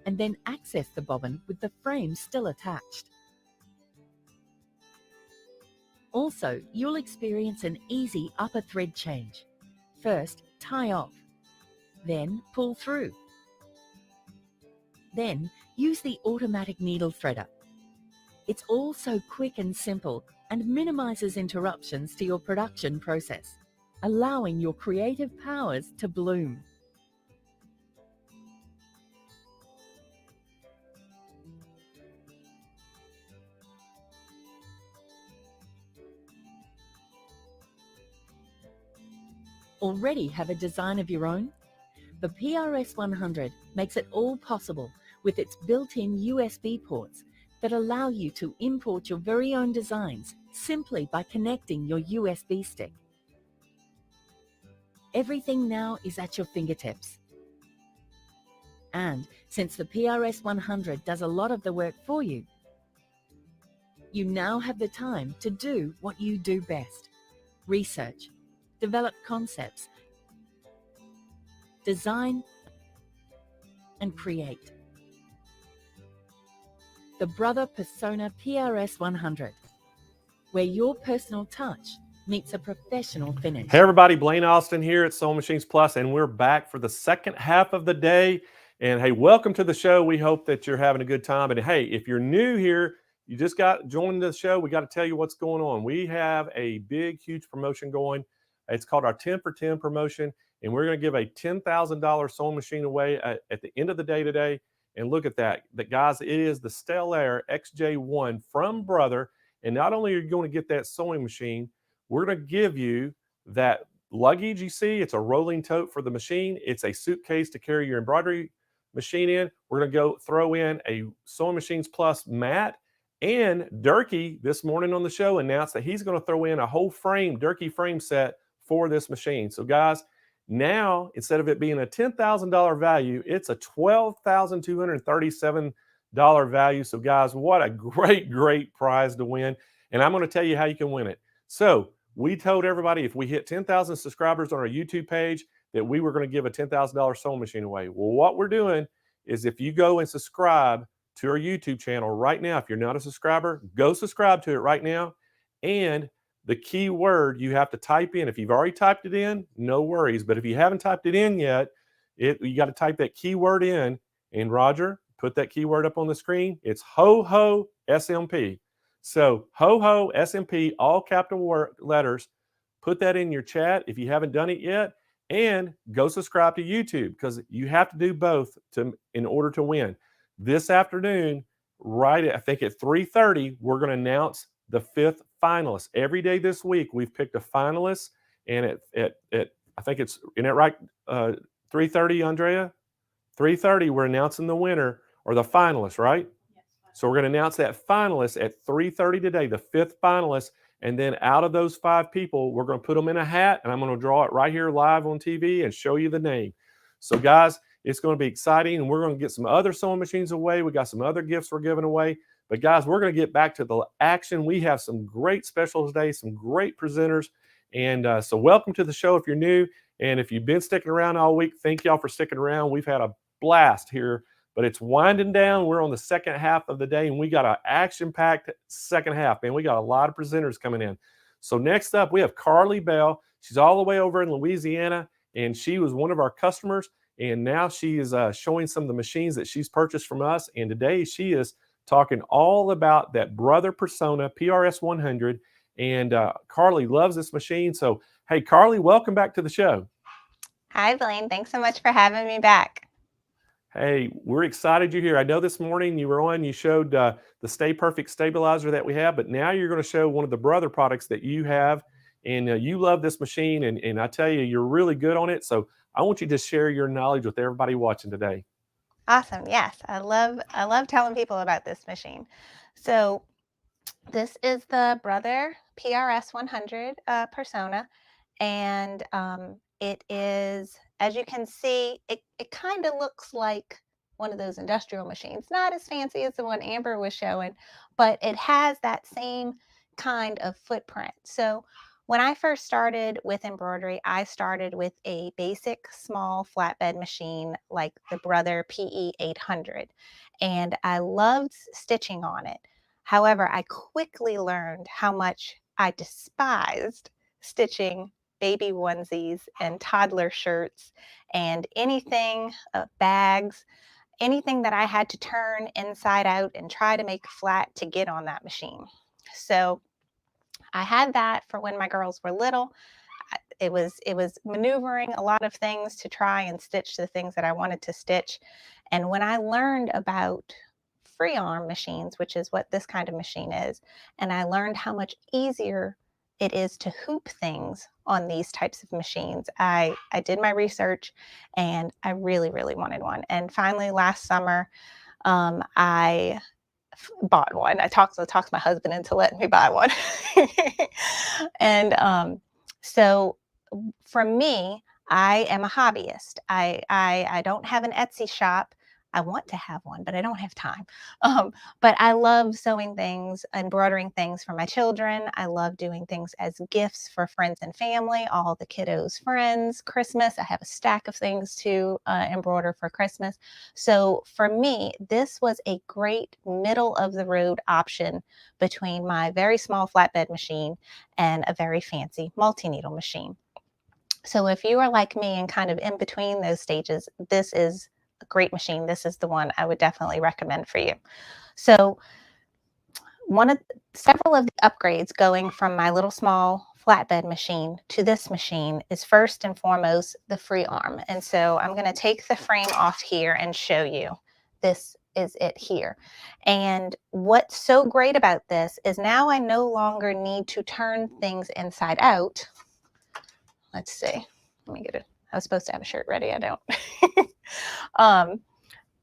L: and then access the bobbin with the frame still attached. Also, you'll experience an easy upper thread change. First, tie off, then pull through. Then, use the automatic needle threader. It's all so quick and simple and minimizes interruptions to your production process, allowing your creative powers to bloom. Already have a design of your own? The PRS 100 makes it all possible with its built-in USB ports that allow you to import your very own designs simply by connecting your USB stick. Everything now is at your fingertips. And since the PRS 100 does a lot of the work for you, you now have the time to do what you do best: research, develop concepts, design, and create. The Brother Persona PRS 100, where your personal touch meets a professional finish.
A: Hey everybody, Blaine Austin here at Sewing Machines Plus, and we're back for the second half of the day. And hey, welcome to the show. We hope that you're having a good time. And hey, if you're new here, you just got joined the show, we got to tell you what's going on. We have a big, huge promotion going. It's called our 10 for 10 promotion, and we're going to give a $10,000 sewing machine away at the end of the day today. And look at that. Guys, it is the Stellaire XJ1 from Brother. And not only are you going to get that sewing machine, we're going to give you that luggage you see. It's a rolling tote for the machine. It's a suitcase to carry your embroidery machine in. We're going to go throw in a Sewing Machines Plus mat. And Durkee this morning on the show announced that he's going to throw in a whole frame, Durkee frame set for this machine. So guys, now instead of it being a $10,000 value, it's a $12,237 value. So guys, what a great, great prize to win. And I'm going to tell you how you can win it. So we told everybody if we hit 10,000 subscribers on our YouTube page that we were going to give a $10,000 sewing machine away. Well, what we're doing is if you go and subscribe to our YouTube channel right now, if you're not a subscriber, go subscribe to it right now. And the key word you have to type in, if you've already typed it in, no worries. But if you haven't typed it in yet, you got to type that keyword in. And Roger, put that keyword up on the screen. It's ho-ho SMP. So ho-ho SMP, all capital letters. Put that in your chat if you haven't done it yet. And go subscribe to YouTube, because you have to do both in order to win. This afternoon, right at, I think at 3:30, we're going to announce the 5th finalist. Every day this week, we've picked a finalist, and I think it's, isn't it right, 3:30, Andrea? 3:30, we're announcing the winner or the finalist, right? Yes. So we're going to announce that finalist at 3:30 today, the 5th finalist, and then out of those 5 people, we're going to put them in a hat, and I'm going to draw it right here live on TV and show you the name. So guys, it's going to be exciting, and we're going to get some other sewing machines away. We got some other gifts we're giving away. But guys, we're going to get back to the action. We have some great specials today, some great presenters. And so welcome to the show if you're new. And if you've been sticking around all week, thank y'all for sticking around. We've had a blast here, but it's winding down. We're on the second half of the day, and we got an action-packed second half. Man, we got a lot of presenters coming in. So next up, we have Karlie Belle. She's all the way over in Louisiana, and she was one of our customers. And now she is showing some of the machines that she's purchased from us. And today she is talking all about that Brother Persona PRS 100. And Karlie loves this machine. So, hey, Karlie, welcome back to the show.
F: Hi, Blaine. Thanks so much for having me back.
A: Hey, we're excited you're here. I know this morning you were on, you showed the StayPerfect Stabilizer that we have, but now you're going to show one of the Brother products that you have. And you love this machine, and I tell you, you're really good on it. So I want you to share your knowledge with everybody watching today.
F: Awesome. Yes, I love telling people about this machine. So this is the Brother PRS 100 Persona, and it is, as you can see, it kind of looks like one of those industrial machines. Not as fancy as the one Amber was showing, but it has that same kind of footprint. So when I first started with embroidery, I started with a basic small flatbed machine like the Brother PE 800, and I loved stitching on it. However, I quickly learned how much I despised stitching baby onesies and toddler shirts and anything, bags, anything that I had to turn inside out and try to make flat to get on that machine. So I had that for when my girls were little. It was maneuvering a lot of things to try and stitch the things that I wanted to stitch. And when I learned about free arm machines, which is what this kind of machine is, and I learned how much easier it is to hoop things on these types of machines, I did my research, and I really, really wanted one. And finally last summer, I bought one. I talked my husband into letting me buy one. And so for me, I am a hobbyist. I don't have an Etsy shop. I want to have one, but I don't have time. But I love sewing things, embroidering things for my children. I love doing things as gifts for friends and family, all the kiddos' friends. Christmas, I have a stack of things to embroider for Christmas. So for me, this was a great middle of the road option between my very small flatbed machine and a very fancy multi-needle machine. So if you are like me and kind of in between those stages, this is a great machine. This is the one I would definitely recommend for you. So several of the upgrades going from my little small flatbed machine to this machine is first and foremost the free arm. And so I'm going to take the frame off here and show you. This is it here. And what's so great about this is now I no longer need to turn things inside out. Let's see. Let me get it. I was supposed to have a shirt ready. I don't.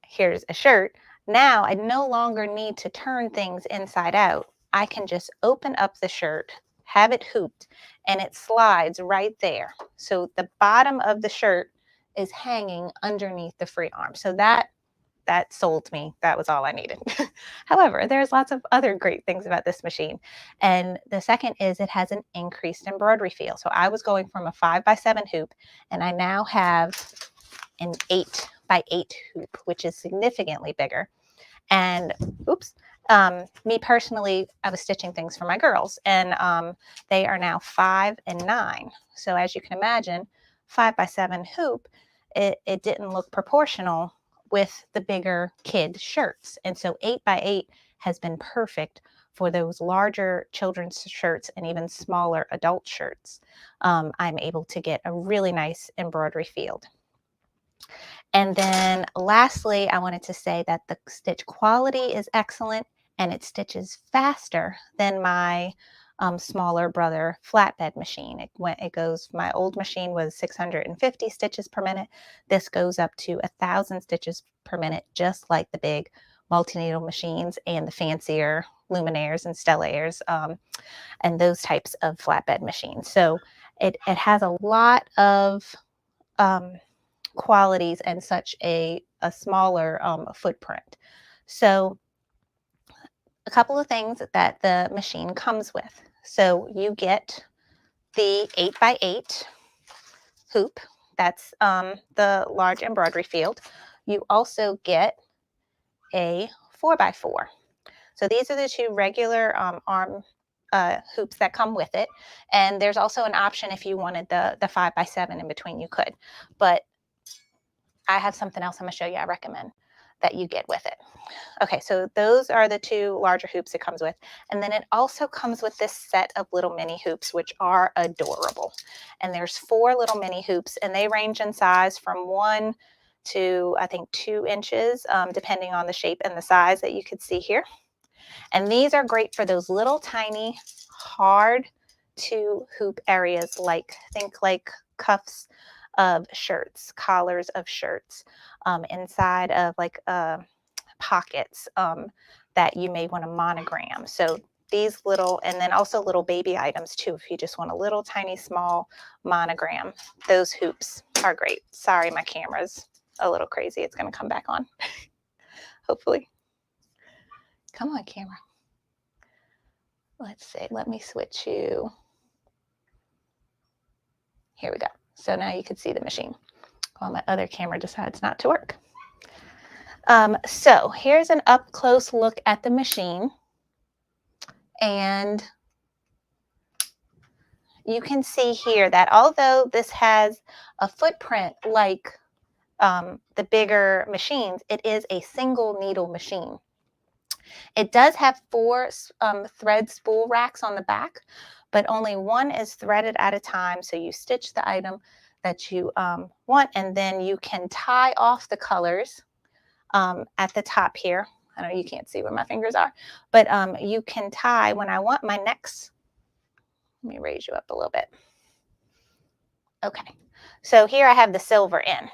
F: Here's a shirt. Now I no longer need to turn things inside out. I can just open up the shirt, have it hooped, and it slides right there. So the bottom of the shirt is hanging underneath the free arm. So that sold me. That was all I needed. However, there's lots of other great things about this machine. And the second is it has an increased embroidery feel. So I was going from a 5x7 hoop, and I now have an 8x8 hoop, which is significantly bigger. And me personally, I was stitching things for my girls, and they are now 5 and 9. So as you can imagine, 5x7 hoop, it didn't look proportional with the bigger kid shirts. And so 8x8 has been perfect for those larger children's shirts and even smaller adult shirts. I'm able to get a really nice embroidery field. And then lastly, I wanted to say that the stitch quality is excellent and it stitches faster than my smaller brother flatbed machine. My old machine was 650 stitches per minute. This goes up to 1,000 stitches per minute, just like the big multi-needle machines and the fancier Luminaires and Stellaires and those types of flatbed machines. So it has a lot of qualities and such a smaller footprint. So a couple of things that the machine comes with. So you get the 8x8 hoop. That's the large embroidery field. You also get a 4x4. So these are the two regular arm hoops that come with it. And there's also an option if you wanted the 5x7 in between, you could. But I have something else I'm going to show you I recommend that you get with it. Okay, so those are the two larger hoops it comes with. And then it also comes with this set of little mini hoops, which are adorable. And there's 4 little mini hoops, and they range in size from 1 to, I think, 2 inches, depending on the shape and the size that you could see here. And these are great for those little tiny, hard to hoop areas, think like cuffs of shirts, collars of shirts, inside of pockets that you may want to monogram. So these little, and then also little baby items too, if you just want a little tiny small monogram, those hoops are great. Sorry, my camera's a little crazy. It's going to come back on, hopefully. Come on, camera. Let's see. Let me switch you. Here we go. So now you can see the machine while my other camera decides not to work. So here's an up close look at the machine. And you can see here that although this has a footprint like the bigger machines, it is a single needle machine. It does have 4 thread spool racks on the back, but only one is threaded at a time. So you stitch the item that you want, and then you can tie off the colors at the top here. I know you can't see where my fingers are, but you can tie when I want my next. Let me raise you up a little bit. Okay, so here I have the silver in.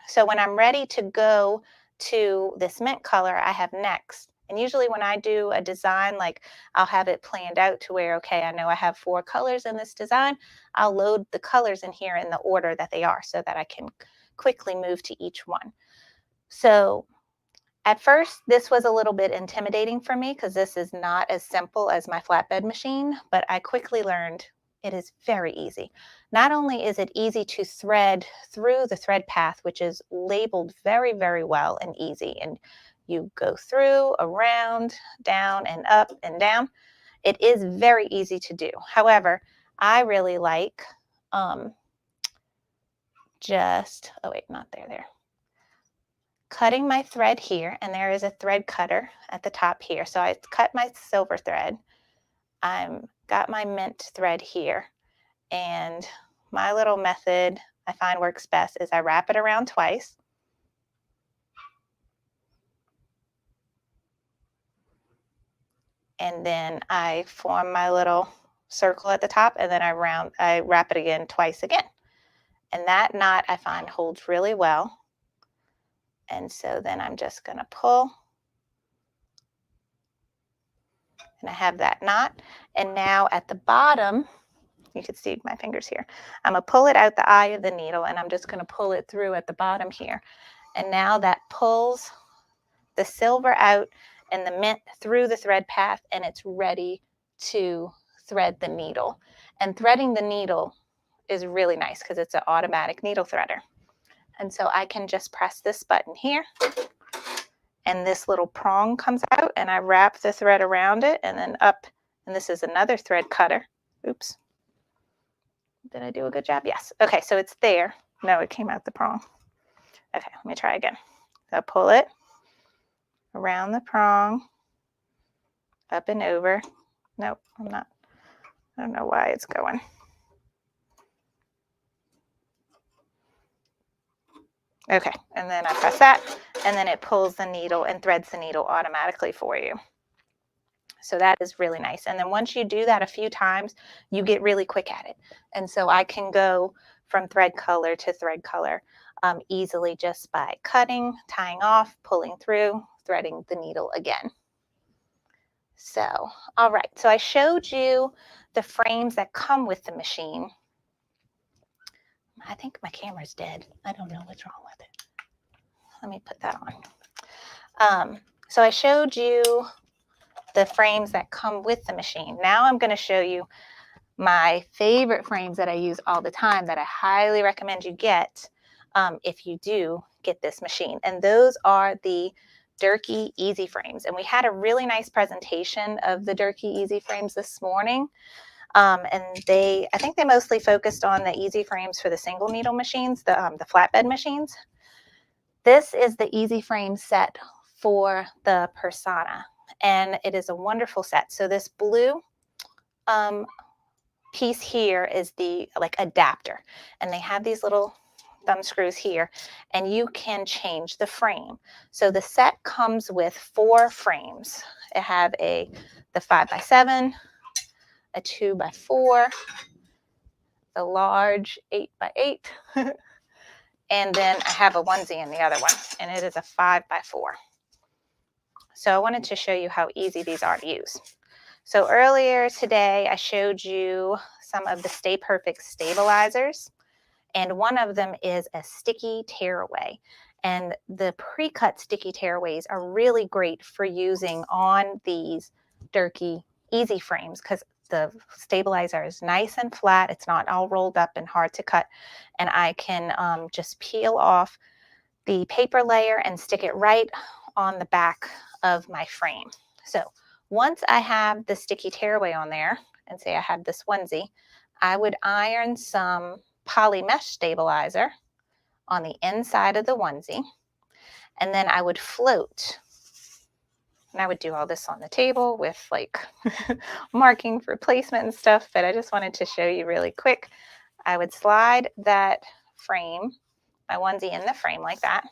F: So when I'm ready to go to this mint color, I have next And usually when I do a design, like I'll have it planned out to where, okay, I know I have 4 colors in this design. I'll load the colors in here in the order that they are so that I can quickly move to each one. So at first, this was a little bit intimidating for me because this is not as simple as my flatbed machine, but I quickly learned it is very easy. Not only is it easy to thread through the thread path, which is labeled very, very well and easy, and you go through, around, down, and up and down. It is very easy to do. However, I really like oh wait, not there. Cutting my thread here, and there is a thread cutter at the top here. So I cut my silver thread. I've got my mint thread here, and my little method I find works best is I wrap it around twice. And then I form my little circle at the top, and then I wrap it again twice again. And that knot I find holds really well. And so then I'm just going to pull. And I have that knot. And now at the bottom, you can see my fingers here. I'm going to pull it out the eye of the needle, and I'm just going to pull it through at the bottom here. And now that pulls the silver out and the mint through the thread path, and it's ready to thread the needle. And threading the needle is really nice because it's an automatic needle threader. And so I can just press this button here, and this little prong comes out, and I wrap the thread around it and then up. And this is another thread cutter. Oops. Did I do a good job? Yes. Okay, so it's there. No, it came out the prong. Okay, let me try again. So pull it around the prong, up and over. Nope, I'm not. I don't know why it's going. Okay, and then I press that, and then it pulls the needle and threads the needle automatically for you. So that is really nice. And then once you do that a few times, you get really quick at it. And so I can go from thread color to thread color easily just by cutting, tying off, pulling through, threading the needle again. So, all right. So I showed you the frames that come with the machine. I think my camera's dead. I don't know what's wrong with it. Let me put that on. So I showed you the frames that come with the machine. Now I'm going to show you my favorite frames that I use all the time that I highly recommend you get if you do get this machine. And those are the Durkee EZ frames. And we had a really nice presentation of the Durkee EZ frames this morning. And I think they mostly focused on the EZ frames for the single needle machines, the flatbed machines. This is the EZ frame set for the Persona, and it is a wonderful set. So this blue piece here is the adapter, and they have these little thumb screws here, and you can change the frame. So the set comes with 4 frames. It have the 5x7, a 2x4, the large 8x8, and then I have a onesie in the other one, and it is a 5x4. So I wanted to show you how easy these are to use. So earlier today, I showed you some of the StayPerfect stabilizers, and one of them is a sticky tearaway. And the pre-cut sticky tearaways are really great for using on these Durkee EZ frames because the stabilizer is nice and flat. It's not all rolled up and hard to cut. And I can just peel off the paper layer and stick it right on the back of my frame. So once I have the sticky tearaway on there, and say I have this onesie, I would iron some poly mesh stabilizer on the inside of the onesie, and then I would float. And I would do all this on the table with marking for placement and stuff, but I just wanted to show you really quick. I would slide that frame, my onesie in the frame like that.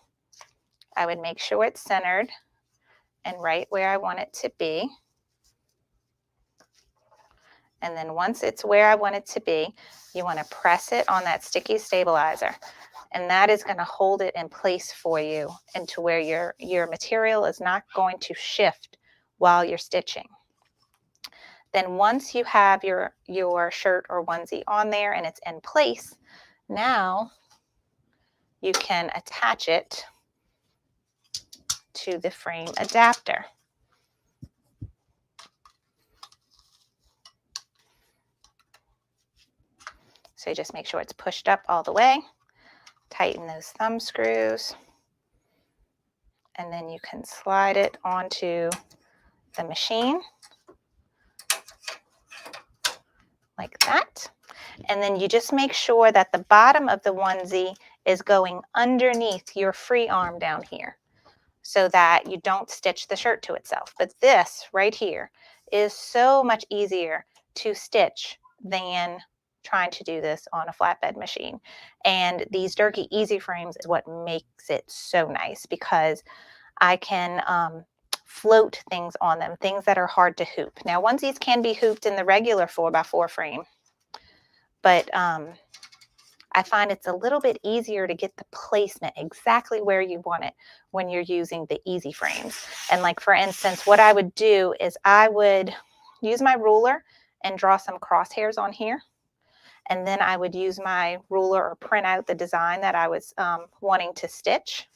F: I would make sure it's centered and right where I want it to be. And then once it's where I want it to be, you want to press it on that sticky stabilizer. And that is going to hold it in place for you into where your material is not going to shift while you're stitching. Then once you have your shirt or onesie on there and it's in place, now you can attach it to the frame adapter. So you just make sure it's pushed up all the way, tighten those thumb screws, and then you can slide it onto the machine like that. And then you just make sure that the bottom of the onesie is going underneath your free arm down here so that you don't stitch the shirt to itself. But this right here is so much easier to stitch than trying to do this on a flatbed machine. And these Durkee EZ frames is what makes it so nice, because I can float things on them, things that are hard to hoop. Now, onesies can be hooped in the regular 4x4 frame, but I find it's a little bit easier to get the placement exactly where you want it when you're using the EZ frames. And like, for instance, what I would do is I would use my ruler and draw some crosshairs on here. And then I would use my ruler or print out the design that I was wanting to stitch.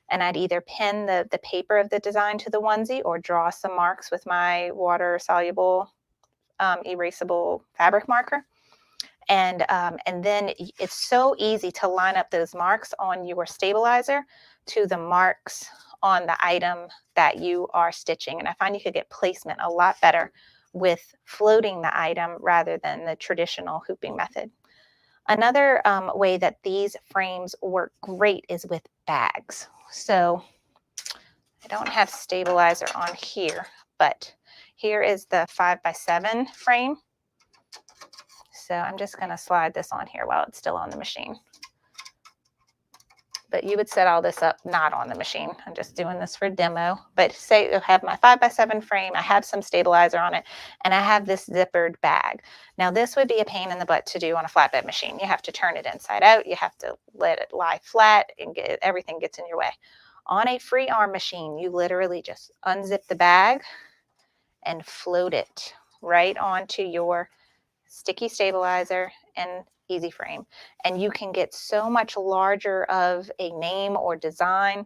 F: And I'd either pin the paper of the design to the onesie or draw some marks with my water-soluble erasable fabric marker. And then it's so easy to line up those marks on your stabilizer to the marks on the item that you are stitching. And I find you could get placement a lot better with floating the item rather than the traditional hooping method. Another way that these frames work great is with bags. So I don't have stabilizer on here, but here is the 5x7 frame. So I'm just going to slide this on here while it's still on the machine. But you would set all this up not on the machine. I'm just doing this for demo. But say I have my 5x7 frame, I have some stabilizer on it, and I have this zippered bag. Now this would be a pain in the butt to do on a flatbed machine. You have to turn it inside out. You have to let it lie flat, and everything gets in your way. On a free arm machine, you literally just unzip the bag and float it right onto your sticky stabilizer and EZ frame, and you can get so much larger of a name or design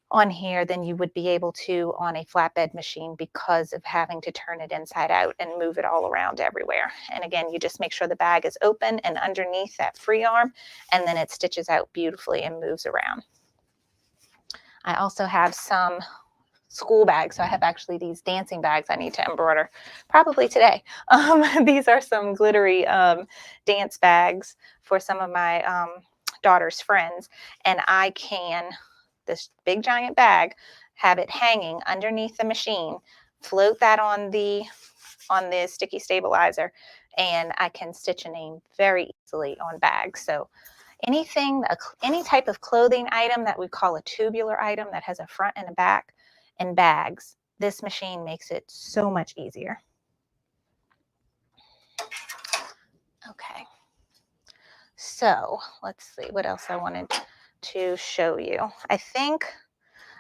F: on here than you would be able to on a flatbed machine because of having to turn it inside out and move it all around everywhere. And again, you just make sure the bag is open and underneath that free arm, and then it stitches out beautifully and moves around. I also have some school bags. So I have actually these dancing bags I need to embroider probably today. These are some glittery dance bags for some of my daughter's friends. And I can, this big giant bag, have it hanging underneath the machine, float that on the sticky stabilizer, and I can stitch a name very easily on bags. So anything, any type of clothing item that we call a tubular item that has a front and a back, and bags, this machine makes it so much easier. Okay, so let's see what else I wanted to show you. I think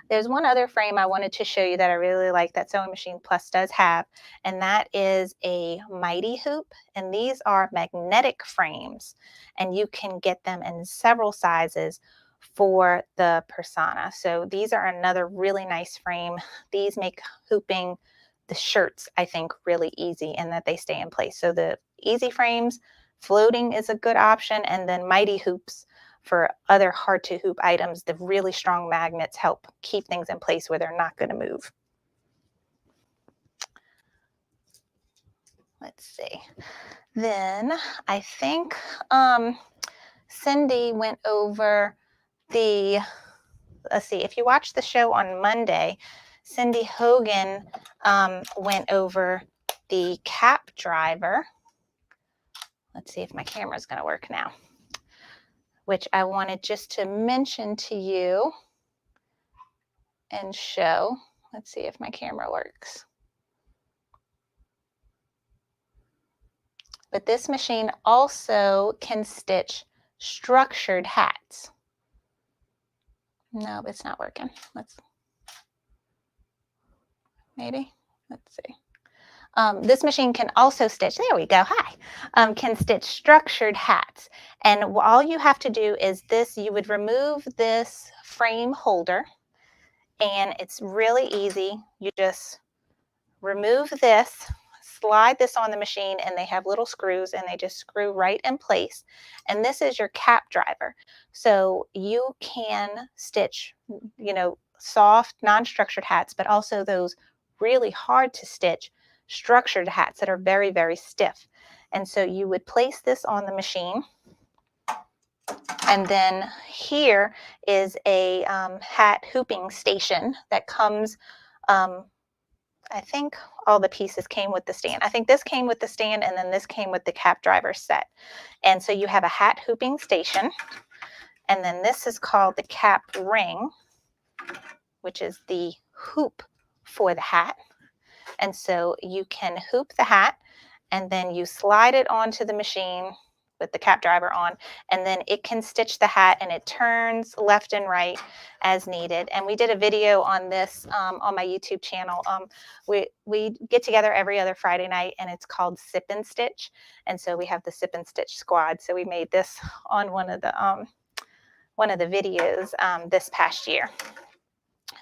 F: there's one other frame I wanted to show you that I really like that Sewing Machine Plus does have, and that is a Mighty Hoop. And these are magnetic frames, and you can get them in several sizes for the persona. So these are another really nice frame. These make hooping the shirts, I think, really easy, and that they stay in place. So the EZ frames, floating is a good option, and then Mighty Hoops for other hard to hoop items. The really strong magnets help keep things in place where they're not going to move. Let's see. Then I think Cindy went over let's see, if you watched the show on Monday, Cindy Hogan went over the cap driver. Let's see if my camera is going to work now, which I wanted just to mention to you and show. Let's see if my camera works. But this machine also can stitch structured hats. No, it's not working. maybe. Let's see. This machine can also stitch, there we go, hi, can stitch structured hats. And all you have to do is this, you would remove this frame holder, and it's really easy. You just remove this, slide this on the machine, and they have little screws, and they just screw right in place. And this is your cap driver. So you can stitch, you know, soft, non-structured hats, but also those really hard to stitch structured hats that are very, very stiff. And so you would place this on the machine. And then here is a hat hooping station that comes, I think all the pieces came with the stand. I think this came with the stand, and then this came with the cap driver set. And so you have a hat hooping station, and then this is called the cap ring, which is the hoop for the hat. And so you can hoop the hat, and then you slide it onto the machine with the cap driver on, and then it can stitch the hat, and it turns left and right as needed. And we did a video on this on my YouTube channel. We get together every other Friday night, and it's called Sip and Stitch. And so we have the Sip and Stitch squad. So we made this on one of the videos this past year.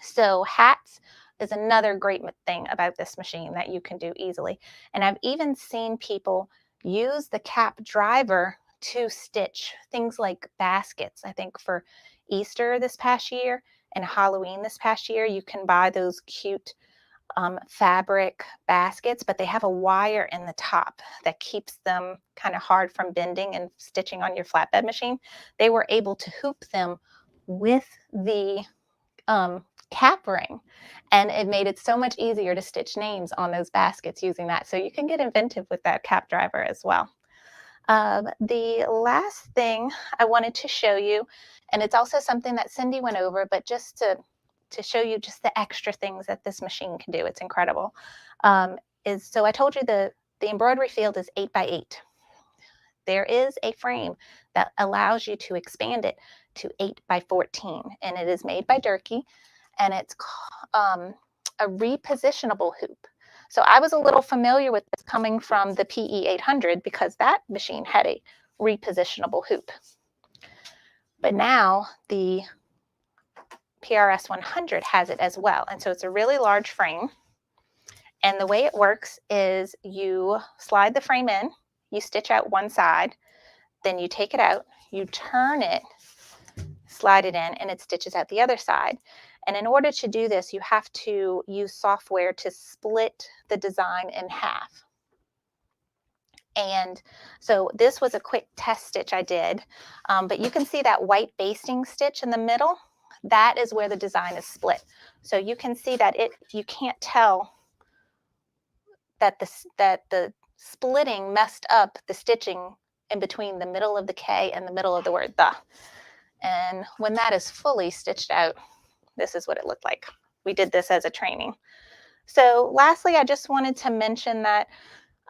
F: So hats is another great thing about this machine that you can do easily. And I've even seen people use the cap driver to stitch things like baskets. I think for Easter this past year and Halloween this past year, you can buy those cute fabric baskets, but they have a wire in the top that keeps them kind of hard from bending and stitching on your flatbed machine. They were able to hoop them with the cap ring, and it made it so much easier to stitch names on those baskets using that. So you can get inventive with that cap driver as well. The last thing I wanted to show you, and it's also something that Cindy went over, but just to show you just the extra things that this machine can do, it's incredible, is, so I told you the embroidery field is 8 by 8. There is a frame that allows you to expand it to 8 by 14, and it is made by Durkee, and it's a repositionable hoop. So I was a little familiar with this coming from the PE 800 because that machine had a repositionable hoop. But now the PRS 100 has it as well. And so it's a really large frame. And the way it works is you slide the frame in, you stitch out one side, then you take it out, you turn it, slide it in, and it stitches out the other side. And in order to do this, you have to use software to split the design in half. And so this was a quick test stitch I did, but you can see that white basting stitch in the middle. That is where the design is split. So you can see that you can't tell that the splitting messed up the stitching in between the middle of the K and the middle of the word the. And when that is fully stitched out, this is what it looked like. We did this as a training. So lastly, I just wanted to mention that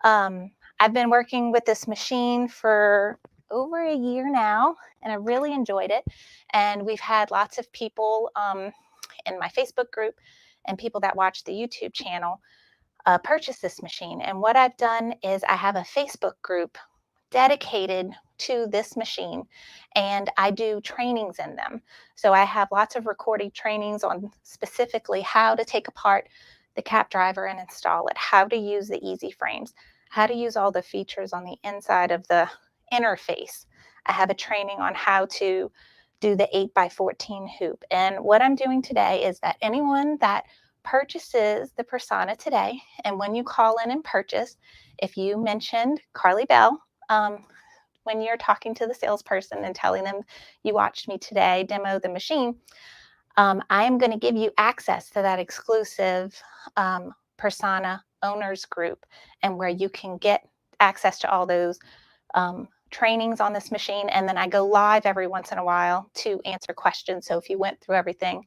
F: I've been working with this machine for over a year now, and I really enjoyed it. And we've had lots of people in my Facebook group and people that watch the YouTube channel purchase this machine. And what I've done is I have a Facebook group dedicated to this machine, and I do trainings in them. So I have lots of recorded trainings on specifically how to take apart the cap driver and install it, how to use the easy frames, how to use all the features on the inside of the interface. I have a training on how to do the 8 by 14 hoop. And what I'm doing today is that anyone that purchases the Persona today, and when you call in and purchase, if you mentioned Karlie Belle, when you're talking to the salesperson and telling them you watched me today demo the machine, I am going to give you access to that exclusive Persona owners group, and where you can get access to all those trainings on this machine. And then I go live every once in a while to answer questions. So if you went through everything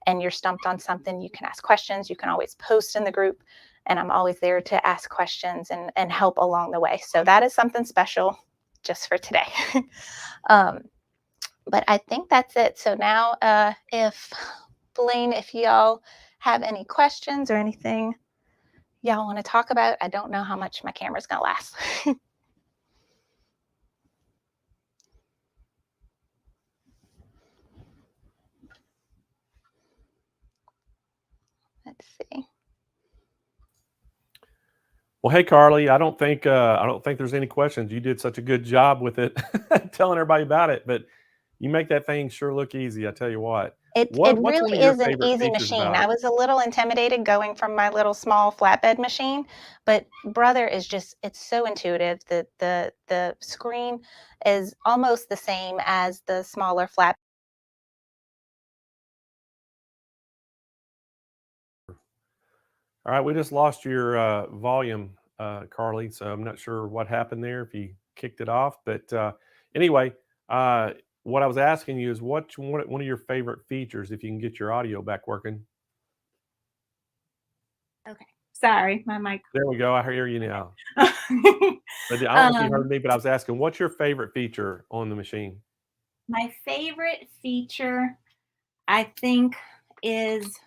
F: and you're stumped on something, you can ask questions. You can always post in the group, and I'm always there to ask questions and help along the way. So that is something special just for today. But I think that's it. So now if Blaine, if y'all have any questions or anything. y'all want to talk about. I don't know how much my camera's going to last. Let's see.
A: Well, hey, Karlie, I don't think there's any questions. You did such a good job with it, telling everybody about it. But you make that thing sure look easy. I tell you what.
F: It
A: What's one
F: really
A: of your
F: is an
A: favorite
F: easy
A: features
F: machine.
A: about
F: I
A: it?
F: was a little intimidated going from my little small flatbed machine, but Brother is just, it's so intuitive. The screen is almost the same as the smaller flat.
A: All right, we just lost your volume, Karlie, so I'm not sure what happened there, if you kicked it off. But anyway, what I was asking you is what's one of your favorite features, if you can get your audio back working?
F: Okay, sorry, my mic.
A: There we go. I hear you now. But I don't know if you heard me, but I was asking, what's your favorite feature on the machine?
F: My favorite feature, I think, is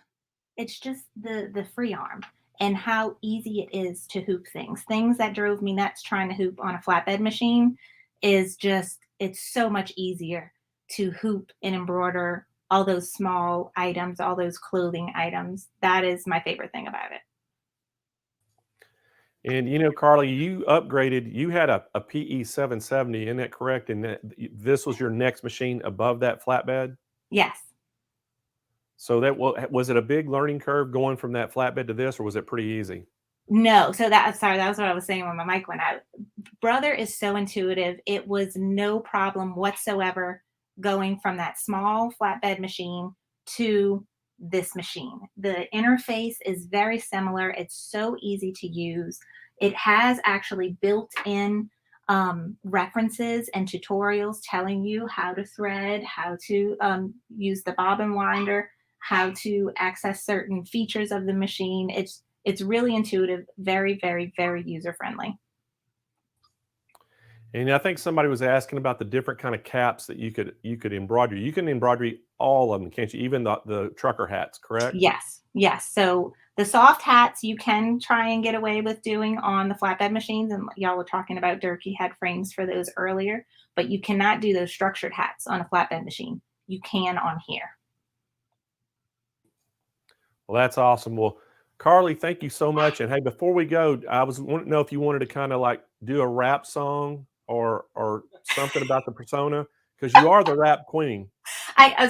F: it's just the free arm and how easy it is to hoop things. Things that drove me nuts trying to hoop on a flatbed machine is just, it's so much easier to hoop and embroider all those small items, all those clothing items. That is my favorite thing about it.
A: And you know, Karlie, you upgraded. You had a PE 770, isn't that correct? And this was your next machine above that flatbed.
F: Yes.
A: So that was it a big learning curve going from that flatbed to this, or was it pretty easy?
F: No, so that, sorry, that was what I was saying when my mic went out. Brother is so intuitive. It was no problem whatsoever going from that small flatbed machine to this machine. The interface is very similar. It's so easy to use. It has actually built-in references and tutorials telling you how to thread, how to use the bobbin winder, how to access certain features of the machine. It's really intuitive, very, very, very user-friendly.
A: And I think somebody was asking about the different kind of caps that you could embroider. You can embroider all of them, can't you? Even the trucker hats, correct?
F: Yes, yes. So the soft hats you can try and get away with doing on the flatbed machines, and y'all were talking about Durkee had frames for those earlier, but you cannot do those structured hats on a flatbed machine. You can on here.
A: Well, that's awesome. Well, Karlie, thank you so much. And hey, before we go, I wanted to know if you wanted to kind of like do a rap song or something about the persona, because you are the rap queen.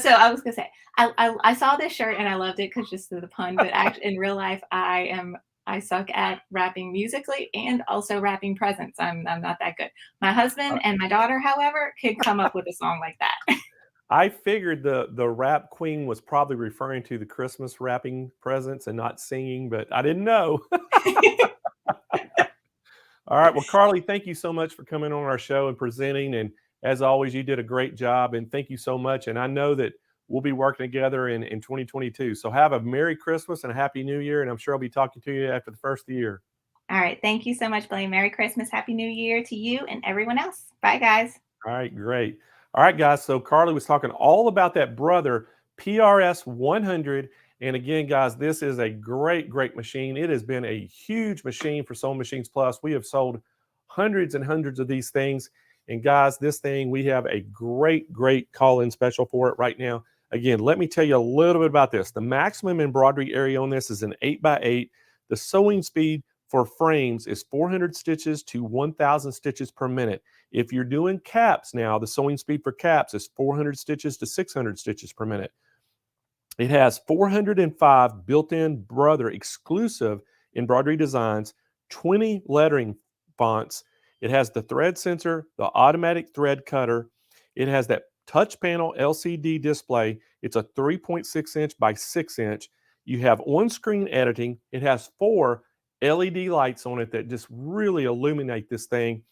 F: So I was gonna say I saw this shirt and I loved it because just the pun, but actually in real life I suck at rapping musically and also rapping presents. I'm not that good. My husband and my daughter, however, could come up with a song like that.
A: I figured the rap queen was probably referring to the Christmas wrapping presents and not singing, but I didn't know. All right. Well, Karlie, thank you so much for coming on our show and presenting. And as always, you did a great job. And thank you so much. And I know that we'll be working together in 2022. So have a Merry Christmas and a Happy New Year. And I'm sure I'll be talking to you after the first of the year.
F: All right. Thank you so much, Blaine. Merry Christmas. Happy New Year to you and everyone else. Bye, guys.
A: All right. Great. All right, guys. So Karlie was talking all about that Brother PRS 100. And again, guys, this is a great, great machine. It has been a huge machine for Sewing Machines Plus. We have sold hundreds and hundreds of these things. And guys, this thing, we have a great, great call-in special for it right now. Again, let me tell you a little bit about this. The maximum embroidery area on this is an 8x8. The sewing speed for frames is 400 stitches to 1,000 stitches per minute. If you're doing caps now, the sewing speed for caps is 400 stitches to 600 stitches per minute. It has 405 built-in Brother exclusive embroidery designs, 20 lettering fonts. It has the thread sensor, the automatic thread cutter. It has that touch panel LCD display. It's a 3.6 inch by 6 inch. You have on-screen editing. It has 4 LED lights on it that just really illuminate this thing.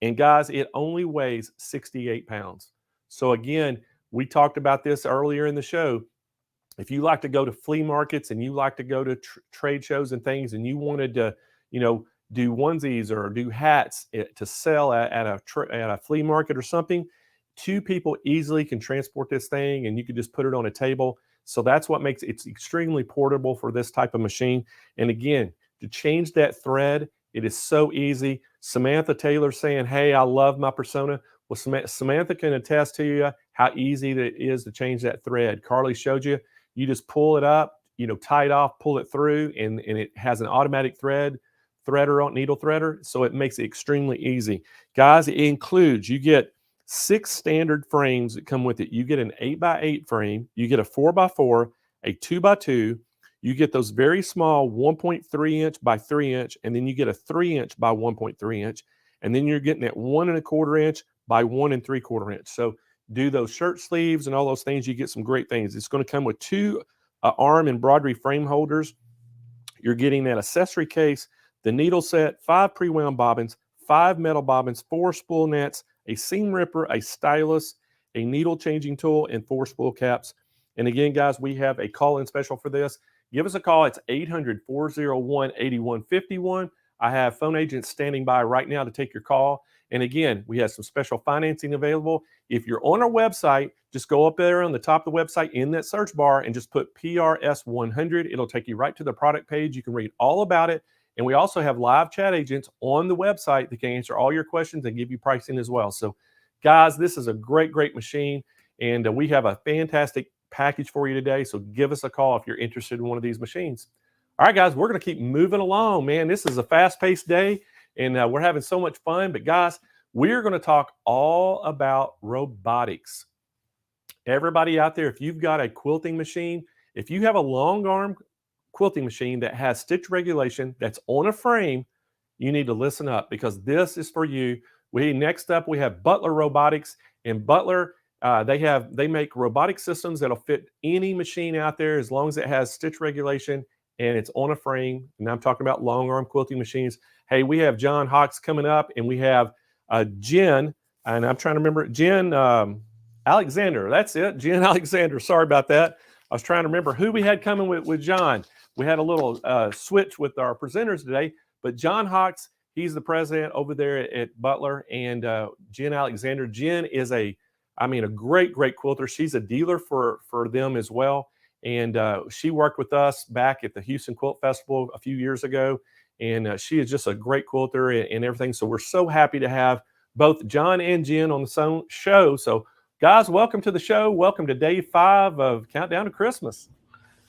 A: And guys, it only weighs 68 pounds. So again, we talked about this earlier in the show. If you like to go to flea markets and you like to go to trade shows and things, and you wanted to, do onesies or do hats to sell at a flea market or something, 2 people easily can transport this thing, and you can just put it on a table. So that's what makes it extremely portable for this type of machine. And again, to change that thread. It is so easy. Samantha Taylor saying, hey, I love my Persona. Well, Samantha can attest to you how easy it is to change that thread. Karlie showed you. You just pull it up, tie it off, pull it through, and it has an automatic threader on needle threader, so it makes it extremely easy. Guys, it includes, you get 6 standard frames that come with it. You get an 8x8 frame, you get a 4x4, a 2x2, you get those very small 1.3 inch by 3 inch, and then you get a 3 inch by 1.3 inch, and then you're getting that 1 1/4 inch by 1 3/4 inch. So do those shirt sleeves and all those things, you get some great things. It's going to come with 2 arm embroidery frame holders. You're getting that accessory case, the needle set, 5 pre-wound bobbins, 5 metal bobbins, 4 spool nets, a seam ripper, a stylus, a needle changing tool, and 4 spool caps. And again, guys, we have a call-in special for this. Give us a call. It's 800-401-8151. I have phone agents standing by right now to take your call. And again, we have some special financing available. If you're on our website, just go up there on the top of the website in that search bar and just put PRS100. It'll take you right to the product page. You can read all about it. And we also have live chat agents on the website that can answer all your questions and give you pricing as well. So guys, this is a great, great machine. And we have a fantastic package for you today. So give us a call if you're interested in one of these machines. All right, guys, we're going to keep moving along, man. This is a fast-paced day, and we're having so much fun. But guys, we're going to talk all about robotics. Everybody out there, if you've got a quilting machine, if you have a long arm quilting machine that has stitch regulation that's on a frame, you need to listen up, because this is for you. Next up, we have Butler Robotics. And Butler, they make robotic systems that'll fit any machine out there as long as it has stitch regulation and it's on a frame. And I'm talking about long arm quilting machines. Hey, we have John Hawks coming up, and we have Jen, and I'm trying to remember, Jen Alexander. That's it, Jen Alexander. Sorry about that. I was trying to remember who we had coming with John. We had a little switch with our presenters today, but John Hawks, he's the president over there at Butler, and Jen Alexander. Jen is a great, great quilter. She's a dealer for them as well. And she worked with us back at the Houston Quilt Festival a few years ago. And she is just a great quilter and everything. So we're so happy to have both John and Jen on the show. So guys, welcome to the show. Welcome to day 5 of Countdown to Christmas.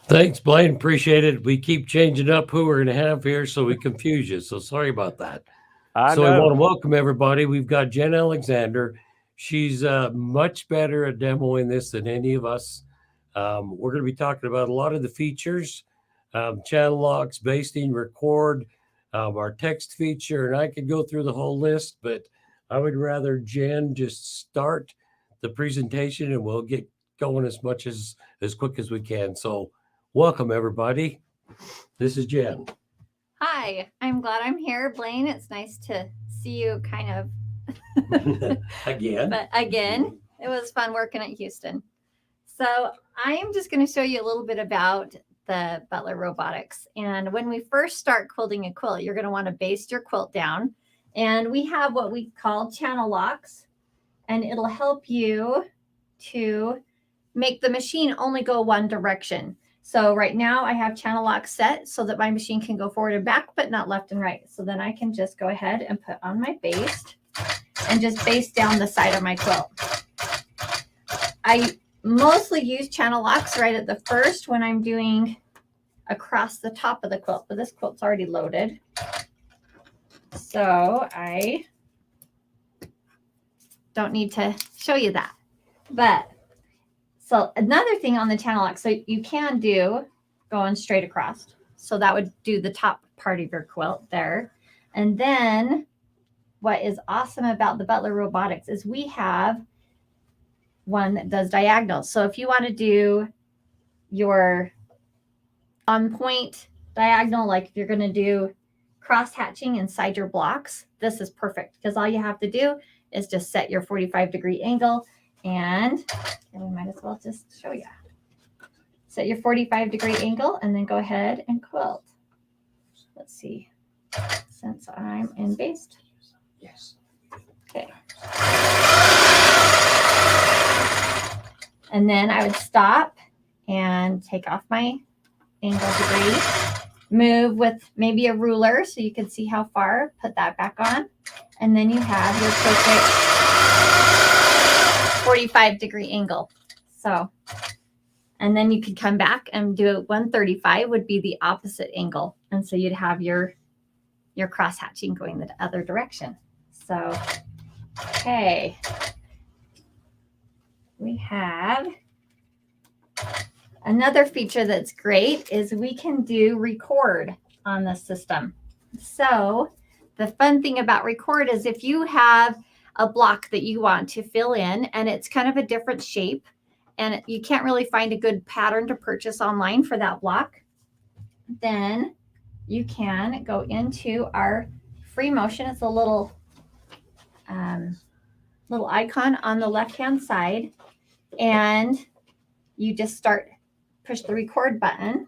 P: Thanks, Blaine. Appreciate it. We keep changing up who we're going to have here, so we confuse you. So sorry about that. I want to welcome everybody. We've got Jen Alexander. She's much better at demoing this than any of us. We're going to be talking about a lot of the features, channel locks, basting, record, our text feature, and I could go through the whole list, but I would rather Jen just start the presentation and we'll get going as quick as we can. So welcome, everybody. This is Jen.
Q: Hi, I'm glad I'm here, Blaine. It's nice to see you kind of
P: again.
Q: But again, it was fun working at Houston. So I am just going to show you a little bit about the Butler Robotics. And when we first start quilting a quilt, you're going to want to baste your quilt down. And we have what we call channel locks, and it'll help you to make the machine only go one direction. So right now I have channel locks set so that my machine can go forward and back, but not left and right. So then I can just go ahead and put on my baste and just baste down the side of my quilt. I mostly use channel locks right at the first when I'm doing across the top of the quilt, but this quilt's already loaded. So I don't need to show you that. But so another thing on the channel lock, so you can do going straight across. So that would do the top part of your quilt there. And then what is awesome about the Butler Robotics is we have one that does diagonal. So if you want to do your on point diagonal, like if you're going to do cross hatching inside your blocks, this is perfect because all you have to do is just set your 45-degree angle, and we might as well just show you. Set your 45-degree angle and then go ahead and quilt. Let's see, since I'm in baste. Yes. Okay. And then I would stop and take off my angle degree. move with maybe a ruler so you can see how far, put that back on. And then you have your perfect 45-degree angle. So, and then you could come back and do it 135 would be the opposite angle. And so you'd have your cross hatching going the other direction. So, okay. We have another feature that's great is we can do record on the system. So the fun thing about record is if you have a block that you want to fill in and it's kind of a different shape and you can't really find a good pattern to purchase online for that block, then you can go into our free motion. It's a little icon on the left-hand side, and you just push the record button.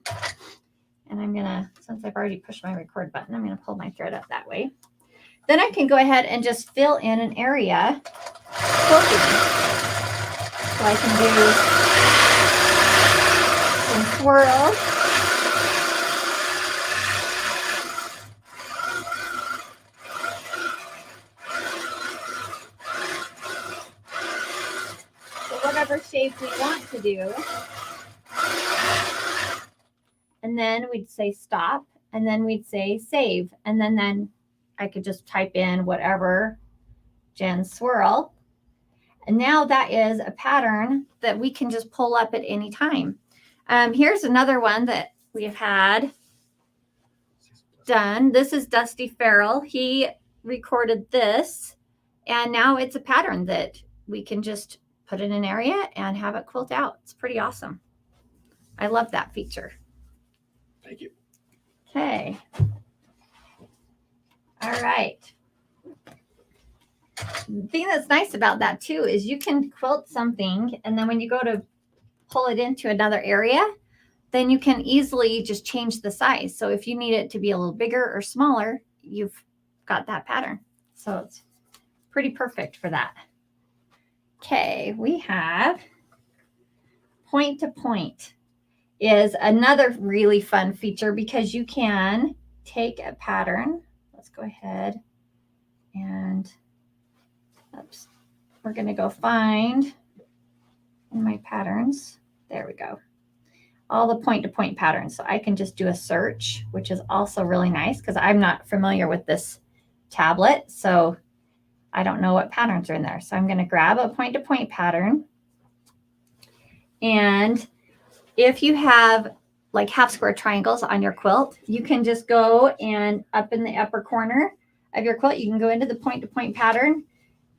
Q: And I'm gonna, since I've already pushed my record button, I'm gonna pull my thread up that way. Then I can go ahead and just fill in an area quilting. So I can do some swirls. Whatever shape we want to do. And then we'd say stop, and then we'd say save. And then I could just type in whatever, Jen swirl. And now that is a pattern that we can just pull up at any time. Here's another one that we have had done. This is Dusty Farrell. He recorded this, and now it's a pattern that we can just put in an area and have it quilt out. It's pretty awesome. I love that feature.
B: Thank you.
Q: Okay. All right. The thing that's nice about that too is you can quilt something, and then when you go to pull it into another area, then you can easily just change the size. So if you need it to be a little bigger or smaller, you've got that pattern. So it's pretty perfect for that. Okay, we have point to point is another really fun feature because you can take a pattern. Let's go ahead and oops, we're going to go find in my patterns. There we go. All the point to point patterns. So I can just do a search, which is also really nice because I'm not familiar with this tablet. So I don't know what patterns are in there. So I'm going to grab a point to point pattern. And if you have like half square triangles on your quilt, you can just go and up in the upper corner of your quilt, you can go into the point to point pattern.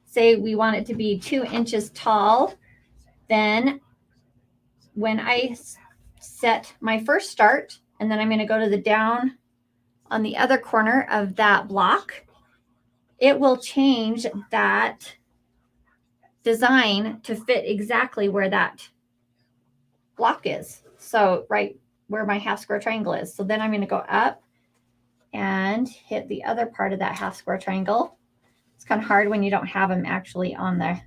Q: Say we want it to be 2 inches tall. Then when I set my first start, and then I'm going to go to the down on the other corner of that block, it will change that design to fit exactly where that block is. So right where my half square triangle is. So then I'm going to go up and hit the other part of that half square triangle. It's kind of hard when you don't have them actually on there.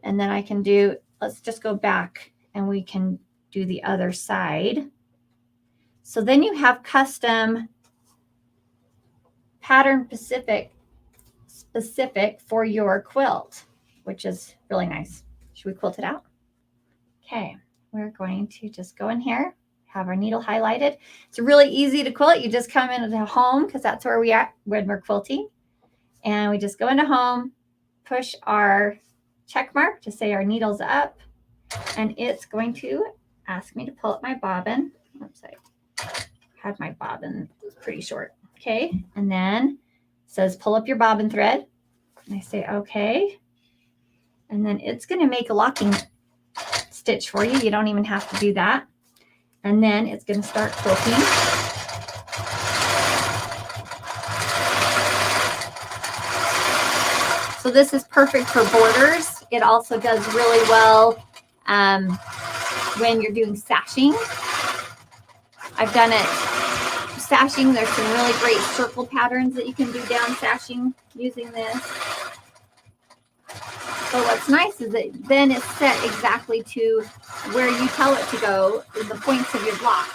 Q: And then I can do, let's just go back and we can do the other side. So then you have custom pattern specific for your quilt, which is really nice. Should we quilt it out? Okay, we're going to just go in here, have our needle highlighted. It's really easy to quilt. You just come into home because that's where we are when we're quilting. And we just go into home, push our check mark to say our needle's up, and it's going to ask me to pull up my bobbin. Oops, I had my bobbin, it's pretty short. Okay, and then it says pull up your bobbin thread. And I say okay. And then it's going to make a locking stitch for you. You don't even have to do that. And then it's going to start quilting. So this is perfect for borders. It also does really well when you're doing sashing. I've done it sashing. There's some really great circle patterns that you can do down sashing using this. So what's nice is that then it's set exactly to where you tell it to go in the points of your block.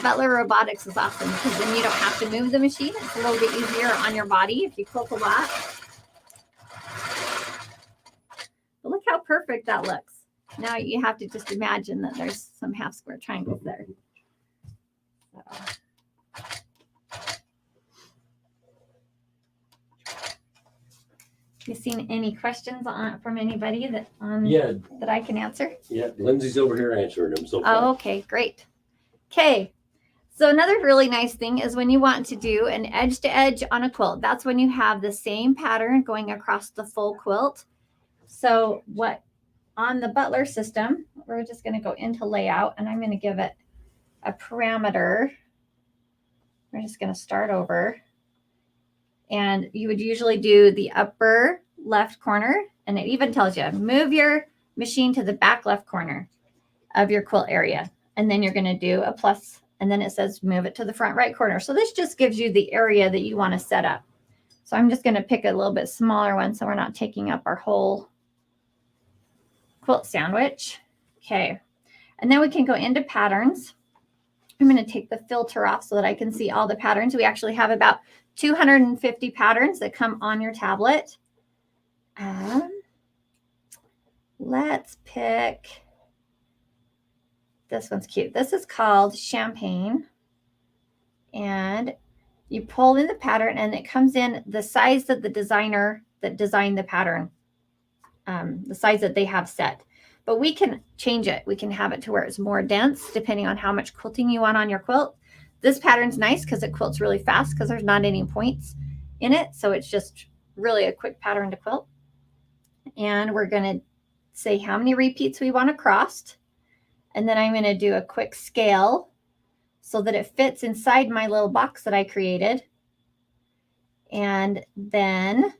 Q: Butler Robotics is awesome because then you don't have to move the machine. It's a little bit easier on your body if you quilt a lot. But look how perfect that looks. Now you have to just imagine that there's some half square triangles there. So. You seen any questions from anybody that that I can answer?
P: Yeah, Lindsay's over here answering them so far.
Q: Oh, okay, great. Okay, so another really nice thing is when you want to do an edge to edge on a quilt, that's when you have the same pattern going across the full quilt. So what on the Butler system, we're just going to go into layout and I'm going to give it a parameter. We're just going to start over. And you would usually do the upper left corner, and it even tells you move your machine to the back left corner of your quilt area. And then you're going to do a plus, and then it says move it to the front right corner. So this just gives you the area that you want to set up. So I'm just going to pick a little bit smaller one so we're not taking up our whole quilt sandwich. Okay. And then we can go into patterns. I'm going to take the filter off so that I can see all the patterns. We actually have about 250 patterns that come on your tablet. Let's pick, this one's cute. This is called Champagne. And you pull in the pattern and it comes in the size that the designer that designed the pattern, the size that they have set. But we can change it. We can have it to where it's more dense depending on how much quilting you want on your quilt. This pattern's nice because it quilts really fast because there's not any points in it. So it's just really a quick pattern to quilt. And we're going to say how many repeats we want across. And then I'm going to do a quick scale so that it fits inside my little box that I created. And then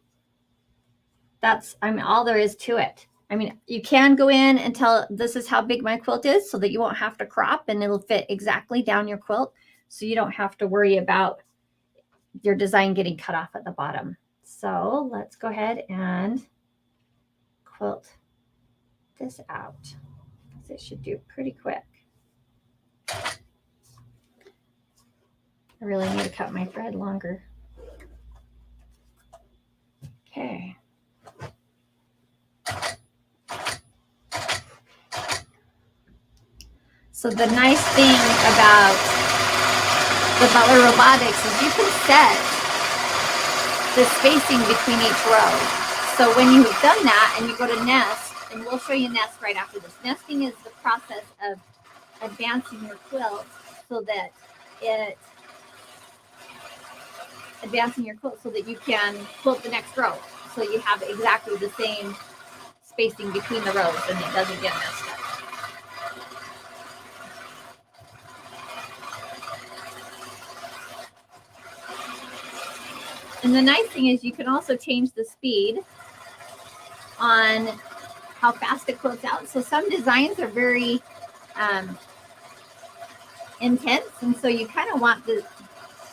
Q: that's, all there is to it. I mean, you can go in and tell this is how big my quilt is so that you won't have to crop and it'll fit exactly down your quilt. So you don't have to worry about your design getting cut off at the bottom. So let's go ahead and quilt this out. It should do pretty quick. I really need to cut my thread longer. Okay. So the nice thing about the Butler Robotics is you can set the spacing between each row. So when you've done that and you go to nest, and we'll show you nest right after this. Nesting is the process of advancing your quilt so that you can quilt the next row. So you have exactly the same spacing between the rows and it doesn't get messed up. And the nice thing is you can also change the speed on how fast it quilts out. So some designs are very intense, and so you kind of want the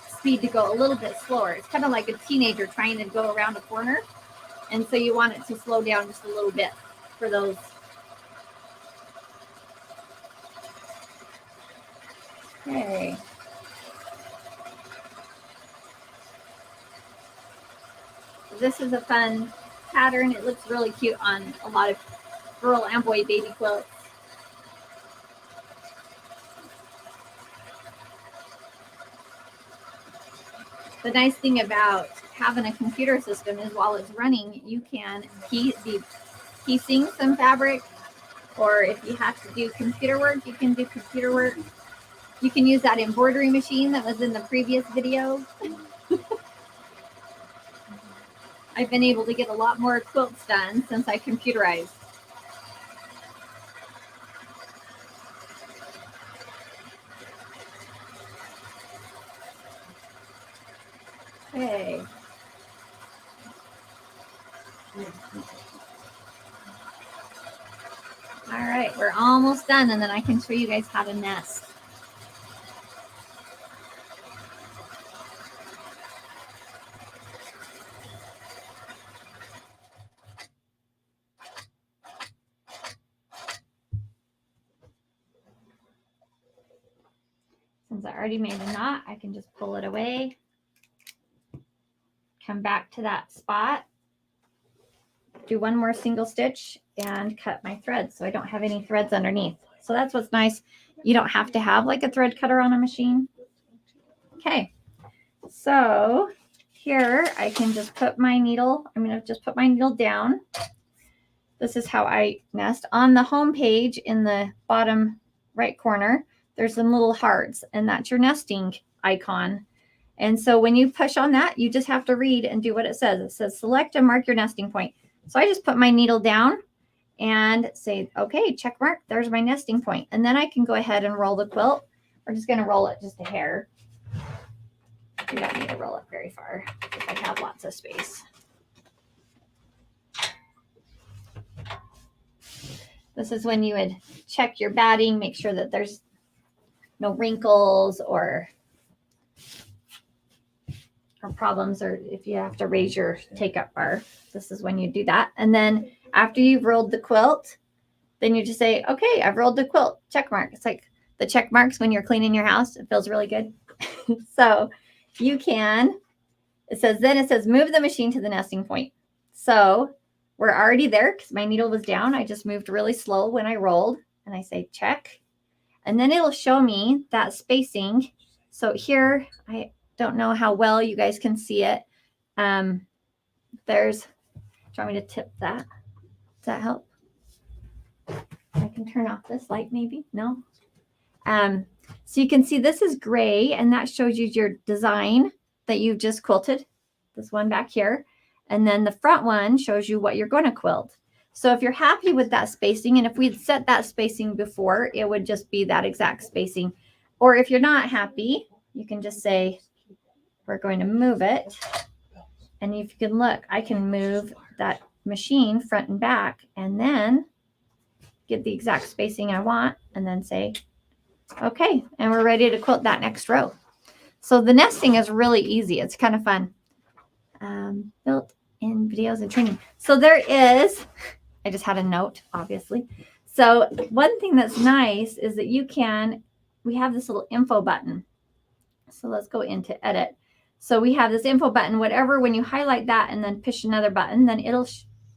Q: speed to go a little bit slower. It's kind of like a teenager trying to go around a corner, and so you want it to slow down just a little bit for those. Okay. This is a fun pattern. It looks really cute on a lot of girl and boy baby quilts. The nice thing about having a computer system is while it's running, you can be piecing some fabric, or if you have to do computer work, you can do computer work. You can use that embroidery machine that was in the previous video. I've been able to get a lot more quilts done since I computerized. Okay. All right, we're almost done, and then I can show you guys how to nest. Since I already made a knot, I can just pull it away, come back to that spot, do one more single stitch and cut my threads so I don't have any threads underneath. So that's what's nice. You don't have to have like a thread cutter on a machine. Okay, so here I can just put my needle. I'm going to just put my needle down. This is how I nest. On the home page in the bottom right corner, there's some little hearts, and that's your nesting icon. And so when you push on that, you just have to read and do what it says. It says select and mark your nesting point. So I just put my needle down and say, okay, check mark, there's my nesting point. And then I can go ahead and roll the quilt. We're just going to roll it just a hair. You don't need to roll it very far because I have lots of space. This is when you would check your batting, make sure that there's no wrinkles or problems, or if you have to raise your take-up bar. This is when you do that. And then after you've rolled the quilt, then you just say, okay, I've rolled the quilt, check mark. It's like the check marks when you're cleaning your house. It feels really good. So you can, it says move the machine to the nesting point. So we're already there because my needle was down. I just moved really slow when I rolled, and I say check. And then it'll show me that spacing. So here, I don't know how well you guys can see it. Do you want me to tip that? Does that help? I can turn off this light maybe. No? So you can see this is gray, and that shows you your design that you've just quilted. This one back here. And then the front one shows you what you're going to quilt. So if you're happy with that spacing, and if we'd set that spacing before, it would just be that exact spacing. Or if you're not happy, you can just say, we're going to move it. And if you can look, I can move that machine front and back and then get the exact spacing I want and then say, okay, and we're ready to quilt that next row. So the nesting is really easy. It's kind of fun. Built in videos and training. So there is, I just had a note, obviously. So one thing that's nice is that we have this little info button. So let's go into edit. So we have this info button, whatever, when you highlight that and then push another button, then it'll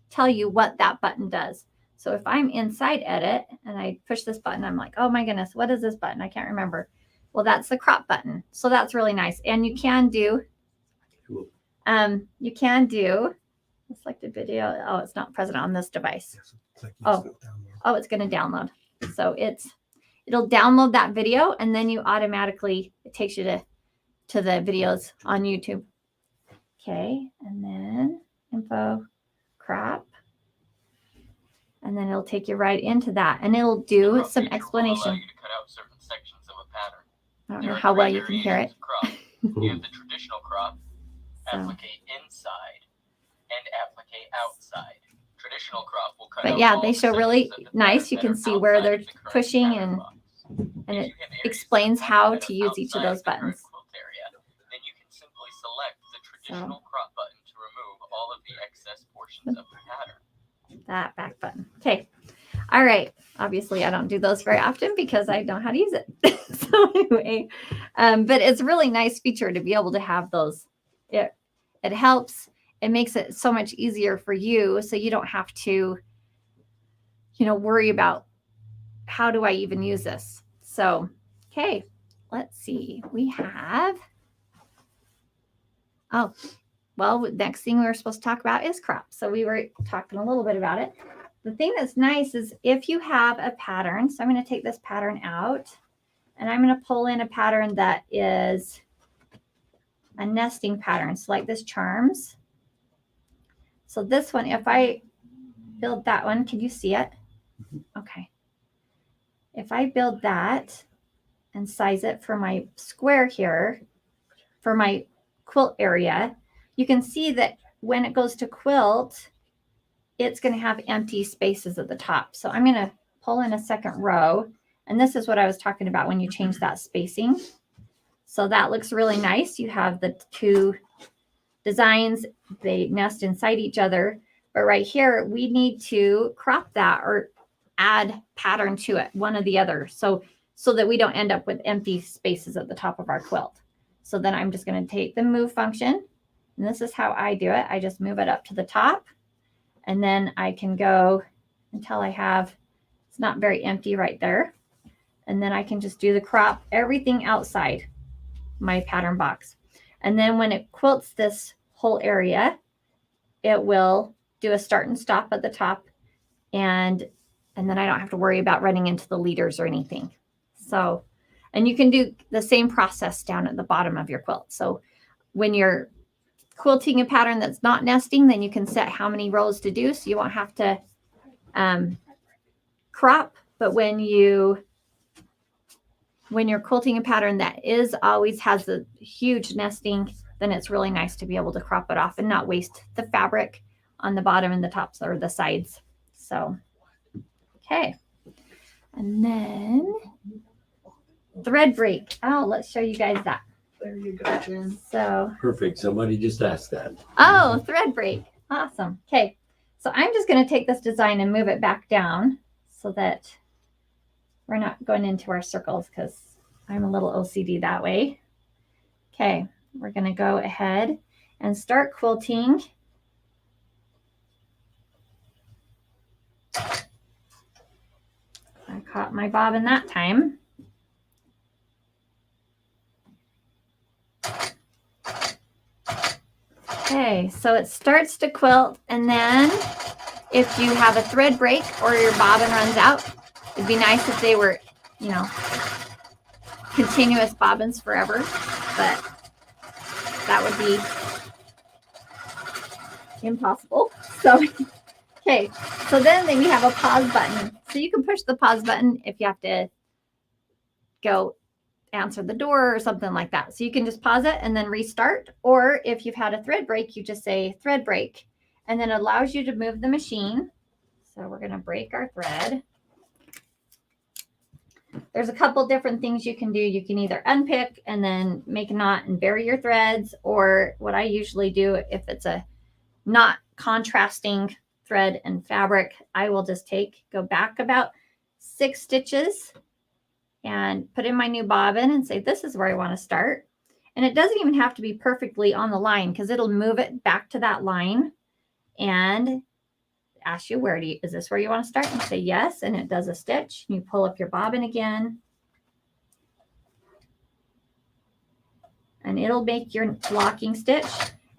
Q: tell you what that button does. So if I'm inside edit and I push this button, I'm like, oh my goodness, what is this button? I can't remember. Well, that's the crop button. So that's really nice. And you can do, selected video. Oh, it's not present on this device. It's going to download. So it'll download that video, and then you automatically, it takes you to the videos on YouTube. Okay. And then info crop. And then it'll take you right into that, and it'll do some explanation. I don't know how well you can hear it.
R: You have the traditional crop, applicate inside and applicate outside. Traditional crop will cut
Q: But yeah, they show really nice. You can see where they're pushing, and it explains how to use each of those buttons.
R: Then you can simply select the traditional crop button to remove all of the excess portions of the pattern.
Q: That back button. Okay. All right. Obviously, I don't do those very often because I know how to use it. So anyway, but it's a really nice feature to be able to have those. It helps. It makes it so much easier for you, so you don't have to, worry about how do I even use this. So, okay, let's see. We have. Oh, well, next thing we were supposed to talk about is crop. So we were talking a little bit about it. The thing that's nice is if you have a pattern, so I'm going to take this pattern out, and I'm going to pull in a pattern that is a nesting pattern. So like this charms. So this one, if I build that one, can you see it? Okay. If I build that and size it for my square here, for my quilt area, you can see that when it goes to quilt, it's going to have empty spaces at the top. So I'm going to pull in a second row. And this is what I was talking about when you change that spacing. So that looks really nice. You have the two designs, they nest inside each other. But right here, we need to crop that or add pattern to it, one or the other. So so that we don't end up with empty spaces at the top of our quilt. So then I'm just going to take the move function, and this is how I do it. I just move it up to the top, and then I can go until I have, it's not very empty right there. And then I can just do the crop, everything outside my pattern box. And then when it quilts this whole area, it will do a start and stop at the top. And then I don't have to worry about running into the leaders or anything. So, and you can do the same process down at the bottom of your quilt. So when you're quilting a pattern that's not nesting, then you can set how many rows to do, so you won't have to crop. But when you're quilting a pattern that always has a huge nesting, then it's really nice to be able to crop it off and not waste the fabric on the bottom and the tops or the sides. So, okay. And then thread break. Oh, let's show you guys that.
P: There you go, Jen.
Q: So
P: perfect. Somebody just asked that.
Q: Oh, thread break. Awesome. Okay. So I'm just going to take this design and move it back down so that we're not going into our circles, because I'm a little OCD that way. Okay. We're going to go ahead and start quilting. I caught my bobbin that time. Okay, so it starts to quilt, and then if you have a thread break or your bobbin runs out, it'd be nice if they were, you know, continuous bobbins forever, but that would be impossible. So, okay, so then we have a pause button. So you can push the pause button if you have to go answer the door or something like that. So you can just pause it and then restart. Or if you've had a thread break, you just say thread break, and then it allows you to move the machine. So we're going to break our thread. There's a couple different things you can do. You can either unpick and then make a knot and bury your threads, or what I usually do, if it's a not contrasting thread and fabric, I will just go back about 6 stitches and put in my new bobbin and say, this is where I want to start. And it doesn't even have to be perfectly on the line, because it'll move it back to that line and ask you, is this where you want to start? And say yes, and it does a stitch. You pull up your bobbin again, and it'll make your locking stitch,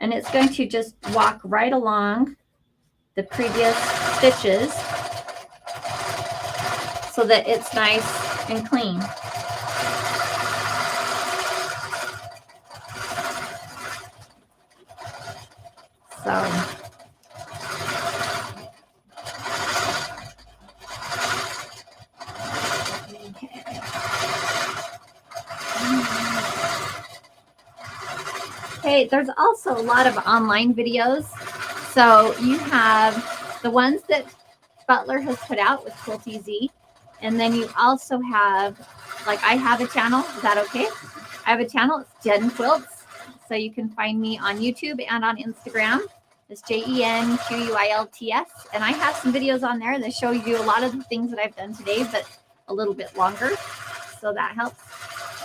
Q: and it's going to just walk right along the previous stitches so that it's nice and clean. So okay, there's also a lot of online videos. So you have the ones that Butler has put out with Quilt EZ. And then you also have, like, I have a channel. Is that okay? I have a channel. It's Jen Quilts. So you can find me on YouTube and on Instagram. It's JenQuilts. And I have some videos on there that show you a lot of the things that I've done today, but a little bit longer. So that helps.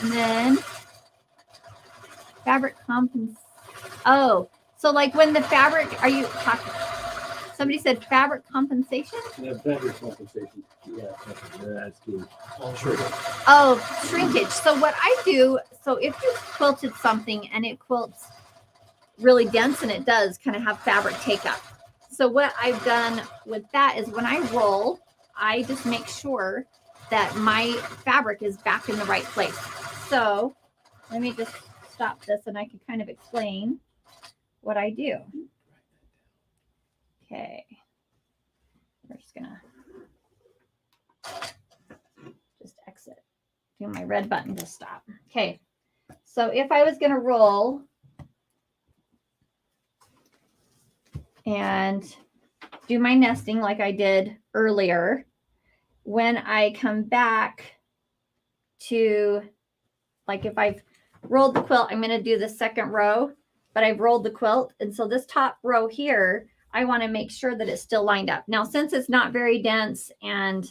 Q: And then fabric compensation. Oh, so like when the fabric, are you talking? Somebody said fabric compensation?
P: Yeah, fabric compensation. Yeah, they're asking.
Q: Oh, shrinkage. So what I do, so if you quilted something and it quilts really dense, and it does kind of have fabric take up. So what I've done with that is when I roll, I just make sure that my fabric is back in the right place. So let me just stop this and I can kind of explain what I do. Okay. We're just gonna just exit. Do my red button to stop. Okay. So if I was gonna roll and do my nesting like I did earlier, when I come back to, like, if I've rolled the quilt, I'm going to do the second row, but I've rolled the quilt. And so this top row here, I want to make sure that it's still lined up. Now, since it's not very dense and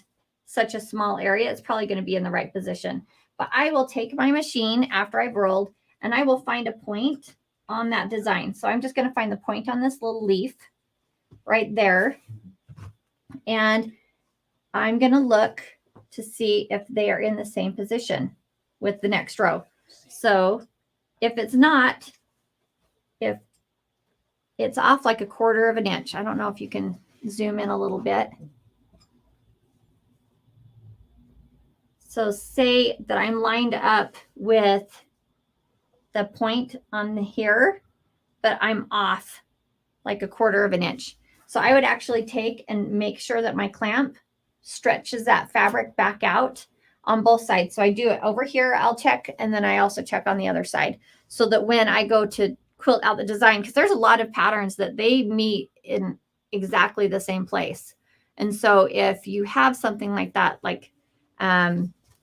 Q: such a small area, it's probably going to be in the right position. But I will take my machine after I've rolled and I will find a point on that design. So I'm just going to find the point on this little leaf right there. And I'm going to look to see if they are in the same position with the next row. So if it's not, if it's off like 1/4 of an inch, I don't know if you can zoom in a little bit. So say that I'm lined up with the point on here, but I'm off like 1/4 of an inch. So I would actually take and make sure that my clamp stretches that fabric back out on both sides. So I do it over here, I'll check, and then I also check on the other side so that when I go to quilt out the design, because there's a lot of patterns that they meet in exactly the same place. And so if you have something like that, like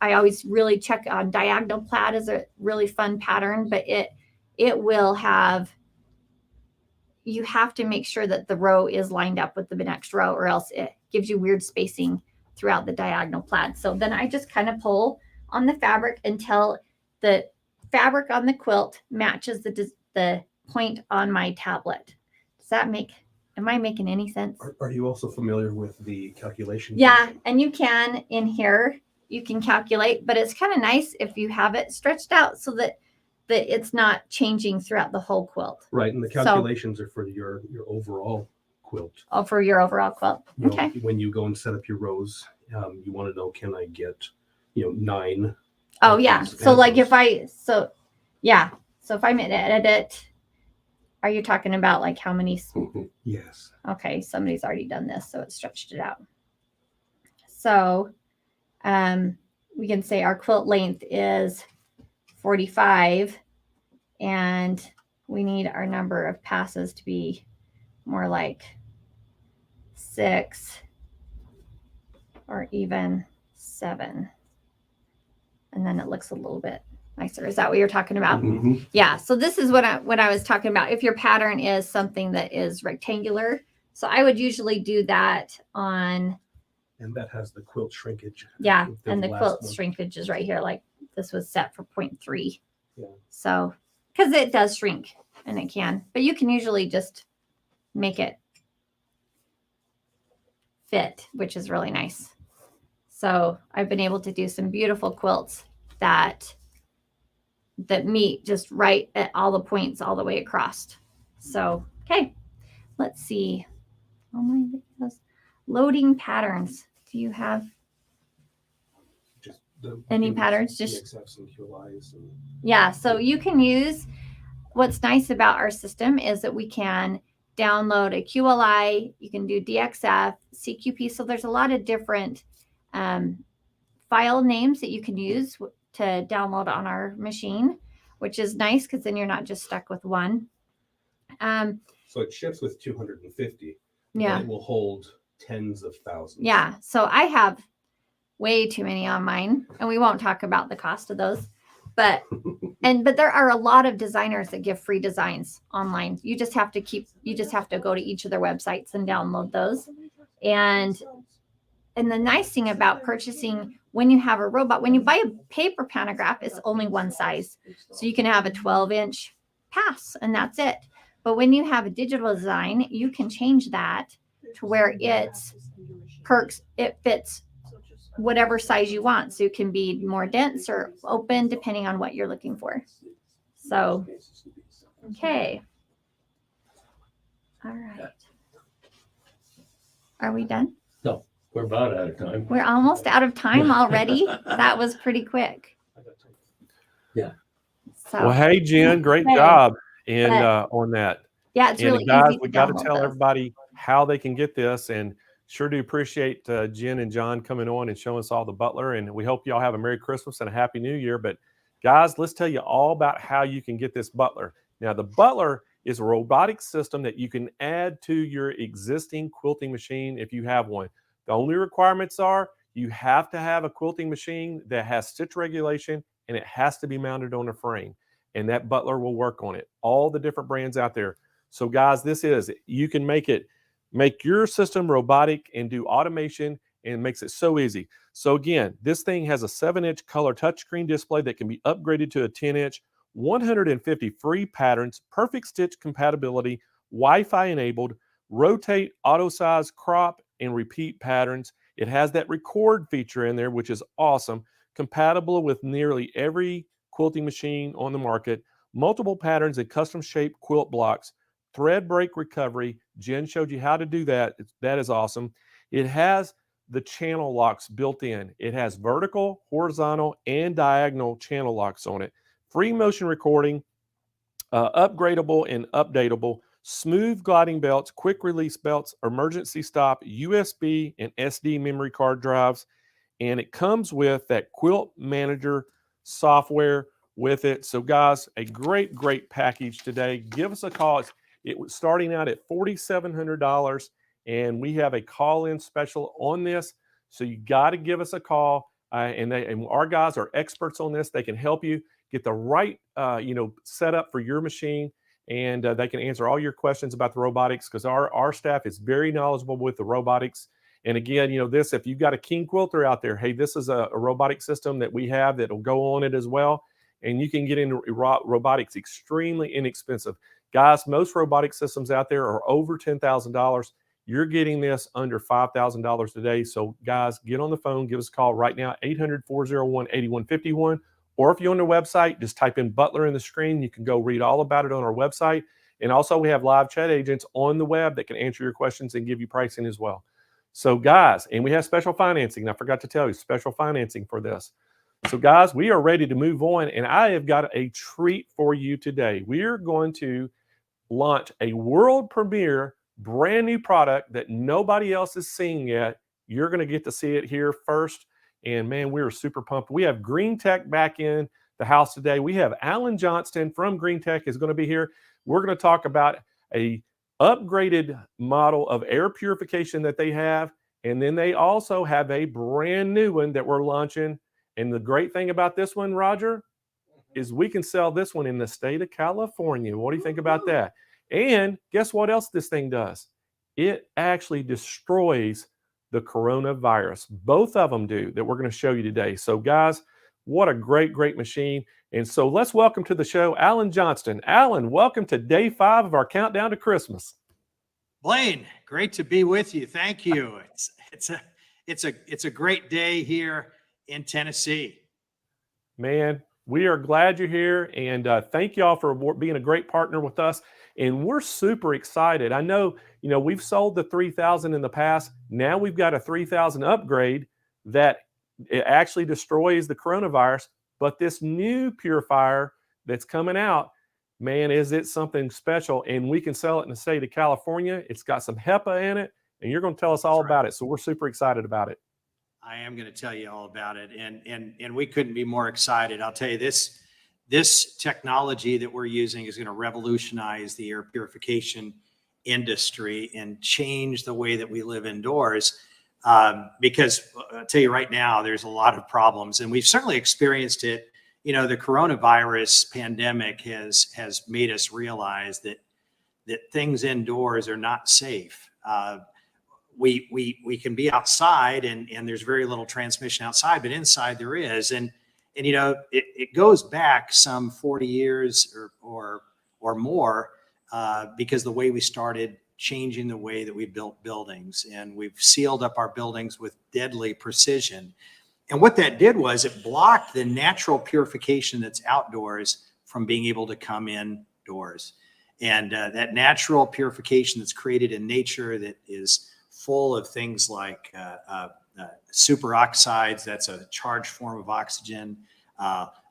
Q: I always really check on diagonal plaid is a really fun pattern, but it will have, you have to make sure that the row is lined up with the next row, or else it gives you weird spacing throughout the diagonal plaid. So then I just kind of pull on the fabric until the fabric on the quilt matches the point on my tablet. Does that make, am I making any sense?
B: Are you also familiar with the calculation?
Q: Yeah, and you can in here, you can calculate, but it's kind of nice if you have it stretched out so that it's not changing throughout the whole quilt.
B: Right, and the calculations are for your overall quilt.
Q: Oh, for your overall quilt.
B: You know,
Q: Okay.
B: when you go and set up your rows, you want to know, can I get, 9?
Q: Oh yeah. So like if I, so yeah. So if I'm in edit, are you talking about like how many?
B: Yes.
Q: Okay. Somebody's already done this, so it stretched it out. So we can say our quilt length is 45 and we need our number of passes to be more like 6 or even 7. And then it looks a little bit nicer. Is that what you're talking about?
B: Mm-hmm.
Q: Yeah. So this is what I was talking about. If your pattern is something that is rectangular, so I would usually do that on.
B: And that has the quilt shrinkage.
Q: Yeah. And the quilt shrinkage is right here. Like this was set for 0.3.
B: Yeah.
Q: So, because it does shrink and it can, but you can usually just make it fit, which is really nice. So I've been able to do some beautiful quilts that meet just right at all the points all the way across. So, okay, let's see. Oh my goodness. Loading patterns. Do you have any patterns? Just
B: have some QLIs and...
Q: Yeah, so you can use, what's nice about our system is that we can download a QLI, you can do DXF, CQP. So there's a lot of different file names that you can use to download on our machine, which is nice because then you're not just stuck with one.
B: So it ships with 250.
Q: Yeah.
B: But it will hold tens of thousands.
Q: Yeah. So I have way too many on mine, and we won't talk about the cost of those. But there are a lot of designers that give free designs online. You just have to go to each of their websites and download those. And the nice thing about purchasing when you have a robot, when you buy a paper pantograph, it's only one size. So you can have a 12-inch pass and that's it. But when you have a digital design, you can change that to where it fits whatever size you want. So it can be more dense or open depending on what you're looking for. So, okay. All right. Are we done?
P: No, we're about out of time.
Q: We're almost out of time already. That was pretty quick.
P: Yeah.
Q: So,
A: well, hey, Jen, great
Q: Hey,
A: job on that.
Q: Yeah, it's
A: and
Q: really
A: guys,
Q: easy to
A: we got to
Q: download
A: tell
Q: those.
A: everybody how they can get this, and sure do appreciate Jen and John coming on and showing us all the Butler, and we hope y'all have a Merry Christmas and a Happy New Year. But guys, let's tell you all about how you can get this Butler. Now, the Butler is a robotic system that you can add to your existing quilting machine if you have one. The only requirements are you have to have a quilting machine that has stitch regulation, and it has to be mounted on a frame, and that Butler will work on it. All the different brands out there. So guys, you can make your system robotic and do automation and it makes it so easy. So again, this thing has a 7-inch color touchscreen display that can be upgraded to a 10-inch, 150 free patterns, perfect stitch compatibility, Wi-Fi enabled, rotate, auto size, crop, and repeat patterns. It has that record feature in there, which is awesome. Compatible with nearly every quilting machine on the market. Multiple patterns and custom shaped quilt blocks. Thread break recovery. Jen showed you how to do that. That is awesome. It has the channel locks built in. It has vertical, horizontal, and diagonal channel locks on it. Free motion recording, upgradable and updatable, smooth gliding belts, quick release belts, emergency stop, USB and SD memory card drives, and it comes with that Quilt Manager software with it. So guys, a great, great package today. Give us a call. It was starting out at $4,700, and we have a call-in special on this. So you got to give us a call, and our guys are experts on this. They can help you get the right, setup for your machine, and they can answer all your questions about the robotics, because our staff is very knowledgeable with the robotics. And again, if you've got a King Quilter out there, hey, this is a robotic system that we have that will go on it as well. And you can get into robotics extremely inexpensive. Guys, most robotic systems out there are over $10,000. You're getting this under $5,000 today. So guys, get on the phone, give us a call right now, 800-401-8151. Or if you're on the website, just type in Butler in the screen. You can go read all about it on our website. And also we have live chat agents on the web that can answer your questions and give you pricing as well. So guys, and we have special financing. I forgot to tell you, special financing for this. So guys, we are ready to move on, and I have got a treat for you today. We are going to launch a world premiere brand new product that nobody else is seeing yet. You're going to get to see it here first. And man, we are super pumped. We have GreenTech back in the house today. We have Alan Johnston from GreenTech is going to be here. We're going to talk about a upgraded model of air purification that they have. And then they also have a brand new one that we're launching. And the great thing about this one, Roger, is we can sell this one in the state of California. What do you think about that? And guess what else this thing does? It actually destroys the coronavirus. Both of them do, that we're going to show you today. So guys, what a great, great machine. And so let's welcome to the show, Alan Johnston. Alan, welcome to day 5 of our countdown to Christmas.
S: Blaine, great to be with you. Thank you. It's a great day here in Tennessee.
A: Man, we are glad you're here, and thank y'all for being a great partner with us. And we're super excited. I know, we've sold the 3000 in the past. Now we've got a 3000 upgrade that it actually destroys the coronavirus. But this new purifier that's coming out, man, is it something special? And we can sell it in the state of California. It's got some HEPA in it, and you're going to tell us all about it. So we're super excited about it.
S: I am going to tell you all about it, and we couldn't be more excited. I'll tell you, this technology that we're using is going to revolutionize the air purification industry and change the way that we live indoors. Because I'll tell you right now, there's a lot of problems, and we've certainly experienced it. The coronavirus pandemic has made us realize that things indoors are not safe. We can be outside and there's very little transmission outside, but inside there is. And it goes back some 40 years or more because the way we started changing the way that we built buildings, and we've sealed up our buildings with deadly precision. And what that did was it blocked the natural purification that's outdoors from being able to come indoors. And that natural purification that's created in nature that is full of things like superoxides, that's a charged form of oxygen,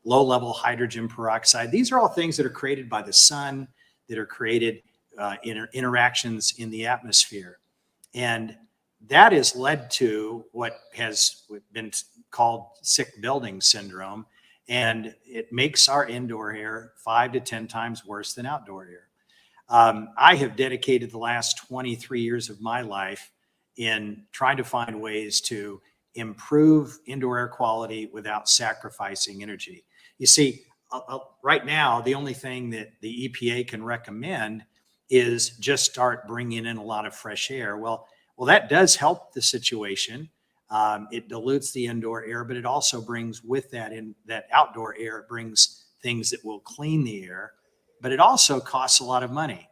S: low-level hydrogen peroxide. These are all things that are created by the sun, that are created interactions in the atmosphere. And that has led to what has been called sick building syndrome. And it makes our indoor air 5 to 10 times worse than outdoor air. I have dedicated the last 23 years of my life in trying to find ways to improve indoor air quality without sacrificing energy. You see, right now, the only thing that the EPA can recommend is just start bringing in a lot of fresh air. Well, that does help the situation. It dilutes the indoor air, but it also brings with that in that outdoor air, it brings things that will clean the air, but it also costs a lot of money.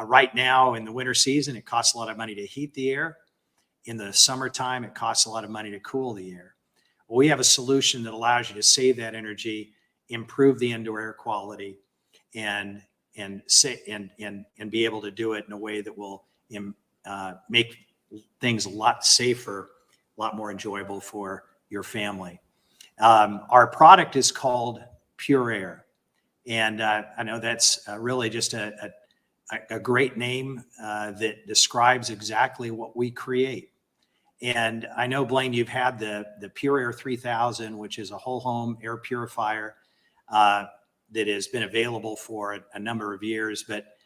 S: Right now in the winter season, it costs a lot of money to heat the air. In the summertime, it costs a lot of money to cool the air. Well, we have a solution that allows you to save that energy, improve the indoor air quality, and be able to do it in a way that will make things a lot safer, a lot more enjoyable for your family. Our product is called Pure Air. And I know that's really just a great name that describes exactly what we create. And I know, Blaine, you've had the Pure Air 3000, which is a whole home air purifier that has been available for a number of years. But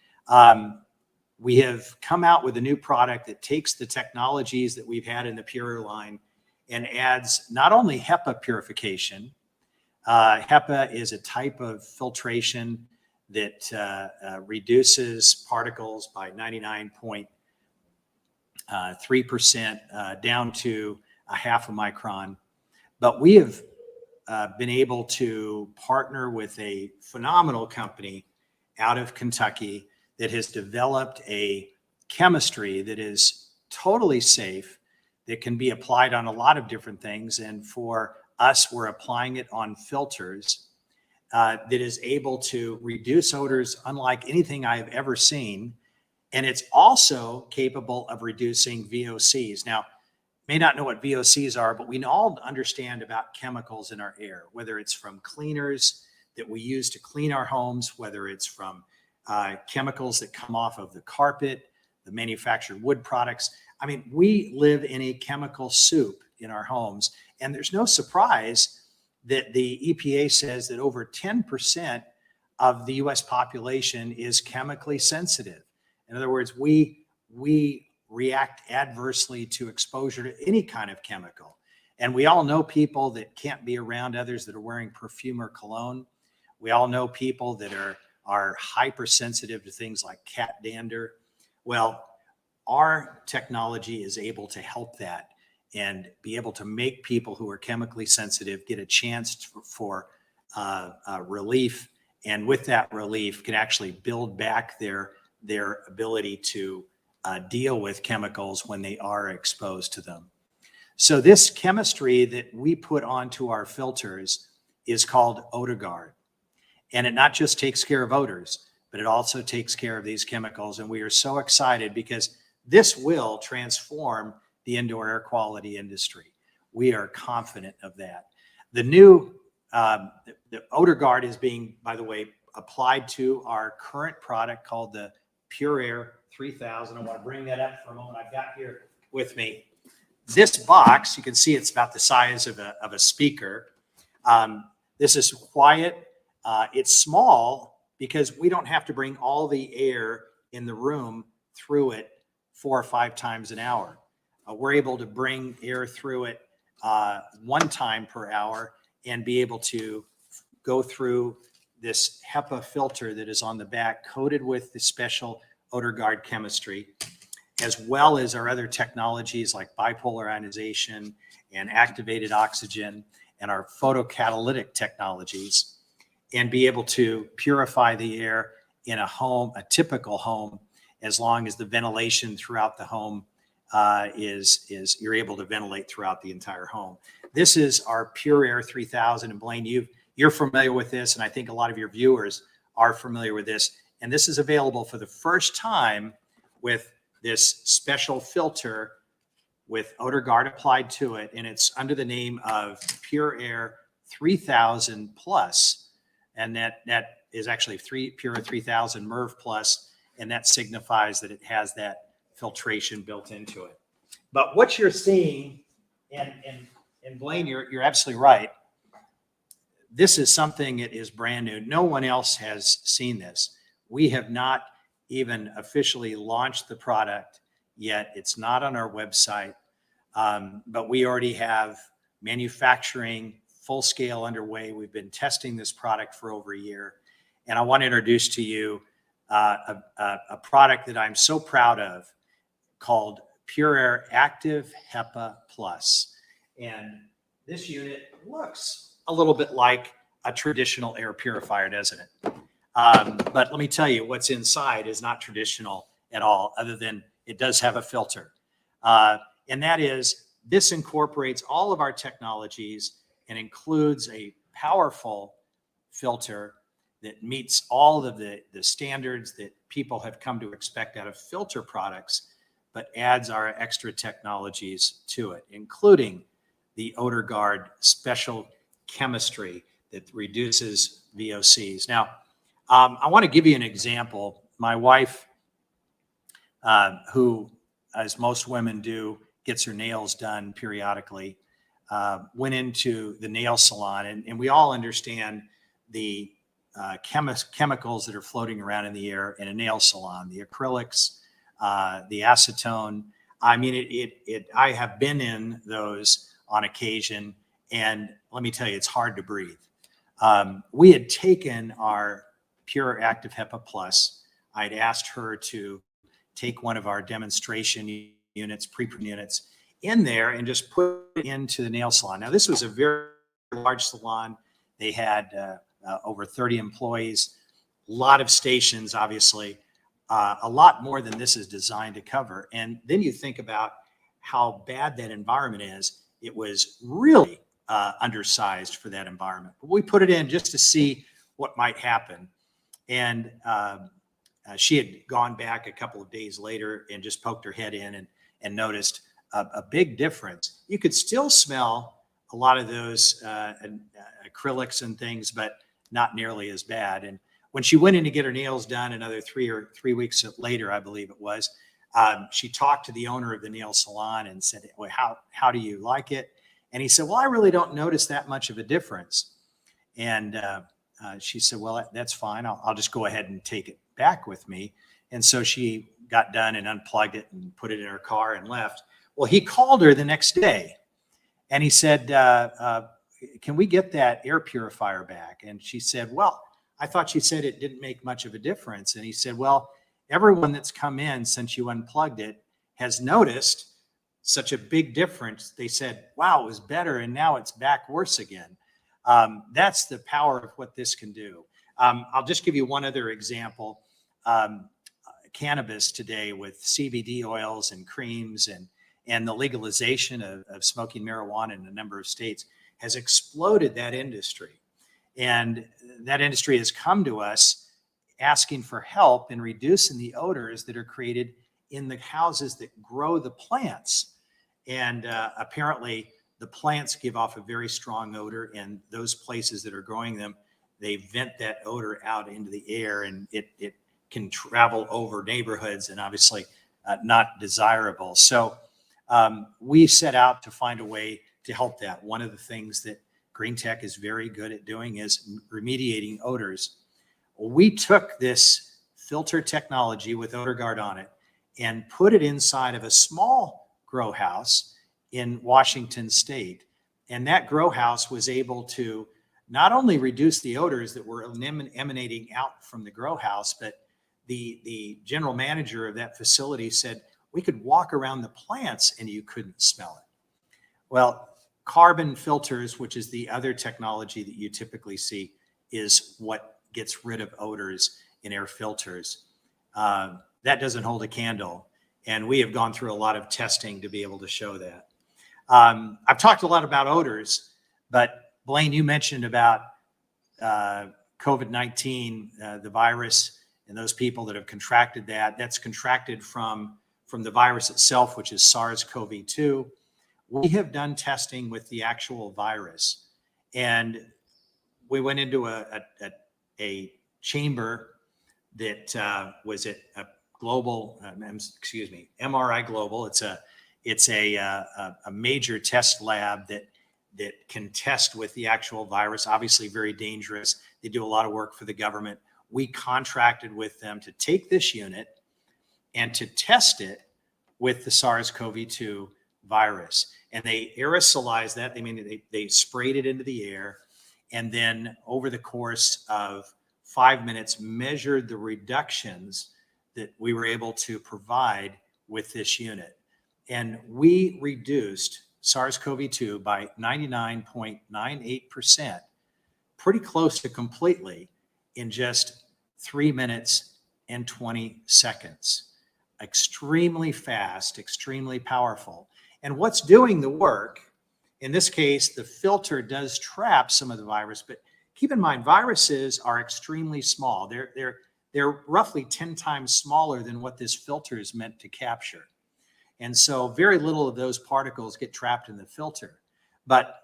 S: we have come out with a new product that takes the technologies that we've had in the Pure Air line and adds not only HEPA purification. HEPA is a type of filtration that reduces particles by 99.3% down to a half a micron. But we have been able to partner with a phenomenal company out of Kentucky that has developed a chemistry that is totally safe, that can be applied on a lot of different things. And for us, we're applying it on filters that is able to reduce odors unlike anything I have ever seen. And it's also capable of reducing VOCs. Now, may not know what VOCs are, but we all understand about chemicals in our air, whether it's from cleaners that we use to clean our homes, whether it's from chemicals that come off of the carpet, the manufactured wood products. I mean, we live in a chemical soup in our homes, and there's no surprise that the EPA says that over 10% of the US population is chemically sensitive. In other words, we react adversely to exposure to any kind of chemical. And we all know people that can't be around others that are wearing perfume or cologne. We all know people that are hypersensitive to things like cat dander. Well, our technology is able to help that and be able to make people who are chemically sensitive get a chance for relief. And with that relief can actually build back their ability to deal with chemicals when they are exposed to them. So this chemistry that we put onto our filters is called OdorGuard. And it not just takes care of odors, but it also takes care of these chemicals. And we are so excited because this will transform the indoor air quality industry. We are confident of that. The new the OdorGuard is being, by the way, applied to our current product called the Pure Air 3000. I want to bring that up for a moment. I've got here with me this box. You can see it's about the size of a speaker. This is quiet. It's small because we don't have to bring all the air in the room through it 4 or 5 times an hour. We're able to bring air through it 1 time per hour and be able to go through this HEPA filter that is on the back, coated with the special OdorGuard chemistry, as well as our other technologies like bipolar ionization and activated oxygen and our photocatalytic technologies, and be able to purify the air in a home, a typical home, as long as the ventilation throughout the home is you're able to ventilate throughout the entire home. This is our Pure Air 3000. And Blaine, you're familiar with this, and I think a lot of your viewers are familiar with this. And this is available for the first time with this special filter with OdorGuard applied to it. And it's under the name of Pure Air 3000 Plus. And that is actually Pure Air 3000 MERV Plus. And that signifies that it has that filtration built into it. But what you're seeing, and Blaine, you're absolutely right. This is something that is brand new. No one else has seen this. We have not even officially launched the product yet. It's not on our website, but we already have manufacturing full scale underway. We've been testing this product for over a year. And I want to introduce to you a product that I'm so proud of called Pure Air Active HEPA Plus. And this unit looks a little bit like a traditional air purifier, doesn't it? But let me tell you, what's inside is not traditional at all, other than it does have a filter. And that is, this incorporates all of our technologies and includes a powerful filter that meets all of the standards that people have come to expect out of filter products, but adds our extra technologies to it, including the Odor Guard special chemistry that reduces VOCs. Now, I want to give you an example. My wife, who, as most women do, gets her nails done periodically, went into the nail salon, and we all understand the chemicals that are floating around in the air in a nail salon, the acrylics, the acetone. I mean, I have been in those on occasion, and let me tell you, it's hard to breathe. We had taken our Pure Active HEPA Plus. I'd asked her to take one of our demonstration units, pre-print units, in there and just put it into the nail salon. Now, this was a very large salon. They had over 30 employees, a lot of stations, obviously, a lot more than this is designed to cover. And then you think about how bad that environment is. It was really undersized for that environment. But we put it in just to see what might happen. And she had gone back a couple of days later and just poked her head in and noticed a big difference. You could still smell a lot of those acrylics and things, but not nearly as bad. And when she went in to get her nails done another 3 weeks later, I believe it was, she talked to the owner of the nail salon and said, well, how do you like it? And he said, well, I really don't notice that much of a difference. And she said, well, that's fine. I'll just go ahead and take it back with me. And so she got done and unplugged it and put it in her car and left. Well, he called her the next day and he said, can we get that air purifier back? And she said, well, I thought you said it didn't make much of a difference. And he said, well, everyone that's come in since you unplugged it has noticed such a big difference. They said, wow, it was better. And now it's back worse again. That's the power of what this can do. I'll just give you one other example. Cannabis today with CBD oils and creams and the legalization of smoking marijuana in a number of states has exploded that industry. And that industry has come to us asking for help in reducing the odors that are created in the houses that grow the plants. And apparently the plants give off a very strong odor, and those places that are growing them, they vent that odor out into the air, and it can travel over neighborhoods and obviously not desirable. So we set out to find a way to help that. One of the things that GreenTech is very good at doing is remediating odors. We took this filter technology with Odor Guard on it and put it inside of a small grow house in Washington State. And that grow house was able to not only reduce the odors that were emanating out from the grow house, but the general manager of that facility said, we could walk around the plants and you couldn't smell it. Well, carbon filters, which is the other technology that you typically see, is what gets rid of odors in air filters. That doesn't hold a candle. And we have gone through a lot of testing to be able to show that. I've talked a lot about odors, but Blaine, you mentioned about COVID-19, the virus, and those people that have contracted that. That's contracted from the virus itself, which is SARS-CoV-2. We have done testing with the actual virus, and we went into a chamber that was at a global, MRI Global. It's a major test lab that can test with the actual virus. Obviously, very dangerous. They do a lot of work for the government. We contracted with them to take this unit and to test it with the SARS-CoV-2 virus. And they aerosolized that. They sprayed it into the air, and then over the course of 5 minutes, measured the reductions that we were able to provide with this unit. And we reduced SARS-CoV-2 by 99.98%, pretty close to completely, in just 3 minutes and 20 seconds. Extremely fast, extremely powerful. And what's doing the work, in this case, the filter does trap some of the virus, but keep in mind, viruses are extremely small. They're roughly 10 times smaller than what this filter is meant to capture. And so very little of those particles get trapped in the filter. But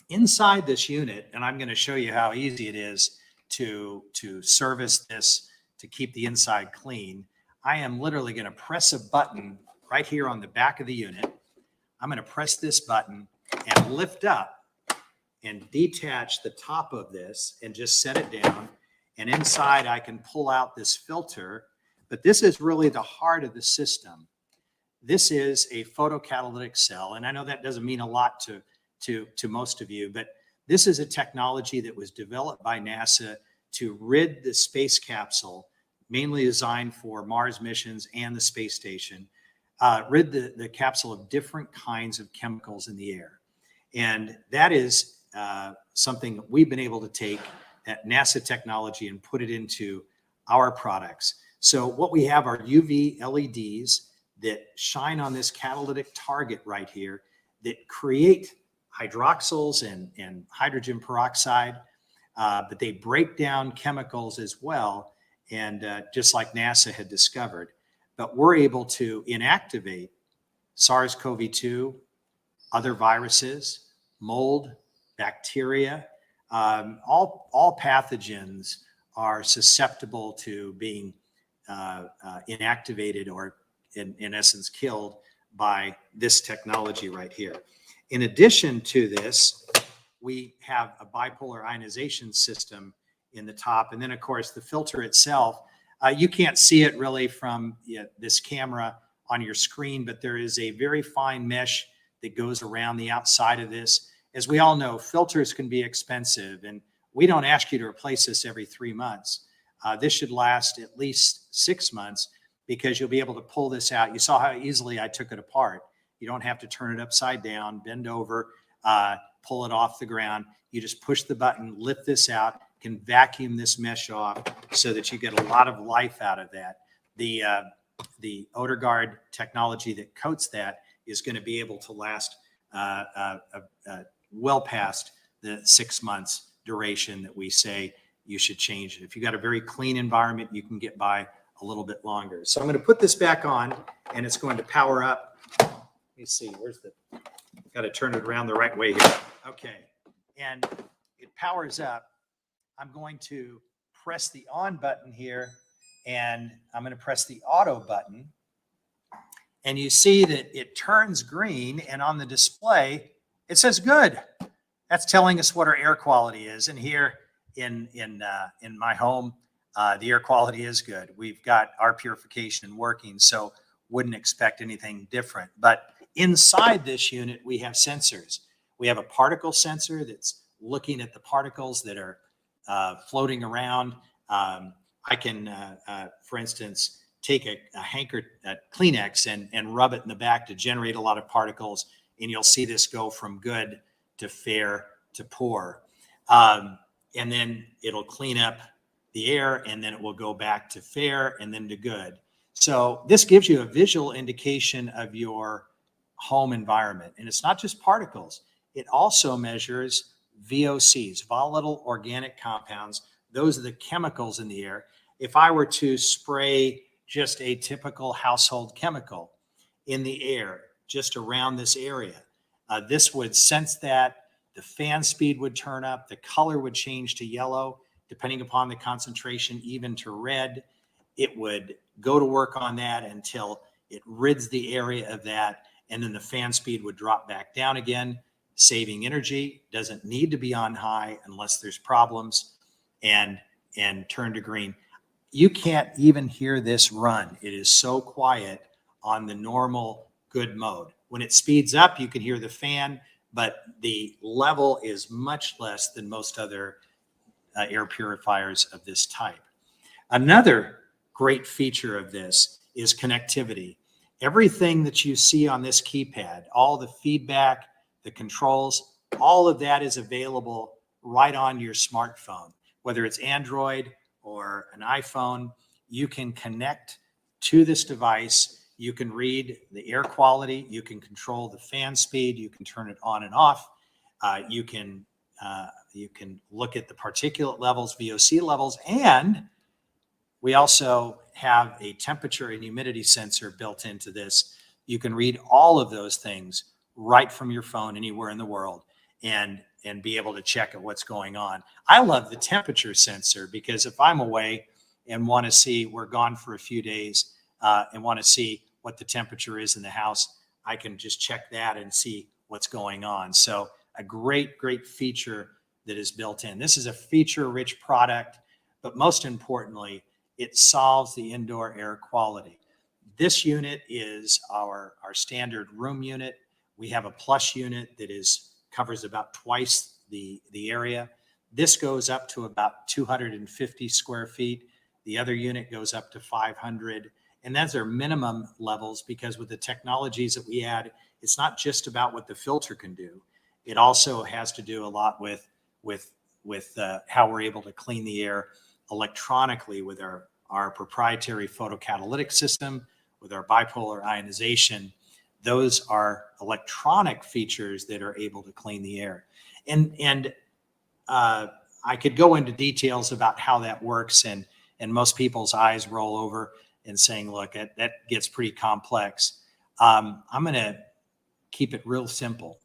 S: inside this unit, and I'm going to show you how easy it is to service this, to keep the inside clean, I am literally going to press a button right here on the back of the unit. I'm going to press this button and lift up and detach the top of this and just set it down. And inside I can pull out this filter, but this is really the heart of the system. This is a photocatalytic cell. And I know that doesn't mean a lot to most of you, but this is a technology that was developed by NASA to rid the space capsule, mainly designed for Mars missions and the space station, rid the capsule of different kinds of chemicals in the air. And that is something we've been able to take that NASA technology and put it into our products. So what we have are UV LEDs that shine on this catalytic target right here that create hydroxyls and hydrogen peroxide, but they break down chemicals as well, and just like NASA had discovered. But we're able to inactivate SARS-CoV-2, other viruses, mold, bacteria, all pathogens are susceptible to being inactivated or in essence killed by this technology right here. In addition to this, we have a bipolar ionization system in the top. And then of course the filter itself, you can't see it really from this camera on your screen, but there is a very fine mesh that goes around the outside of this. As we all know, filters can be expensive, and we don't ask you to replace this every 3 months. This should last at least 6 months because you'll be able to pull this out. You saw how easily I took it apart. You don't have to turn it upside down, bend over, pull it off the ground. You just push the button, lift this out, can vacuum this mesh off so that you get a lot of life out of that. The odor guard technology that coats that is going to be able to last well past the 6 months duration that we say you should change it. If you've got a very clean environment, you can get by a little bit longer. So I'm going to put this back on and it's going to power up. Let me see, got to turn it around the right way here. Okay, and it powers up. I'm going to press the on button here, and I'm going to press the auto button. And you see that it turns green, and on the display, it says good. That's telling us what our air quality is. And here in my home, the air quality is good. We've got our purification working, so wouldn't expect anything different. But inside this unit, we have sensors. We have a particle sensor that's looking at the particles that are floating around. I can, for instance, take a Kleenex and rub it in the back to generate a lot of particles, and you'll see this go from good to fair to poor. And then it'll clean up the air, and then it will go back to fair and then to good. So this gives you a visual indication of your home environment. And it's not just particles. It also measures VOCs, volatile organic compounds. Those are the chemicals in the air. If I were to spray just a typical household chemical in the air, just around this area, this would sense that. The fan speed would turn up. The color would change to yellow, depending upon the concentration, even to red. It would go to work on that until it rids the area of that. And then the fan speed would drop back down again, saving energy. Doesn't need to be on high unless there's problems, and turn to green. You can't even hear this run. It is so quiet on the normal good mode. When it speeds up, you can hear the fan, but the level is much less than most other air purifiers of this type. Another great feature of this is connectivity. Everything that you see on this keypad, all the feedback, the controls, all of that is available right on your smartphone. Whether it's Android or an iPhone, you can connect to this device. You can read the air quality. You can control the fan speed. You can turn it on and off. You can look at the particulate levels, VOC levels, and we also have a temperature and humidity sensor built into this. You can read all of those things right from your phone anywhere in the world and be able to check at what's going on. I love the temperature sensor because if I'm away and want to see, we're gone for a few days and want to see what the temperature is in the house, I can just check that and see what's going on. So a great, great feature that is built in. This is a feature-rich product, but most importantly, it solves the indoor air quality. This unit is our standard room unit. We have a plus unit that covers about twice the area. This goes up to about 250 square feet. The other unit goes up to 500. And that's our minimum levels because with the technologies that we add, it's not just about what the filter can do. It also has to do a lot with how we're able to clean the air electronically with our proprietary photocatalytic system, with our bipolar ionization. Those are electronic features that are able to clean the air. And I could go into details about how that works, and most people's eyes roll over and saying, look, that gets pretty complex. I'm going to keep it real simple.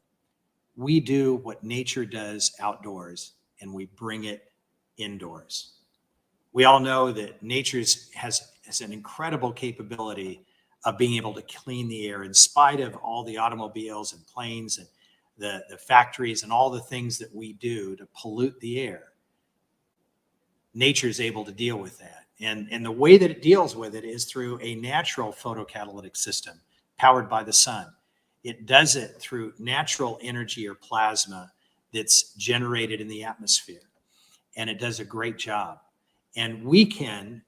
S: We do what nature does outdoors, and we bring it indoors. We all know that nature has an incredible capability of being able to clean the air in spite of all the automobiles and planes and the factories and all the things that we do to pollute the air. Nature is able to deal with that. And the way that it deals with it is through a natural photocatalytic system powered by the sun. It does it through natural energy or plasma that's generated in the atmosphere. And it does a great job. And we can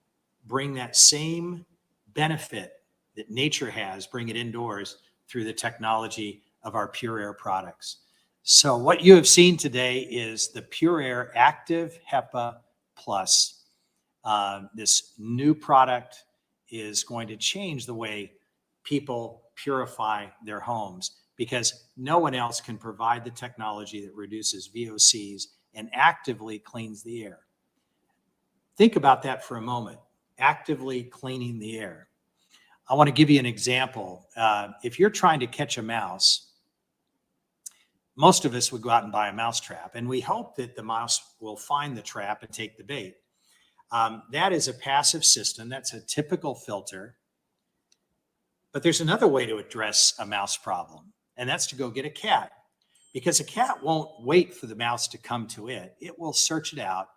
S: bring that same benefit that nature has, bring it indoors through the technology of our Pure Air products. So what you have seen today is the Pure Air Active HEPA Plus. This new product is going to change the way people purify their homes because no one else can provide the technology that reduces VOCs and actively cleans the air. Think about that for a moment, actively cleaning the air. I want to give you an example. If you're trying to catch a mouse, most of us would go out and buy a mouse trap, and we hope that the mouse will find the trap and take the bait. That is a passive system. That's a typical filter. But there's another way to address a mouse problem, and that's to go get a cat. Because a cat won't wait for the mouse to come to it. It will search it out,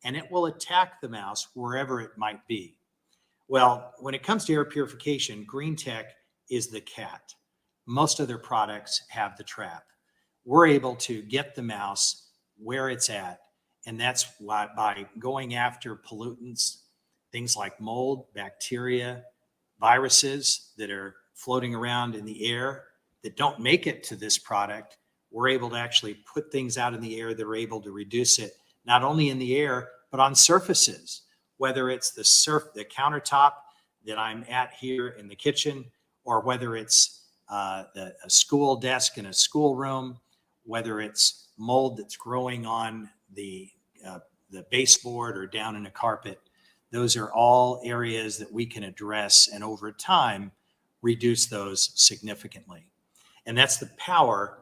S: and it will attack the mouse wherever it might be. Well, when it comes to air purification, GreenTech is the cat. Most other products have the trap. We're able to get the mouse where it's at, and that's why by going after pollutants, things like mold, bacteria, viruses that are floating around in the air that don't make it to this product, we're able to actually put things out in the air that are able to reduce it, not only in the air, but on surfaces, whether it's the countertop that I'm at here in the kitchen, or whether it's a school desk in a schoolroom, whether it's mold that's growing on the baseboard or down in a carpet. Those are all areas that we can address and over time reduce those significantly. And that's the power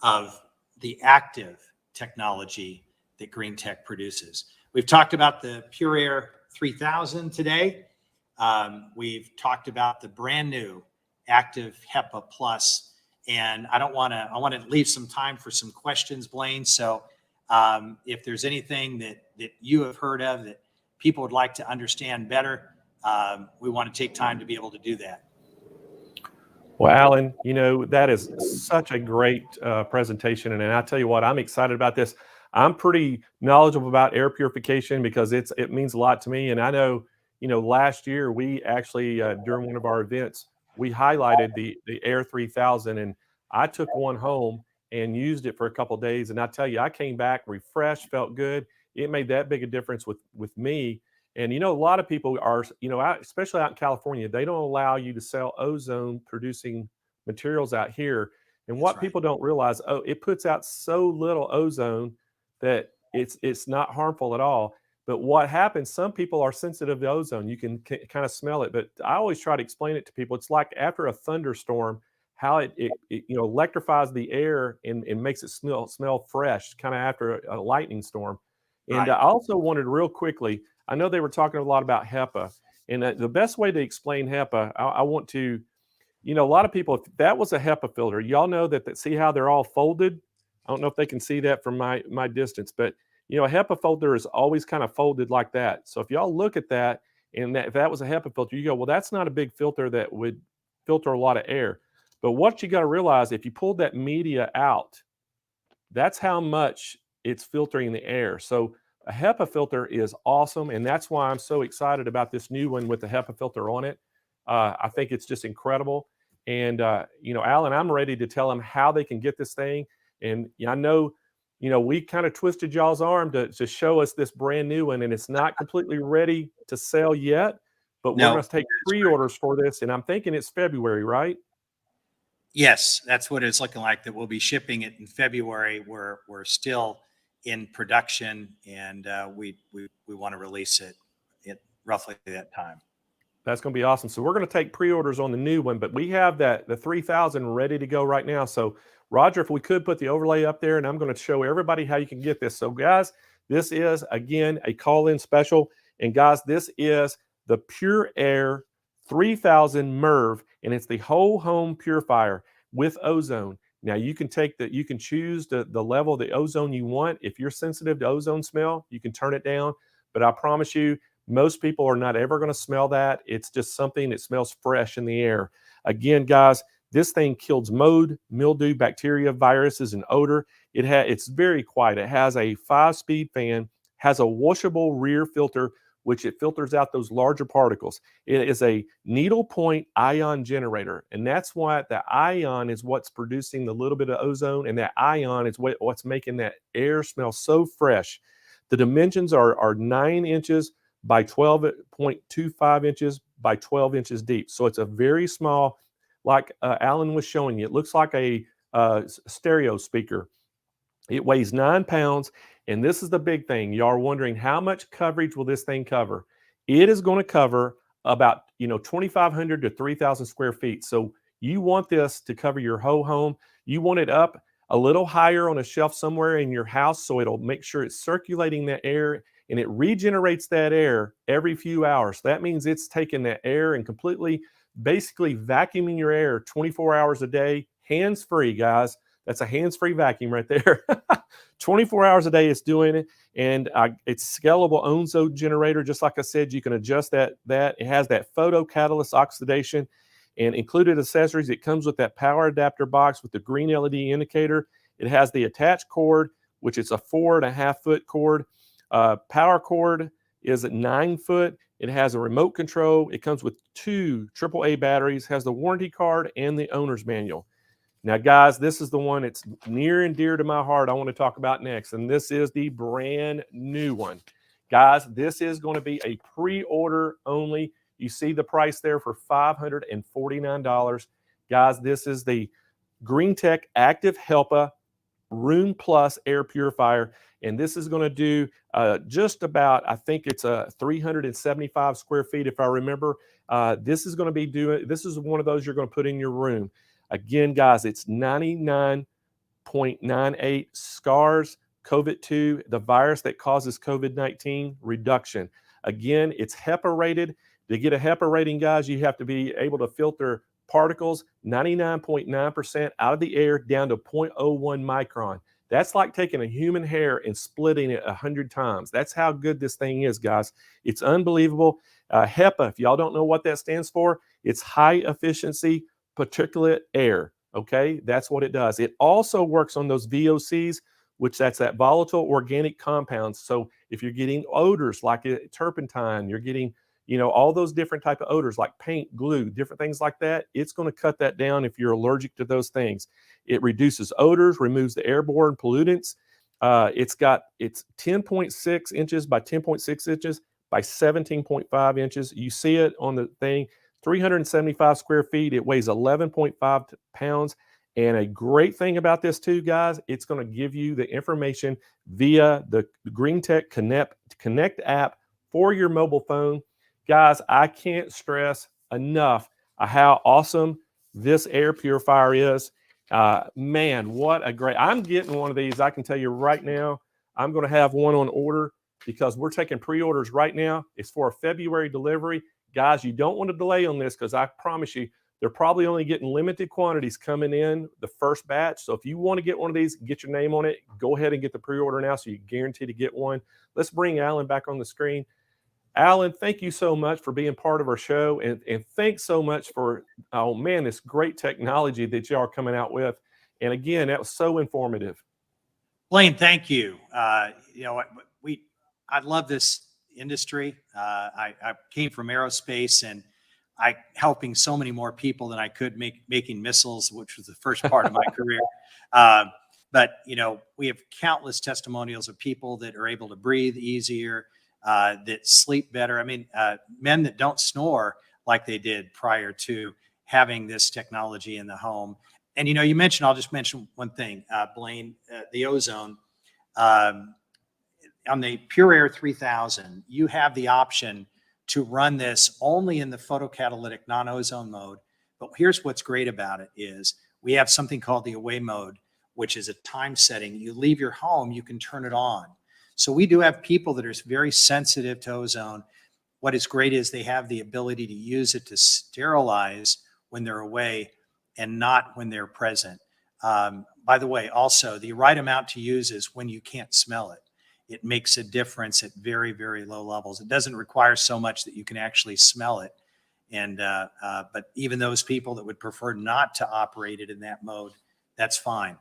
S: of the active technology that GreenTech produces. We've talked about the Pure Air 3000 today. We've talked about the brand new Active HEPA Plus, and I want to leave some time for some questions, Blaine. So if there's anything that you have heard of that people would like to understand better, we want to take time to be able to do that.
A: Well, Alan, that is such a great presentation. And I tell you what, I'm excited about this. I'm pretty knowledgeable about air purification because it means a lot to me. And I know, last year we actually, during one of our events, we highlighted the Air 3000, and I took one home and used it for a couple of days. And I tell you, I came back refreshed, felt good. It made that big a difference with me. And, a lot of people are, especially out in California, they don't allow you to sell ozone producing materials out here. And what people don't realize, it puts out so little ozone that it's not harmful at all. But what happens, some people are sensitive to ozone. You can kind of smell it. But I always try to explain it to people. It's like after a thunderstorm, how it electrifies the air and makes it smell fresh, kind of after a lightning storm. And I also wanted real quickly, I know they were talking a lot about HEPA. And the best way to explain HEPA, I want to, a lot of people, if that was a HEPA filter, y'all know that see how they're all folded? I don't know if they can see that from my distance, but a HEPA filter is always kind of folded like that. So if y'all look at that, and if that was a HEPA filter, you go, well, that's not a big filter that would filter a lot of air. But what you got to realize, if you pulled that media out, that's how much it's filtering the air. So a HEPA filter is awesome, and that's why I'm so excited about this new one with the HEPA filter on it. I think it's just incredible. And, Alan, I'm ready to tell them how they can get this thing. And I know, we kind of twisted y'all's arm to show us this brand new one, and it's not completely ready to sell yet, but we're going to take pre-orders for this. And I'm thinking it's February, right?
S: Yes, that's what it's looking like, that we'll be shipping it in February. We're still in production, and we want to release it at roughly that time.
A: That's going to be awesome. So we're going to take pre-orders on the new one, but we have the 3000 ready to go right now. So Roger, if we could put the overlay up there, and I'm going to show everybody how you can get this. So guys, this is again a call-in special, and guys, this is the Pure Air 3000 MERV, and it's the whole home purifier with ozone. Now you can choose the level of the ozone you want. If you're sensitive to ozone smell, you can turn it down. But I promise you, most people are not ever going to smell that. It's just something that smells fresh in the air. Again, guys, this thing kills mold, mildew, bacteria, viruses, and odor. It's very quiet. It has a 5-speed fan, has a washable rear filter, which it filters out those larger particles. It is a needle point ion generator, and that's why the ion is what's producing the little bit of ozone, and that ion is what's making that air smell so fresh. The dimensions are 9 inches by 12.25 inches by 12 inches deep. So it's a very small, like Alan was showing you. It looks like a stereo speaker. It weighs 9 pounds, and this is the big thing. Y'all are wondering, how much coverage will this thing cover? It is going to cover about 2,500 to 3,000 square feet. So you want this to cover your whole home. You want it up a little higher on a shelf somewhere in your house, so it'll make sure it's circulating that air, and it regenerates that air every few hours. So that means it's taking that air and basically vacuuming your air 24 hours a day, hands-free, guys. That's a hands-free vacuum right there. 24 hours a day it's doing it, and it's scalable ozone generator. Just like I said, you can adjust that. It has that photo catalyst oxidation, and included accessories. It comes with that power adapter box with the green LED indicator. It has the attached cord, which is a 4.5-foot cord. Power cord is at 9 foot. It has a remote control. It comes with 2 AAA batteries, has the warranty card and the owner's manual. Now, guys, this is the one that's near and dear to my heart I want to talk about next, and this is the brand new one. Guys, this is going to be a pre-order only. You see the price there for $549. Guys, this is the GreenTech Active HEPA Room Plus Air Purifier, and this is going to do just about, I think it's 375 square feet, if I remember. This is one of those you're going to put in your room. Again, guys, it's 99.98 SARS-CoV-2, the virus that causes COVID-19 reduction. Again, it's HEPA rated. To get a HEPA rating, guys, you have to be able to filter particles 99.9% out of the air down to 0.01 micron. That's like taking a human hair and splitting it 100 times. That's how good this thing is, guys. It's unbelievable. HEPA, if y'all don't know what that stands for, it's high efficiency particulate air. Okay, that's what it does. It also works on those VOCs, which that's that volatile organic compounds. So if you're getting odors like turpentine, you're getting all those different type of odors like paint, glue, different things like that. It's going to cut that down if you're allergic to those things. It reduces odors, removes the airborne pollutants. It's 10.6 inches by 10.6 inches by 17.5 inches. You see it on the thing, 375 square feet. It weighs 11.5 pounds. And a great thing about this too, guys, it's going to give you the information via the GreenTech Connect app for your mobile phone. Guys, I can't stress enough how awesome this air purifier is. Man, what a great, I'm getting one of these. I can tell you right now, I'm going to have one on order because we're taking pre-orders right now. It's for a February delivery. Guys, you don't want to delay on this because I promise you, they're probably only getting limited quantities coming in the first batch. So if you want to get one of these, get your name on it, go ahead and get the pre-order now so you guarantee to get one. Let's bring Alan back on the screen. Alan, thank you so much for being part of our show. And thanks so much for, oh man, this great technology that y'all are coming out with. And again, that was so informative.
S: Blaine, thank you. I love this industry. I came from aerospace and I helping so many more people than I could making missiles, which was the first part of my career. But we have countless testimonials of people that are able to breathe easier, that sleep better. I mean, men that don't snore like they did prior to having this technology in the home. And, you mentioned, I'll just mention one thing, Blaine, the ozone. On the Pure Air 3000, you have the option to run this only in the photocatalytic non-ozone mode. But here's what's great about it is we have something called the away mode, which is a time setting. You leave your home, you can turn it on. So we do have people that are very sensitive to ozone. What is great is they have the ability to use it to sterilize when they're away and not when they're present. By the way, also the right amount to use is when you can't smell it. It makes a difference at very, very low levels. It doesn't require so much that you can actually smell it. And but even those people that would prefer not to operate it in that mode, that's fine.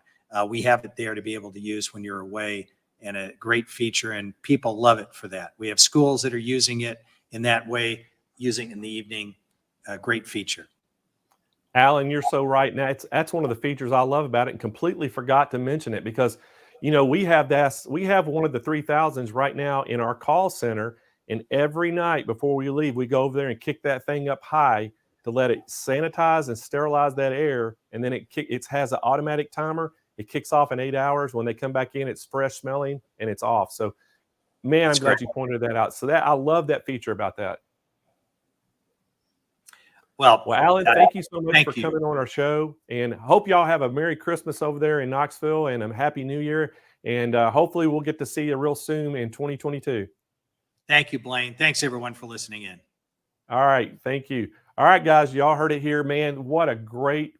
S: We have it there to be able to use when you're away, and a great feature, and people love it for that. We have schools that are using it in that way, using it in the evening. A great feature.
A: Alan, you're so right. Now, that's one of the features I love about it, and completely forgot to mention it because we have one of the 3000s right now in our call center, and every night before we leave, we go over there and kick that thing up high to let it sanitize and sterilize that air, and then it has an automatic timer. It kicks off in 8 hours. When they come back in, it's fresh smelling and it's off. So, man, I'm glad you pointed that out. So I love that feature about that. Well, Alan, thank you so much for coming on our show, and hope y'all have a Merry Christmas over there in Knoxville and a Happy New Year. And hopefully we'll get to see you real soon in 2022.
S: Thank you, Blaine. Thanks everyone for listening in.
A: All right. Thank you. All right, guys, y'all heard it here, man. What a great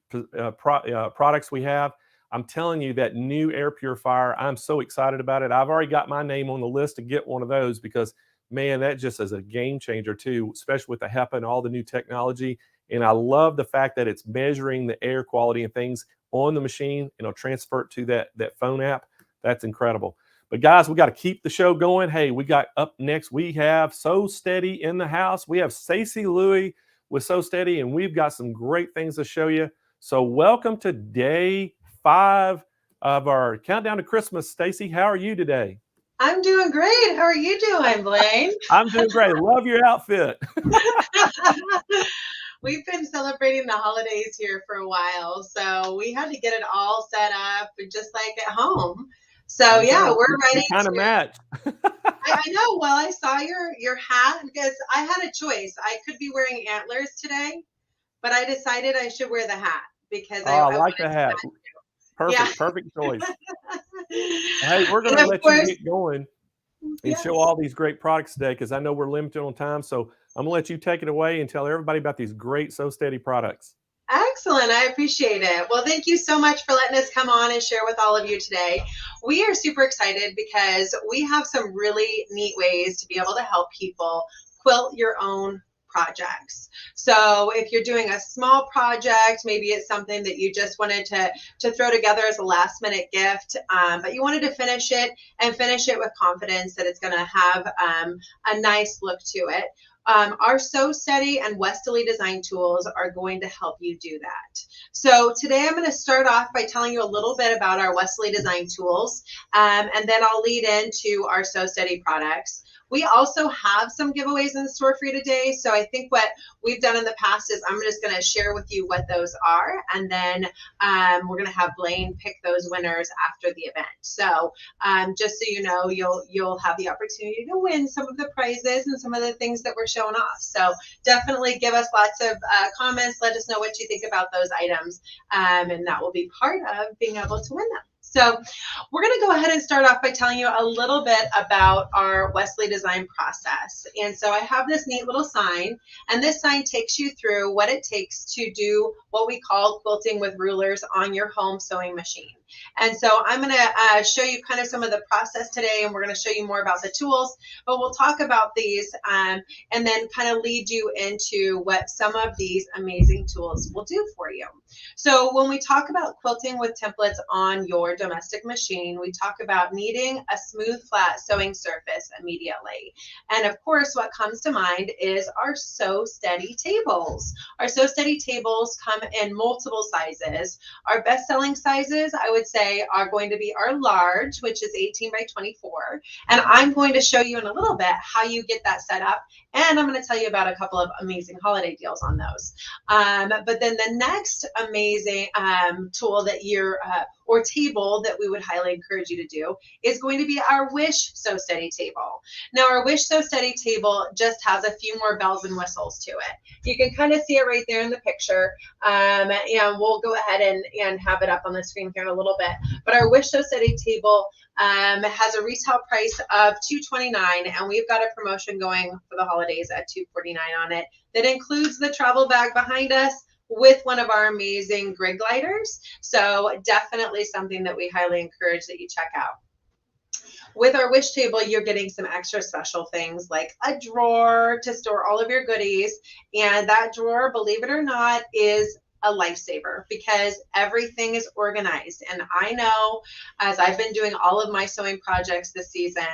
A: products we have. I'm telling you, that new air purifier, I'm so excited about it. I've already got my name on the list to get one of those because, man, that just is a game changer too, especially with the HEPA and all the new technology. And I love the fact that it's measuring the air quality and things on the machine, and it'll transfer it to that phone app. That's incredible. But guys, we got to keep the show going. Hey, we got up next, we have So Steady in the house. We have Stacy Lewey with So Steady, and we've got some great things to show you. So welcome to day 5 of our countdown to Christmas. Stacy, how are you today?
T: I'm doing great. How are you doing, Blaine?
A: I'm doing great. Love your outfit.
T: We've been celebrating the holidays here for a while, so we had to get it all set up just like at home. So yeah, we're ready.
A: Kind of match.
T: I know. Well, I saw your hat because I had a choice. I could be wearing antlers today, but I decided I should wear the hat because I
A: like the hat. Perfect, perfect choice. Hey, we're going to let you get going and show all these great products today because I know we're limited on time. So I'm going to let you take it away and tell everybody about these great So Steady products.
T: Excellent. I appreciate it. Well, thank you so much for letting us come on and share with all of you today. We are super excited because we have some really neat ways to be able to help people quilt your own projects. So if you're doing a small project, maybe it's something that you just wanted to throw together as a last minute gift, but you wanted to finish it with confidence that it's going to have a nice look to it. Our Sew Steady and Westerly design tools are going to help you do that. So today I'm going to start off by telling you a little bit about our Westerly design tools, and then I'll lead into our Sew Steady products. We also have some giveaways in the store for you today. So I think what we've done in the past is I'm just going to share with you what those are, and then we're going to have Blaine pick those winners after the event. So just so you know, you'll have the opportunity to win some of the prizes and some of the things that we're showing off. So definitely give us lots of comments. Let us know what you think about those items, and that will be part of being able to win them. So we're going to go ahead and start off by telling you a little bit about our Westerly design process. And so I have this neat little sign, and this sign takes you through what it takes to do what we call quilting with rulers on your home sewing machine. And so I'm going to show you kind of some of the process today, and we're going to show you more about the tools, but we'll talk about these and then kind of lead you into what some of these amazing tools will do for you. So when we talk about quilting with templates on your domestic machine, we talk about needing a smooth, flat sewing surface immediately. And of course, what comes to mind is our Sew Steady tables. Our Sew Steady tables come in multiple sizes. Our best-selling sizes, I would say, are going to be our large, which is 18 by 24. And I'm going to show you in a little bit how you get that set up. And I'm going to tell you about a couple of amazing holiday deals on those. But then the next amazing tool that or table that we would highly encourage you to do is going to be our Wish Sew Steady table. Now, our Wish Sew Steady table just has a few more bells and whistles to it. You can kind of see it right there in the picture, and we'll go ahead and have it up on the screen here in a little bit. But our Wish Sew Steady table has a retail price of $229, and we've got a promotion going for the holidays at $249 on it. That includes the travel bag behind us with one of our amazing grid gliders. So definitely something that we highly encourage that you check out. With our Wish table, you're getting some extra special things like a drawer to store all of your goodies. And that drawer, believe it or not, is a lifesaver because everything is organized. And I know, as I've been doing all of my sewing projects this season,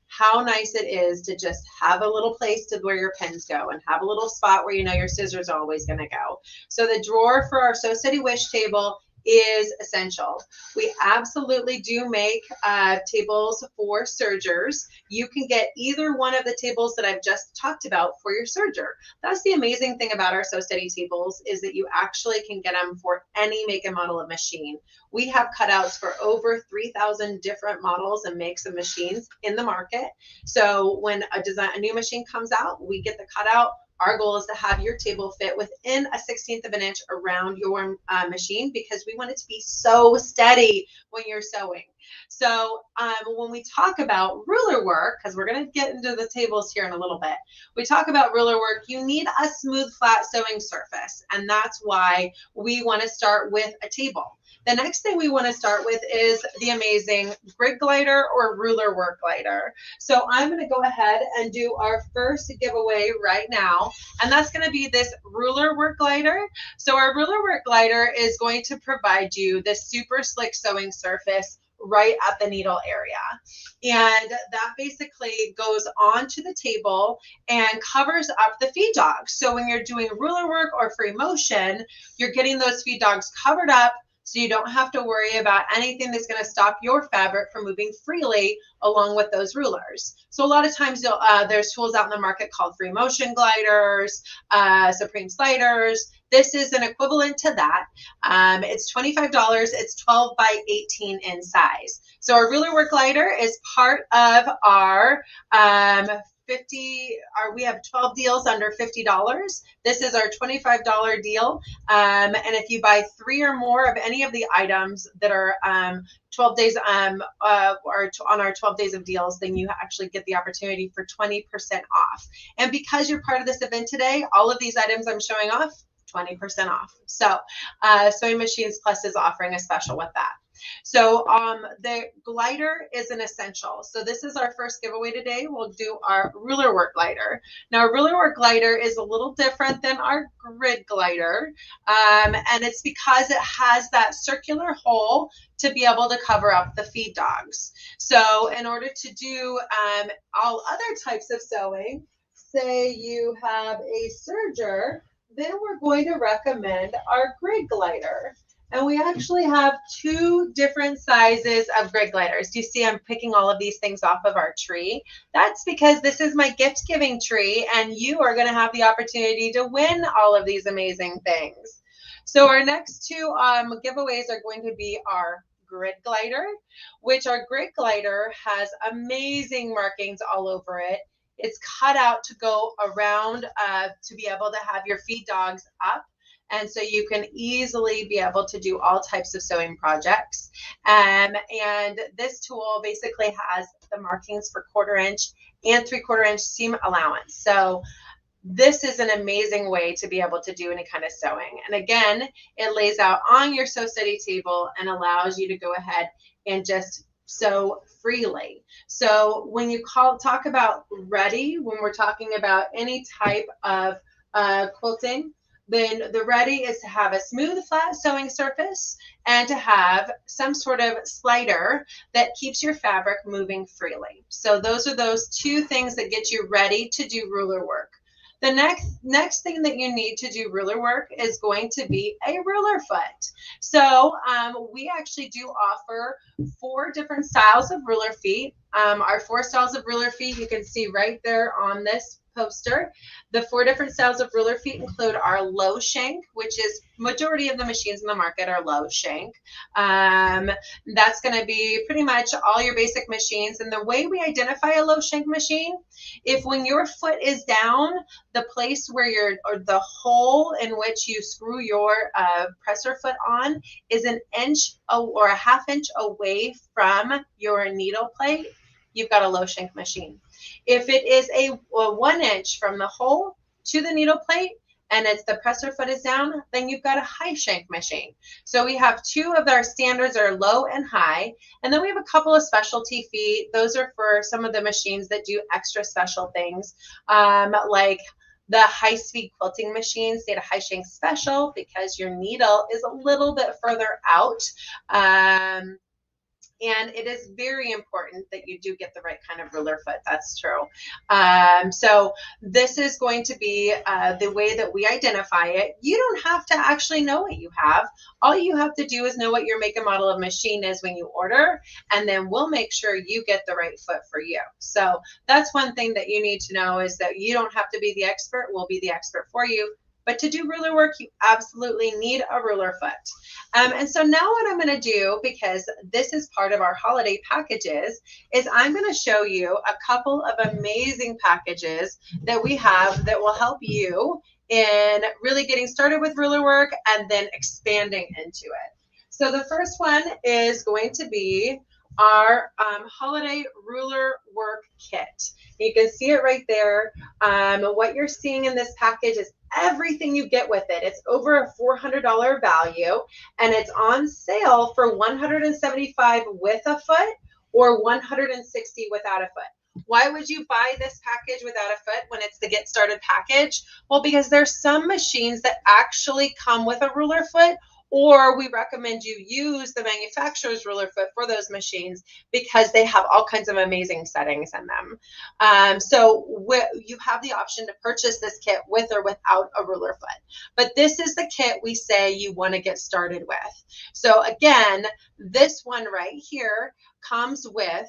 T: how nice it is to just have a little place to where your pens go and have a little spot where you know your scissors are always going to go. So the drawer for our Sew Steady Wish table is essential. We absolutely do make tables for sergers. You can get either one of the tables that I've just talked about for your serger. That's the amazing thing about our Sew Steady tables is that you actually can get them for any make and model of machine. We have cutouts for over 3,000 different models and makes of machines in the market. So when a new machine comes out, we get the cutout. Our goal is to have your table fit within a 1/16 of an inch around your machine because we want it to be so steady when you're sewing. So when we talk about ruler work, because we're going to get into the tables here in a little bit, we talk about ruler work, you need a smooth, flat sewing surface. And that's why we want to start with a table. The next thing we want to start with is the amazing grid glider or ruler work glider. So I'm going to go ahead and do our first giveaway right now, and that's going to be this ruler work glider. So our ruler work glider is going to provide you this super slick sewing surface right at the needle area. And that basically goes onto the table and covers up the feed dogs. So when you're doing ruler work or free motion, you're getting those feed dogs covered up so you don't have to worry about anything that's going to stop your fabric from moving freely along with those rulers. So a lot of times there's tools out in the market called free motion gliders, Supreme sliders. This is an equivalent to that. It's $25. It's 12 by 18 in size. So our ruler work glider is part of our we have 12 deals under $50. This is our $25 deal. And if you buy 3 or more of any of the items that are 12 days or on our 12 days of deals, then you actually get the opportunity for 20% off. And because you're part of this event today, all of these items I'm showing off, 20% off. So Sewing Machines Plus is offering a special with that. So the glider is an essential. So this is our first giveaway today. We'll do our ruler work glider. Now, ruler work glider is a little different than our grid glider, and it's because it has that circular hole to be able to cover up the feed dogs. So in order to do all other types of sewing, say you have a serger, then we're going to recommend our grid glider. And we actually have 2 different sizes of grid gliders. Do you see I'm picking all of these things off of our tree? That's because this is my gift giving tree, and you are going to have the opportunity to win all of these amazing things. So our next 2 giveaways are going to be our grid glider, which our grid glider has amazing markings all over it. It's cut out to go around to be able to have your feed dogs up. And so you can easily be able to do all types of sewing projects. And this tool basically has the markings for 1/4 inch and 3/4 inch seam allowance. So this is an amazing way to be able to do any kind of sewing. And again, it lays out on your sew study table and allows you to go ahead and just sew freely. So when you talk about ready, when we're talking about any type of quilting, then the ready is to have a smooth, flat sewing surface and to have some sort of slider that keeps your fabric moving freely. So those are those 2 things that get you ready to do ruler work. The next thing that you need to do ruler work is going to be a ruler foot. So we actually do offer 4 different styles of ruler feet. Our 4 styles of ruler feet you can see right there on this poster. The 4 different styles of ruler feet include our low shank, which is majority of the machines in the market are low shank. That's going to be pretty much all your basic machines. And the way we identify a low shank machine, if when your foot is down, the place where or the hole in which you screw your presser foot on is 1 inch or a 1/2 inch away from your needle plate, you've got a low shank machine. If it is a 1 inch from the hole to the needle plate and it's the presser foot is down, then you've got a high shank machine. So we have 2 of our standards are low and high, and then we have a couple of specialty feet. Those are for some of the machines that do extra special things, like the high-speed quilting machines. They had a high shank special because your needle is a little bit further out. And it is very important that you do get the right kind of ruler foot. That's true. So this is going to be the way that we identify it. You don't have to actually know what you have. All you have to do is know what your make and model of machine is when you order, and then we'll make sure you get the right foot for you. So that's one thing that you need to know, is that you don't have to be the expert. We'll be the expert for you. But to do ruler work, you absolutely need a ruler foot. And so now what I'm going to do, because this is part of our holiday packages, is I'm going to show you a couple of amazing packages that we have that will help you in really getting started with ruler work and then expanding into it. So the first one is going to be our holiday ruler work kit. You can see it right there. What you're seeing in this package is everything you get with it. It's over a $400 value, and it's on sale for $175 with a foot or $160 without a foot. Why would you buy this package without a foot when it's the get started package? Well, because there's some machines that actually come with a ruler foot, or we recommend you use the manufacturer's ruler foot for those machines because they have all kinds of amazing settings in them. So you have the option to purchase this kit with or without a ruler foot. But this is the kit we say you want to get started with. So again, this one right here comes with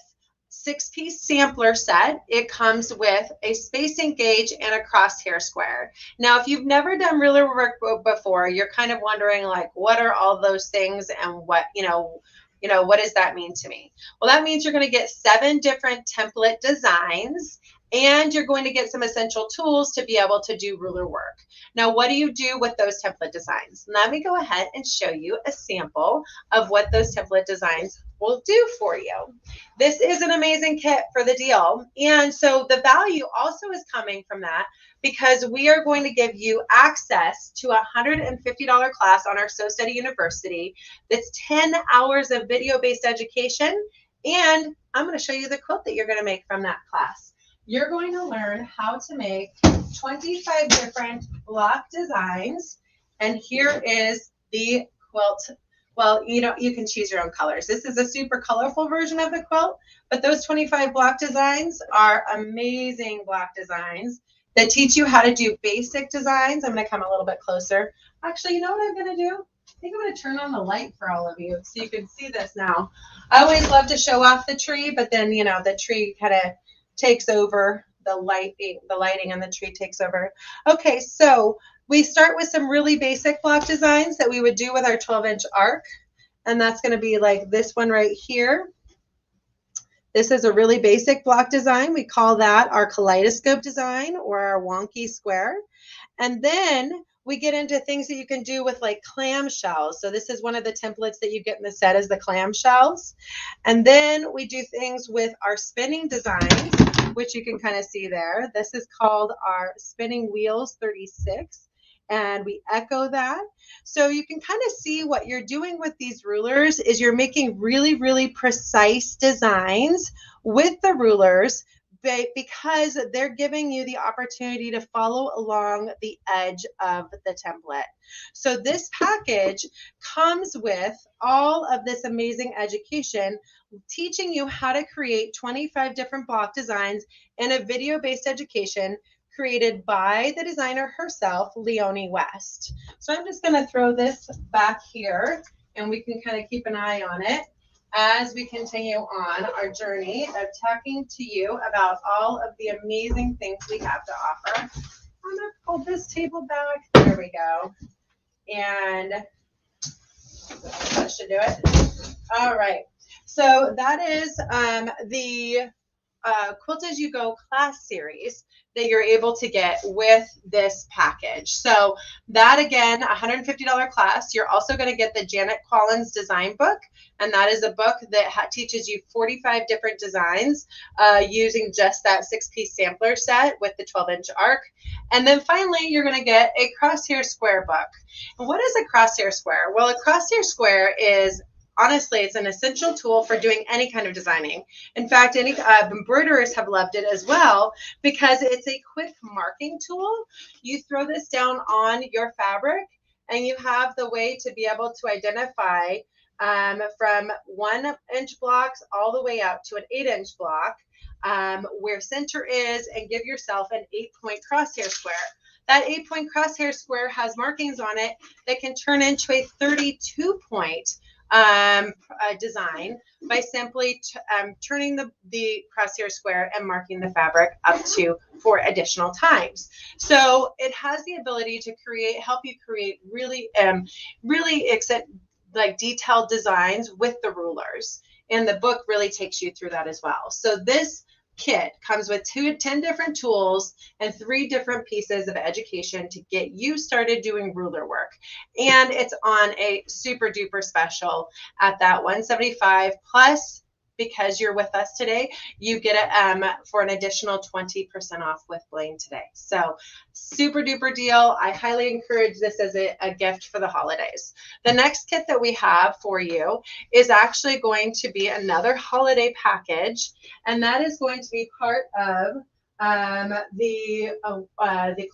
T: 6-piece sampler set. It comes with a spacing gauge and a crosshair square. Now, if you've never done ruler work before, you're kind of wondering, like, what are all those things and what, what does that mean to me? Well, that means you're going to get 7 different template designs, and you're going to get some essential tools to be able to do ruler work. Now, what do you do with those template designs? Let me go ahead and show you a sample of what those template designs will do for you. This is an amazing kit for the deal. And so the value also is coming from that, because we are going to give you access to a $150 class on our Sew Study University. That's 10 hours of video-based education. And I'm going to show you the quilt that you're going to make from that class. You're going to learn how to make 25 different block designs. And here is the quilt. Well, you can choose your own colors. This is a super colorful version of the quilt, but those 25 block designs are amazing block designs. that teach you how to do basic designs. I'm going to come a little bit closer. Actually, you know what I'm going to do? I think I'm going to turn on the light for all of you so you can see this now. I always love to show off the tree, but then, you know, the tree kind of takes over, the lighting on the tree takes over. Okay, so we start with some really basic block designs that we would do with our 12-inch arc, and that's going to be like this one right here. This is a really basic block design. We call that our kaleidoscope design or our wonky square. And then we get into things that you can do with like clamshells. So this is one of the templates that you get in the set is the clamshells. And then we do things with our spinning designs, which you can kind of see there. This is called our spinning wheels 36. And we echo that. So you can kind of see what you're doing with these rulers is you're making really, really precise designs with the rulers because they're giving you the opportunity to follow along the edge of the template. So this package comes with all of this amazing education, teaching you how to create 25 different block designs in a video-based education created by the designer herself, Leonie West. So I'm just going to throw this back here and we can kind of keep an eye on it as we continue on our journey of talking to you about all of the amazing things we have to offer. I'm going to pull this table back. There we go. And that should do it. All right. So that is the Quilt As You Go class series that you're able to get with this package. So that, again, $150 class. You're also going to get the Janet Quallen's design book, and that is a book that teaches you 45 different designs using just that 6-piece sampler set with the 12-inch arc. And then finally, you're going to get a crosshair square book. And what is a crosshair square? Well, a crosshair square is honestly, it's an essential tool for doing any kind of designing. In fact, any embroiderers have loved it as well because it's a quick marking tool. You throw this down on your fabric and you have the way to be able to identify from 1-inch blocks all the way up to an 8-inch block where center is and give yourself an 8-point crosshair square. That 8-point crosshair square has markings on it that can turn into a 32-point design by simply turning the crosshair square and marking the fabric up to 4 additional times. So it has the ability to help you create really like detailed designs with the rulers. And the book really takes you through that as well. So this kit comes with 10 different tools and 3 different pieces of education to get you started doing ruler work. And it's on a super duper special at that $175 plus. Because you're with us today, you get it for an additional 20% off with Blaine today. So super duper deal. I highly encourage this as a gift for the holidays. The next kit that we have for you is actually going to be another holiday package, and that is going to be part of the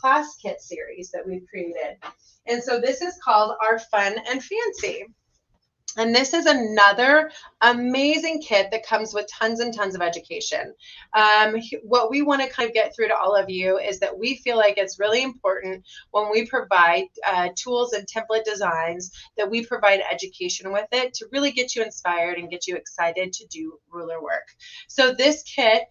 T: class kit series that we've created. And so this is called our Fun and Fancy. And this is another amazing kit that comes with tons and tons of education. What we want to kind of get through to all of you is that we feel like it's really important when we provide tools and template designs that we provide education with it to really get you inspired and get you excited to do ruler work. So this kit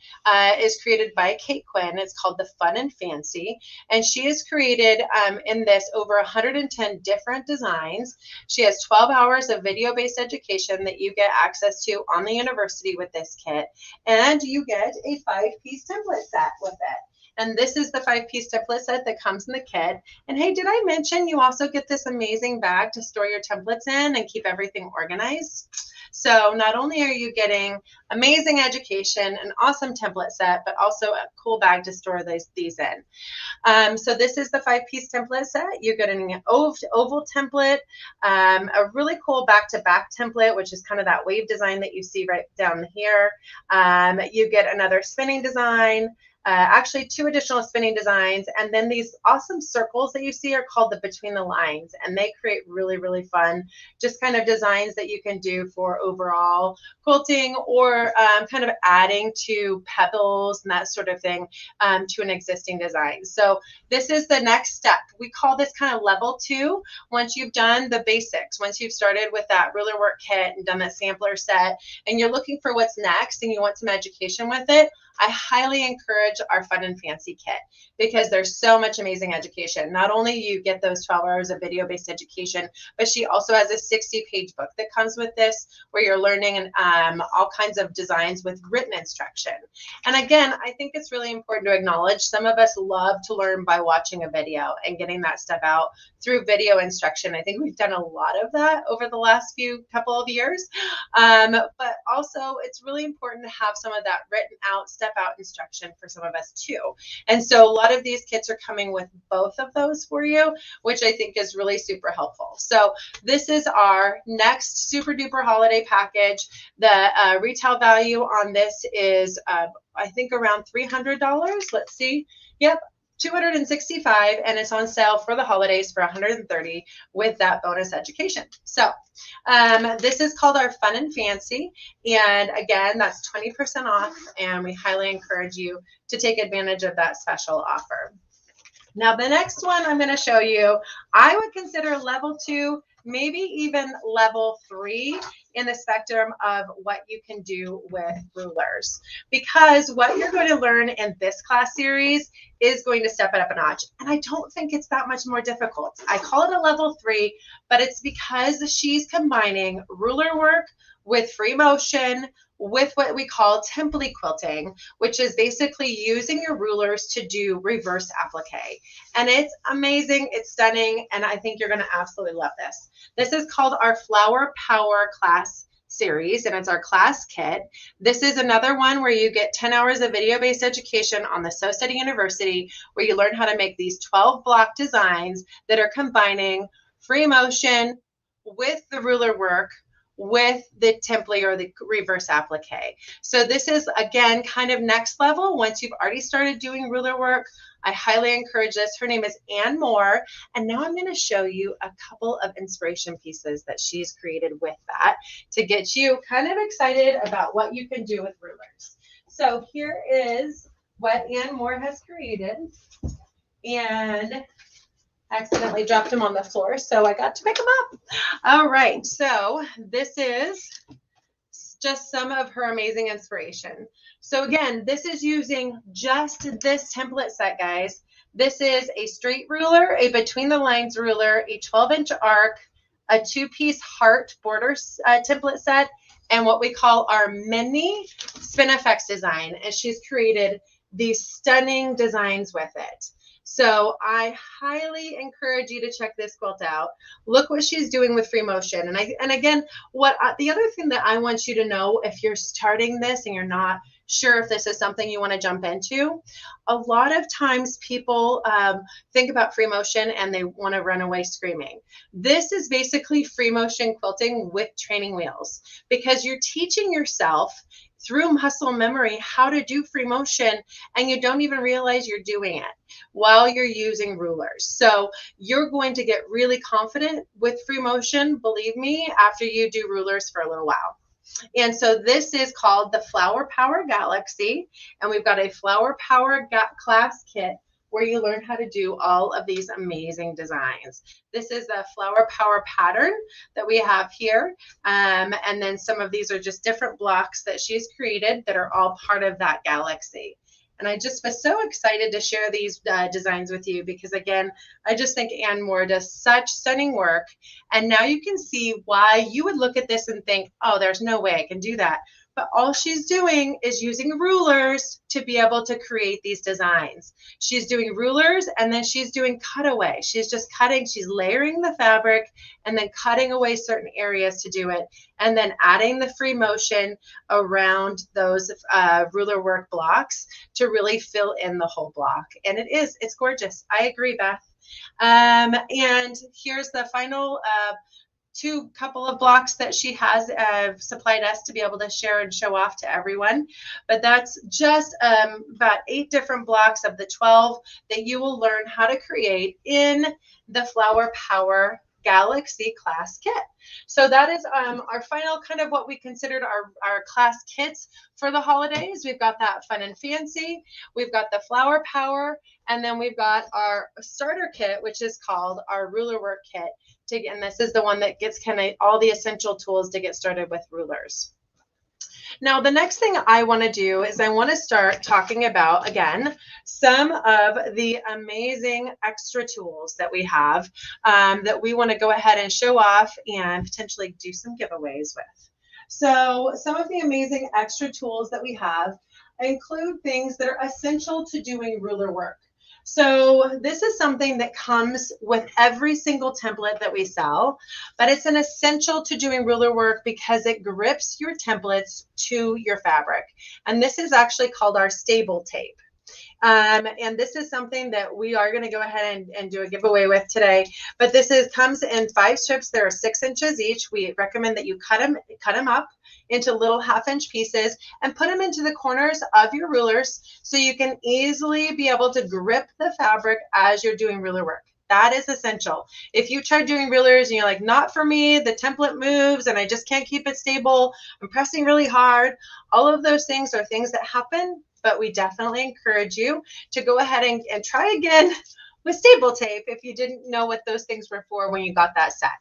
T: is created by Kate Quinn. It's called the Fun and Fancy. And she has created in this over 110 different designs. She has 12 hours of video-based education that you get access to on the university with this kit, and you get a 5-piece template set with it. And this is the 5-piece template set that comes in the kit. And hey, did I mention you also get this amazing bag to store your templates in and keep everything organized? So not only are you getting amazing education, an awesome template set, but also a cool bag to store these in. So this is the 5-piece template set. You're getting an oval template, a really cool back-to-back template, which is kind of that wave design that you see right down here. You get another spinning design, actually 2 additional spinning designs, and then these awesome circles that you see are called the between the lines, and they create really, really fun, just kind of designs that you can do for overall quilting, or kind of adding to pebbles and that sort of thing to an existing design. So this is the next step. We call this kind of level 2. Once you've done the basics, once you've started with that ruler work kit and done that sampler set, and you're looking for what's next and you want some education with it, I highly encourage our Fun and Fancy kit, because there's so much amazing education. Not only you get those 12 hours of video-based education, but she also has a 60-page book that comes with this, where you're learning all kinds of designs with written instruction. And again, I think it's really important to acknowledge some of us love to learn by watching a video and getting that stuff out through video instruction. I think we've done a lot of that over the last couple of years. But also it's really important to have some of that written out, step out instruction for some of us too. And so a lot of these kits are coming with both of those for you, which I think is really super helpful. So this is our next super duper holiday package. The retail value on this is I think around $300. Let's see. Yep. $265, and it's on sale for the holidays for $130 with that bonus education. So this is called our Fun and Fancy, and again, that's 20% off, and we highly encourage you to take advantage of that special offer. Now the next one I'm going to show you, I would consider level 2, maybe even level 3 in the spectrum of what you can do with rulers, because what you're going to learn in this class series is going to step it up a notch. And I don't think it's that much more difficult. I call it a level 3, but it's because she's combining ruler work with free motion, with what we call template quilting, which is basically using your rulers to do reverse applique. And it's amazing, it's stunning, and I think you're going to absolutely love this. This is called our Flower Power class series, and it's our class kit. This is another one where you get 10 hours of video-based education on the Sew Steady University, where you learn how to make these 12 block designs that are combining free motion with the ruler work with the template or the reverse applique. So this is, again, kind of next level. Once you've already started doing ruler work, I highly encourage this. Her name is Ann Moore, and now I'm going to show you a couple of inspiration pieces that she's created with that to get you kind of excited about what you can do with rulers. So here is what Ann Moore has created, and accidentally dropped him on the floor, so I got to pick him up. All right, so this is just some of her amazing inspiration. So again, this is using just this template set, guys. This is a straight ruler, a between the lines ruler, a 12-inch arc, a 2-piece heart border template set, and what we call our mini spin effects design. And she's created these stunning designs with it. So I highly encourage you to check this quilt out. Look what she's doing with free motion. And again, the other thing that I want you to know, if you're starting this and you're not sure if this is something you want to jump into, a lot of times people think about free motion and they want to run away screaming. This is basically free motion quilting with training wheels, because you're teaching yourself through muscle memory how to do free motion, and you don't even realize you're doing it while you're using rulers. So you're going to get really confident with free motion, believe me, after you do rulers for a little while. And so this is called the Flower Power Galaxy, and we've got a Flower Power class kit where you learn how to do all of these amazing designs. This is the Flower Power pattern that we have here. And then some of these are just different blocks that she's created that are all part of that galaxy. And I just was so excited to share these designs with you, because again, I just think Ann Moore does such stunning work. And now you can see why you would look at this and think, oh, there's no way I can do that. But all she's doing is using rulers to be able to create these designs. She's doing rulers, and then she's doing cutaway. She's just cutting, she's layering the fabric and then cutting away certain areas to do it, and then adding the free motion around those ruler work blocks to really fill in the whole block. And it's gorgeous. I agree, Beth. And here's the final couple of blocks that she has supplied us to be able to share and show off to everyone. But that's just about 8 different blocks of the 12 that you will learn how to create in the Flower Power Galaxy class kit. So that is our final kind of what we considered our class kits for the holidays. We've got that Fun and Fancy, we've got the Flower Power, and then we've got our starter kit, which is called our ruler work kit. And this is the one that gets kind of all the essential tools to get started with rulers. Now, the next thing I want to do is I want to start talking about, again, some of the amazing extra tools that we have that we want to go ahead and show off and potentially do some giveaways with. So some of the amazing extra tools that we have include things that are essential to doing ruler work. So this is something that comes with every single template that we sell, but it's an essential to doing ruler work because it grips your templates to your fabric. And this is actually called our stable tape. And this is something that we are going to go ahead and do a giveaway with today. But this comes in 5 strips. There are 6 inches each. We recommend that you cut them up into little 1/2-inch pieces and put them into the corners of your rulers so you can easily be able to grip the fabric as you're doing ruler work. That is essential. If you try doing rulers and you're like, not for me, the template moves and I just can't keep it stable, I'm pressing really hard, all of those things are things that happen, but we definitely encourage you to go ahead and try again with stable tape if you didn't know what those things were for when you got that set,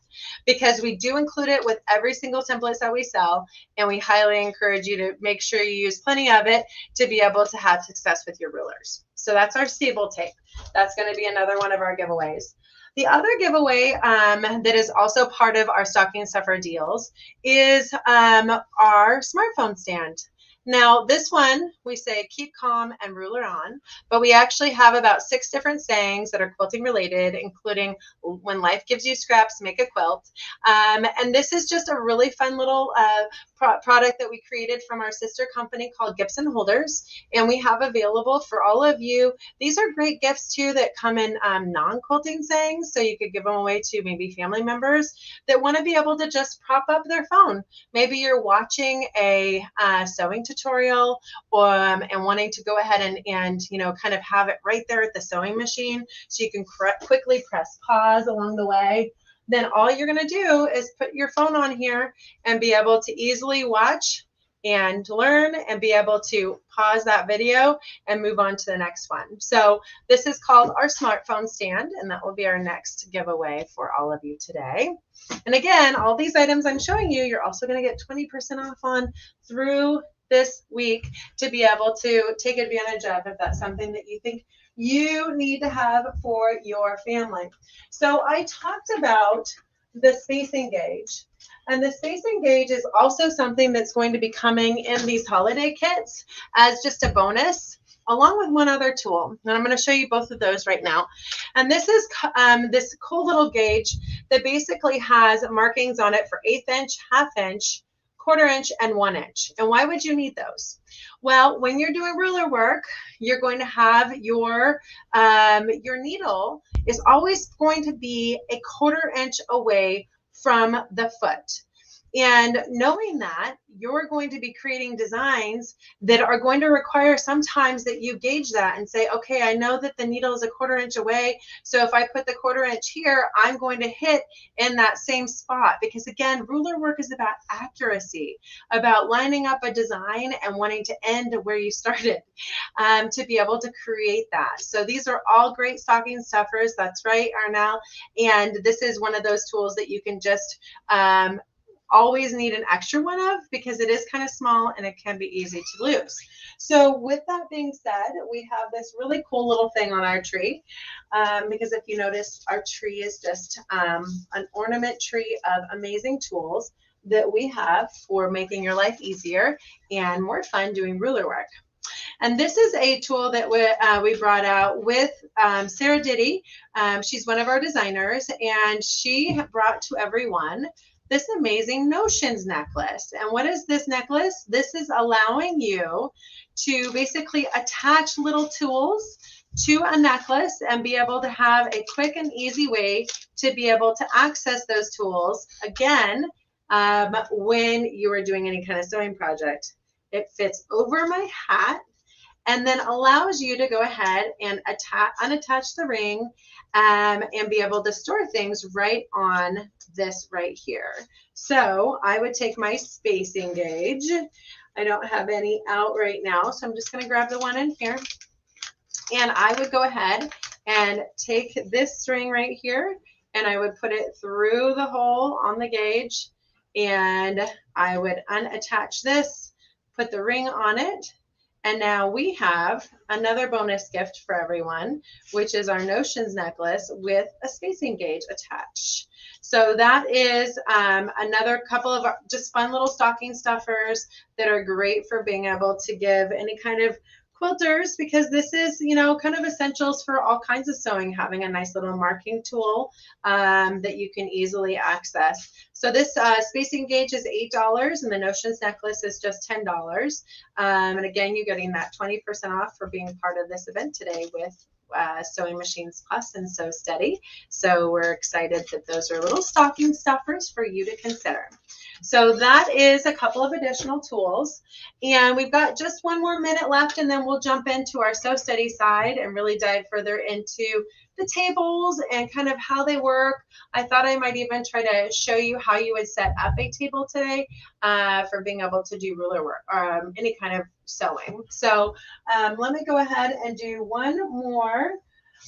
T: because we do include it with every single template that we sell, and we highly encourage you to make sure you use plenty of it to be able to have success with your rulers. So that's our stable tape. That's going to be another one of our giveaways. The other giveaway that is also part of our stocking stuffer deals is our smartphone stand. Now, this one, we say keep calm and ruler on, but we actually have about 6 different sayings that are quilting related, including when life gives you scraps, make a quilt. And this is just a really fun little product that we created from our sister company called Gibson Holders, and we have available for all of you. These are great gifts too that come in non-quilting sayings, so you could give them away to maybe family members that want to be able to just prop up their phone. Maybe you're watching a sewing tutorial and wanting to go ahead and you know, kind of have it right there at the sewing machine so you can quickly press pause along the way. Then all you're going to do is put your phone on here and be able to easily watch and learn and be able to pause that video and move on to the next one. So this is called our smartphone stand, and that will be our next giveaway for all of you today. And again, all these items I'm showing you, you're also going to get 20% off on through this week to be able to take advantage of if that's something that you think you need to have for your family. So I talked about the spacing gauge, and the spacing gauge is also something that's going to be coming in these holiday kits as just a bonus, along with one other tool. And I'm going to show you both of those right now. And this is this cool little gauge that basically has markings on it for 1/8 inch, 1/2 inch, 1/4 inch, and 1 inch. And why would you need those? Well, when you're doing ruler work, you're going to have your needle is always going to be 1/4 inch away from the foot. And knowing that, you're going to be creating designs that are going to require sometimes that you gauge that and say, okay, I know that the needle is 1/4 inch away, so if I put the 1/4 inch here, I'm going to hit in that same spot. Because again, ruler work is about accuracy, about lining up a design and wanting to end where you started to be able to create that. So these are all great stocking stuffers. That's right, Arnell. And this is one of those tools that you can just always need an extra one of, because it is kind of small and it can be easy to lose. So with that being said, we have this really cool little thing on our tree, because if you notice, our tree is just an ornament tree of amazing tools that we have for making your life easier and more fun doing ruler work. And this is a tool that we brought out with Sarah Diddy. She's one of our designers, and she brought to everyone this amazing notions necklace. And what is this necklace? This is allowing you to basically attach little tools to a necklace and be able to have a quick and easy way to be able to access those tools again when you are doing any kind of sewing project. It fits over my hat and then allows you to go ahead and unattach the ring and be able to store things right on this right here. So I would take my spacing gauge. I don't have any out right now, so I'm just going to grab the one in here. And I would go ahead and take this string right here, and I would put it through the hole on the gauge, and I would unattach this, put the ring on it, and now we have another bonus gift for everyone, which is our Notions necklace with a spacing gauge attached. So that is another couple of just fun little stocking stuffers that are great for being able to give any kind of quilters, because this is, you know, kind of essentials for all kinds of sewing, having a nice little marking tool that you can easily access. So this spacing gauge is $8 and the Notions necklace is just $10. And again, you're getting that 20% off for being part of this event today with Sewing Machines Plus and Sew Steady. So we're excited that those are little stocking stuffers for you to consider. So that is a couple of additional tools, and we've got just one more minute left, and then we'll jump into our Sew Steady side and really dive further into the tables and kind of how they work. I thought I might even try to show you how you would set up a table today for being able to do ruler work or any kind of sewing. So let me go ahead and do one more.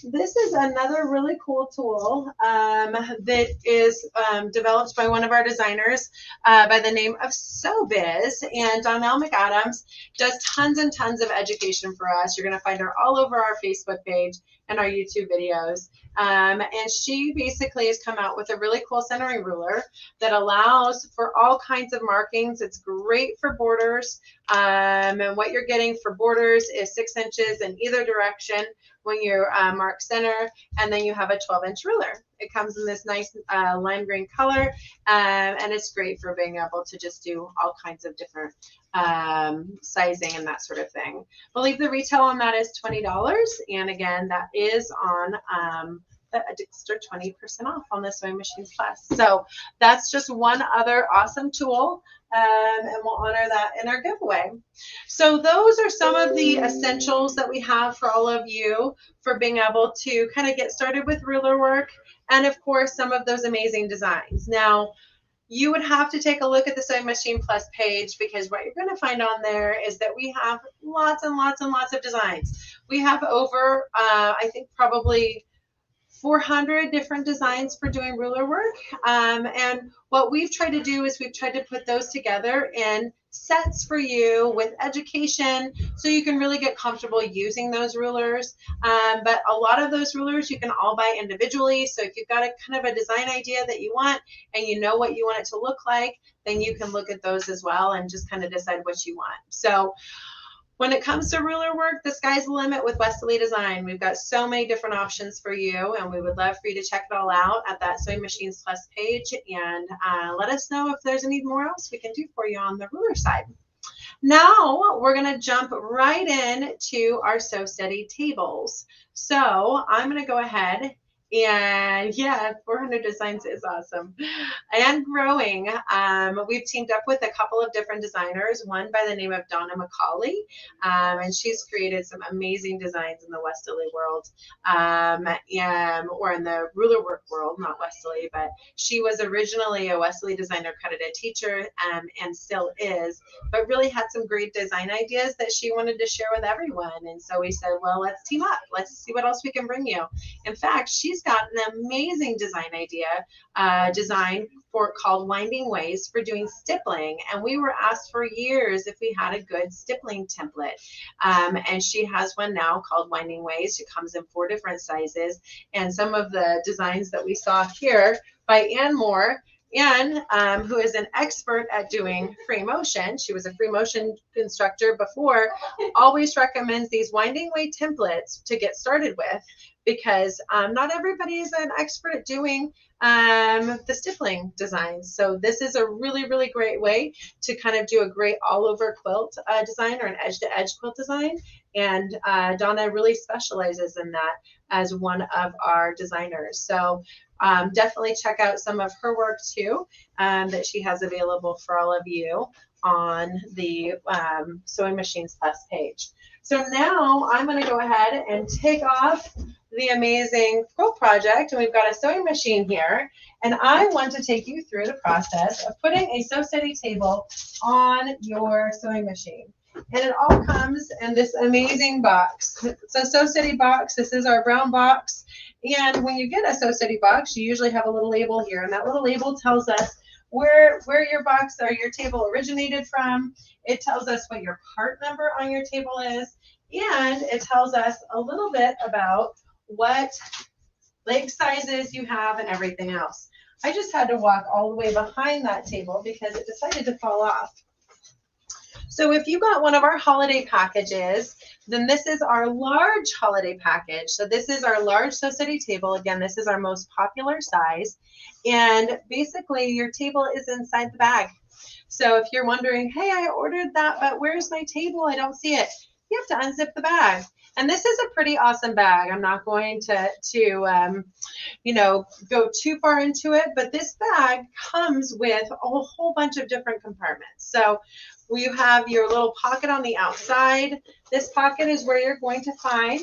T: This is another really cool tool that is developed by one of our designers by the name of SewBiz, and Donnell McAdams does tons and tons of education for us. You're going to find her all over our Facebook page and our YouTube videos. And she basically has come out with a really cool centering ruler that allows for all kinds of markings. It's great for borders. And what you're getting for borders is 6 inches in either direction when you mark center, and then you have a 12-inch ruler. It comes in this nice lime green color, and it's great for being able to just do all kinds of different sizing and that sort of thing. I believe the retail on that is $20, and again, that is on the extra 20% off on the Sewing Machines Plus. So that's just one other awesome tool, and we'll honor that in our giveaway. So those are some of the essentials that we have for all of you for being able to kind of get started with ruler work, and of course some of those amazing designs. Now, you would have to take a look at the Sewing Machine Plus page, because what you're going to find on there is that we have lots and lots and lots of designs. We have over, I think, probably 400 different designs for doing ruler work. And what we've tried to do is we've tried to put those together in sets for you with education, so you can really get comfortable using those rulers. But a lot of those rulers you can all buy individually. So if you've got a kind of a design idea that you want and you know what you want it to look like, then you can look at those as well and just kind of decide what you want. So when it comes to ruler work, the sky's the limit with Westerly Design. We've got so many different options for you, and we would love for you to check it all out at that Sewing Machines Plus page, and let us know if there's any more else we can do for you on the ruler side. Now we're going to jump right in to our Sew Steady tables. So I'm going to go ahead. And yeah, 400 designs is awesome and growing. We've teamed up with a couple of different designers, one by the name of Donna McCauley, and she's created some amazing designs in the Westerly world, or in the ruler work world, not Westerly, but she was originally a Westerly Designer accredited teacher, and still is, but really had some great design ideas that she wanted to share with everyone. And so we said, well, let's team up. Let's see what else we can bring you. In fact, she's got an amazing design idea, called Winding Ways for doing stippling, and we were asked for years if we had a good stippling template, and she has one now called Winding Ways. It comes in 4 different sizes, and some of the designs that we saw here by Ann Moore. Ann, who is an expert at doing free motion, she was a free motion instructor before, always recommends these Winding Way templates to get started with, because not everybody is an expert at doing the stippling designs. So this is a really, really great way to kind of do a great all over quilt design, or an edge to edge quilt design. And Donna really specializes in that as one of our designers. So definitely check out some of her work too, that she has available for all of you on the Sewing Machines Plus page. So now I'm going to go ahead and take off the amazing quilt project, and we've got a sewing machine here, and I want to take you through the process of putting a sew steady table on your sewing machine. And it all comes in this amazing box. It's a sew steady box. This is our brown box. And when you get a sew steady box, you usually have a little label here, and that little label tells us where your box or your table originated from. It tells us what your part number on your table is, and it tells us a little bit about what leg sizes you have and everything else. I just had to walk all the way behind that table because it decided to fall off. So if you got one of our holiday packages, then this is our large holiday package. So this is our large sew steady table. Again, this is our most popular size. And basically your table is inside the bag. So if you're wondering, hey, I ordered that, but where's my table? I don't see it. You have to unzip the bag. And this is a pretty awesome bag. I'm not going to you know, go too far into it, but this bag comes with a whole bunch of different compartments. So you have your little pocket on the outside. This pocket is where you're going to find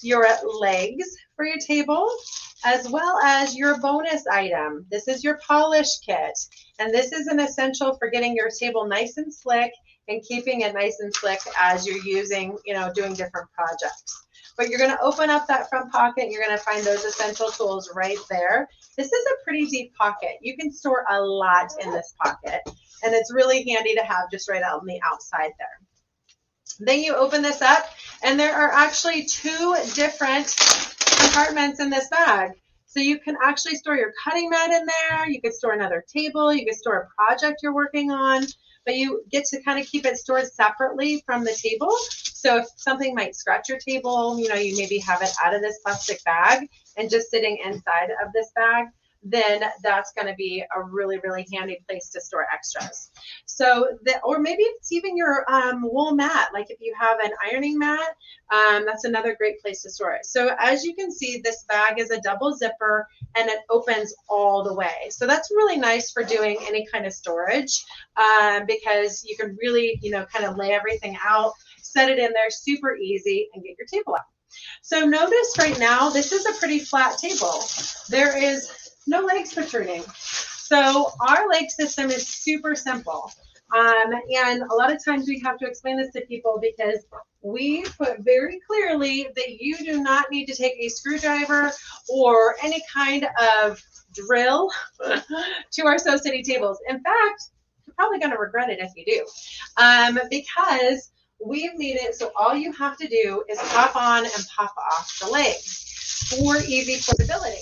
T: your legs for your table, as well as your bonus item. This is your polish kit, and this is an essential for getting your table nice and slick and keeping it nice and slick as you're using, you know, doing different projects. But you're going to open up that front pocket, and you're going to find those essential tools right there. This is a pretty deep pocket. You can store a lot in this pocket, and it's really handy to have just right out on the outside there. Then you open this up, and there are actually 2 different compartments in this bag. So you can actually store your cutting mat in there. You could store another table. You could store a project you're working on, but you get to kind of keep it stored separately from the table. So if something might scratch your table, you know, you maybe have it out of this plastic bag and just sitting inside of this bag, then that's going to be a really, really handy place to store extras. So or maybe it's even your wool mat. Like if you have an ironing mat, that's another great place to store it. So as you can see, this bag is a double zipper, and it opens all the way. So that's really nice for doing any kind of storage, because you can really, you know, kind of lay everything out, set it in there super easy, and get your table out. So notice right now, this is a pretty flat table. There is no legs protruding. So our leg system is super simple. And a lot of times we have to explain this to people because we put very clearly that you do not need to take a screwdriver or any kind of drill to our sew steady tables. In fact, you're probably going to regret it if you do, because we've made it so all you have to do is pop on and pop off the legs for easy portability.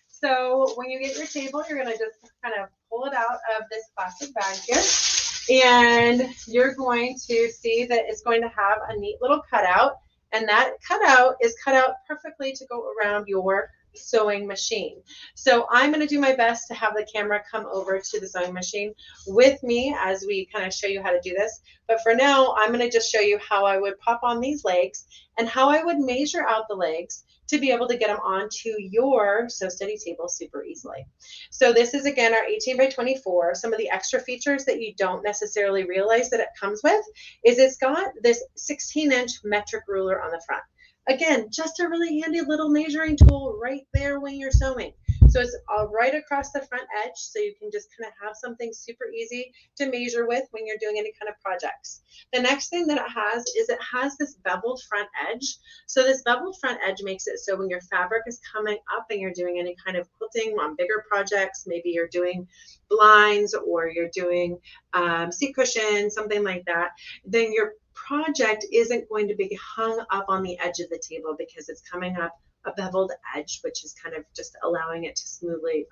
T: So when you get your table, you're going to just kind of pull it out of this plastic bag here, and you're going to see that it's going to have a neat little cutout, and that cutout is cut out perfectly to go around your sewing machine. So I'm going to do my best to have the camera come over to the sewing machine with me as we kind of show you how to do this. But for now, I'm going to just show you how I would pop on these legs and how I would measure out the legs to be able to get them onto your sew steady table super easily. So this is again our 18 by 24. Some of the extra features that you don't necessarily realize that it comes with is it's got this 16-inch metric ruler on the front. Again, just a really handy little measuring tool right there when you're sewing. So it's right across the front edge, so you can just kind of have something super easy to measure with when you're doing any kind of projects. The next thing that it has is it has this beveled front edge. So this beveled front edge makes it so when your fabric is coming up and you're doing any kind of quilting on bigger projects, maybe you're doing blinds or you're doing seat cushions, something like that, then your project isn't going to be hung up on the edge of the table because it's coming up a beveled edge, which is kind of just allowing it to smoothly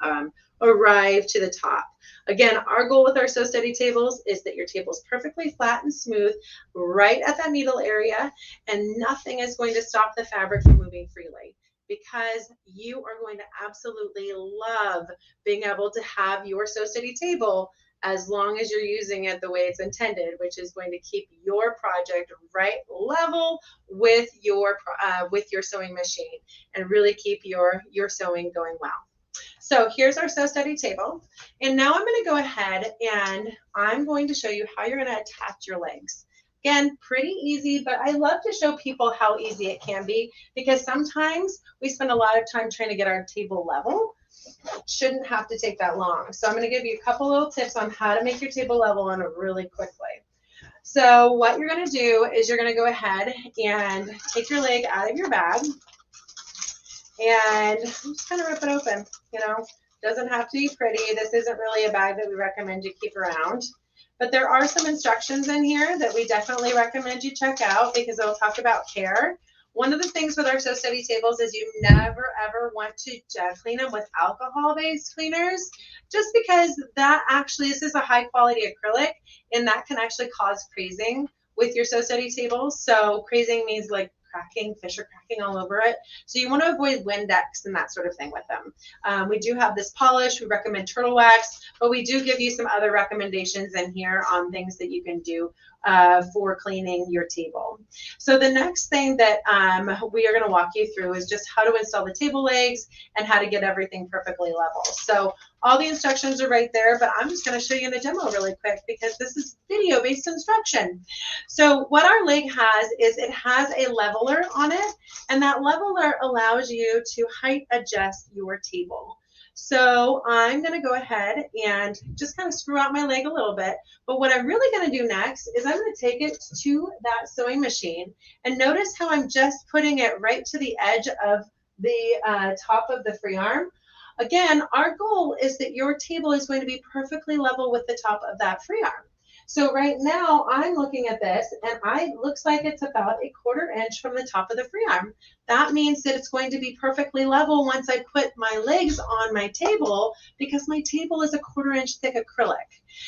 T: arrive to the top. Again, our goal with our sew steady tables is that your table is perfectly flat and smooth right at that needle area, and nothing is going to stop the fabric from moving freely, because you are going to absolutely love being able to have your sew steady table as long as you're using it the way it's intended, which is going to keep your project right level with your sewing machine and really keep your sewing going well. So here's our Sew Steady table. And now I'm going to go ahead and I'm going to show you how you're going to attach your legs. Again, pretty easy, but I love to show people how easy it can be because sometimes we spend a lot of time trying to get our table level. It shouldn't have to take that long. So I'm going to give you a couple little tips on how to make your table level on it really quickly. So what you're going to do is you're going to go ahead and take your leg out of your bag and just kind of rip it open. You know, doesn't have to be pretty. This isn't really a bag that we recommend you keep around. But there are some instructions in here that we definitely recommend you check out because it'll talk about care. One of the things with our Sew Steady tables is you never ever want to clean them with alcohol-based cleaners, just because that actually, this is a high quality acrylic and that can actually cause crazing with your Sew Steady tables. So crazing means like cracking, fissure cracking all over it. So you want to avoid Windex and that sort of thing with them. We do have this polish. We recommend turtle wax, but we do give you some other recommendations in here on things that you can do for cleaning your table. So the next thing that we are going to walk you through is just how to install the table legs and how to get everything perfectly level. So all the instructions are right there, but I'm just going to show you in a demo really quick because this is video-based instruction. So what our leg has is it has a leveler on it, and that leveler allows you to height adjust your table. So I'm going to go ahead and just kind of screw out my leg a little bit. But what I'm really going to do next is I'm going to take it to that sewing machine, and notice how I'm just putting it right to the edge of the top of the free arm. Again, our goal is that your table is going to be perfectly level with the top of that free arm. So right now I'm looking at this and it looks like it's about a 1/4 inch from the top of the free arm. That means that it's going to be perfectly level once I put my legs on my table because my table is a 1/4 inch thick acrylic.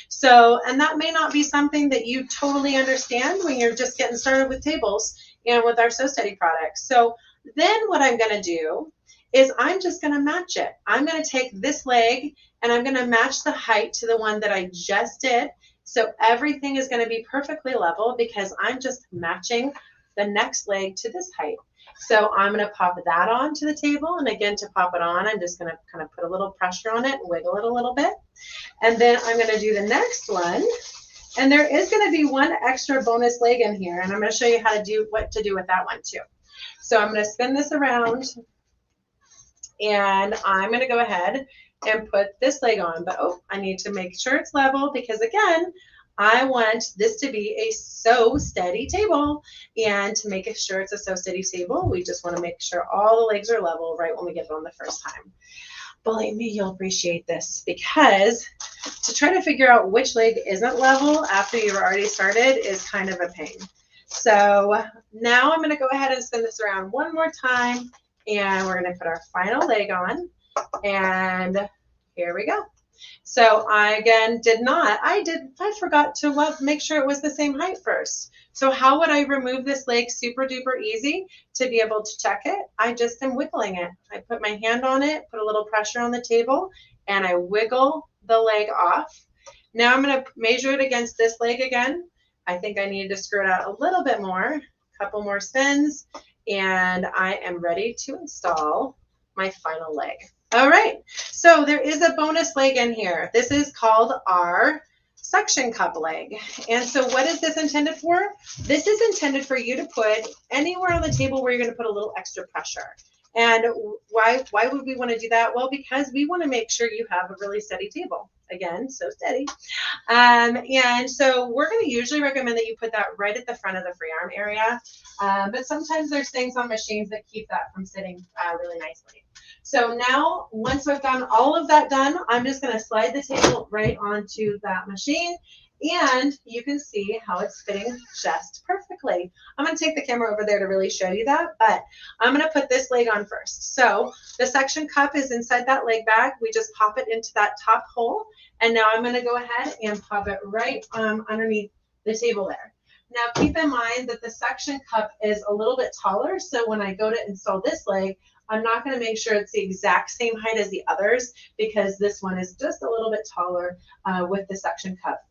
T: So, and that may not be something that you totally understand when you're just getting started with tables and with our Sew Steady products. So then what I'm going to do is I'm just going to match it. I'm going to take this leg and I'm going to match the height to the one that I just did. So everything is going to be perfectly level because I'm just matching the next leg to this height. So I'm going to pop that onto the table. And again, to pop it on, I'm just going to kind of put a little pressure on it and wiggle it a little bit. And then I'm going to do the next one. And there is going to be one extra bonus leg in here. And I'm going to show you how to do what to do with that one too. So I'm going to spin this around. And I'm going to go ahead and put this leg on, but I need to make sure it's level because again, I want this to be a Sew Steady table, and to make sure it's a Sew Steady table, we just want to make sure all the legs are level right when we get it on the first time. Believe me, you'll appreciate this because to try to figure out which leg isn't level after you've already started is kind of a pain. So now I'm going to go ahead and spin this around one more time. And we're going to put our final leg on, and here we go. So I again I forgot to make sure it was the same height first. So how would I remove this leg super duper easy to be able to check it? I just am wiggling it. I put my hand on it, put a little pressure on the table, and I wiggle the leg off. Now I'm going to measure it against this leg again. I think I need to screw it out a little bit more, a couple more spins. And I am ready to install my final leg. All right, so there is a bonus leg in here. This is called our suction cup leg. And so what is this intended for? This is intended for you to put anywhere on the table where you're going to put a little extra pressure. And why would we want to do that? Well, because we want to make sure you have a really steady table. Again, so steady. And so we're going to usually recommend that you put that right at the front of the free arm area. But sometimes there's things on machines that keep that from sitting really nicely. So now, once I've gotten all of that done, I'm just going to slide the table right onto that machine. And you can see how it's fitting just perfectly. I'm going to take the camera over there to really show you that, but I'm going to put this leg on first. So the suction cup is inside that leg bag. We just pop it into that top hole. And now I'm going to go ahead and pop it right underneath the table there. Now keep in mind that the suction cup is a little bit taller. So when I go to install this leg, I'm not going to make sure it's the exact same height as the others because this one is just a little bit taller with the suction cup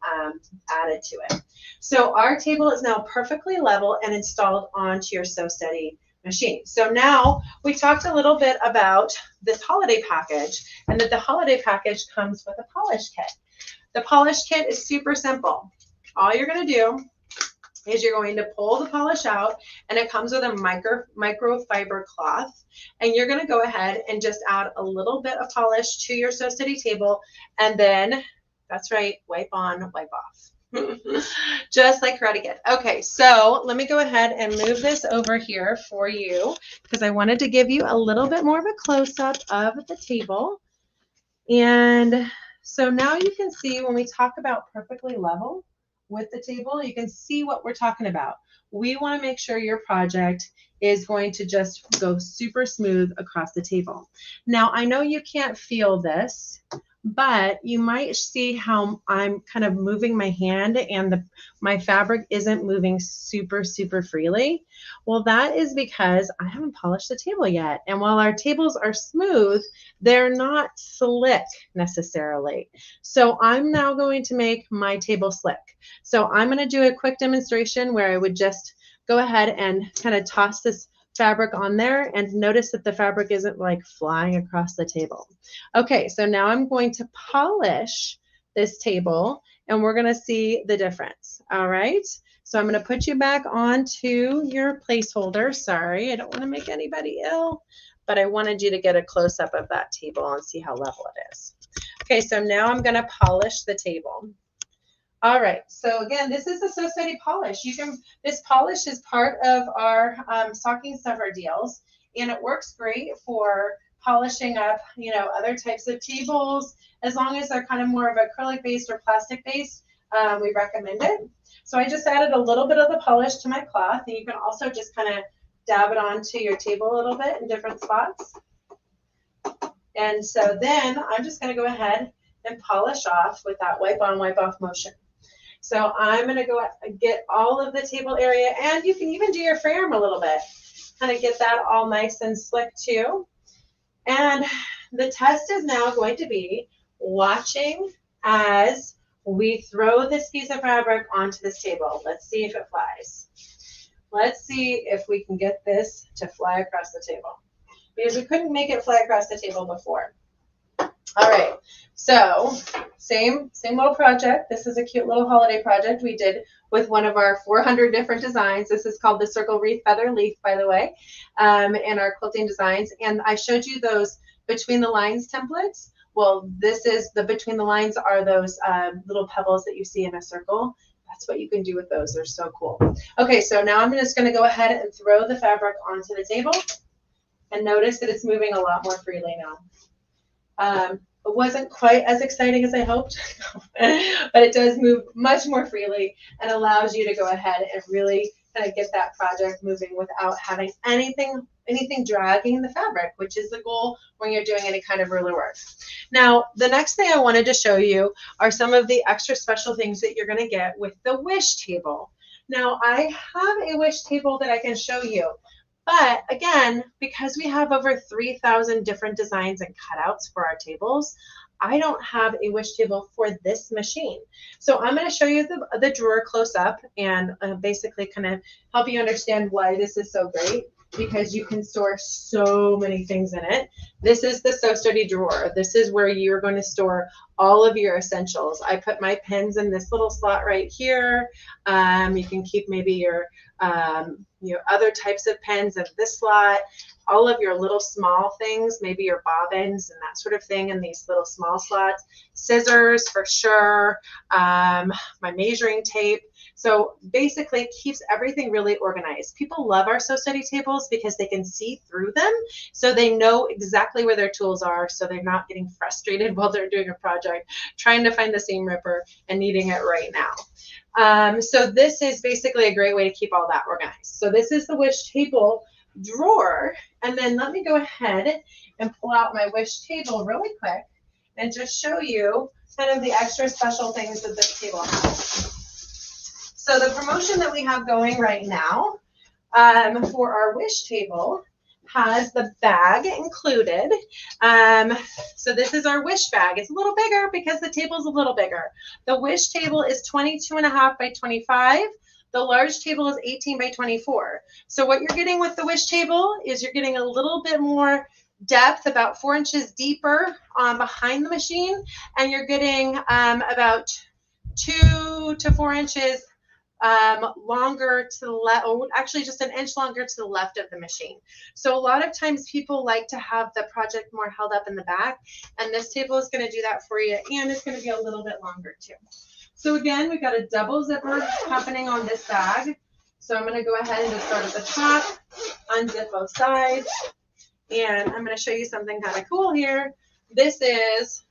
T: added to it. So our table is now perfectly level and installed onto your Sew Steady machine. So now we talked a little bit about this holiday package and that the holiday package comes with a polish kit. The polish kit is super simple. All you're going to do is you're going to pull the polish out, and it comes with a microfiber cloth, and you're going to go ahead and just add a little bit of polish to your Sew Steady table, and then that's right, wipe on, wipe off. Just like Karate Kid. Okay, so let me go ahead and move this over here for you because I wanted to give you a little bit more of a close-up of the table. And so now you can see when we talk about perfectly level with the table, you can see what we're talking about. We want to make sure your project is going to just go super smooth across the table. Now, I know you can't feel this, but you might see how I'm kind of moving my hand and my fabric isn't moving super freely. Well, that is because I haven't polished the table yet. And while our tables are smooth, they're not slick necessarily. So I'm now going to make my table slick. So I'm going to do a quick demonstration where I would just go ahead and kind of toss this fabric on there and notice that the fabric isn't like flying across the table. Okay, so now I'm going to polish this table and we're going to see the difference. All right, so I'm going to put you back onto your placeholder. Sorry, I don't want to make anybody ill, but I wanted you to get a close-up of that table and see how level it is. Okay, so now I'm going to polish the table. All right, so again, this is the Sew Steady polish. This polish is part of our stocking stuffer deals, and it works great for polishing up, other types of tables. As long as they're kind of more of acrylic based or plastic based, we recommend it. So I just added a little bit of the polish to my cloth, and you can also just kind of dab it onto your table a little bit in different spots. And so then I'm just going to go ahead and polish off with that wipe on, wipe off motion. So I'm going to go get all of the table area, and you can even do your frame a little bit, kind of get that all nice and slick too. And the test is now going to be watching as we throw this piece of fabric onto this table. Let's see if it flies. Let's see if we can get this to fly across the table, because we couldn't make it fly across the table before. All right, so same little project. This is a cute little holiday project we did with one of our 400 different designs. This is called the Circle Wreath Feather Leaf, by the way, in our quilting designs. And I showed you those between the lines templates. Well, this is the between the lines are those little pebbles that you see in a circle. That's what you can do with those. They're so cool. Okay, so now I'm just going to go ahead and throw the fabric onto the table, and notice that it's moving a lot more freely now. It wasn't quite as exciting as I hoped, but it does move much more freely and allows you to go ahead and really kind of get that project moving without having anything dragging the fabric, which is the goal when you're doing any kind of ruler work. Now, the next thing I wanted to show you are some of the extra special things that you're going to get with the wish table. Now, I have a wish table that I can show you. But again, because we have over 3,000 different designs and cutouts for our tables, I don't have a wish table for this machine. So I'm going to show you the drawer close up and basically kind of help you understand why this is so great, because you can store so many things in it. This is the Sew Steady drawer. This is where you're going to store all of your essentials. I put my pens in this little slot right here. You can keep maybe your other types of pens in this slot, all of your little small things, maybe your bobbins and that sort of thing in these little small slots, scissors for sure, my measuring tape. So basically it keeps everything really organized. People love our Sew Steady tables because they can see through them, so they know exactly where their tools are, so they're not getting frustrated while they're doing a project, trying to find the seam ripper and needing it right now. So this is basically a great way to keep all that organized. So this is the wish table drawer, and then let me go ahead and pull out my wish table really quick and just show you kind of the extra special things that this table has. So the promotion that we have going right now for our wish table has the bag included. So this is our wish bag. It's a little bigger because the table is a little bigger. The wish table is 22.5 by 25. The large table is 18 by 24. So what you're getting with the wish table is you're getting a little bit more depth, about 4 inches deeper behind the machine, and you're getting about 2 to 4 inches longer to the left, or actually just an inch longer to the left of the machine. So a lot of times people like to have the project more held up in the back, and this table is going to do that for you, and it's going to be a little bit longer too. So again, we've got a double zipper happening on this bag. So I'm going to go ahead and just start at the top, unzip both sides, and I'm going to show you something kind of cool here. This is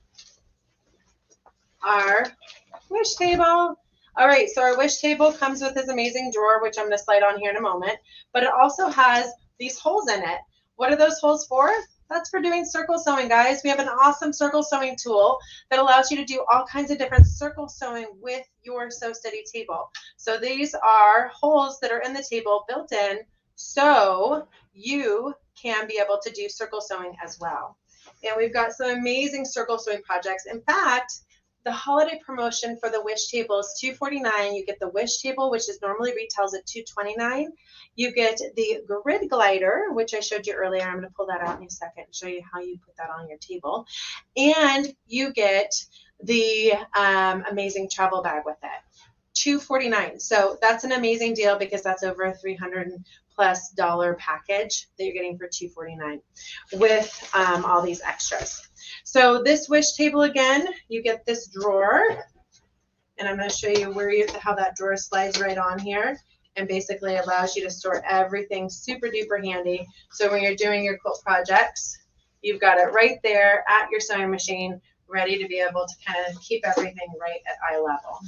T: our wish table. All right, so our wish table comes with this amazing drawer, which I'm going to slide on here in a moment, but it also has these holes in it. What are those holes for? That's for doing circle sewing, guys. We have an awesome circle sewing tool that allows you to do all kinds of different circle sewing with your Sew Steady table. So these are holes that are in the table built in, so you can be able to do circle sewing as well. And we've got some amazing circle sewing projects. In fact, the holiday promotion for the wish table is $249. You get the wish table, which is normally retails at $229. You get the grid glider, which I showed you earlier. I'm going to pull that out in a second and show you how you put that on your table. And you get the amazing travel bag with it. $249. So that's an amazing deal because that's over a $300+ package that you're getting for $249 with all these extras. So this wish table, again, you get this drawer, and I'm going to show you how that drawer slides right on here, and basically allows you to store everything super duper handy. So when you're doing your quilt projects, you've got it right there at your sewing machine, ready to be able to kind of keep everything right at eye level.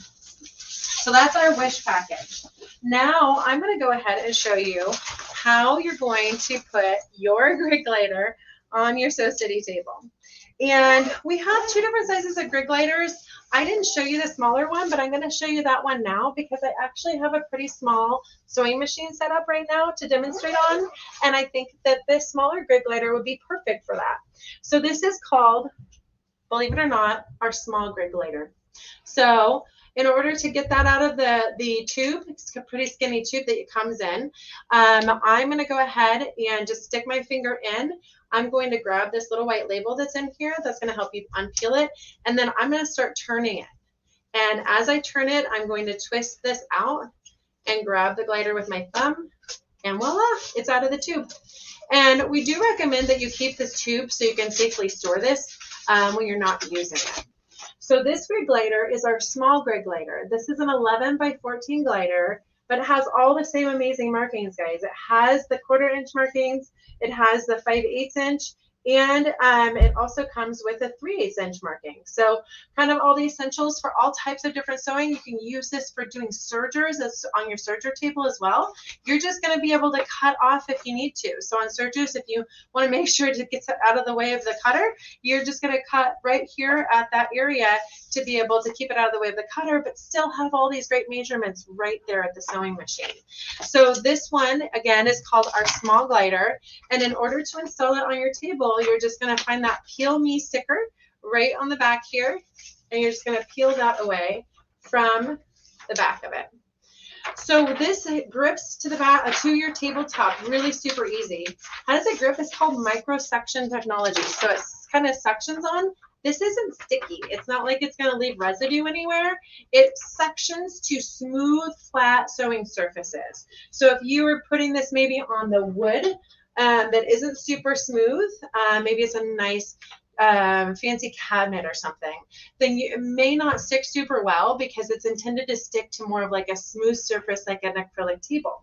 T: So that's our wish package. Now I'm going to go ahead and show you how you're going to put your grid glider on your Sew Steady table. And we have 2 different sizes of grid gliders. I didn't show you the smaller one, but I'm going to show you that one now because I actually have a pretty small sewing machine set up right now to demonstrate on. And I think that this smaller grid glider would be perfect for that. So this is called, believe it or not, our small grid glider. So in order to get that out of the tube, it's a pretty skinny tube that it comes in, I'm going to go ahead and just stick my finger in. I'm going to grab this little white label that's in here that's going to help you unpeel it, and then I'm going to start turning it. And as I turn it, I'm going to twist this out and grab the glider with my thumb, and voila, it's out of the tube. And we do recommend that you keep this tube so you can safely store this when you're not using it. So this grid glider is our small grid glider. This is an 11 by 14 glider, but it has all the same amazing markings, guys. It has the 1/4 inch markings, it has the 5/8 inch, and it also comes with a 3/8 inch marking. So kind of all the essentials for all types of different sewing. You can use this for doing sergers on your serger table as well. You're just going to be able to cut off if you need to. So on sergers, if you want to make sure it gets out of the way of the cutter, you're just going to cut right here at that area to be able to keep it out of the way of the cutter, but still have all these great measurements right there at the sewing machine. So this one, again, is called our small glider. And in order to install it on your table, you're just going to find that Peel Me sticker right on the back here, and you're just going to peel that away from the back of it. So this grips to the back to your tabletop really super easy. How does it grip? It's called micro section technology. So it kind of suctions on. This isn't sticky. It's not like it's going to leave residue anywhere. It sections to smooth, flat sewing surfaces. So if you were putting this maybe on the wood that isn't super smooth, maybe it's a nice fancy cabinet or something, then it may not stick super well because it's intended to stick to more of like a smooth surface like an acrylic table.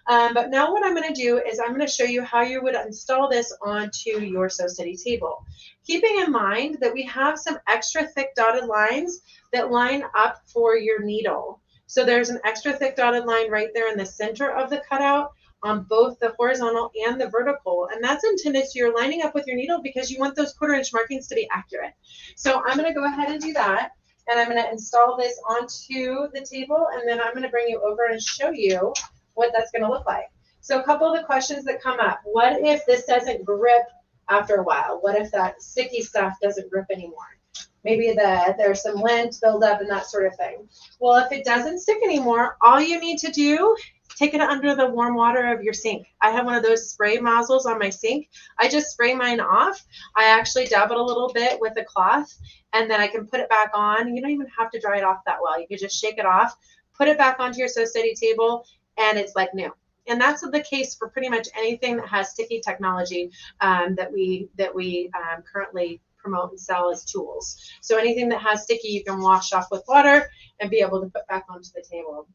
T: But now what I'm going to do is I'm going to show you how you would install this onto your Sew Steady table. Keeping in mind that we have some extra thick dotted lines that line up for your needle. So there's an extra thick dotted line right there in the center of the cutout on both the horizontal and the vertical. And that's intended so you're lining up with your needle because you want those 1/4 inch markings to be accurate. So I'm going to go ahead and do that. And I'm going to install this onto the table. And then I'm going to bring you over and show you what that's going to look like. So a couple of the questions that come up: what if this doesn't grip after a while? What if that sticky stuff doesn't grip anymore? Maybe there's some lint buildup and that sort of thing. Well, if it doesn't stick anymore, all you need to do, take it under the warm water of your sink. I have one of those spray nozzles on my sink. I just spray mine off. I actually dab it a little bit with a cloth, and then I can put it back on. You don't even have to dry it off that well. You can just shake it off, put it back onto your Sew Steady table, and it's like new. And that's the case for pretty much anything that has sticky technology that we currently promote and sell as tools. So anything that has sticky, you can wash off with water and be able to put back onto the table.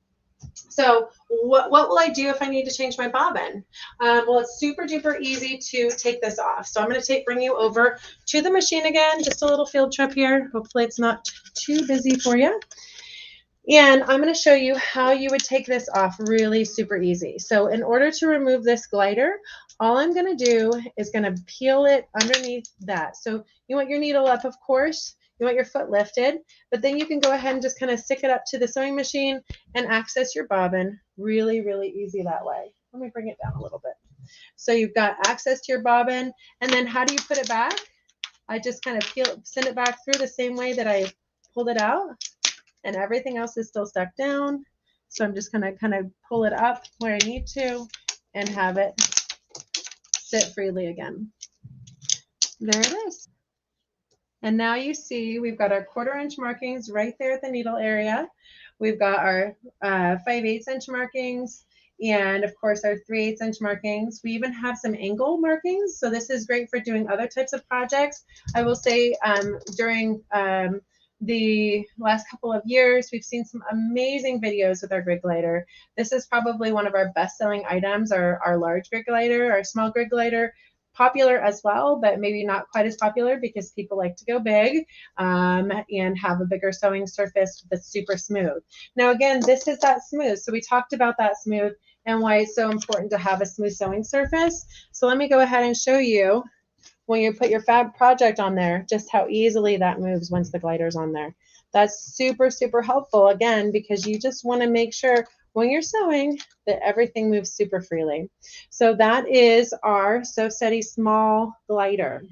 T: So what will I do if I need to change my bobbin? Well, it's super duper easy to take this off. So I'm going to bring you over to the machine again, just a little field trip here. Hopefully it's not too busy for you. And I'm going to show you how you would take this off really super easy. So in order to remove this glider, all I'm going to do is going to peel it underneath that. So you want your needle up, of course. You want your foot lifted, but then you can go ahead and just kind of stick it up to the sewing machine and access your bobbin really, really easy that way. Let me bring it down a little bit. So you've got access to your bobbin, and then how do you put it back? I just kind of send it back through the same way that I pulled it out. And everything else is still stuck down. So I'm just gonna kind of pull it up where I need to and have it sit freely again. There it is. And now you see we've got our 1/4 inch markings right there at the needle area. We've got our 5/8 inch markings, and of course our 3/8 inch markings. We even have some angle markings. So this is great for doing other types of projects. I will say during the last couple of years, we've seen some amazing videos with our grid glider. This is probably one of our best-selling items, our large grid glider, our small grid glider. Popular as well, but maybe not quite as popular because people like to go big and have a bigger sewing surface that's super smooth. Now again, this is that smooth. So we talked about that smooth and why it's so important to have a smooth sewing surface. So let me go ahead and show you when you put your fab project on there, just how easily that moves once the glider's on there. That's super, super helpful, again, because you just want to make sure when you're sewing that everything moves super freely. So that is our Sew Steady small glider.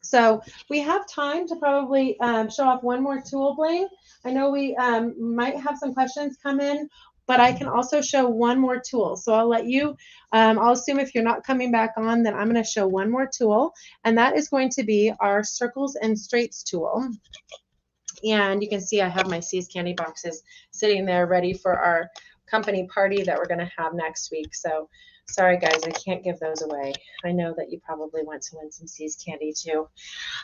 T: So we have time to probably show off one more tool, Blaine. I know we might have some questions come in, but I can also show one more tool. So I'll let you, I'll assume if you're not coming back on, then I'm going to show one more tool, and that is going to be our circles and straights tool. And you can see I have my See's candy boxes sitting there ready for our company party that we're going to have next week. So sorry guys, I can't give those away. I know that you probably want to win some See's candy too.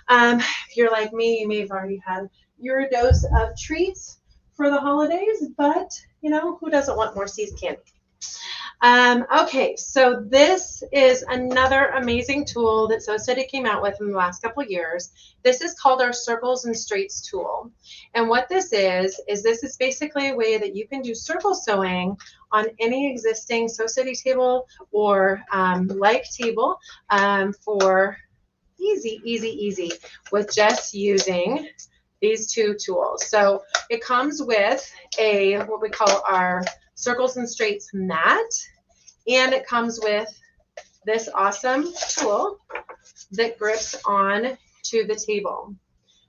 T: If you're like me, you may have already had your dose of treats for the holidays, but you know, who doesn't want more See's candy? Okay, so this is another amazing tool that Sew Steady came out with in the last couple of years. This is called our Circles and Straights tool. And what this is this is basically a way that you can do circle sewing on any existing Sew Steady table or like table for easy with just using these two tools. So it comes with a what we call our Circles and Straights mat, and it comes with this awesome tool that grips on to the table.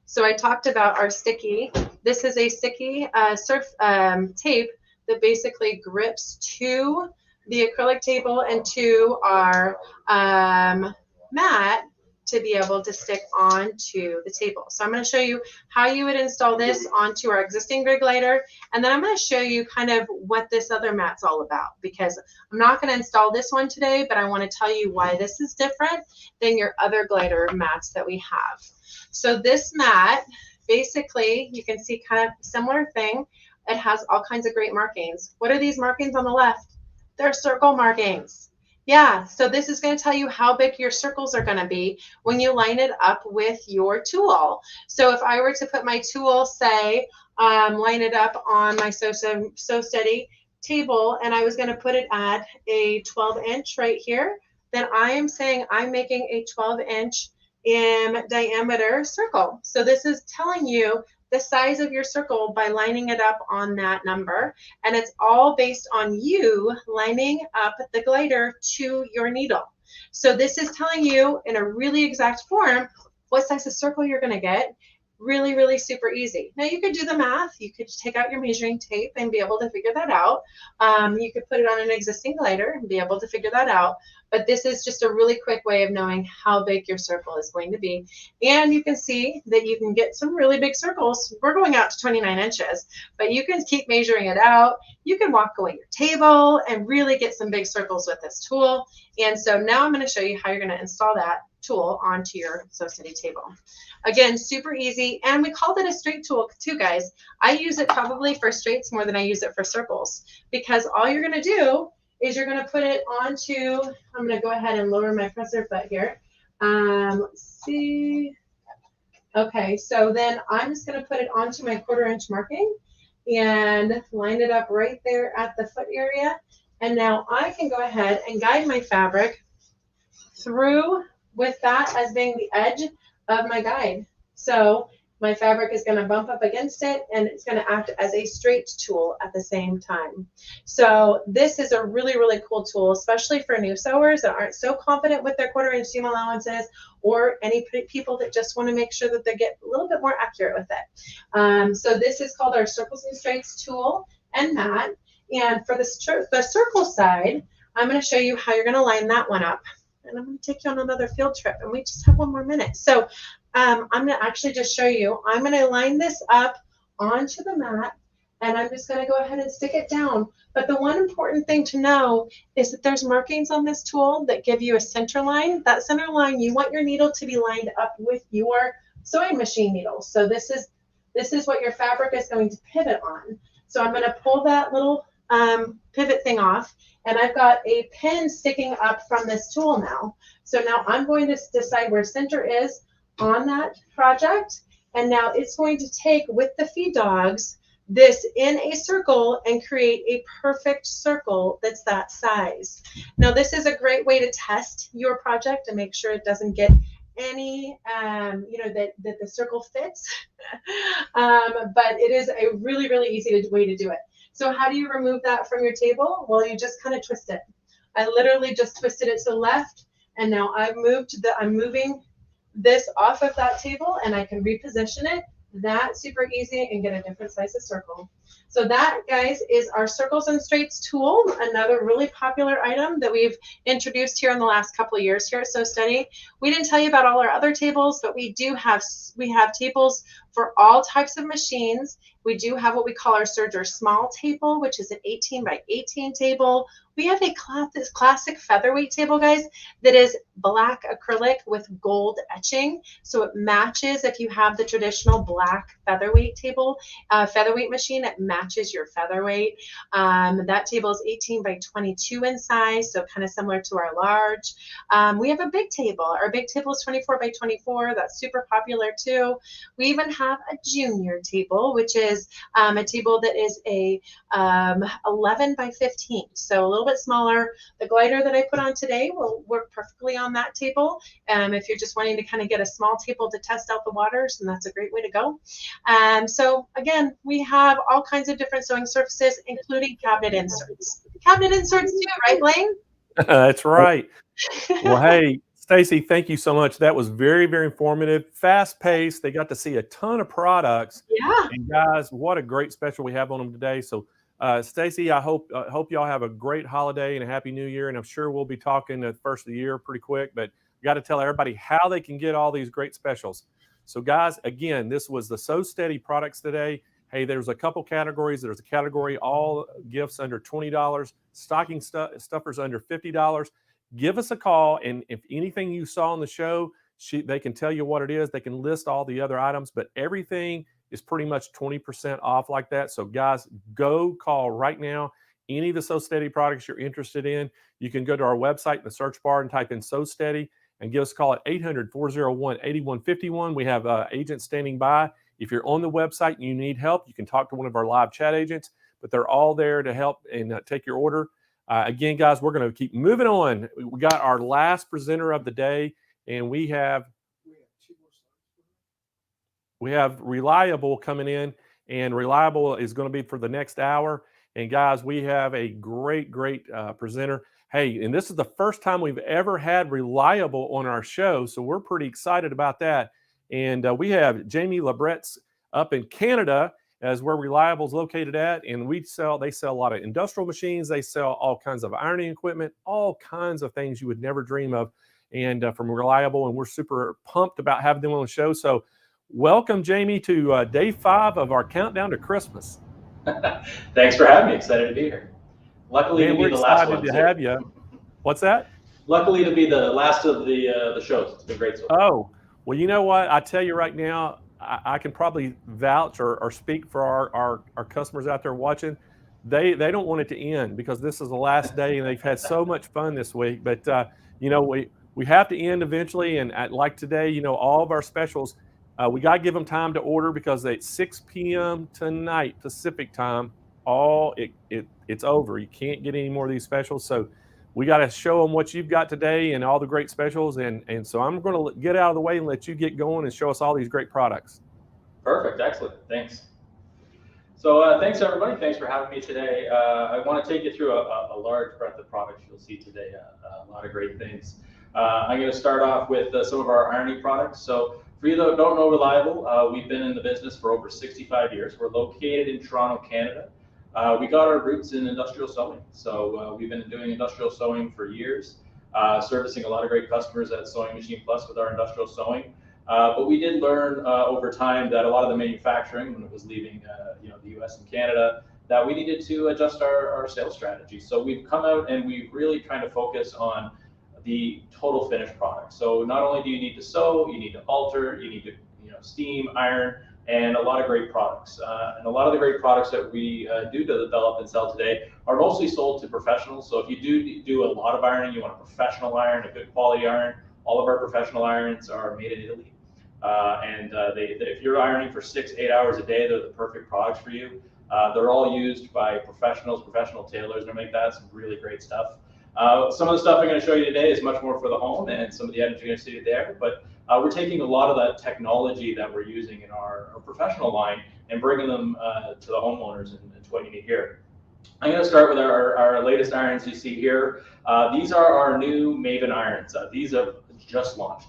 T: So I talked about our sticky. This is a sticky tape that basically grips to the acrylic table and to our mat to be able to stick onto the table. So I'm going to show you how you would install this onto our existing grid glider, and then I'm going to show you kind of what this other mat's all about, because I'm not going to install this one today, but I want to tell you why this is different than your other glider mats that we have. So this mat, basically, you can see kind of similar thing. It has all kinds of great markings. What are these markings on the left? They're circle markings. Yeah, so this is going to tell you how big your circles are going to be when you line it up with your tool. So if I were to put my tool, say, line it up on my Sew Steady table, and I was going to put it at a 12-inch right here, then I am saying I'm making a 12-inch in diameter circle. So this is telling you the size of your circle by lining it up on that number. And it's all based on you lining up the glider to your needle. So this is telling you in a really exact form what size of circle you're going to get. Really, really super easy. Now you could do the math. You could take out your measuring tape and be able to figure that out. You could put it on an existing glider and be able to figure that out. But this is just a really quick way of knowing how big your circle is going to be. And you can see that you can get some really big circles. We're going out to 29 inches, but you can keep measuring it out. You can walk away your table and really get some big circles with this tool. And so now I'm going to show you how you're going to install that tool onto your Sew Steady table. Again, super easy. And we called it a straight tool too, guys. I use it probably for straights more than I use it for circles, because all you're going to do is you're going to put it onto, I'm going to go ahead and lower my presser foot here. Let's see. Okay, so then I'm just going to put it onto my 1/4 inch marking and line it up right there at the foot area. And now I can go ahead and guide my fabric through with that as being the edge of my guide. So my fabric is going to bump up against it, and it's going to act as a straight tool at the same time. So this is a really, really cool tool, especially for new sewers that aren't so confident with their 1/4 inch seam allowances, or any people that just want to make sure that they get a little bit more accurate with it. So this is called our Circles and Straights tool and mat. And for the circle side, I'm going to show you how you're going to line that one up. And I'm going to take you on another field trip, and we just have 1 more minute. So I'm going to actually just show you. I'm going to line this up onto the mat, and I'm just going to go ahead and stick it down. But the one important thing to know is that there's markings on this tool that give you a center line. That center line, you want your needle to be lined up with your sewing machine needle. So this is what your fabric is going to pivot on. So I'm going to pull that little pivot thing off, and I've got a pin sticking up from this tool now. So now I'm going to decide where center is on that project, and now it's going to take, with the feed dogs, this in a circle and create a perfect circle that's that size. Now this is a great way to test your project and make sure it doesn't get any, that the circle fits. But it is a really, really easy way to do it. So how do you remove that from your table? Well, you just kind of twist it. I literally just twisted it to the left, and now I'm moving this off of that table, and I can reposition it. That's super easy, and get a different size of circle. So that, guys, is our Circles and Straights tool, another really popular item that we've introduced here in the last couple of years here at Sew Steady. We didn't tell you about all our other tables, but we have tables for all types of machines. We do have what we call our Serger Small table, which is an 18 by 18 table. We have a classic featherweight table, guys, that is black acrylic with gold etching. So it matches, if you have the traditional black featherweight table, featherweight machine, it matches your featherweight. That table is 18 by 22 in size, so kind of similar to our large. We have a big table. Our big table is 24 by 24. That's super popular too. We even have a junior table, which is a table that is a 11 by 15, so a little bit smaller. The glider that I put on today will work perfectly on that table. If you're just wanting to kind of get a small table to test out the waters, and that's a great way to go. So again, we have all kinds of different sewing surfaces, including cabinet inserts. Cabinet inserts too, right, Blaine?
A: That's right. Well, hey, Stacy, thank you so much. That was very, very informative, fast paced. They got to see a ton of products.
T: Yeah.
A: And guys, what a great special we have on them today. So Stacy, I hope y'all have a great holiday and a happy new year. And I'm sure we'll be talking at the first of the year pretty quick, but got to tell everybody how they can get all these great specials. So guys, again, this was the Sew Steady products today. Hey, there's a couple categories. There's a category, all gifts under $20, stocking stuffers under $50. Give us a call, and if anything you saw on the show, they can tell you what it is. They can list all the other items, but everything is pretty much 20% off like that. So guys, go call right now. Any of the Sew Steady products you're interested in, you can go to our website in the search bar and type in Sew Steady and give us a call at 800-401-8151. We have agents standing by. If you're on the website and you need help, you can talk to one of our live chat agents, but they're all there to help and take your order. Again, guys, we're going to keep moving on. We got our last presenter of the day, and we have we have Reliable coming in, and Reliable is going to be for the next hour. And guys, we have a great presenter. Hey, and this is the first time we've ever had Reliable on our show, so we're pretty excited about that. And we have Jamie Libregts up in Canada, as where Reliable is located at, and they sell a lot of industrial machines. They sell all kinds of ironing equipment, all kinds of things you would never dream of, and from Reliable. And we're super pumped about having them on the show. So welcome, Jamie, to day 5 of our countdown to Christmas.
U: Thanks for having me. Excited to be here. Luckily,
A: we're excited to have you. What's that?
U: Luckily, to be the last of the shows. It's been great so far.
A: Oh, well, you know what? I tell you right now, I can probably vouch or speak for our customers out there watching. They don't want it to end, because this is the last day, and they've had so much fun this week. But you know, we have to end eventually, and like today, you know, all of our specials, we got to give them time to order, because at 6 p.m. tonight Pacific time, it's over. You can't get any more of these specials. So we got to show them what you've got today and all the great specials. And so I'm going to get out of the way and let you get going and show us all these great products.
U: Perfect. Excellent. Thanks. So thanks, everybody. Thanks for having me today. I want to take you through a large breadth of products you'll see today, a lot of great things. I'm going to start off with some of our ironing products. So for you that don't know Reliable, we've been in the business for over 65 years. We're located in Toronto, Canada. We got our roots in industrial sewing. So we've been doing industrial sewing for years, servicing a lot of great customers at Sewing Machine Plus with our industrial sewing. But we did learn over time that a lot of the manufacturing, when it was leaving the US and Canada, that we needed to adjust our sales strategy. So we've come out and we've really trying to focus on the total finished product. So not only do you need to sew, you need to alter, you need to steam, iron, and a lot of great products. And a lot of the great products that we do develop and sell today are mostly sold to professionals. So if you do a lot of ironing, you want a professional iron, a good quality iron, all of our professional irons are made in Italy. If you're ironing for 6-8 hours a day, they're the perfect products for you. They're all used by professionals, professional tailors, and make that some really great stuff. Some of the stuff I'm going to show you today is much more for the home, and some of the items you're going to see there. But we're taking a lot of that technology that we're using in our professional line and bringing them to the homeowners and to what you need here. I'm going to start with our latest irons you see here. These are our new Maven irons. These have just launched.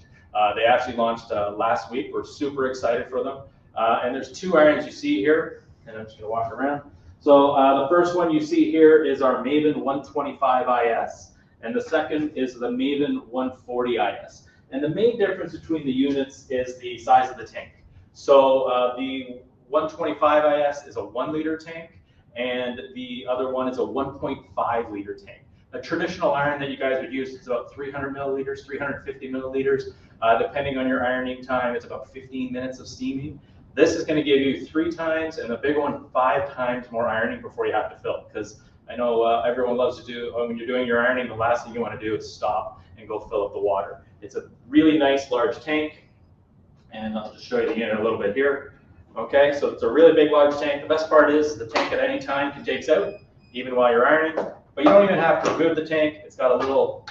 U: They actually launched last week. We're super excited for them. And there's 2 irons you see here, and I'm just going to walk around. So the first one you see here is our Maven 125 IS, and the second is the Maven 140 IS. And the main difference between the units is the size of the tank. So the 125 IS is a 1-liter tank, and the other one is a 1.5-liter tank. A traditional iron that you guys would use is about 300 milliliters, 350 milliliters. Depending on your ironing time, it's about 15 minutes of steaming. This is going to give you 3 times, and the big one 5 times more ironing before you have to fill. Because I know everyone loves to do, when you're doing your ironing, the last thing you want to do is stop and go fill up the water. It's a really nice large tank, and I'll just show you the unit a little bit here. Okay, so it's a really big large tank. The best part is the tank at any time can take out, even while you're ironing. But you don't even have to remove the tank. It's got a little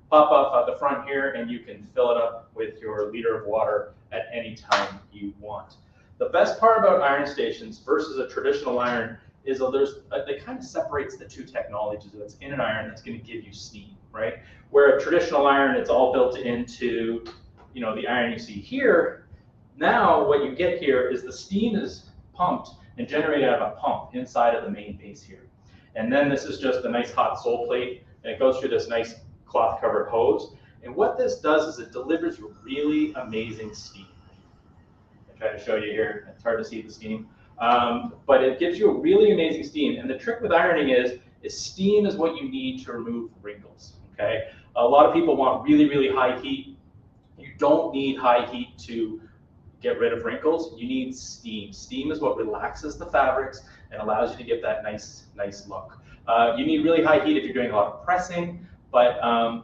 U: pop-up at the front here, and you can fill it up with your liter of water at any time you want. The best part about iron stations versus a traditional iron is it kind of separates the 2 technologies. That's in an iron that's going to give you steam, right? Where a traditional iron, it's all built into, the iron you see here. Now what you get here is the steam is pumped and generated out of a pump inside of the main base here. And then this is just a nice hot sole plate, and it goes through this nice cloth covered hose. And what this does is it delivers really amazing steam. I try to show you here. It's hard to see the steam, but it gives you a really amazing steam. And the trick with ironing is steam is what you need to remove wrinkles. Okay, a lot of people want really, really high heat. You don't need high heat to get rid of wrinkles. You need steam. Steam is what relaxes the fabrics and allows you to get that nice look. You need really high heat if you're doing a lot of pressing, but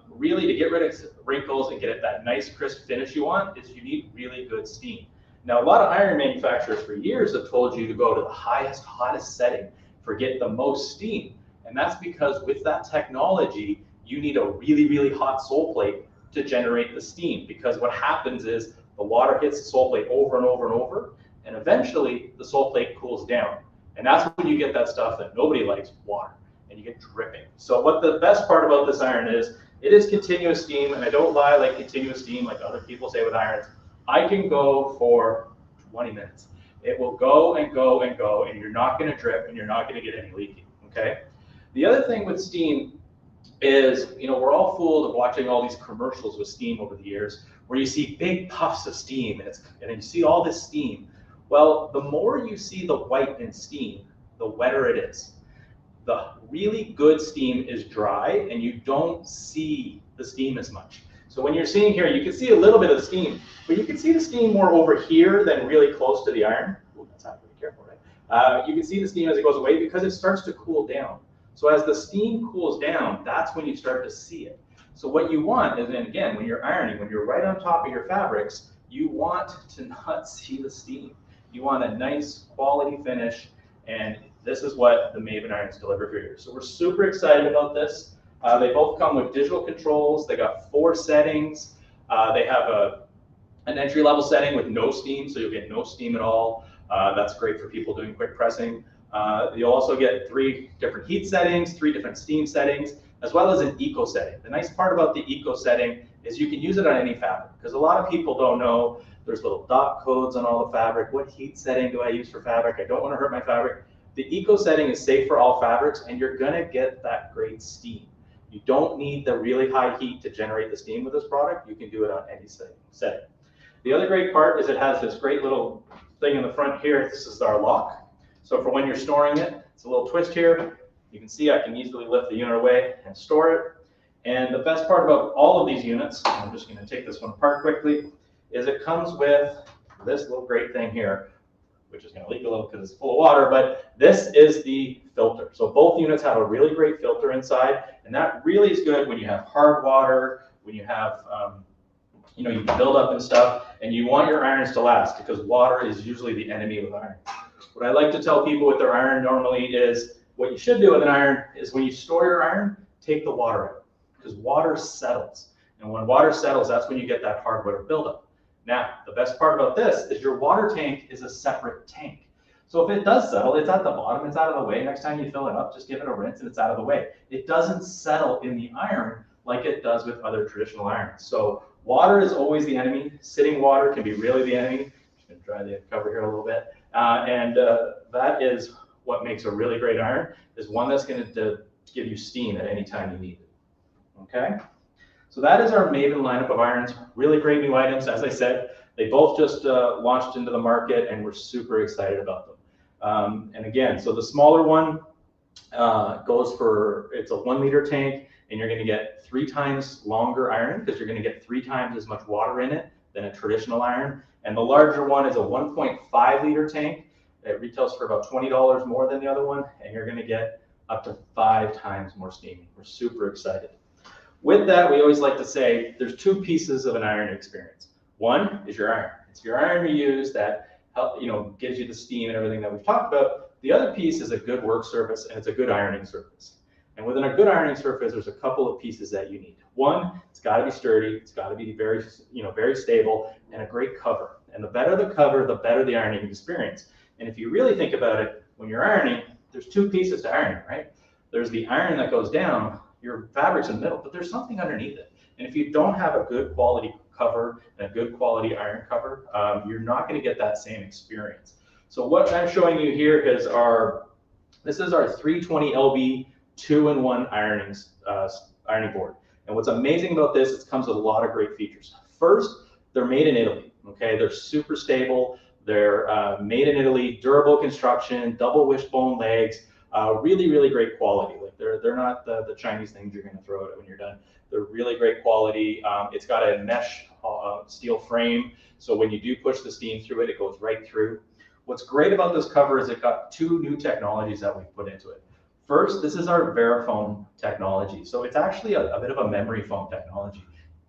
U: really to get rid of wrinkles and get it that nice crisp finish you want is you need really good steam. Now, a lot of iron manufacturers for years have told you to go to the highest, hottest setting for get the most steam. And that's because with that technology, you need a really, really hot sole plate to generate the steam. Because what happens is The water hits the sole plate over and over and over, and eventually the sole plate cools down. And that's when you get that stuff that nobody likes, water, and you get dripping. So what the best part about this iron is, it is continuous steam, and I don't lie like continuous steam like other people say with irons. I can go for 20 minutes. It will go and go and go, and you're not gonna drip, and you're not gonna get any leaking, okay? The other thing with steam is, you know, we're all fooled of watching all these commercials with steam over the years, where you see big puffs of steam, and then you see all this steam. Well, the more you see the white in steam, the wetter it is. The really good steam is dry, and you don't see the steam as much. So when you're seeing here, you can see a little bit of the steam, but you can see the steam more over here than really close to the iron. Ooh, that's not really careful, right? You can see the steam as it goes away because it starts to cool down. So as the steam cools down, that's when you start to see it. So what you want is, and again, when you're ironing, when you're right on top of your fabrics, you want to not see the steam. You want a nice quality finish, and this is what the Maven irons deliver for you. So we're super excited about this. They both come with digital controls. They got 4 settings. They have an entry-level setting with no steam, so you'll get no steam at all. That's great for people doing quick pressing. You'll also get 3 different heat settings, 3 different steam settings, as well as an eco setting. The nice part about the eco setting is you can use it on any fabric, because a lot of people don't know there's little dot codes on all the fabric. What heat setting do I use for fabric? I don't want to hurt my fabric. The eco setting is safe for all fabrics, and you're gonna get that great steam. You don't need the really high heat to generate the steam with this product. You can do it on any setting. The other great part is it has this great little thing in the front here. This is our lock. So for when you're storing it, it's a little twist here. You can see I can easily lift the unit away and store it. And the best part about all of these units, I'm just gonna take this one apart quickly, is it comes with this little great thing here, which is gonna leak a little because it's full of water, but this is the filter. So both units have a really great filter inside, and that really is good when you have hard water, when you have, you know, you build up and stuff, and you want your irons to last, because water is usually the enemy of iron. What I like to tell people with their iron normally is, what you should do with an iron is when you store your iron, take the water out, because water settles. And when water settles, that's when you get that hard water buildup. Now, the best part about this is your water tank is a separate tank. So if it does settle, it's at the bottom, it's out of the way. Next time you fill it up, just give it a rinse and it's out of the way. It doesn't settle in the iron like it does with other traditional irons. So water is always the enemy. Sitting water can be really the enemy. I'm just gonna dry the cover here a little bit. That is what makes a really great iron, is one that's gonna give you steam at any time you need it, okay? So that is our Maven lineup of irons. Really great new items. As I said, they both just launched into the market, and we're super excited about them. And again, so the smaller one goes for, it's a 1 liter tank, and you're gonna get 3 times longer iron, because you're gonna get 3 times as much water in it than a traditional iron. And the larger one is a 1.5 liter tank. It retails for about $20 more than the other one, and you're gonna get up to 5 times more steaming. We're super excited. With that, we always like to say there's 2 pieces of an iron experience. One is your iron. It's your iron you use that gives you the steam and everything that we've talked about. The other piece is a good work surface, and it's a good ironing surface. And within a good ironing surface, there's a couple of pieces that you need. One, it's got to be sturdy. It's got to be very stable, and a great cover. And the better the cover, the better the ironing experience. And if you really think about it, when you're ironing, there's 2 pieces to ironing, right? There's the iron that goes down, your fabric's in the middle, but there's something underneath it. And if you don't have a good quality cover and a good quality iron cover, you're not going to get that same experience. So what I'm showing you here is this is our 320 LB 2-in-1 ironing board. And what's amazing about this, it comes with a lot of great features. First, they're made in Italy. Okay, they're super stable. They're made in Italy, durable construction, double wishbone legs, really, really great quality. Like they're not the Chinese things you're going to throw out when you're done. They're really great quality. It's got a mesh steel frame, so when you do push the steam through it, it goes right through. What's great about this cover is it got 2 new technologies that we've put into it. First, this is our Verafoam technology. So it's actually a bit of a memory foam technology.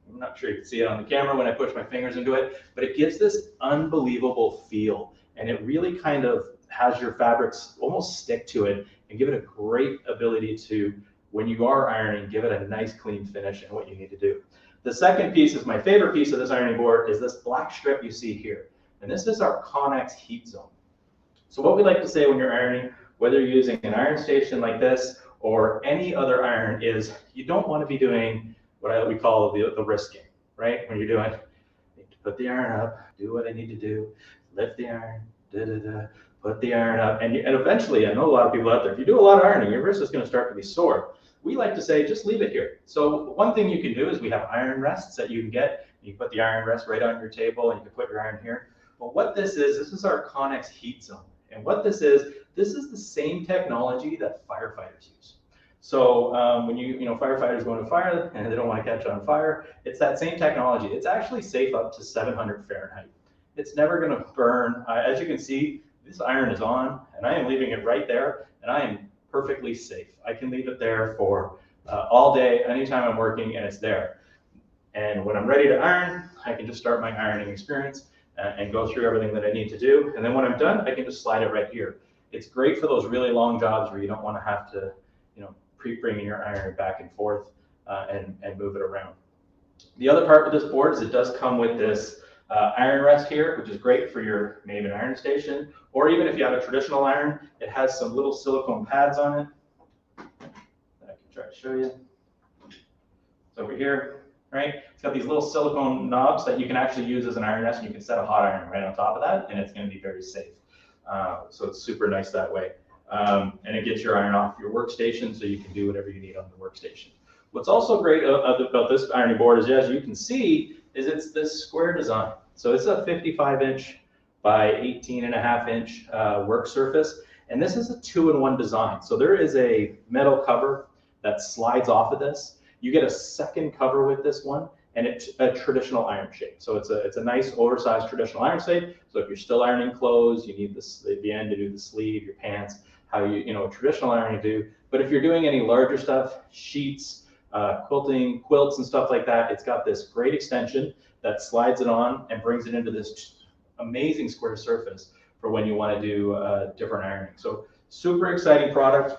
U: I'm not sure you can see it on the camera when I push my fingers into it, but it gives this unbelievable feel, and it really kind of has your fabrics almost stick to it and give it a great ability to when you are ironing, give it a nice clean finish and what you need to do. The second piece is my favorite piece of this ironing board is this black strip you see here. And this is our Connex heat zone. So what we like to say when you're ironing, whether you're using an iron station like this or any other iron, is you don't want to be doing what we call the risking, right? When you're doing, I need to put the iron up, do what I need to do, lift the iron, put the iron up, and eventually, I know a lot of people out there, if you do a lot of ironing, your wrist is going to start to be sore. We like to say, just leave it here. So one thing you can do is we have iron rests that you can get. You can put the iron rest right on your table, and you can put your iron here. But what this is our Connex heat zone. And what this is the same technology that firefighters use. So when firefighters go into fire and they don't want to catch on fire, it's that same technology. It's actually safe up to 700 Fahrenheit. It's never going to burn. As you can see, this iron is on, and I am leaving it right there, and I am perfectly safe. I can leave it there for all day, anytime I'm working, and it's there. And when I'm ready to iron, I can just start my ironing experience and go through everything that I need to do. And then when I'm done, I can just slide it right here. It's great for those really long jobs where you don't want to have to, bringing your iron back and forth and move it around. The other part with this board is it does come with this iron rest here, which is great for your maybe an iron station, or even if you have a traditional iron, it has some little silicone pads on it that I can try to show you. It's over here, right? It's got these little silicone knobs that you can actually use as an iron rest, and you can set a hot iron right on top of that, and it's going to be very safe. So it's super nice that way. And it gets your iron off your workstation, so you can do whatever you need on the workstation. What's also great about this ironing board is, as you can see, is it's this square design. So it's a 55-inch by 18.5-inch work surface, and this is a 2-in-1 design. So there is a metal cover that slides off of this. You get a second cover with this one, and it's a traditional iron shape. So it's a nice oversized traditional iron shape. So if you're still ironing clothes, you need this at the end to do the sleeve, your pants, how traditional ironing do. But if you're doing any larger stuff, sheets, quilting, quilts and stuff like that, it's got this great extension that slides it on and brings it into this amazing square surface for when you want to do different ironing. So super exciting product,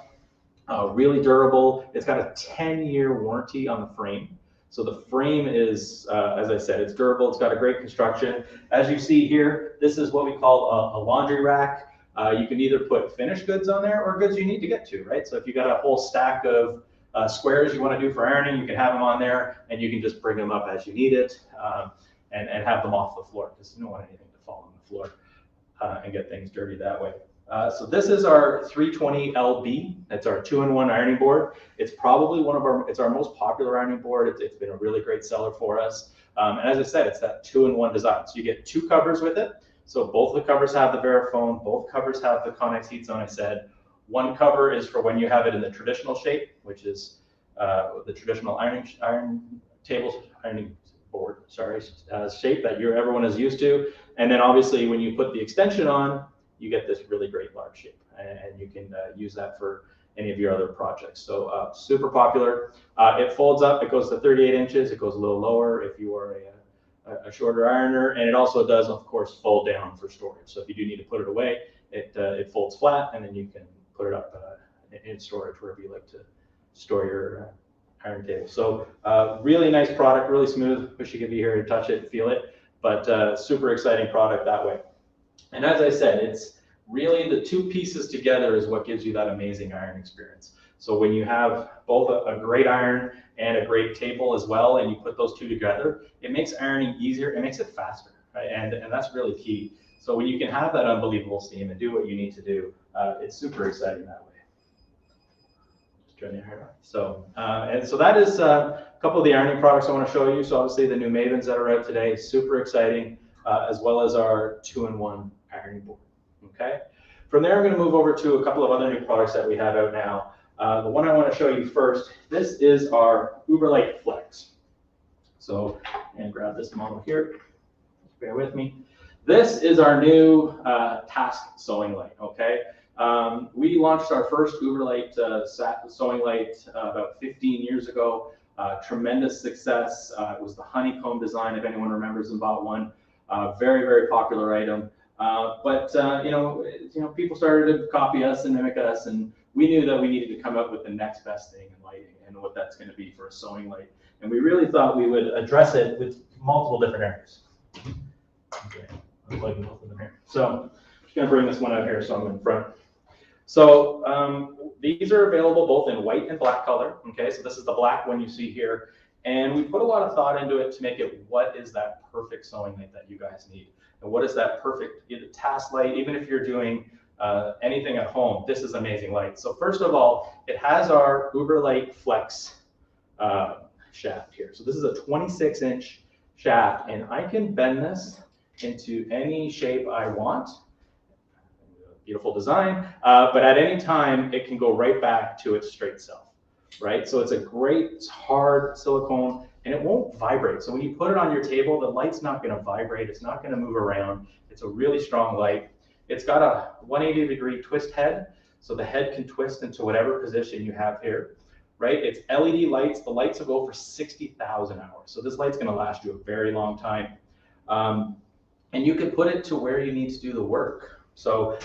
U: really durable. It's got a 10-year warranty on the frame. So the frame is, as I said, it's durable. It's got a great construction. As you see here, this is what we call a laundry rack. You can either put finished goods on there or goods you need to get to, right? So if you got a whole stack of squares you want to do for ironing, you can have them on there, and you can just bring them up as you need it and have them off the floor, because you don't want anything to fall on the floor and get things dirty that way. So this is our 320 LB. It's our 2-in-1 ironing board. It's probably it's our most popular ironing board. It's been a really great seller for us. And as I said, it's that 2-in-1 design. So you get 2 covers with it. So both the covers have the Verifone, both covers have the Connex heat zone, I said. One cover is for when you have it in the traditional shape, which is the traditional ironing board, shape that everyone is used to. And then obviously when you put the extension on, you get this really great large shape, and you can use that for any of your other projects. So super popular. It folds up, it goes to 38 inches, it goes a little lower if you are a shorter ironer, and it also does, of course, fold down for storage. So if you do need to put it away, it folds flat, and then you can put it up in storage wherever you like to store your iron table. So really nice product, really smooth. Wish you could be here to touch it and feel it, but super exciting product that way. And as I said, it's really the 2 pieces together is what gives you that amazing iron experience. So when you have both a great iron and a great table as well, and you put those 2 together, it makes ironing easier, it makes it faster, right? And that's really key. So when you can have that unbelievable steam and do what you need to do, it's super exciting that way. Just turn your hair on. So, and so that is a couple of the ironing products I want to show you. So obviously the new Mavens that are out today, super exciting, as well as our 2-in-1 ironing board. Okay. From there, I'm going to move over to a couple of other new products that we have out now. The one I want to show you first, this is our Uberlite Flex. So, and grab this model here. Bear with me. This is our new task sewing light. Okay. We launched our first Uberlite sewing light about 15 years ago. Tremendous success. It was the honeycomb design, if anyone remembers and bought one. Very, very popular item. But people started to copy us and mimic us, and we knew that we needed to come up with the next best thing in lighting and what that's going to be for a sewing light. And we really thought we would address it with multiple different areas. Okay, I'm plugging both of them here. So I'm just going to bring this one out here so I'm in front. So these are available both in white and black color. Okay, so this is the black one you see here. And we put a lot of thought into it to make it what is that perfect sewing light that you guys need. And what is that perfect either task light, even if you're doing anything at home, this is amazing light. So first of all, it has our Uberlight Flex shaft here. So this is a 26-inch shaft, and I can bend this into any shape I want. Beautiful design, but at any time, it can go right back to its straight self. Right? So it's a great hard silicone and it won't vibrate. So when you put it on your table, the light's not going to vibrate. It's not going to move around. It's a really strong light. It's got a 180-degree twist head. So the head can twist into whatever position you have here, right? It's LED lights. The lights will go for 60,000 hours. So this light's going to last you a very long time. And you can put it to where you need to do the work. So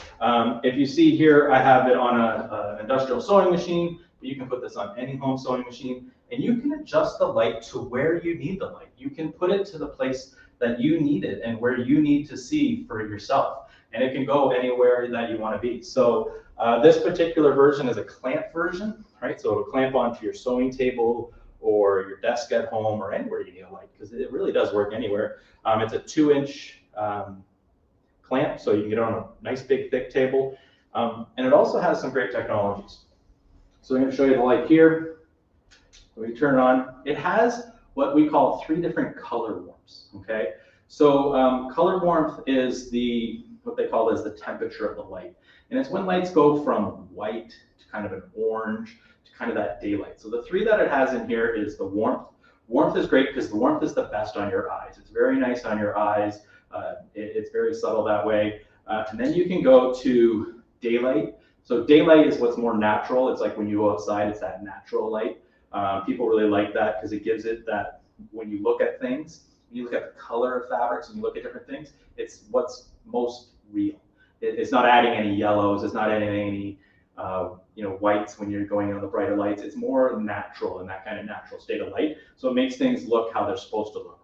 U: if you see here, I have it on an industrial sewing machine. You can put this on any home sewing machine, and you can adjust the light to where you need the light. You can put it to the place that you need it and where you need to see for yourself. And it can go anywhere that you want to be. So this particular version is a clamp version, right? So it'll clamp onto your sewing table or your desk at home or anywhere you need a light, because it really does work anywhere. It's a 2-inch clamp, so you can get it on a nice big thick table. And it also has some great technologies. So I'm going to show you the light here. When you turn it on, it has what we call 3 different color warmths. Okay, so color warmth is what they call as the temperature of the light, and it's when lights go from white to kind of an orange to kind of that daylight. So the 3 that it has in here is the warmth. Warmth is great because the warmth is the best on your eyes. It's very nice on your eyes. It's very subtle that way. And then you can go to daylight. So daylight is what's more natural. It's like when you go outside, it's that natural light. People really like that because it gives it that, when you look at things, when you look at the color of fabrics and you look at different things, it's what's most real. It's not adding any yellows. It's not adding any whites when you're going on the brighter lights. It's more natural in that kind of natural state of light. So it makes things look how they're supposed to look.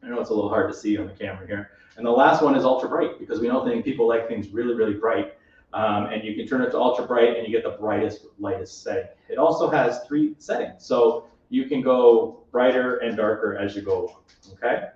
U: I know it's a little hard to see on the camera here. And the last one is ultra bright, because we know people like things really, really bright. And you can turn it to ultra bright and you get the brightest, lightest setting. It also has 3 settings. So you can go brighter and darker as you go, okay?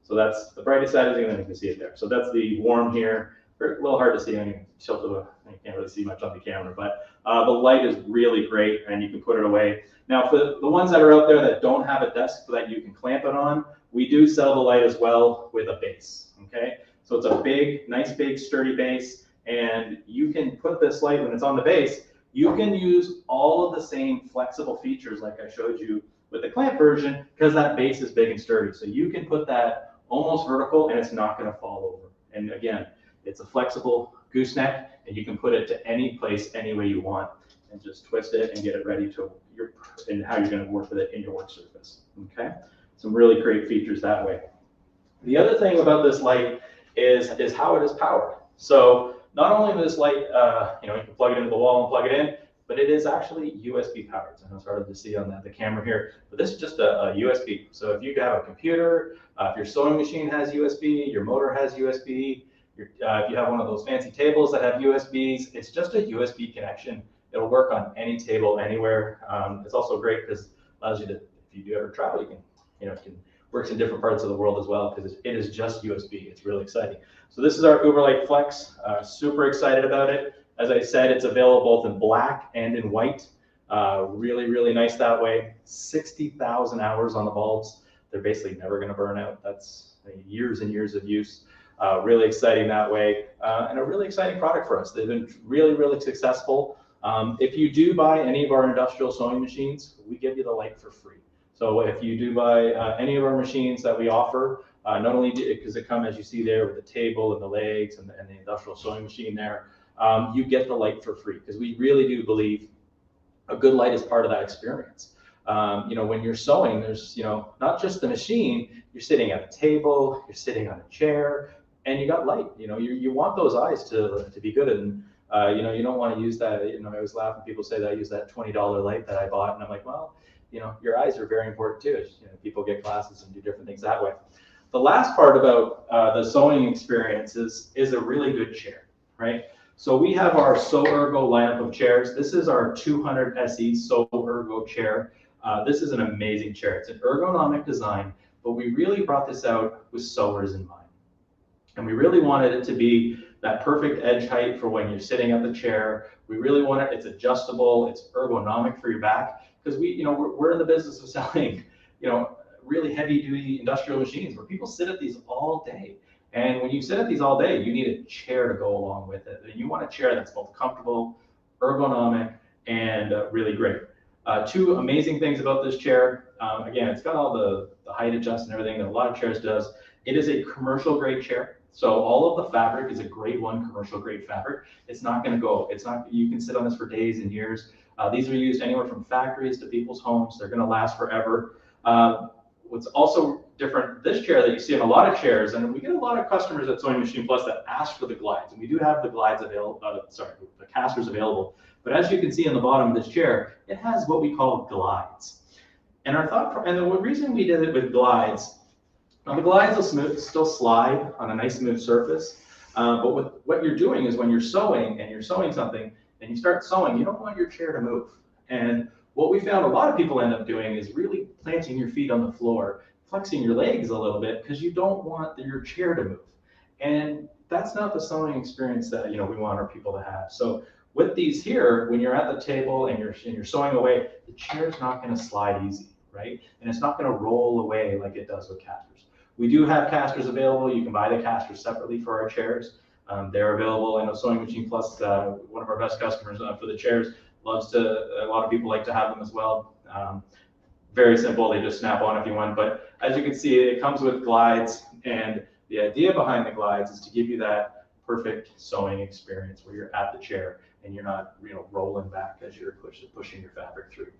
U: So that's the brightest setting, and then you can see it there. So that's the warm here. A little hard to see, you can't really see much on the camera, but the light is really great and you can put it away. Now for the ones that are out there that don't have a desk that you can clamp it on, we do sell the light as well with a base, okay? So it's a big, nice big sturdy base, and you can put this light when it's on the base. You can use all of the same flexible features like I showed you with the clamp version, because that base is big and sturdy. So you can put that almost vertical and it's not going to fall over. And again, it's a flexible gooseneck, and you can put it to any place, any way you want, and just twist it and get it ready to and how you're going to work with it in your work surface. Okay, some really great features that way. The other thing about this light is how it is powered. So not only this light, you can plug it into the wall and plug it in, but it is actually USB powered. So it's hard to see on the camera here, but this is just a USB. So if you have a computer, if your sewing machine has USB, your motor has USB, if you have one of those fancy tables that have USBs, it's just a USB connection. It'll work on any table, anywhere. It's also great because it allows you to, if you do ever travel, you can works in different parts of the world as well, because it is just USB. It's really exciting. So this is our Uberlight Flex. Super excited about it. As I said, it's available both in black and in white. Really, really nice that way. 60,000 hours on the bulbs. They're basically never going to burn out. That's years and years of use. Really exciting that way, and a really exciting product for us. They've been really, really successful. If you do buy any of our industrial sewing machines, we give you the light for free. So if you do buy any of our machines that we offer, not only because it comes, as you see there, with the table and the legs and the industrial sewing machine there, you get the light for free, because we really do believe a good light is part of that experience. When you're sewing, there's not just the machine. You're sitting at a table, you're sitting on a chair, and you got light. You want those eyes to be good. And You know, you don't want to use that. You know, I always laugh when people say that I use that $20 light that I bought, and I'm like, well, you know, your eyes are very important too. You know, people get glasses and do different things that way. The last part about the sewing experience is a really good chair, right? So we have our Sew Ergo lineup of chairs. This is our 200 SE Sew Ergo chair. This is an amazing chair. It's an ergonomic design, but we really brought this out with sewers in mind. And we really wanted it to be that perfect edge height for when you're sitting at the chair. We really want it, it's adjustable, it's ergonomic for your back, because we're in the business of selling, really heavy duty industrial machines where people sit at these all day. And when you sit at these all day, you need a chair to go along with it. And you want a chair that's both comfortable, ergonomic, and really great. Two amazing things about this chair. Again, it's got all the height adjust and everything that a lot of chairs does. It is a commercial grade chair. So all of the fabric is a grade 1 commercial grade fabric. It's not going to go. You can sit on this for days and years. These are used anywhere from factories to people's homes. They're going to last forever. What's also different, this chair that you see in a lot of chairs, and we get a lot of customers at Sewing Machine Plus that ask for the glides, and we do have the glides available, the casters available. But as you can see in the bottom of this chair, it has what we call glides. And the reason we did it with glides, now the glides will still slide on a nice smooth surface, but what you're doing is when you're sewing and you're sewing something and you start sewing, you don't want your chair to move. And what we found a lot of people end up doing is really planting your feet on the floor, flexing your legs a little bit because you don't want your chair to move. And that's not the sewing experience that we want our people to have. So with these here, when you're at the table and you're sewing away, the chair's not going to slide easy, right? And it's not going to roll away like it does with casters. We do have casters available. You can buy the casters separately for our chairs. They're available. I know Sewing Machine Plus, one of our best customers for the chairs, a lot of people like to have them as well. Very simple, they just snap on if you want. But as you can see, it comes with glides, and the idea behind the glides is to give you that perfect sewing experience where you're at the chair and you're not rolling back as you're pushing your fabric through.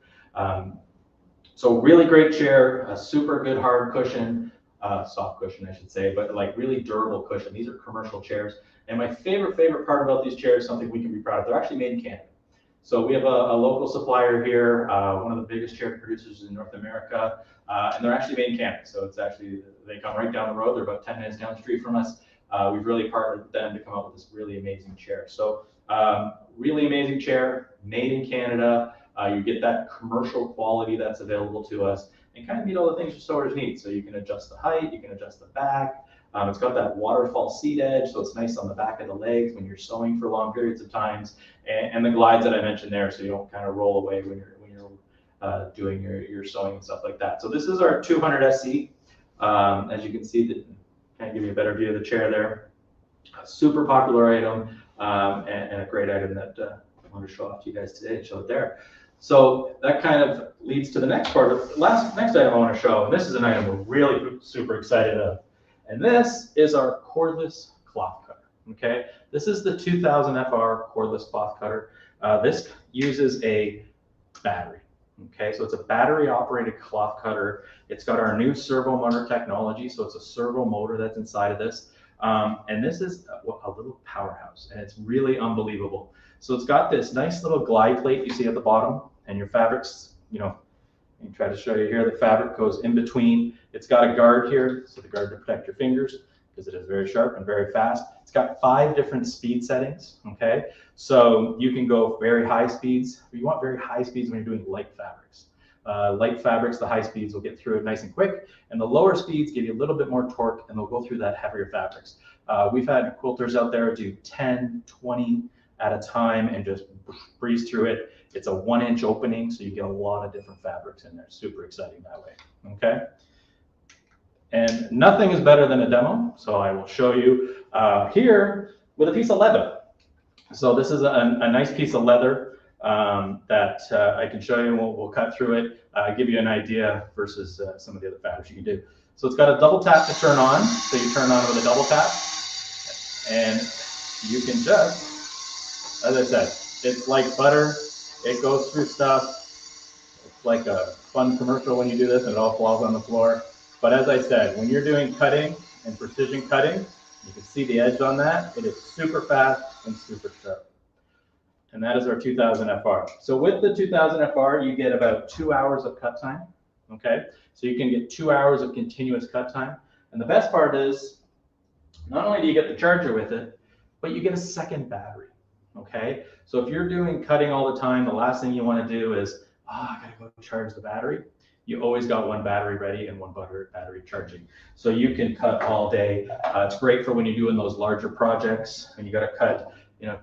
U: So really great chair, a super good hard cushion, soft cushion I should say, but like really durable cushion. These are commercial chairs. And my favorite part about these chairs, something we can be proud of, they're actually made in Canada. So we have a local supplier here, one of the biggest chair producers in North America, and they're actually made in Canada. So it's actually, they come right down the road. They're about 10 minutes down the street from us. We've really partnered with them to come up with this really amazing chair. So really amazing chair, made in Canada. You get that commercial quality that's available to us and kind of meet all the things your sewers need. So you can adjust the height, you can adjust the back. It's got that waterfall seat edge, so it's nice on the back of the legs when you're sewing for long periods of times, and the glides that I mentioned there, so you don't kind of roll away when you're doing your sewing and stuff like that. So this is our 200 SE. As you can see, kind of give you a better view of the chair there. A super popular item and a great item that I want to show off to you guys today and show it there. So that kind of leads to the next part. Next item I want to show, and this is an item we're really super excited of. And this is our cordless cloth cutter, okay? This is the 2000 FR cordless cloth cutter. This uses a battery, okay? So it's a battery operated cloth cutter. It's got our new servo motor technology, so it's a servo motor that's inside of this. And this is a little powerhouse, and it's really unbelievable. So it's got this nice little glide plate you see at the bottom, and your fabrics, I try to show you here, the fabric goes in between. It's got a guard here, so the guard to protect your fingers because it is very sharp and very fast. It's got 5 different speed settings, okay? So you can go very high speeds. You want very high speeds when you're doing light fabrics. Light fabrics, the high speeds will get through it nice and quick, and the lower speeds give you a little bit more torque, and they'll go through that heavier fabrics. We've had quilters out there do 10, 20 at a time and just breeze through it. It's a 1-inch opening, so you get a lot of different fabrics in there. Super exciting that way, okay? And nothing is better than a demo, so I will show you here with a piece of leather. So this is a nice piece of leather that I can show you. We'll cut through it, give you an idea versus some of the other fabrics you can do. So it's got a double tap to turn on, so you turn on with a double tap, and you can just, as I said, it's like butter. It goes through stuff. It's like a fun commercial when you do this and it all falls on the floor. But as I said, when you're doing cutting and precision cutting, you can see the edge on that. It is super fast and super sharp. and that is our 2000 FR. So with the 2000 FR, you get about 2 hours of cut time, okay? So you can get 2 hours of continuous cut time. And the best part is, not only do you get the charger with it, but you get a second battery, okay? So if you're doing cutting all the time, the last thing you want to do is, I gotta go charge the battery. You always got one battery ready and one battery charging. So you can cut all day. It's great for when you're doing those larger projects and you got to cut,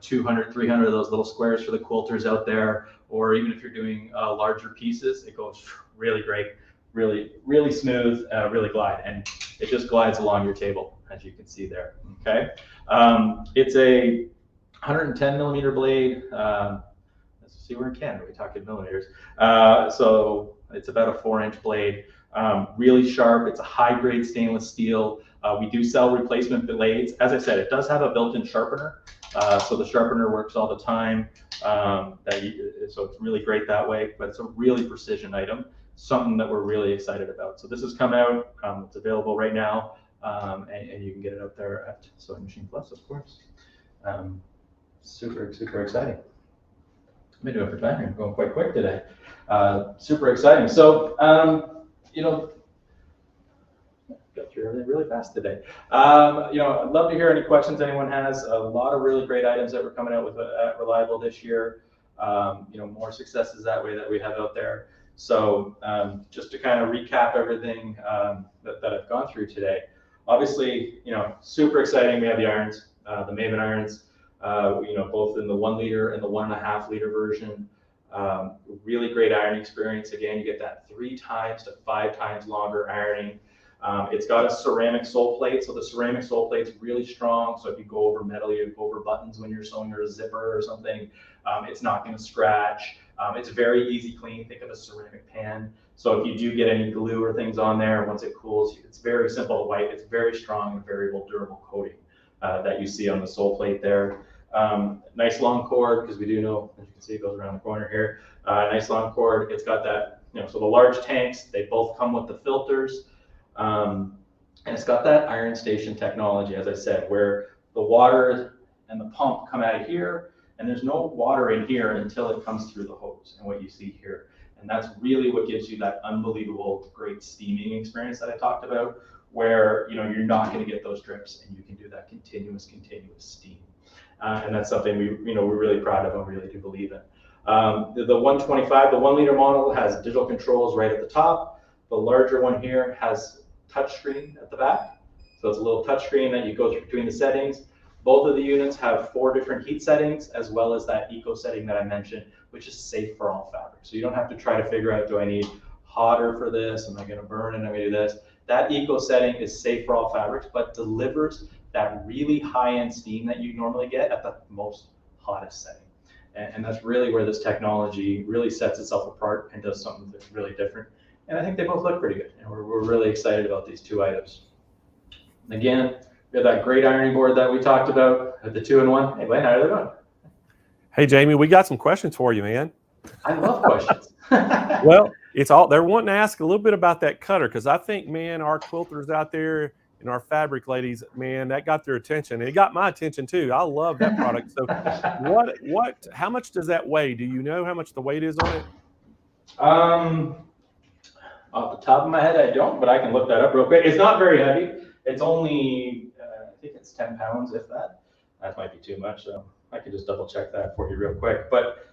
U: 200, 300 of those little squares for the quilters out there, or even if you're doing larger pieces, it goes really great, really, really smooth, really glide, and it just glides along your table, as you can see there. Okay, it's a 110 millimeter blade. Let's see, we're in Canada, we talk in millimeters. So it's about a 4-inch blade, really sharp. It's a high-grade stainless steel. We do sell replacement blades. As I said, it does have a built-in sharpener, so the sharpener works all the time. So it's really great that way. But it's a really precision item, something that we're really excited about. So this has come out. It's available right now, and you can get it out there at Sewing Machine Plus, of course. Super, super exciting. I've been doing it for time here. I'm going quite quick today. Super exciting. So, got through everything really fast today. I'd love to hear any questions anyone has. A lot of really great items that we're coming out with at Reliable this year. More successes that way that we have out there. So, just to kind of recap everything that I've gone through today. Obviously, super exciting. We have the irons, the Maven irons. Both in the 1 liter and the 1.5 liter version. Really great ironing experience. Again, you get that 3 times to 5 times longer ironing. It's got a ceramic sole plate, so the ceramic sole plate's really strong. So if you go over metal, you go over buttons when you're sewing or a zipper or something, it's not going to scratch. It's very easy clean. Think of a ceramic pan. So if you do get any glue or things on there, once it cools, it's very simple to wipe. It's very strong and variable durable coating that you see on the sole plate there. Nice long cord, because we do know, as you can see, it goes around the corner here. Nice long cord. It's got that, so the large tanks, they both come with the filters. And it's got that iron station technology, as I said, where the water and the pump come out of here, and there's no water in here until it comes through the hose, and what you see here. And that's really what gives you that unbelievable, great steaming experience that I talked about, where, you're not going to get those drips, and you can do that continuous steam. And that's something we're really proud of and really do believe in. The 125, the 1 liter model has digital controls right at the top. The larger one here has touchscreen at the back. So it's a little touchscreen that you go through between the settings. Both of the units have 4 different heat settings, as well as that eco setting that I mentioned, which is safe for all fabrics. So you don't have to try to figure out, do I need hotter for this? Am I going to burn and I'm going to do this? That eco setting is safe for all fabrics, but delivers that really high-end steam that you normally get at the most hottest setting. And that's really where this technology really sets itself apart and does something that's really different. And I think they both look pretty good. And we're really excited about these 2 items. Again, we have that great ironing board that we talked about, the 2-in-1. Hey, Blaine, how are they going?
A: Hey, Jamie, we got some questions for you, man.
U: I love questions.
A: Well, they're wanting to ask a little bit about that cutter, because I think, man, our quilters out there and our fabric ladies, man, that got their attention. And it got my attention too. I love that product. So how much does that weigh? Do you know how much the weight is on it?
U: Off the top of my head, I don't, but I can look that up real quick. It's not very heavy. It's only, I think it's 10 pounds, if that. That might be too much, so I can just double check that for you real quick. But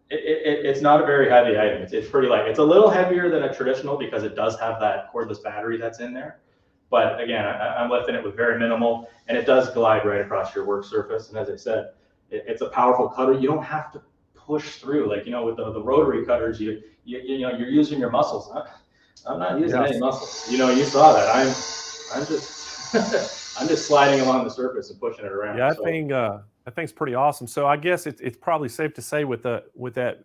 U: it's not a very heavy item. It's pretty light. It's a little heavier than a traditional because it does have that cordless battery that's in there. But again, I'm lifting it with very minimal, and it does glide right across your work surface. And as I said, it's a powerful cutter. You don't have to push through, like, with the rotary cutters, you're using your muscles. I'm not using any muscles. You saw that. I'm just I'm just sliding along the surface and pushing it around.
A: Yeah, that thing's pretty awesome. So I guess it's probably safe to say with that,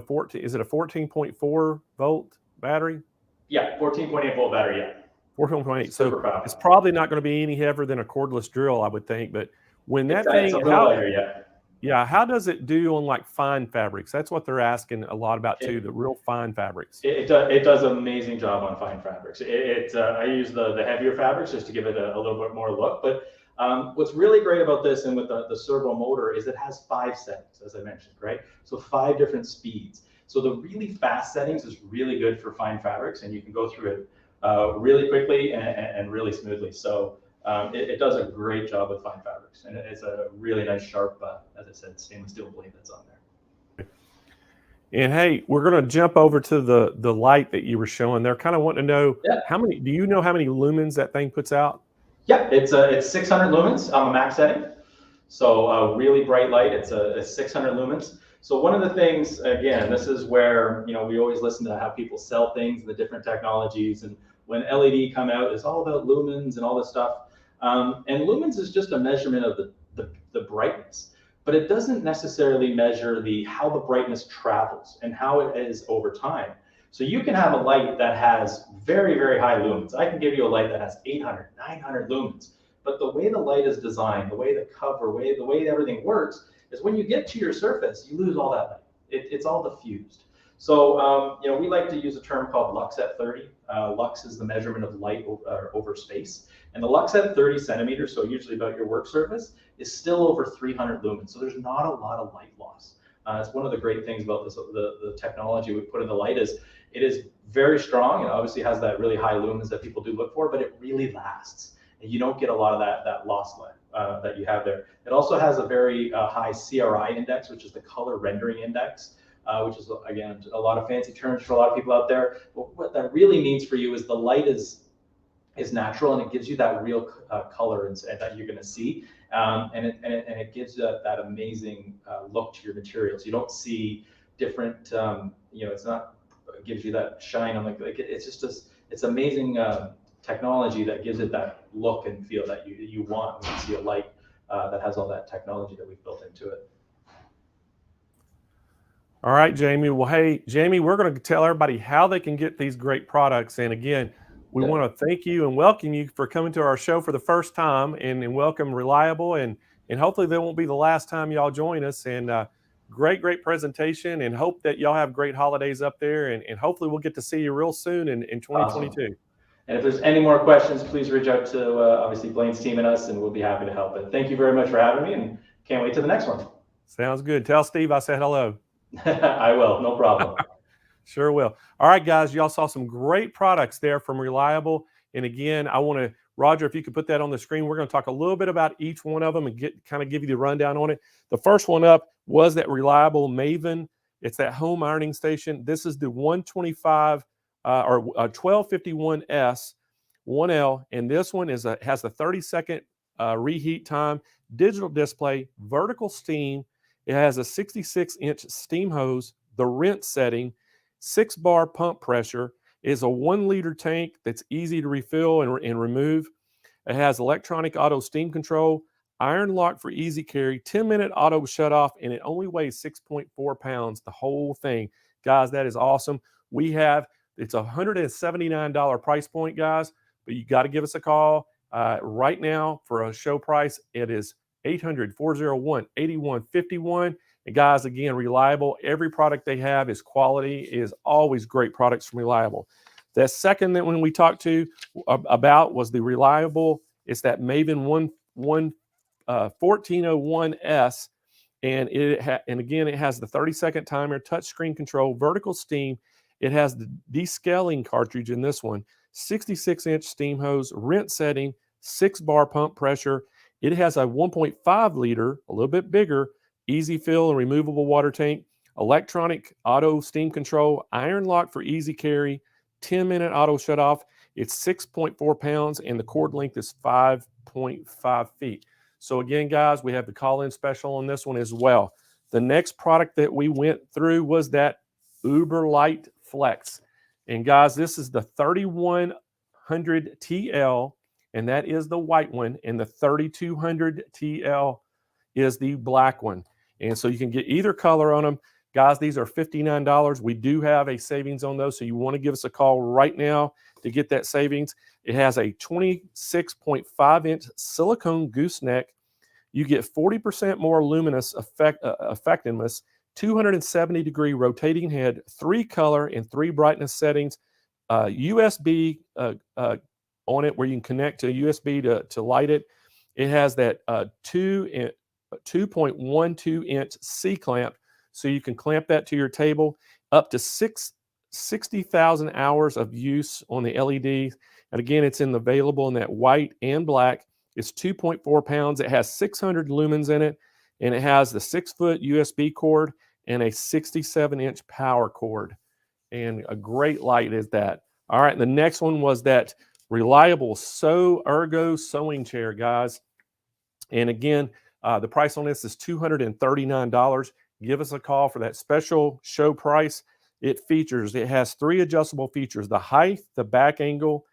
A: 14, is it a 14.4 volt battery?
U: Yeah, 14.8 volt battery. Yeah.
A: 14.8. So it's probably not going to be any heavier than a cordless drill, I would think. But when that thing, how does it do on like fine fabrics? That's what they're asking a lot about too, the real fine fabrics.
U: It does an amazing job on fine fabrics. I use the heavier fabrics just to give it a little bit more look. But What's really great about this and with the servo motor is it has 5 settings, as I mentioned, right? So 5 different speeds. So the really fast settings is really good for fine fabrics, and you can go through it really quickly and really smoothly. So it does a great job with fine fabrics, and it's a really nice sharp, as I said, stainless steel blade that's on there.
A: And hey, we're going to jump over to the light that you were showing. They're kind of wanting to know how many. Do you know how many lumens that thing puts out?
U: Yeah, it's 600 lumens on the max setting. So a really bright light. It's 600 lumens. So one of the things, again, this is where, you know, we always listen to how people sell things and the different technologies. And when LED come out, it's all about lumens and all this stuff. And lumens is just a measurement of the brightness, but it doesn't necessarily measure how the brightness travels and how it is over time. So you can have a light that has very, very high lumens. I can give you a light that has 800, 900 lumens. But the way the light is designed, the way the cover, the way everything works, is when you get to your surface, you lose all that light. It's all diffused. So you know, we like to use a term called lux at 30. Lux is the measurement of light over space. And the lux at 30 centimeters, so usually about your work surface, is still over 300 lumens. So there's not a lot of light loss. It's one of the great things about this, the technology we put in the light is it is very strong. It obviously has that really high lumens that people do look for, but it really lasts. And you don't get a lot of that loss light that you have there. It also has a very high CRI index, which is the color rendering index, which is, again, a lot of fancy terms for a lot of people out there. But what that really means for you is the light is natural, and it gives you that real color and that you're going to see. And it gives you that amazing look to your materials. You don't see different, you know, it gives you that shine on it's just it's amazing technology that gives it that look and feel that you want when you see a light that has all that technology that we've built into it.
A: All right, Jamie. Well, hey, Jamie, we're going to tell everybody how they can get these great products. And again, we want to thank you and welcome you for coming to our show for the first time, and welcome Reliable, and hopefully that won't be the last time y'all join us. And great presentation, and hope that y'all have great holidays up there, and hopefully we'll get to see you real soon in 2022.
U: Awesome. And if there's any more questions, please reach out to obviously Blaine's team and us, and we'll be happy to help. But thank you very much for having me, and can't wait to the next one.
A: Sounds good. Tell Steve I said hello.
U: I will, no problem.
A: Sure will. All right, guys, y'all saw some great products there from Reliable. And again, I want to, Roger, if you could put that on the screen, we're going to talk a little bit about each one of them and kind of give you the rundown on it. The first one up was that Reliable Maven. It's that home ironing station. This is the 125 or 1251S 1L, and this one has the 30-second reheat time, digital display, vertical steam. It has a 66-inch steam hose, the rinse setting, 6-bar pump pressure. It is a 1-liter tank that's easy to refill and remove. It has electronic auto steam control, iron lock for easy carry, 10-minute auto shut off, and it only weighs 6.4 pounds, the whole thing. Guys, that is awesome. It's a $179 price point, guys, but you got to give us a call right now for a show price. It is 800-401-8151. And guys, again, Reliable. Every product they have is quality, is always great products from Reliable. The second that when we talked to about was the Reliable. It's that Maven 1401S. And again, it has the 30-second timer, touchscreen control, vertical steam. It has the descaling cartridge in this one, 66-inch steam hose, rinse setting, 6-bar pump pressure. It has a 1.5 liter, a little bit bigger, easy fill and removable water tank, electronic auto steam control, iron lock for easy carry, 10-minute auto shut off. It's 6.4 pounds, and the cord length is 5.5 feet. So again, guys, we have the call-in special on this one as well. The next product that we went through was that Uber Light Flex. And guys, this is the 3100 TL, and that is the white one, and the 3200 TL is the black one. And so you can get either color on them. Guys, these are $59. We do have a savings on those, so you want to give us a call right now to get that savings. It has a 26.5-inch silicone gooseneck. You get 40% more luminous effectiveness, 270-degree rotating head, 3 color and 3 brightness settings, USB on it where you can connect to USB to light it. It has that 2.12 inch C clamp, so you can clamp that to your table. Up to 60,000 hours of use on the LED. And again, it's available in that white and black. It's 2.4 pounds. It has 600 lumens in it, and it has the 6-foot USB cord and a 67-inch power cord. And a great light is that. All right, the next one was that reliable Ergo sewing chair, guys. And again, the price on this is $239. Give us a call for that special show price. It has 3 adjustable features: the height, the back angle,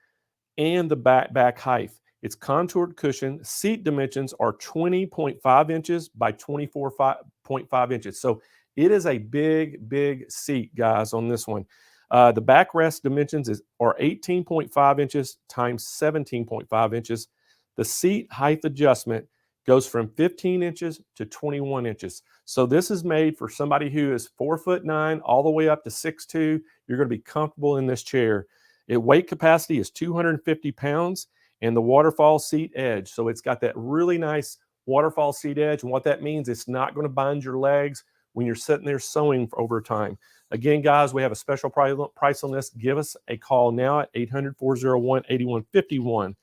A: and the back height. It's contoured cushion. Seat dimensions are 20.5 inches by 24.5 inches. So it is a big seat, guys, on this one. The backrest dimensions are 18.5 inches times 17.5 inches. The seat height adjustment goes from 15 inches to 21 inches. So this is made for somebody who is 4'9" all the way up to 6'2". You're going to be comfortable in this chair. Weight capacity is 250 pounds, and the waterfall seat edge. So it's got that really nice waterfall seat edge. And what that means, it's not going to bind your legs when you're sitting there sewing for over time. Again, guys, we have a special price on this. Give us a call now at 800-401-8151.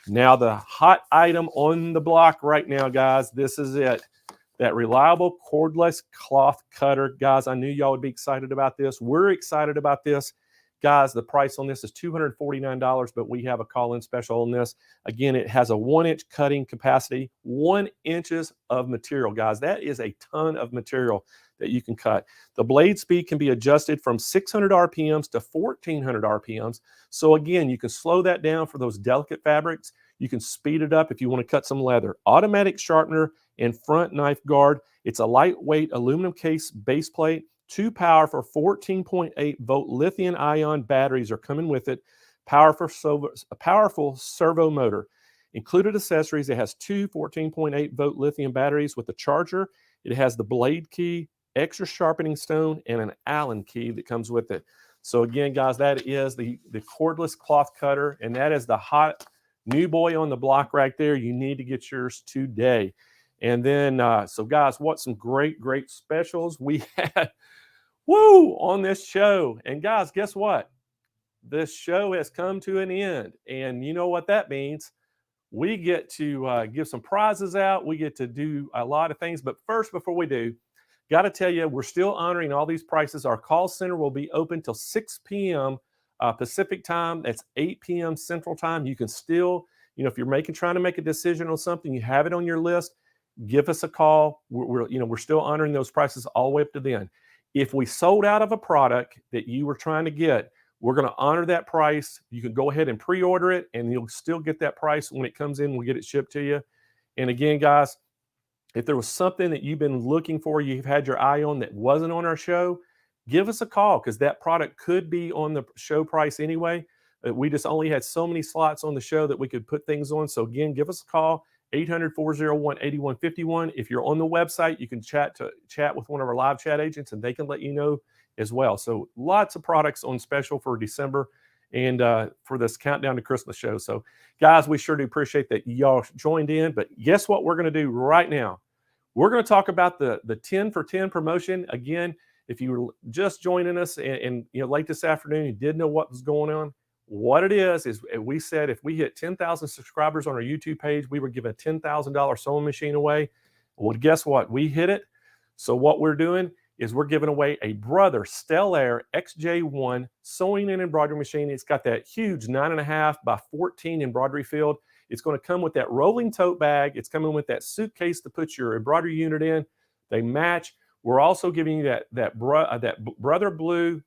A: Now, the hot item on the block right now, guys, this is it. That reliable cordless cloth cutter. Guys, I knew y'all would be excited about this. We're excited about this. Guys, the price on this is $249, but we have a call-in special on this. Again, it has a 1-inch cutting capacity, 1 inches of material, guys. That is a ton of material that you can cut. The blade speed can be adjusted from 600 RPMs to 1400 RPMs. So again, you can slow that down for those delicate fabrics. You can speed it up if you want to cut some leather. Automatic sharpener and front knife guard. It's a lightweight aluminum case base plate. 2 powerful 14.8 volt lithium ion batteries are coming with it. Powerful servo motor. Included accessories, it has 2 14.8 volt lithium batteries with a charger. It has the blade key, extra sharpening stone, and an Allen key that comes with it. So again, guys, that is the cordless cloth cutter, and that is the hot new boy on the block right there. You need to get yours today. And then, so guys, what some great specials we had on this show. And guys, guess what? This show has come to an end. And you know what that means? We get to give some prizes out. We get to do a lot of things. But first, before we do, got to tell you, we're still honoring all these prices. Our call center will be open till 6 p.m. Pacific time. That's 8 p.m. Central time. You can still, if you're trying to make a decision on something, you have it on your list, give us a call. We're still honoring those prices all the way up to then. If we sold out of a product that you were trying to get, we're going to honor that price. You can go ahead and pre-order it, and you'll still get that price when it comes in. We'll get it shipped to you. And again, guys, if there was something that you've been looking for, you've had your eye on that wasn't on our show, give us a call, because that product could be on the show price anyway. We just only had so many slots on the show that we could put things on. So again, give us a call, 800-401-8151. If you're on the website, you can chat with one of our live chat agents, and they can let you know as well. So lots of products on special for December and for this countdown to Christmas show. So guys, we sure do appreciate that y'all joined in. But guess what we're going to do right now? We're going to talk about the 10 for 10 promotion. Again, if you were just joining us and late this afternoon, you didn't know what was going on, what it is we said if we hit 10,000 subscribers on our YouTube page, we would give a $10,000 sewing machine away. Well, guess what? We hit it. So what we're doing is we're giving away a Brother Stellaire XJ1 sewing and embroidery machine. It's got that huge 9.5 by 14 embroidery field. It's going to come with that rolling tote bag. It's coming with that suitcase to put your embroidery unit in. They match. We're also giving you that Brother Blue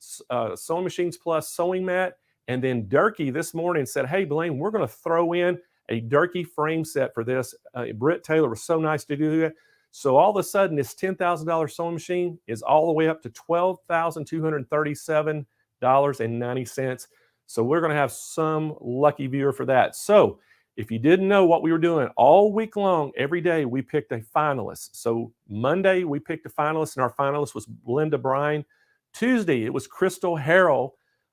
A: Sewing Machines Plus sewing mat. And then Durkee this morning said, hey, Blaine, we're going to throw in a Durkee frame set for this. Brent Taylor was so nice to do that. So all of a sudden, this $10,000 sewing machine is all the way up to $12,237.90. So we're going to have some lucky viewer for that. So if you didn't know what we were doing, all week long, every day, we picked a finalist. So Monday, we picked a finalist, and our finalist was Linda Bryan. Tuesday, it was Crystal Harrell.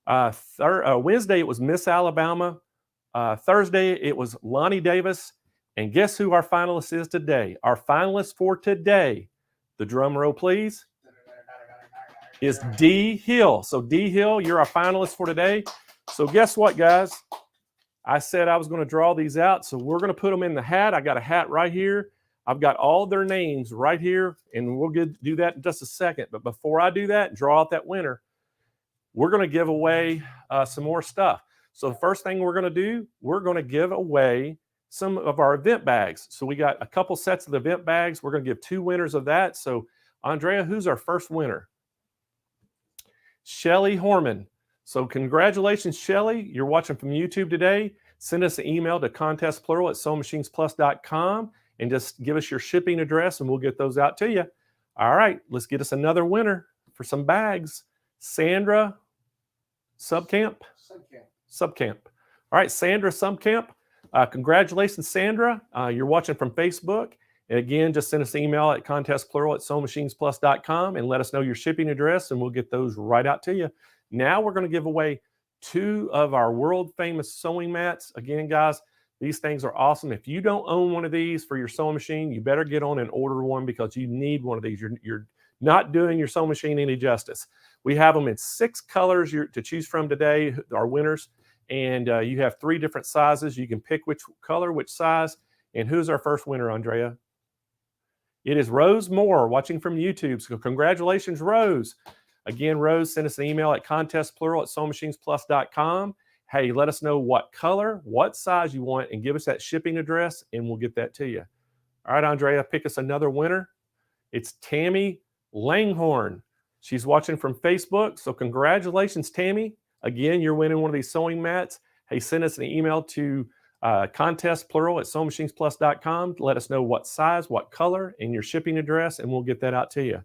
A: Wednesday, it was Miss Alabama. Thursday, it was Lonnie Davis. And guess who our finalist is today? Our finalist for today, the drum roll please, is D Hill. So D Hill, you're our finalist for today. So guess what, guys? I said I was going to draw these out, so we're going to put them in the hat. I got a hat right here. I've got all their names right here, and we'll do that in just a second. But before I do that, draw out that winner, we're going to give away some more stuff. So the first thing we're going to do, we're going to give away some of our event bags. So we got a couple sets of the event bags. We're going to give 2 winners of that. So Andrea, who's our first winner? Shelly Horman. So congratulations, Shelly. You're watching from YouTube today. Send us an email to contestplural@SewingMachinesPlus.com and just give us your shipping address and we'll get those out to you. All right, let's get us another winner for some bags. Sandra Subcamp. All right, Sandra Subcamp. Congratulations, Sandra. You're watching from Facebook. And again, just send us an email at contestplural@SewingMachinesPlus.com and let us know your shipping address and we'll get those right out to you. Now we're going to give away 2 of our world famous sewing mats. Again, guys, these things are awesome. If you don't own one of these for your sewing machine, you better get on and order one because you need one of these. You're not doing your sewing machine any justice. We have them in 6 colors to choose from today, our winners. And you have 3 different sizes. You can pick which color, which size. And who's our first winner, Andrea? It is Rose Moore, watching from YouTube. So congratulations, Rose. Again, Rose, send us an email at contestplural@SewingMachinesPlus.com. Hey, let us know what color, what size you want, and give us that shipping address, and we'll get that to you. All right, Andrea, pick us another winner. It's Tammy Langhorn. She's watching from Facebook. So congratulations, Tammy. Again, you're winning one of these sewing mats. Hey, send us an email to contestplural@SewingMachinesPlus.com. Let us know what size, what color, and your shipping address, and we'll get that out to you.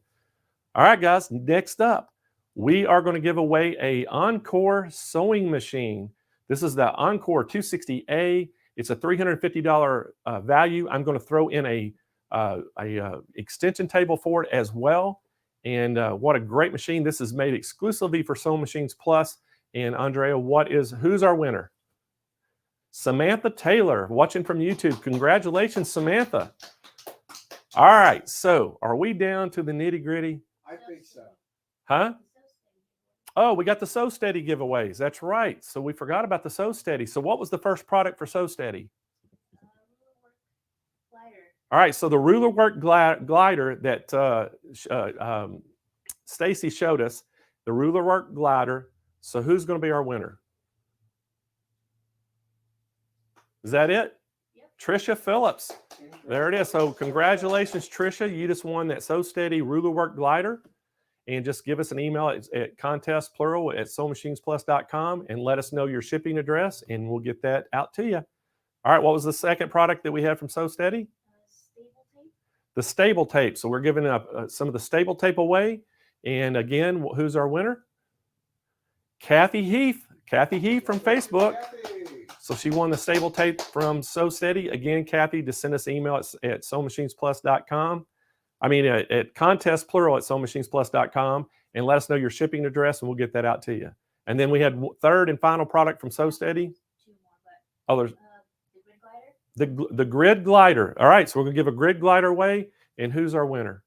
A: All right, guys, next up, we are going to give away a Encore sewing machine. This is the Encore 260A. It's a $350 value. I'm going to throw in a extension table for it as well. And what a great machine. This is made exclusively for Sewing Machines Plus. And Andrea, who's our winner? Samantha Taylor, watching from YouTube. Congratulations, Samantha. All right, so are we down to the nitty gritty?
C: I think so.
A: Huh? Oh, we got the Sew Steady giveaways. That's right. So we forgot about the Sew Steady. So what was the first product for Sew Steady? All right, so the ruler work glider that Stacy showed us, the ruler work glider. So who's going to be our winner? Is that it? Yep. Trisha Phillips. There it is. So congratulations, Trisha. You just won that Sew Steady ruler work glider. And just give us an email at contestplural@SewingMachinesPlus.com and let us know your shipping address, and we'll get that out to you. All right, what was the second product that we had from Sew Steady?
Q: Stable tape.
A: The stable tape. So we're giving some of the stable tape away. And again, who's our winner? Kathy Heath. Kathy Heath from Facebook. So she won the stable tape from Sew Steady. Again, Kathy, just send us an email at SewingMachinesPlus.com. At contestplural@SewingMachinesPlus.com and let us know your shipping address and we'll get that out to you. And then we had third and final product from Sew Steady. Oh, there's the grid glider. All right, so we're gonna give a grid glider away. And who's our winner?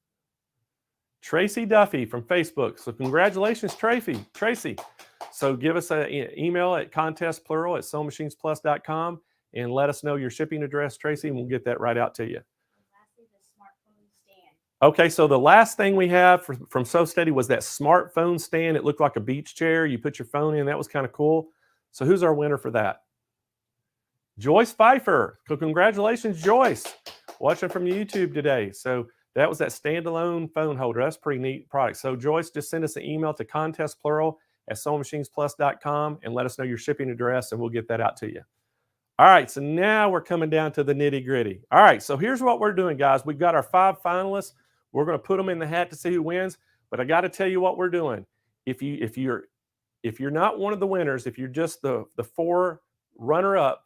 A: Tracy Duffy from Facebook. So congratulations, Tracy. So give us an email at contestplural@SewingMachinesPlus.com and let us know your shipping address, Tracy, and we'll get that right out to you. Okay, so the last thing we have from Sew Steady was that smartphone stand. It looked like a beach chair. You put your phone in. That was kind of cool. So who's our winner for that? Joyce Pfeiffer. So congratulations, Joyce. Watching from YouTube today. So that was that standalone phone holder. That's a pretty neat product. So Joyce, just send us an email to contestplural@SewingMachinesPlus.com and let us know your shipping address and we'll get that out to you. All right, so now we're coming down to the nitty gritty. All right, so here's what we're doing, guys. We've got our 5 finalists. We're going to put them in the hat to see who wins. But I got to tell you what we're doing. If you're not one of the winners, if you're just the 4 runner-up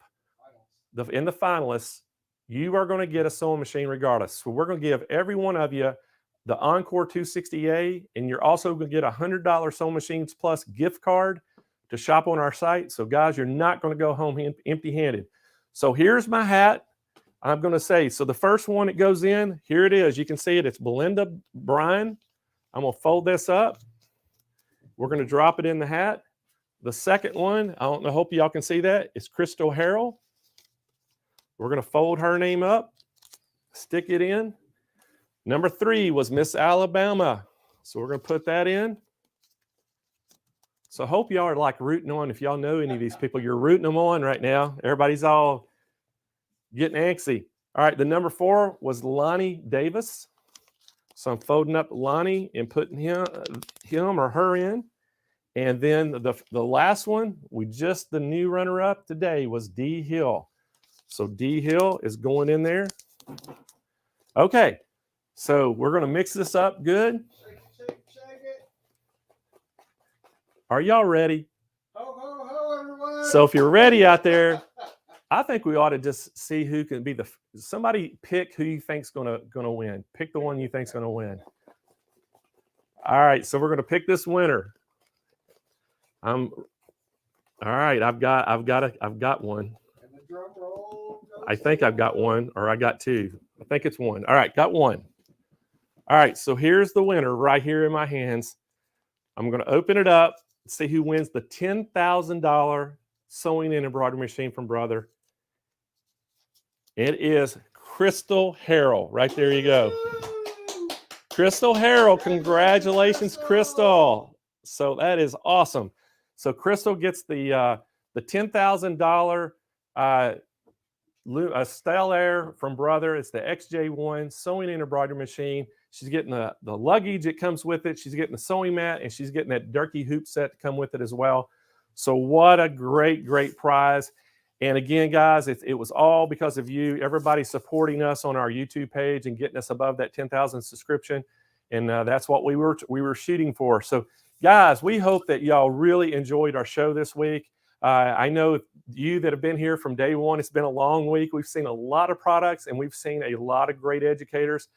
A: in the finalists, you are going to get a sewing machine regardless. So we're going to give every one of you the Encore 260A, and you're also going to get a $100 Sewing Machines Plus gift card to shop on our site. So guys, you're not going to go home empty-handed. So here's my hat. I'm going to say, so the first one that goes in, here it is. You can see it. It's Belinda Bryan. I'm going to fold this up. We're going to drop it in the hat. The second one, I don't know, hope y'all can see that. It's Crystal Harrell. We're going to fold her name up, stick it in. Number 3 was Miss Alabama. So we're going to put that in. So I hope y'all are like rooting on, if y'all know any of these people, you're rooting them on right now. Everybody's all getting antsy. All right, the number 4 was Lonnie Davis. So I'm folding up Lonnie and putting him or her in. And then the last one, the new runner-up today was D. Hill. So D. Hill is going in there. Okay, so we're going to mix this up good. Are y'all ready? So if you're ready out there, I think we ought to just see who can be somebody pick who you think's gonna win. Pick the one you think's gonna win. All right, so we're gonna pick this winner. All right, I've got one. I think I've got one, or I got 2. I think it's 1. All right, got 1. All right, so here's the winner right here in my hands. I'm gonna open it up, see who wins the $10,000 sewing and embroidery machine from Brother. It is Crystal Harrell. Right there you go. Crystal Harrell. Congratulations, Crystal. So that is awesome. So Crystal gets the $10,000 Stellaire from Brother. It's the XJ1 sewing and embroidery machine. She's getting the luggage that comes with it. She's getting the sewing mat, and she's getting that Durkee hoop set to come with it as well. So what a great, great prize. And again, guys, it was all because of you, everybody supporting us on our YouTube page and getting us above that 10,000 subscription. And that's what we were shooting for. So guys, we hope that y'all really enjoyed our show this week. I know you that have been here from day one, it's been a long week. We've seen a lot of products and we've seen a lot of great educators.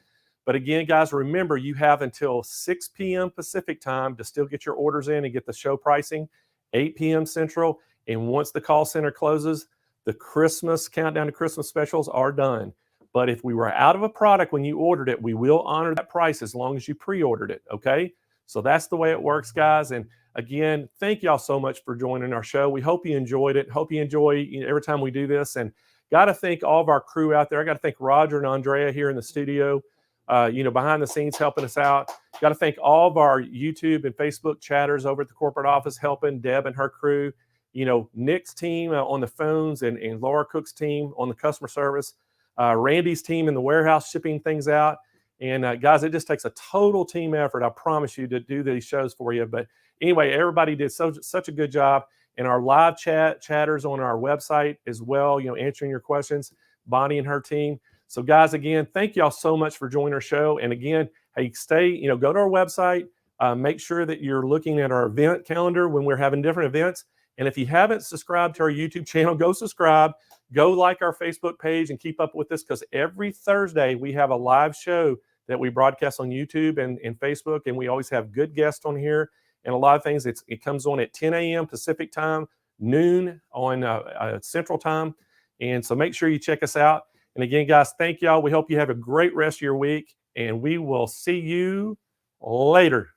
A: But again, guys, remember you have until 6 p.m. Pacific time to still get your orders in and get the show pricing, 8 p.m. Central. And once the call center closes, the Christmas countdown to Christmas specials are done. But if we were out of a product when you ordered it, we will honor that price as long as you pre-ordered it, okay? So that's the way it works, guys. And again, thank y'all so much for joining our show. We hope you enjoyed it. Hope you enjoy every time we do this. And got to thank all of our crew out there. I got to thank Roger and Andrea here in the studio, behind the scenes helping us out. Got to thank all of our YouTube and Facebook chatters over at the corporate office helping, Deb and her crew. Nick's team on the phones and Laura Cook's team on the customer service, Randy's team in the warehouse shipping things out. And guys, it just takes a total team effort, I promise you, to do these shows for you. But anyway, everybody did such a good job. And our live chatters on our website as well, answering your questions, Bonnie and her team. So guys, again, thank y'all so much for joining our show. And again, hey, go to our website, make sure that you're looking at our event calendar when we're having different events. And if you haven't subscribed to our YouTube channel, go subscribe, go like our Facebook page and keep up with this, because every Thursday we have a live show that we broadcast on YouTube and Facebook. And we always have good guests on here and a lot of things. It comes on at 10 a.m. Pacific time, noon on Central time. And so make sure you check us out. And again, guys, thank y'all. We hope you have a great rest of your week, and we will see you later.